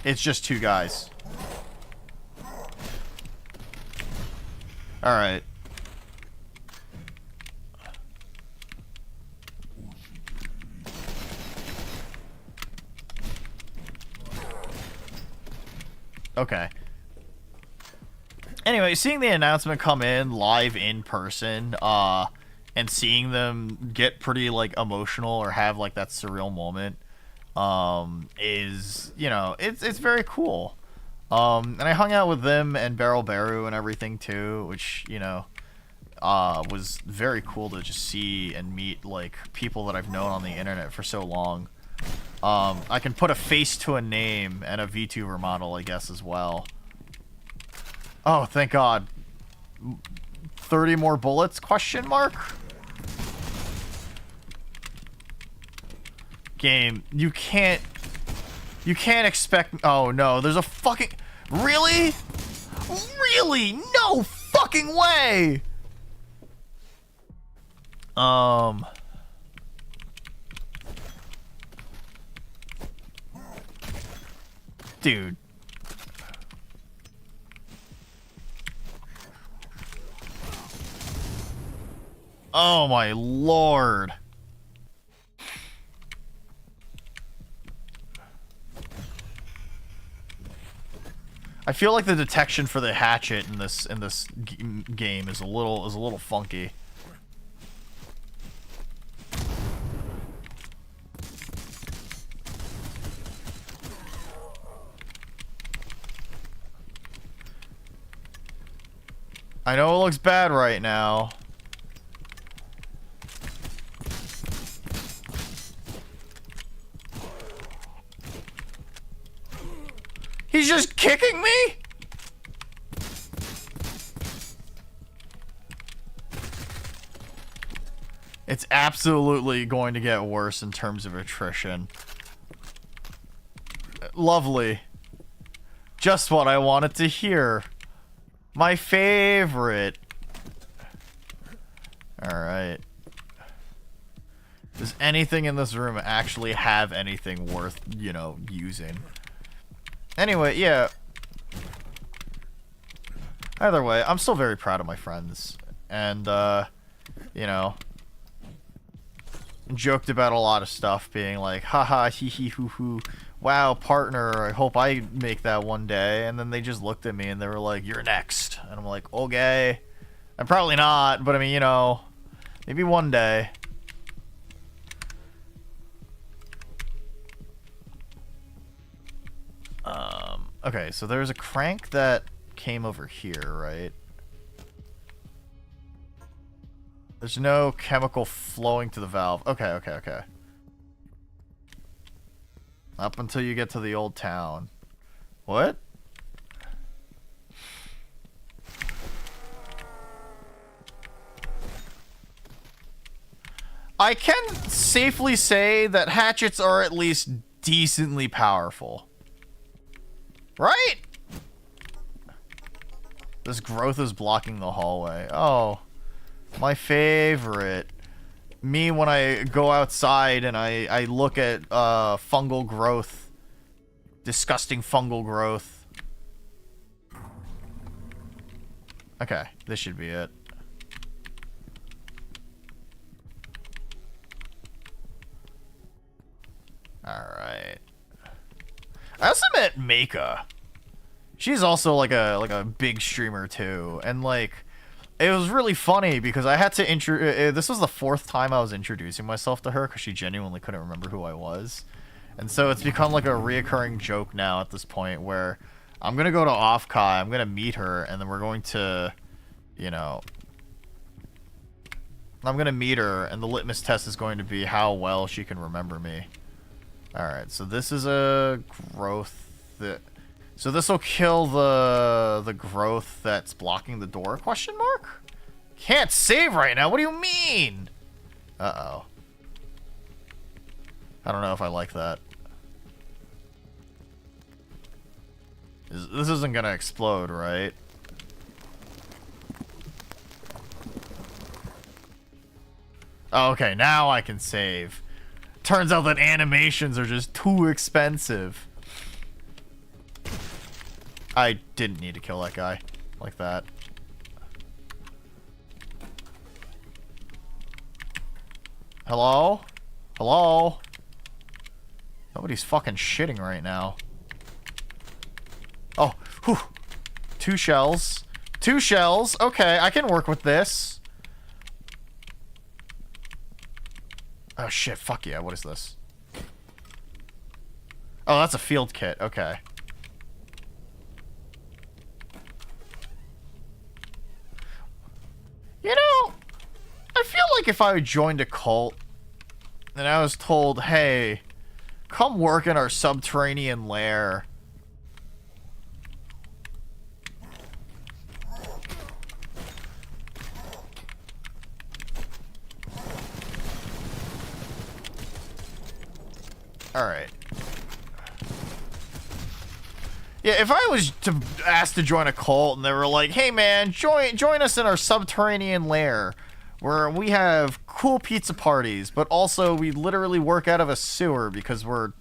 It's just 2 guys. Alright. Okay. Anyway, seeing the announcement come in live in person, and seeing them get pretty, like, emotional or have, like, that surreal moment, is, you know, it's very cool. And I hung out with them and Barrel Baru and everything, too, which, you know, was very cool to just see and meet, like, people that I've known on the internet for so long. I can put a face to a name and a VTuber model, I guess, as well. Oh, thank God. 30 more bullets? Question mark? Game, you can't expect... Oh, no, there's a fucking... Really? Really? No fucking way! Dude. Oh my lord. I feel like the detection for the hatchet in this game is a little funky. I know it looks bad right now. He's just kicking me? It's absolutely going to get worse in terms of attrition. Lovely. Just what I wanted to hear. My favorite. Alright. Does anything in this room actually have anything worth, you know, using? Anyway, yeah. Either way, I'm still very proud of my friends. And, you know, joked about a lot of stuff, being like, haha, hee hee hoo hoo. Wow, partner, I hope I make that one day. And then they just looked at me and they were like, you're next. And I'm like, okay. I'm probably not, but I mean, you know, maybe one day. Okay, so there's a crank that came over here, right? There's no chemical flowing to the valve. Okay, okay, okay. Up until you get to the old town. What? I can safely say that hatchets are at least decently powerful. Right? This growth is blocking the hallway. Oh, my favorite. Me when I go outside and I look at fungal growth. Disgusting fungal growth. Okay, this should be it. Alright. I also met Meika. She's also like a big streamer too, and like it was really funny because I had to this was the 4th time I was introducing myself to her because she genuinely couldn't remember who I was, and so it's become like a reoccurring joke now at this point where I'm gonna go to Offkai, I'm gonna meet her, and then we're going to, you know, I'm gonna meet her, and the litmus test is going to be how well she can remember me. Alright, so this is a growth that... So this will kill the growth that's blocking the door, question mark? Can't save right now, what do you mean? Uh-oh. I don't know if I like that. This isn't gonna explode, right? Oh, okay, now I can save. Turns out that animations are just too expensive. I didn't need to kill that guy like that. Hello? Hello? Nobody's fucking shitting right now. Oh, Whew. 2 shells. 2 shells. Okay, I can work with this. Oh shit, fuck yeah, what is this? Oh, that's a field kit, okay. You know, I feel like if I joined a cult and I was told, hey, come work in our subterranean lair. Alright. Yeah, if I was asked to join a cult and they were like, hey man, join us in our subterranean lair where we have cool pizza parties, but also we literally work out of a sewer because we're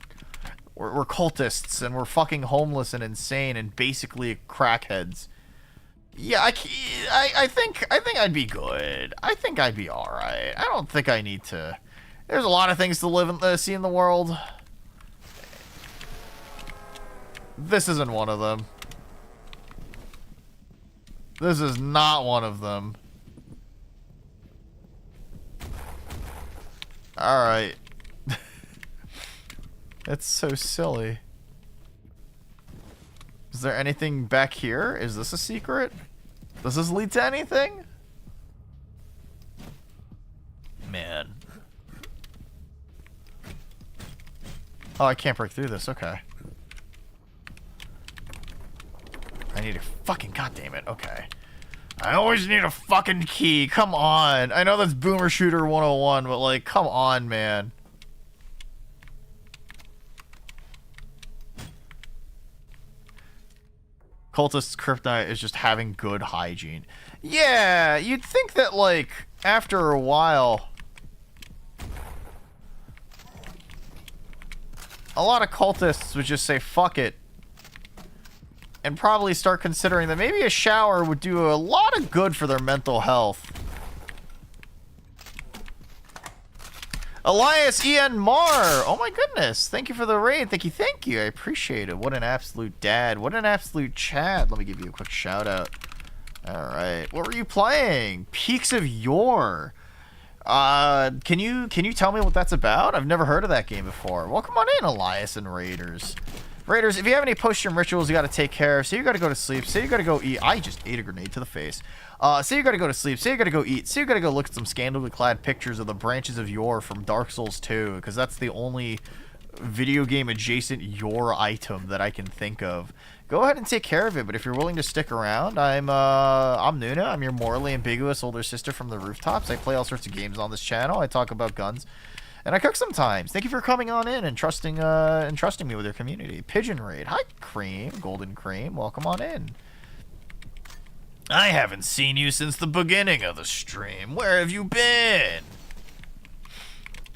cultists and we're fucking homeless and insane and basically crackheads. Yeah, I think I'd be good. I think I'd be alright. I don't think I need to. There's a lot of things to live and see in the world. This isn't one of them. This is not one of them. Alright. It's so silly. Is there anything back here? Is this a secret? Does this lead to anything? Man. Oh, I can't break through this. Okay. I need a fucking goddammit. Okay. I always need a fucking key. Come on. I know that's Boomer Shooter 101, but like, come on, man. Cultist's kryptonite is just having good hygiene. Yeah, you'd think that like after a while a lot of cultists would just say fuck it and probably start considering that maybe a shower would do a lot of good for their mental health. Elias E.N. Marr! Oh my goodness. Thank you for the raid. Thank you. I appreciate it. What an absolute dad. What an absolute Chad. Let me give you a quick shout out. Alright. What were you playing? Peaks of Yore. Can you tell me what that's about? I've never heard of that game before. Welcome on in, Elias and Raiders. Raiders, if you have any post-stream rituals you gotta take care of, say you gotta go to sleep, say you gotta go eat. I just ate a grenade to the face. Say you gotta go to sleep, say you gotta go eat, say you gotta go look at some scandalously clad pictures of the branches of Yore from Dark Souls 2, because that's the only video game adjacent Yore item that I can think of. Go ahead and take care of it, but if you're willing to stick around, I'm Nuna. I'm your morally ambiguous older sister from the rooftops. I play all sorts of games on this channel. I talk about guns. And I cook sometimes. Thank you for coming on in and trusting me with your community. Pigeon Raid. Hi, Cream. Golden Cream. Welcome on in. I haven't seen you since the beginning of the stream. Where have you been?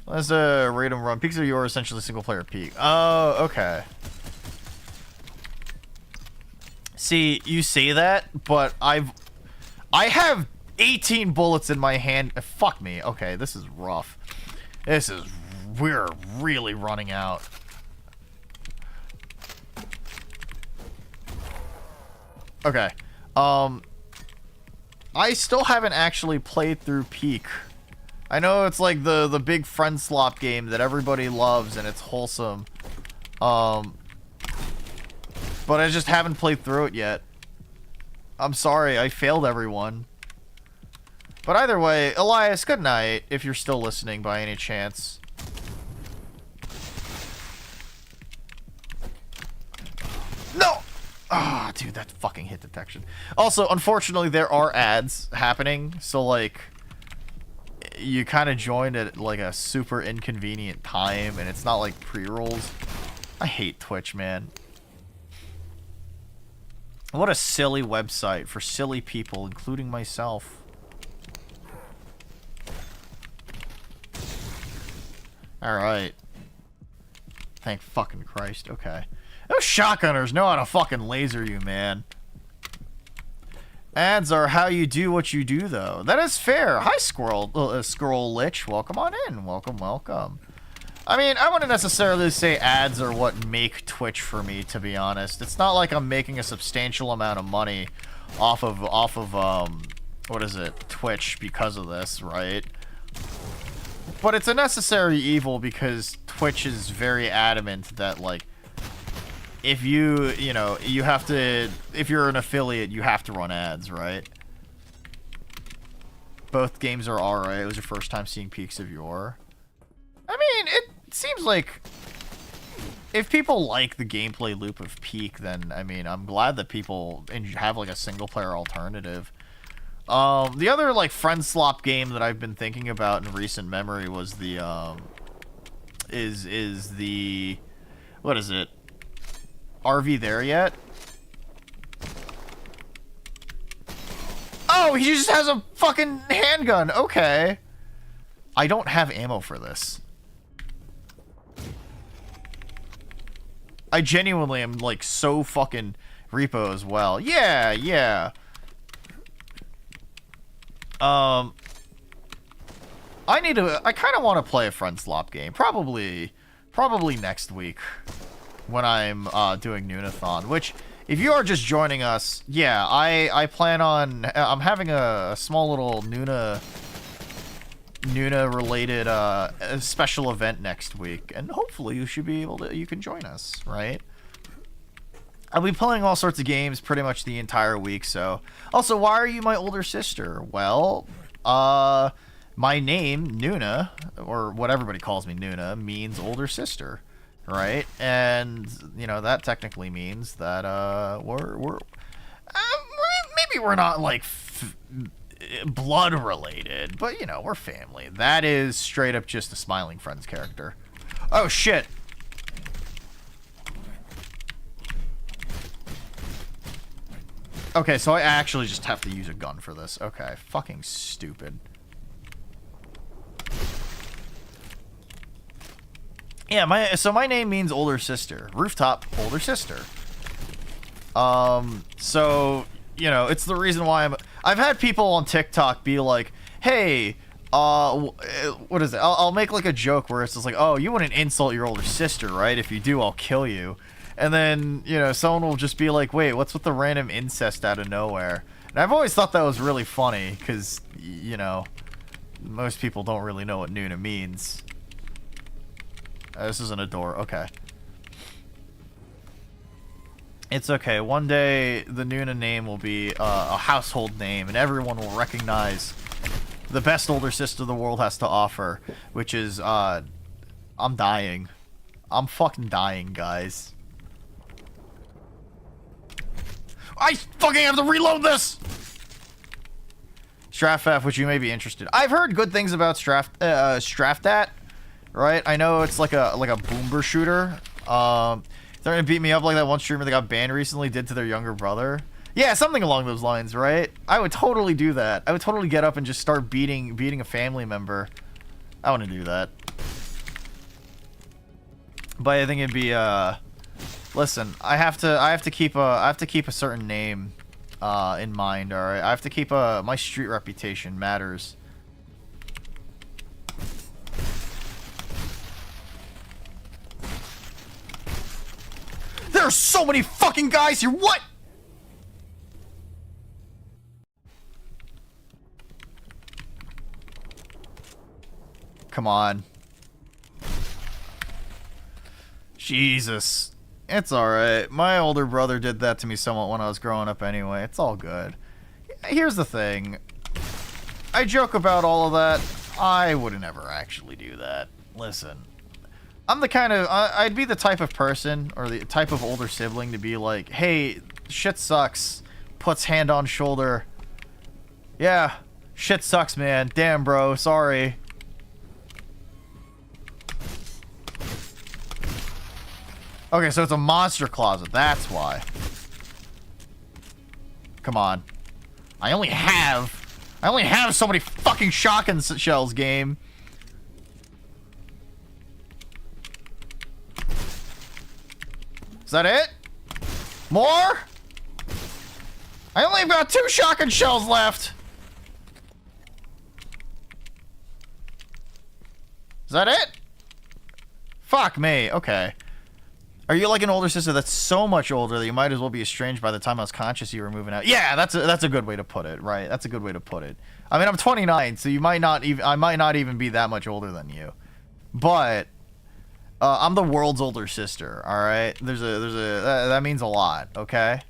Let's raid and run. Peaks of Yore, essentially single player peak. Oh, okay. See, you say that, but I have 18 bullets in my hand. Fuck me. Okay, this is rough. We're really running out. Okay. I still haven't actually played through Peak. I know it's like the big friend slop game that everybody loves and it's wholesome. But I just haven't played through it yet. I'm sorry, I failed everyone. But either way, Elias, good night, if you're still listening by any chance. No! Ah, oh, dude, that fucking hit detection. Also, unfortunately, there are ads happening, so, like, you kind of joined at, like, a super inconvenient time, and it's not, like, pre-rolls. I hate Twitch, man. What a silly website for silly people, including myself. Alright. Thank fucking Christ. Okay. Those shotgunners know how to fucking laser you, man. Ads are how you do what you do, though. That is fair. Hi, Squirrel Lich. Welcome on in. Welcome, welcome. I mean, I wouldn't necessarily say ads are what make Twitch for me, to be honest. It's not like I'm making a substantial amount of money off of what is it, Twitch because of this, right? But it's a necessary evil because Twitch is very adamant that, like, if you know, you have to, if you're an affiliate, you have to run ads, right? Both games are alright. It was your first time seeing Peaks of Yore. I mean, it seems like if people like the gameplay loop of Peak, then, I mean, I'm glad that people have, like, a single-player alternative. The other, like, friend slop game that I've been thinking about in recent memory was the, is the, what is it? RV there yet? Oh, he just has a fucking handgun. Okay. I don't have ammo for this. I genuinely am, like, so fucking repo as well. Yeah, yeah. I kind of want to play a friend slop game. Probably next week when I'm doing Noonathon. Which, if you are just joining us, yeah, I plan on. I'm having a small little Noona related special event next week, and hopefully you should be able to. You can join us, right? I'll be playing all sorts of games pretty much the entire week. So, also, why are you my older sister? Well, my name Noona, or what everybody calls me, Noona, means older sister, right? And you know that technically means that maybe we're not like blood related, but you know we're family. That is straight up just a Smiling Friends character. Oh shit. Okay, so I actually just have to use a gun for this. Okay, fucking stupid. Yeah, my name means older sister. Rooftop, older sister. So, you know, it's the reason why I've had people on TikTok be like, hey, what is it? I'll make like a joke where it's just like, oh, you wouldn't insult your older sister, right? If you do, I'll kill you. And then, you know, someone will just be like, wait, what's with the random incest out of nowhere? And I've always thought that was really funny, because, you know, most people don't really know what Noona means. This isn't a door. Okay. It's okay. One day, the Noona name will be a household name, and everyone will recognize the best older sister the world has to offer, which is, I'm dying. I'm fucking dying, guys. I fucking have to reload this! Straff, which you may be interested. I've heard good things about Strafdat, right? I know it's like a boomer shooter. They're gonna beat me up like that one streamer that got banned recently did to their younger brother. Yeah, something along those lines, right? I would totally do that. I would totally get up and just start beating a family member. I want to do that. But I think it'd be listen, I have to keep a certain name in mind, all right? I have to keep my street reputation matters. There are so many fucking guys here. What? Come on. Jesus. It's alright. My older brother did that to me somewhat when I was growing up anyway. It's all good. Here's the thing. I joke about all of that. I wouldn't ever actually do that. Listen. I'm the kind of... I'd be the type of person, or the type of older sibling to be like, hey, shit sucks. Puts hand on shoulder. Yeah, shit sucks, man. Damn, bro. Sorry. Okay, so it's a monster closet. That's why. Come on. I only have so many fucking shotgun shells, game. Is that it? More? I only have got 2 shotgun shells left. Is that it? Fuck me. Okay. Are you like an older sister that's so much older that you might as well be estranged by the time I was conscious you were moving out? Yeah, that's a good way to put it, right? That's a good way to put it. I mean, I'm 29, so I might not even be that much older than you. But I'm the world's older sister, all right? That means a lot, okay?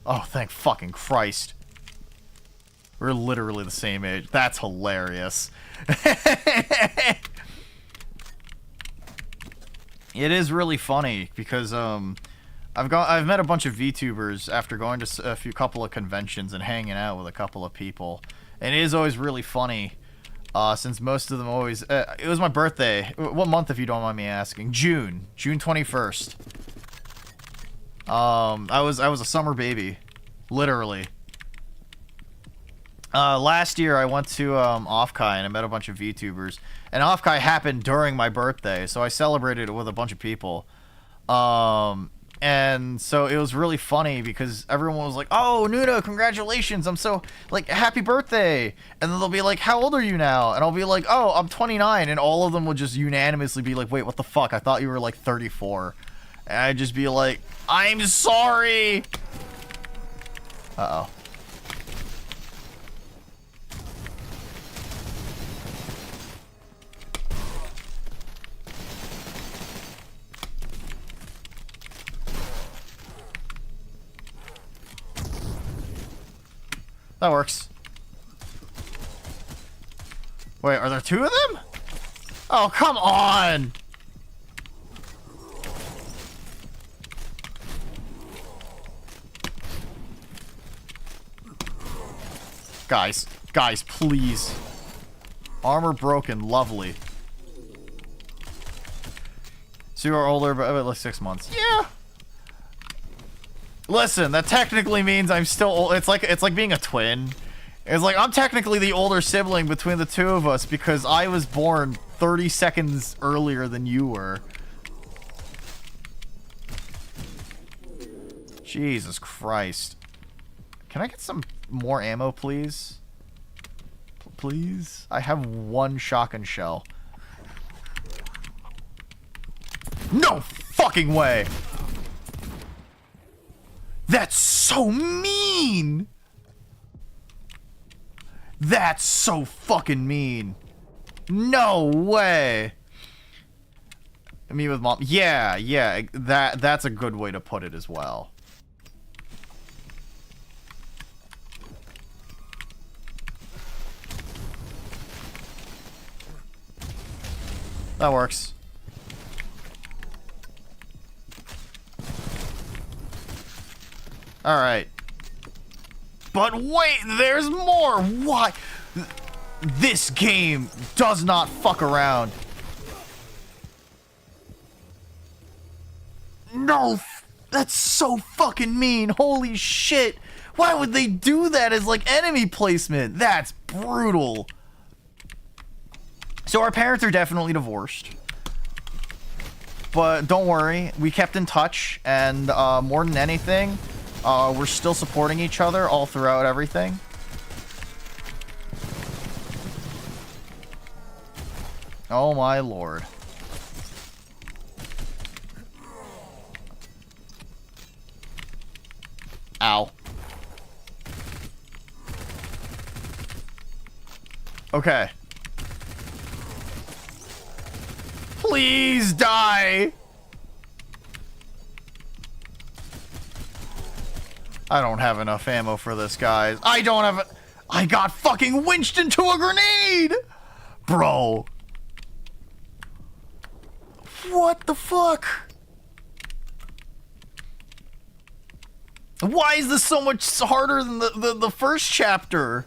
Oh, thank fucking Christ. We're literally the same age. That's hilarious. It is really funny because I've met a bunch of VTubers after going to a couple of conventions and hanging out with a couple of people, and it is always really funny since most of them always it was my birthday. What month, if you don't mind me asking? June 21st. I was a summer baby, literally. Last year I went to Offkai and I met a bunch of VTubers, and Offkai happened during my birthday, so I celebrated it with a bunch of people. And so it was really funny because everyone was like, "Oh, Nuno, congratulations! I'm so like happy birthday!" And then they'll be like, "How old are you now?" And I'll be like, "Oh, I'm 29," and all of them will just unanimously be like, "Wait, what the fuck? I thought you were like 34." And I'd just be like, "I'm sorry." Uh-oh. That works. Wait, are there two of them? Oh, come on! Guys, please. Armor broken, lovely. So you are older, but like 6 months. Yeah. Listen, that technically means I'm still old. It's like being a twin. It's like I'm technically the older sibling between the two of us because I was born 30 seconds earlier than you were. Jesus Christ. Can I get some more ammo, please? Please? I have one shotgun shell. No fucking way! That's so mean! That's so fucking mean. No way. Me with mom. Yeah, that's a good way to put it as well. That works. Alright. But wait, there's more! Why? This game does not fuck around. No! That's so fucking mean! Holy shit! Why would they do that as, like, enemy placement? That's brutal. So our parents are definitely divorced. But don't worry, we kept in touch, and more than anything, we're still supporting each other all throughout everything. Oh my lord. Ow. Okay. Please die! I don't have enough ammo for this, guys. I don't have I got fucking winched into a grenade! Bro. What the fuck? Why is this so much harder than the first chapter?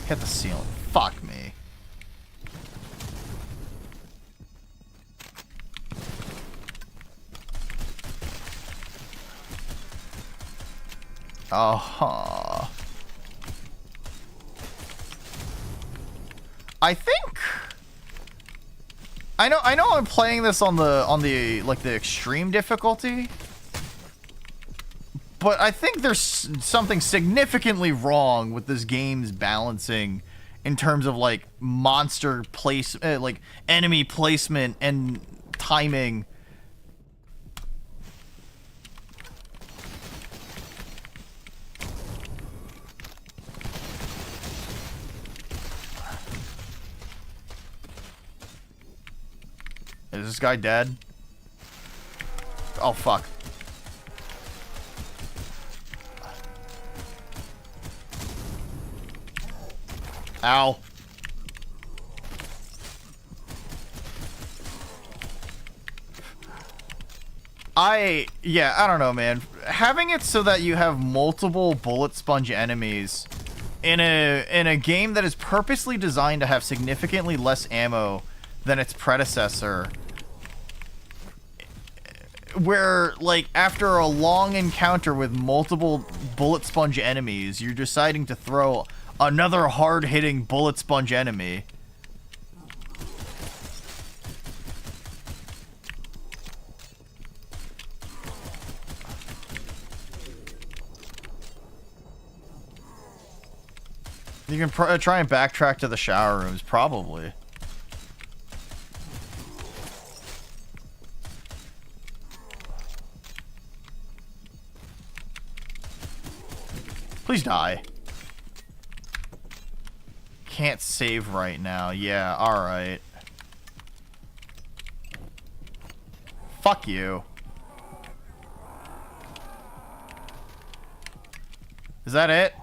Hit the ceiling. Fuck me. Uh-huh. I think I know I'm playing this on the like the extreme difficulty, But I think there's something significantly wrong with this game's balancing in terms of like monster place, like enemy placement and timing. Is this guy dead? Oh, fuck. Ow. Yeah, I don't know, man. Having it so that you have multiple bullet sponge enemies in a game that is purposely designed to have significantly less ammo than its predecessor, where, like, after a long encounter with multiple bullet sponge enemies, you're deciding to throw another hard-hitting bullet sponge enemy. You can try and backtrack to the shower rooms, probably. Please die. Can't save right now. Yeah, alright. Fuck you. Is that it?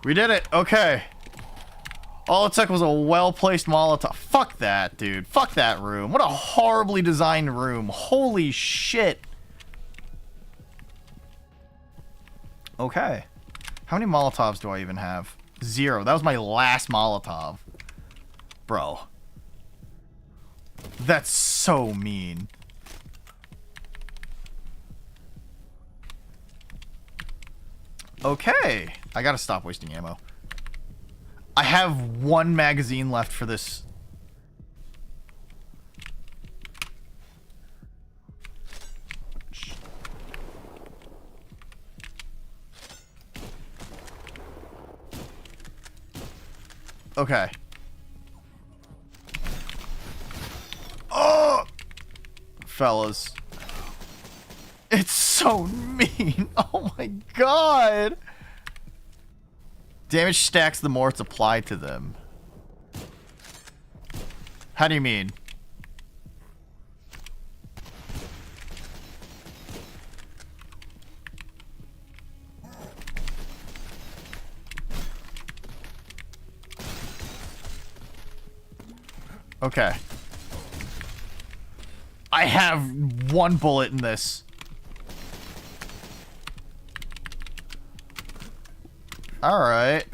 We did it. Okay. All it took was a well-placed Molotov. Fuck that, dude. Fuck that room. What a horribly designed room. Holy shit. Okay. How many Molotovs do I even have? 0. That was my last Molotov. Bro. That's so mean. Okay. I gotta stop wasting ammo. I have 1 magazine left for this. Okay. Oh! Fellas. It's so mean. Oh my god. Damage stacks the more it's applied to them. How do you mean? Okay. I have 1 bullet in this. Alright.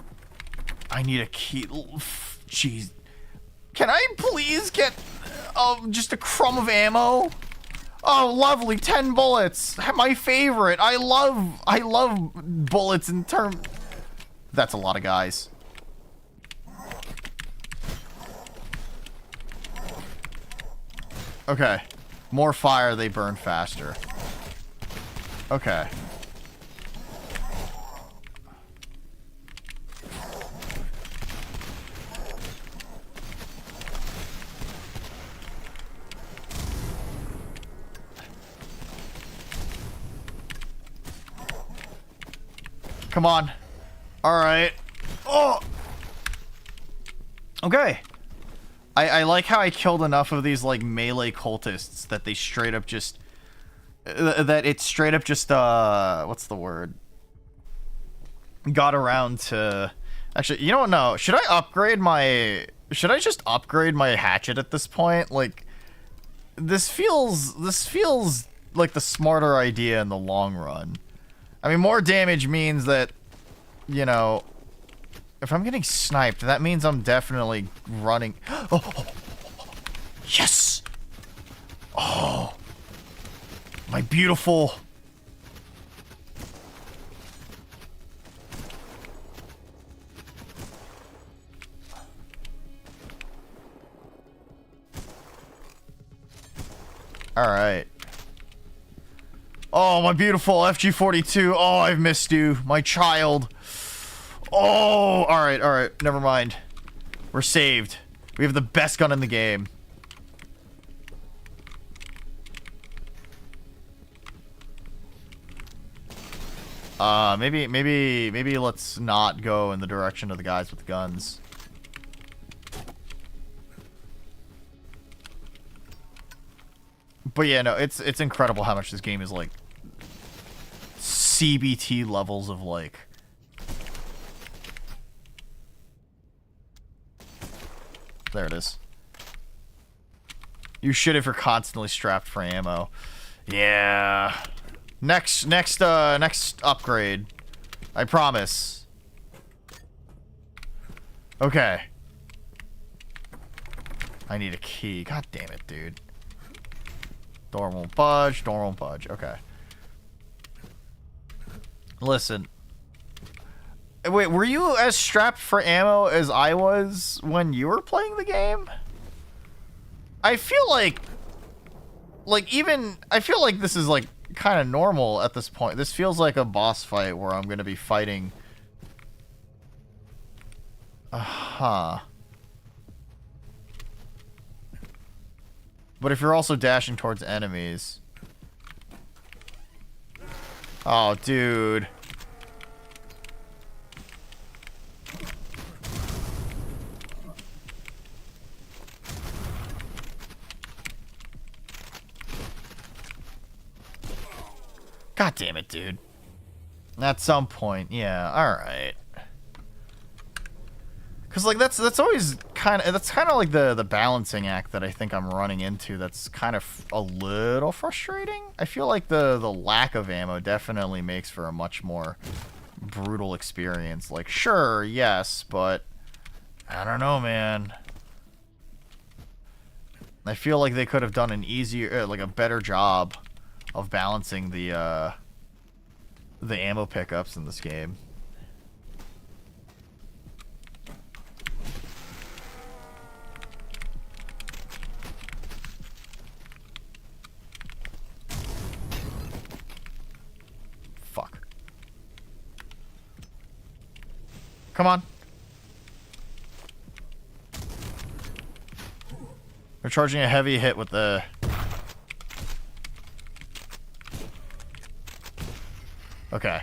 I need a key. Jeez. Can I please get just a crumb of ammo? Oh, lovely. 10 bullets. My favorite. I love bullets in terms. That's a lot of guys. Okay. More fire, they burn faster. Okay. Come on. Alright. Oh! Okay. I like how I killed enough of these, like, melee cultists that they straight up just... that it straight up just, what's the word? Got around to... Actually, you know what? No. Should I upgrade my... Should I just upgrade my hatchet at this point? Like, this feels like the smarter idea in the long run. I mean, more damage means that, you know... If I'm getting sniped, that means I'm definitely running. Oh, yes! Oh, my beautiful. All right. Oh, my beautiful FG42. Oh, I've missed you, my child. Oh, all right, never mind. We're saved. We have the best gun in the game. Maybe let's not go in the direction of the guys with the guns. But yeah, no, it's incredible how much this game is like CBT levels of like. There it is. You should if you're constantly strapped for ammo. Yeah. Next upgrade. I promise. Okay. I need a key. God damn it, dude. Door won't budge. Door won't budge. Okay. Listen. Wait, were you as strapped for ammo as I was when you were playing the game? I feel like I feel like this is like kind of normal at this point. This feels like a boss fight where I'm going to be fighting. But if you're also dashing towards enemies. Oh, dude. God damn it, dude. At some point, yeah, alright. Cause like that's always kind of like the balancing act that I think I'm running into that's kind of a little frustrating. I feel like the lack of ammo definitely makes for a much more brutal experience. Like sure, yes, but I don't know, man. I feel like they could have done an easier like a better job of balancing the ammo pickups in this game. Fuck. Come on. They're charging a heavy hit with the... Okay.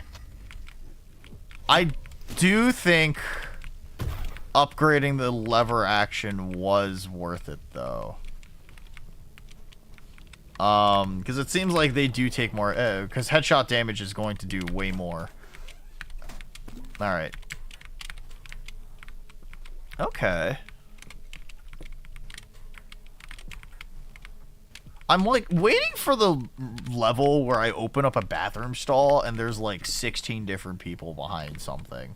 I do think upgrading the lever action was worth it, though. Because it seems like they do take more... Because headshot damage is going to do way more. Alright. Okay. I'm like waiting for the level where I open up a bathroom stall and there's like 16 different people behind something.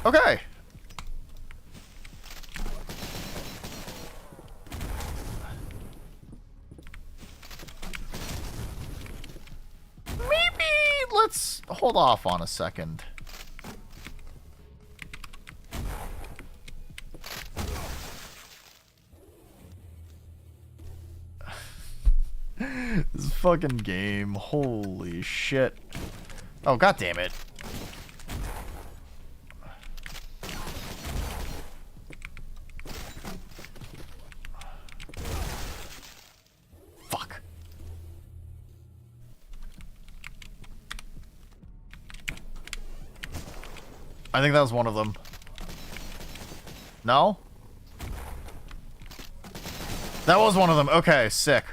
Okay. Maybe let's hold off on a second. This fucking game, holy shit. Oh, god damn it. Fuck. I think that was one of them. No? That was one of them. Okay, sick.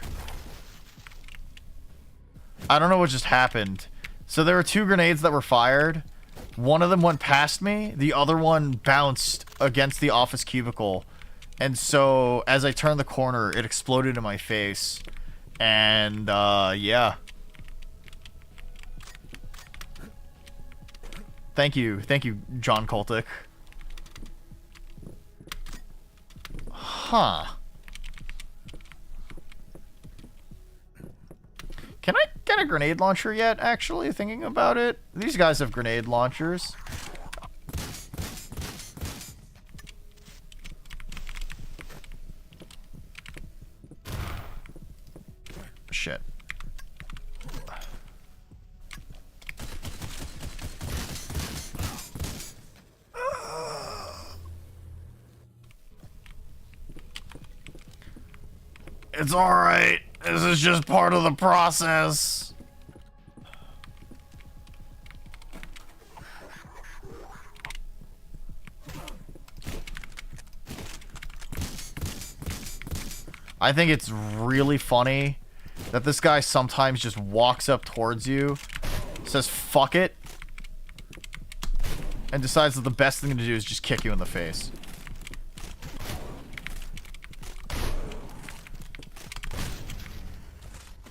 I don't know what just happened. So there were 2 grenades that were fired. One of them went past me. The other one bounced against the office cubicle. And so as I turned the corner, it exploded in my face. And, yeah. Thank you, John Cultic. Huh. Can I get a grenade launcher yet, actually, thinking about it? These guys have grenade launchers. shit. It's alright. This is just part of the process. I think it's really funny that this guy sometimes just walks up towards you, says fuck it, and decides that the best thing to do is just kick you in the face.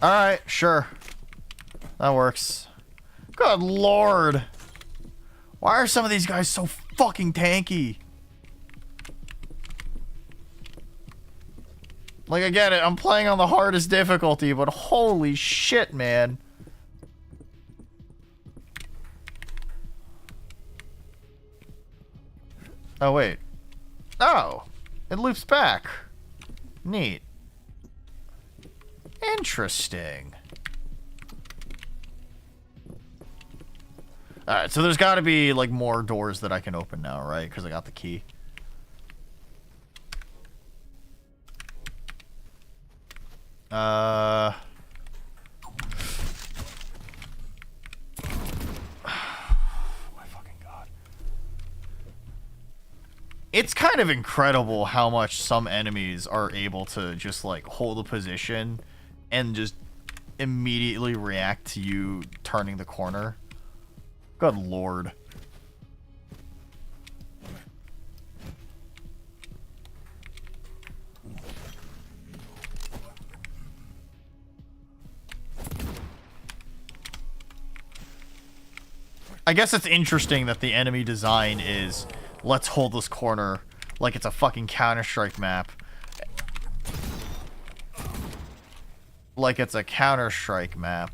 Alright, sure. That works. Good lord. Why are some of these guys so fucking tanky? Like, I get it, I'm playing on the hardest difficulty, but holy shit, man. Oh, wait. Oh, it loops back. Neat. Interesting. Alright, so there's gotta be, like, more doors that I can open now, right? Because I got the key. Oh my fucking god. It's kind of incredible how much some enemies are able to just, like, hold a position and just immediately react to you turning the corner. Good lord. I guess it's interesting that the enemy design is, let's hold this corner like it's a fucking Counter-Strike map. Like it's a Counter-Strike map.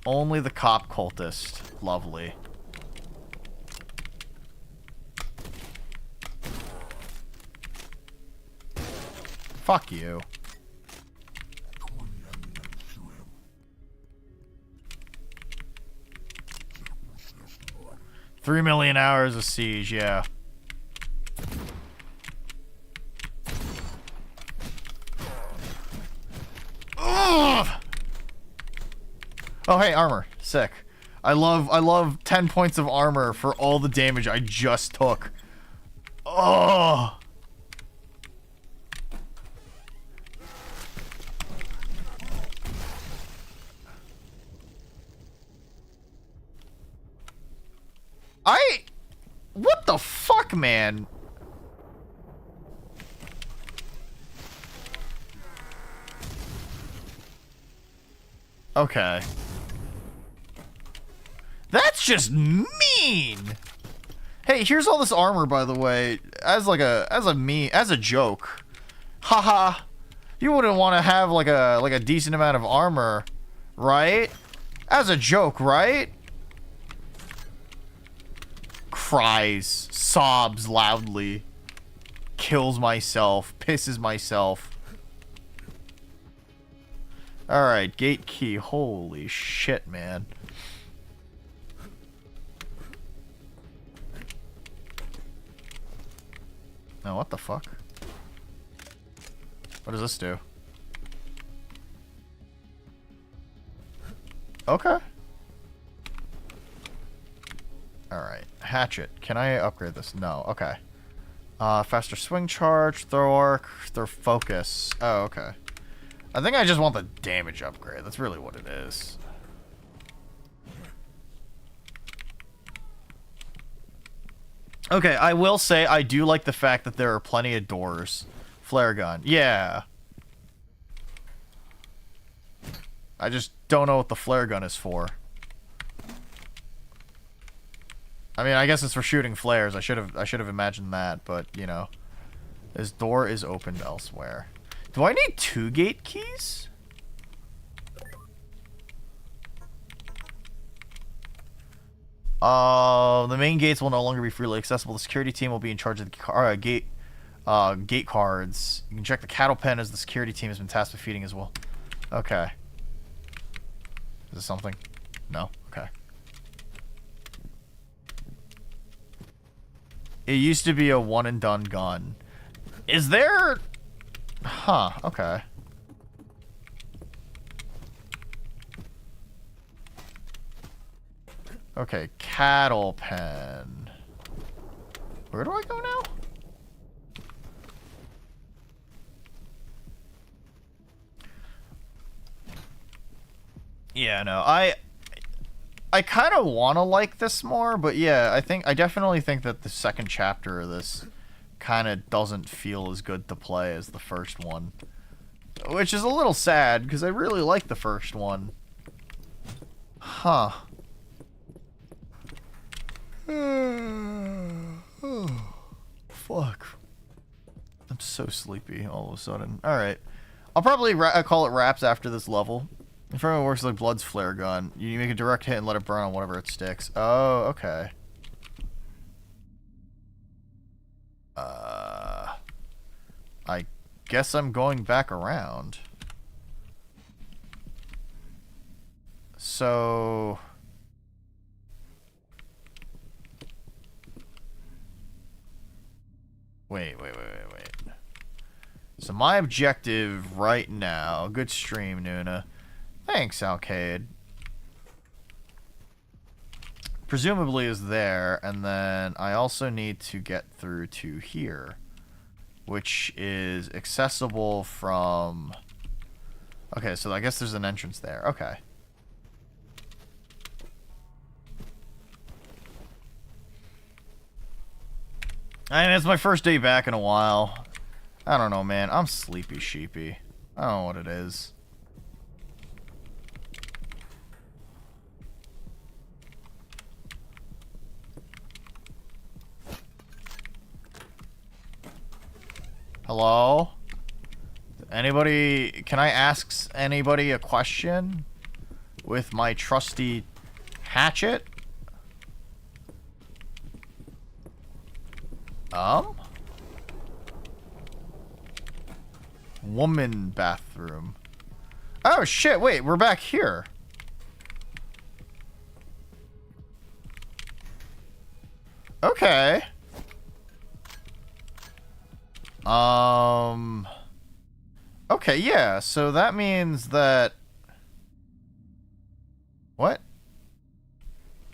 Only the cop cultist. Lovely. Fuck you. 3 million hours of siege, yeah. Ugh! Oh, hey, armor. Sick. I love 10 points of armor for all the damage I just took. Oh. What the fuck, man? Okay. That's just mean! Hey, here's all this armor, by the way, as a joke. Haha. You wouldn't want to have like a decent amount of armor, right? As a joke, right? Cries, sobs loudly, kills myself, pisses myself. Alright, gate key. Holy shit, man. Now, what the fuck? What does this do? Okay. Alright. Hatchet. Can I upgrade this? No. Okay. Faster swing charge, throw arc, throw focus. Oh, okay. I think I just want the damage upgrade. That's really what it is. Okay, I will say I do like the fact that there are plenty of doors. Flare gun. Yeah. I just don't know what the flare gun is for. I mean, I guess it's for shooting flares. I should have imagined that, but you know, this door is opened elsewhere. Do I need 2 gate keys? The main gates will no longer be freely accessible. The security team will be in charge of the gate gate cards. You can check the cattle pen as the security team has been tasked with feeding as well. Okay. Is this something? No? Okay. It used to be a one and done gun. Is there... Huh, okay. Okay, cattle pen. Where do I go now? Yeah, no, I kind of want to like this more, but yeah, I definitely think that the second chapter of this kind of doesn't feel as good to play as the first one. Which is a little sad, because I really like the first one. Huh. Fuck. I'm so sleepy all of a sudden. Alright. I'll probably call it wraps after this level. If everyone works like Blood's flare gun, you make a direct hit and let it burn on whatever it sticks. Oh, okay. I guess I'm going back around. So... Wait. So my objective right now... Good stream, Nuna. Thanks, Alcade. Presumably is there, and then I also need to get through to here, which is accessible from... Okay, so I guess there's an entrance there. Okay. I mean, it's my first day back in a while. I don't know, man. I'm sleepy sheepy. I don't know what it is. Hello? Anybody... Can I ask anybody a question? With my trusty hatchet? Woman bathroom. Oh shit, wait, we're back here. Okay. Okay, yeah, so that means that... What?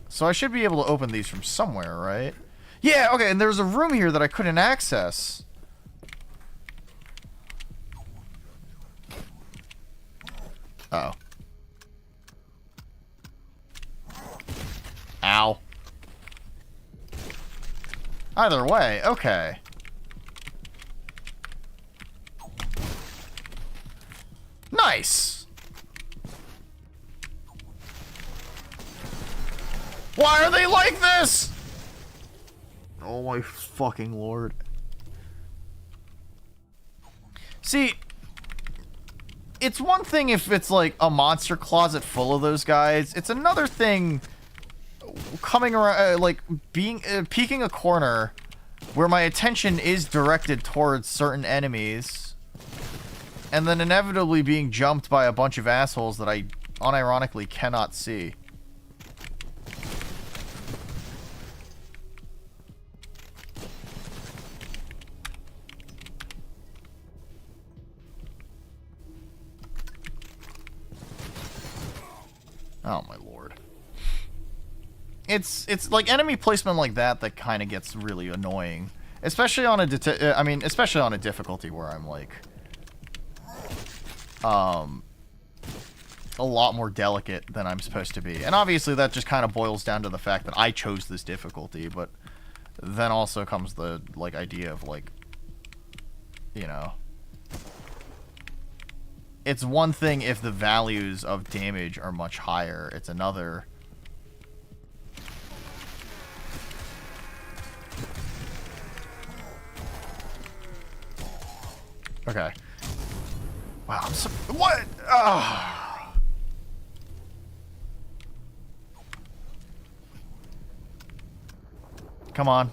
So I should be able to open these from somewhere, right? Yeah, okay, and there's a room here that I couldn't access. Uh-oh. Ow. Either way, okay. Nice! Why are they like this? Oh my fucking lord. See, it's one thing if it's like a monster closet full of those guys. It's another thing coming around, like being peeking a corner where my attention is directed towards certain enemies, and then inevitably being jumped by a bunch of assholes that I unironically cannot see. Oh my lord. It's like enemy placement like that that kind of gets really annoying, especially on a especially on a difficulty where I'm like a lot more delicate than I'm supposed to be. And obviously that just kind of boils down to the fact that I chose this difficulty, but then also comes the like idea of like, you know, it's one thing if the values of damage are much higher. It's another. Okay. Wow, I'm so... What? Ah. Come on.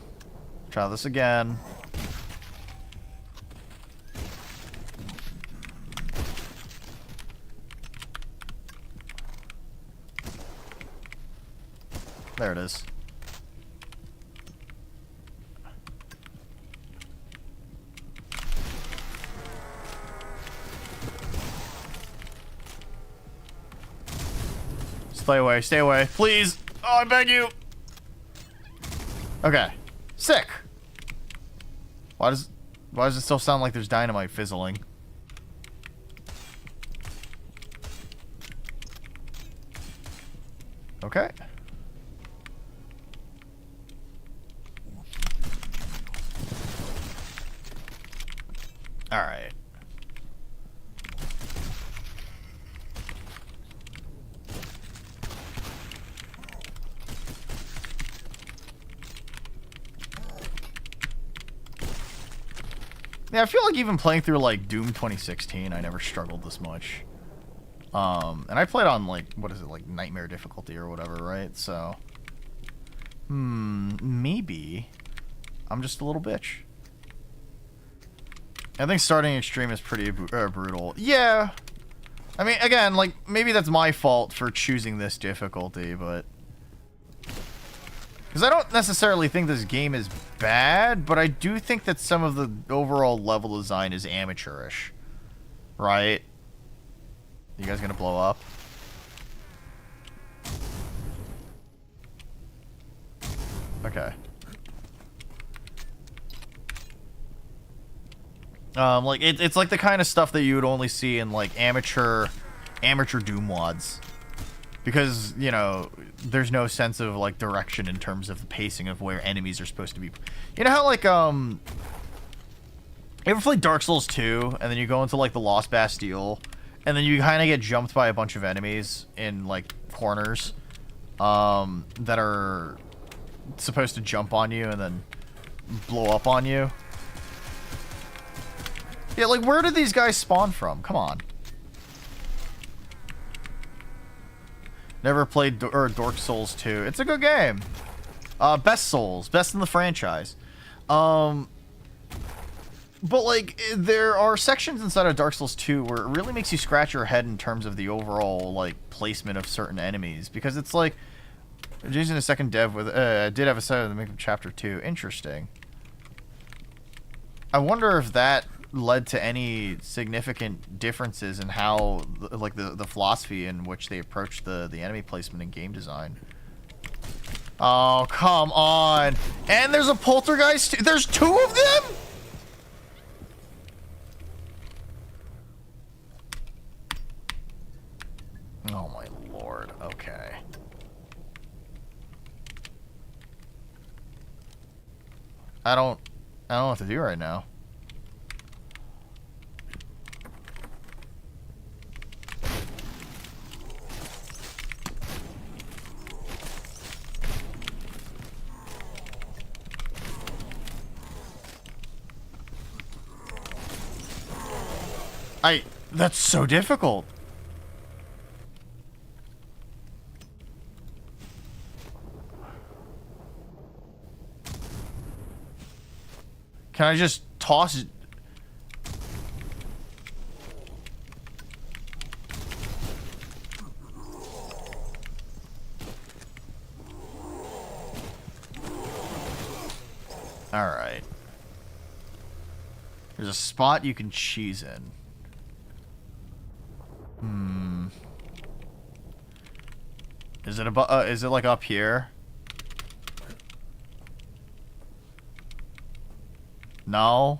Try this again. There it is. Stay away, please. Oh, I beg you. Okay, sick. Why does it still sound like there's dynamite fizzling? Okay. All right. Yeah, I feel like even playing through like Doom 2016, I never struggled this much. And I played on like, what is it, like nightmare difficulty or whatever, right? So, maybe I'm just a little bitch. I think starting extreme is pretty brutal. Yeah. I mean, again, like, maybe that's my fault for choosing this difficulty, but... Because I don't necessarily think this game is bad, but I do think that some of the overall level design is amateurish. Right? You guys gonna blow up? Okay. Like it's like the kind of stuff that you would only see in like amateur Doom wads, because you know there's no sense of like direction in terms of the pacing of where enemies are supposed to be. You know how like you ever play Dark Souls 2 and then you go into like the Lost Bastille and then you kind of get jumped by a bunch of enemies in like corners that are supposed to jump on you and then blow up on you? Yeah, like, where did these guys spawn from? Come on. Never played Dark Souls 2. It's a good game. Best Souls. Best in the franchise. But, like, there are sections inside of Dark Souls 2 where it really makes you scratch your head in terms of the overall, like, placement of certain enemies. Because it's like, using a second dev with, did have a set of the make of Chapter 2. Interesting. I wonder if that led to any significant differences in how, like, the philosophy in which they approach the enemy placement and game design. Oh, come on. And there's a poltergeist too. There's two of them? Oh my lord. Okay. I don't know what to do right now. That's so difficult. Can I just toss it? All right. There's a spot you can cheese in. Is it above? Is it like up here? No.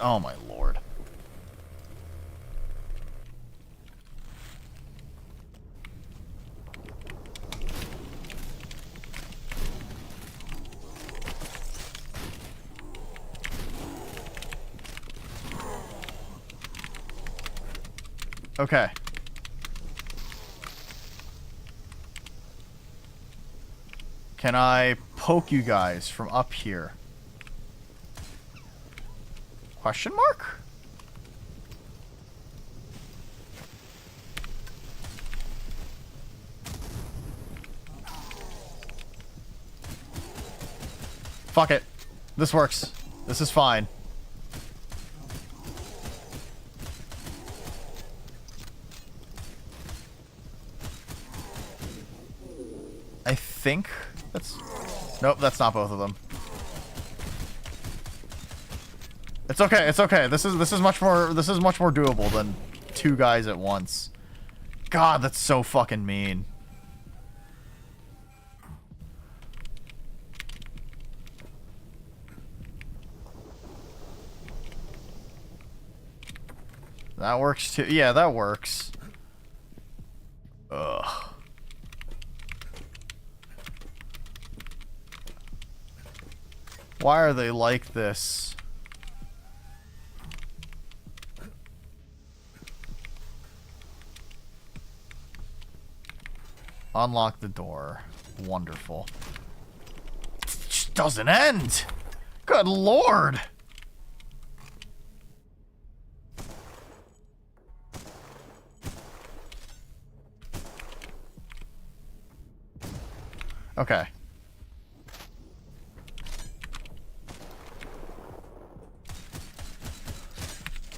Oh my lord. Okay. Can I poke you guys from up here? Question mark? Fuck it. This works. This is fine. think that's... Nope, that's not both of them. It's okay, it's okay. This is much more doable than 2 guys at once. God, that's so fucking mean. That works too. Yeah, that works. Ugh. Why are they like this? Unlock the door. Wonderful. It just doesn't end! Good lord! Okay.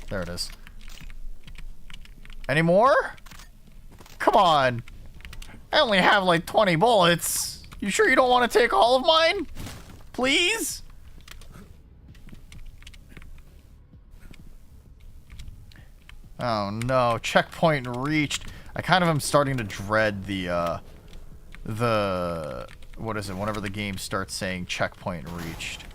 There it is. Any more? Come on. I only have like 20 bullets. You sure you don't want to take all of mine? Please? Oh no, checkpoint reached. I kind of am starting to dread the what is it, whenever the game starts saying checkpoint reached.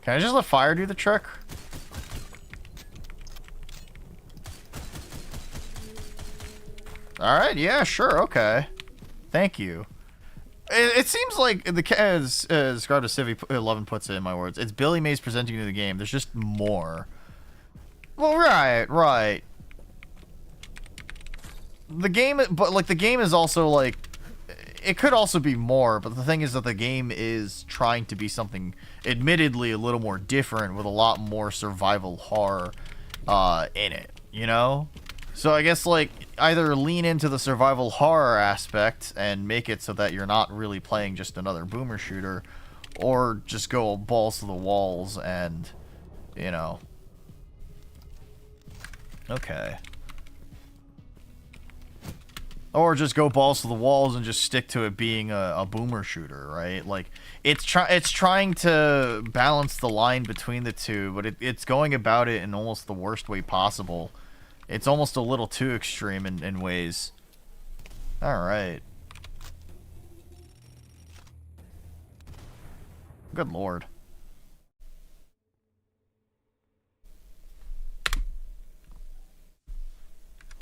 Can I just let fire do the trick? Alright, yeah, sure, okay. Thank you. It seems like, as Scribe to Civi 11 puts it in my words, it's Billy Mays presenting you the game. There's just more. Well, right. The game, but like the game is also like, it could also be more, but the thing is that the game is trying to be something admittedly a little more different with a lot more survival horror in it, you know? So I guess like either lean into the survival horror aspect and make it so that you're not really playing just another boomer shooter, or just go balls to the walls and, you know. Okay. Or just go balls to the walls and just stick to it being a boomer shooter, right? Like, it's trying to balance the line between the two, but it's going about it in almost the worst way possible. It's almost a little too extreme in ways. Alright. Good lord.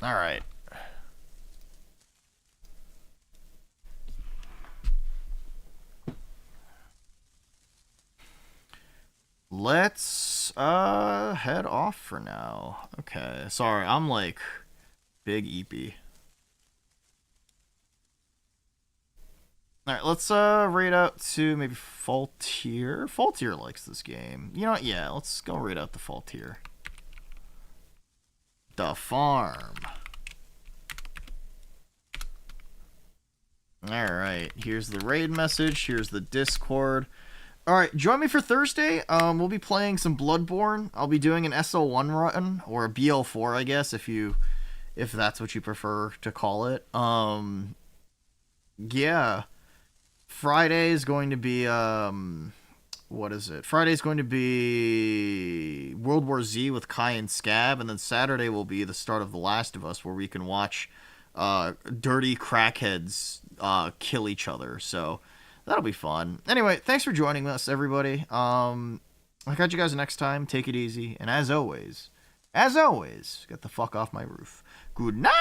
Alright. Let's head off for now. Okay, sorry, I'm like big eepy. Alright, let's raid out to maybe Faultier. Faultier likes this game. You know what? Yeah, let's go raid out the Faultier. The farm. Alright, here's the raid message, here's the Discord. Alright, join me for Thursday. We'll be playing some Bloodborne. I'll be doing an SL1 run, or a BL4, I guess, if that's what you prefer to call it. Yeah. Friday is going to be, what is it? Friday's going to be World War Z with Kai and Scab, and then Saturday will be the start of The Last of Us, where we can watch dirty crackheads kill each other, so that'll be fun. Anyway, thanks for joining us, everybody. I'll catch you guys next time. Take it easy, and as always, get the fuck off my roof. Good night!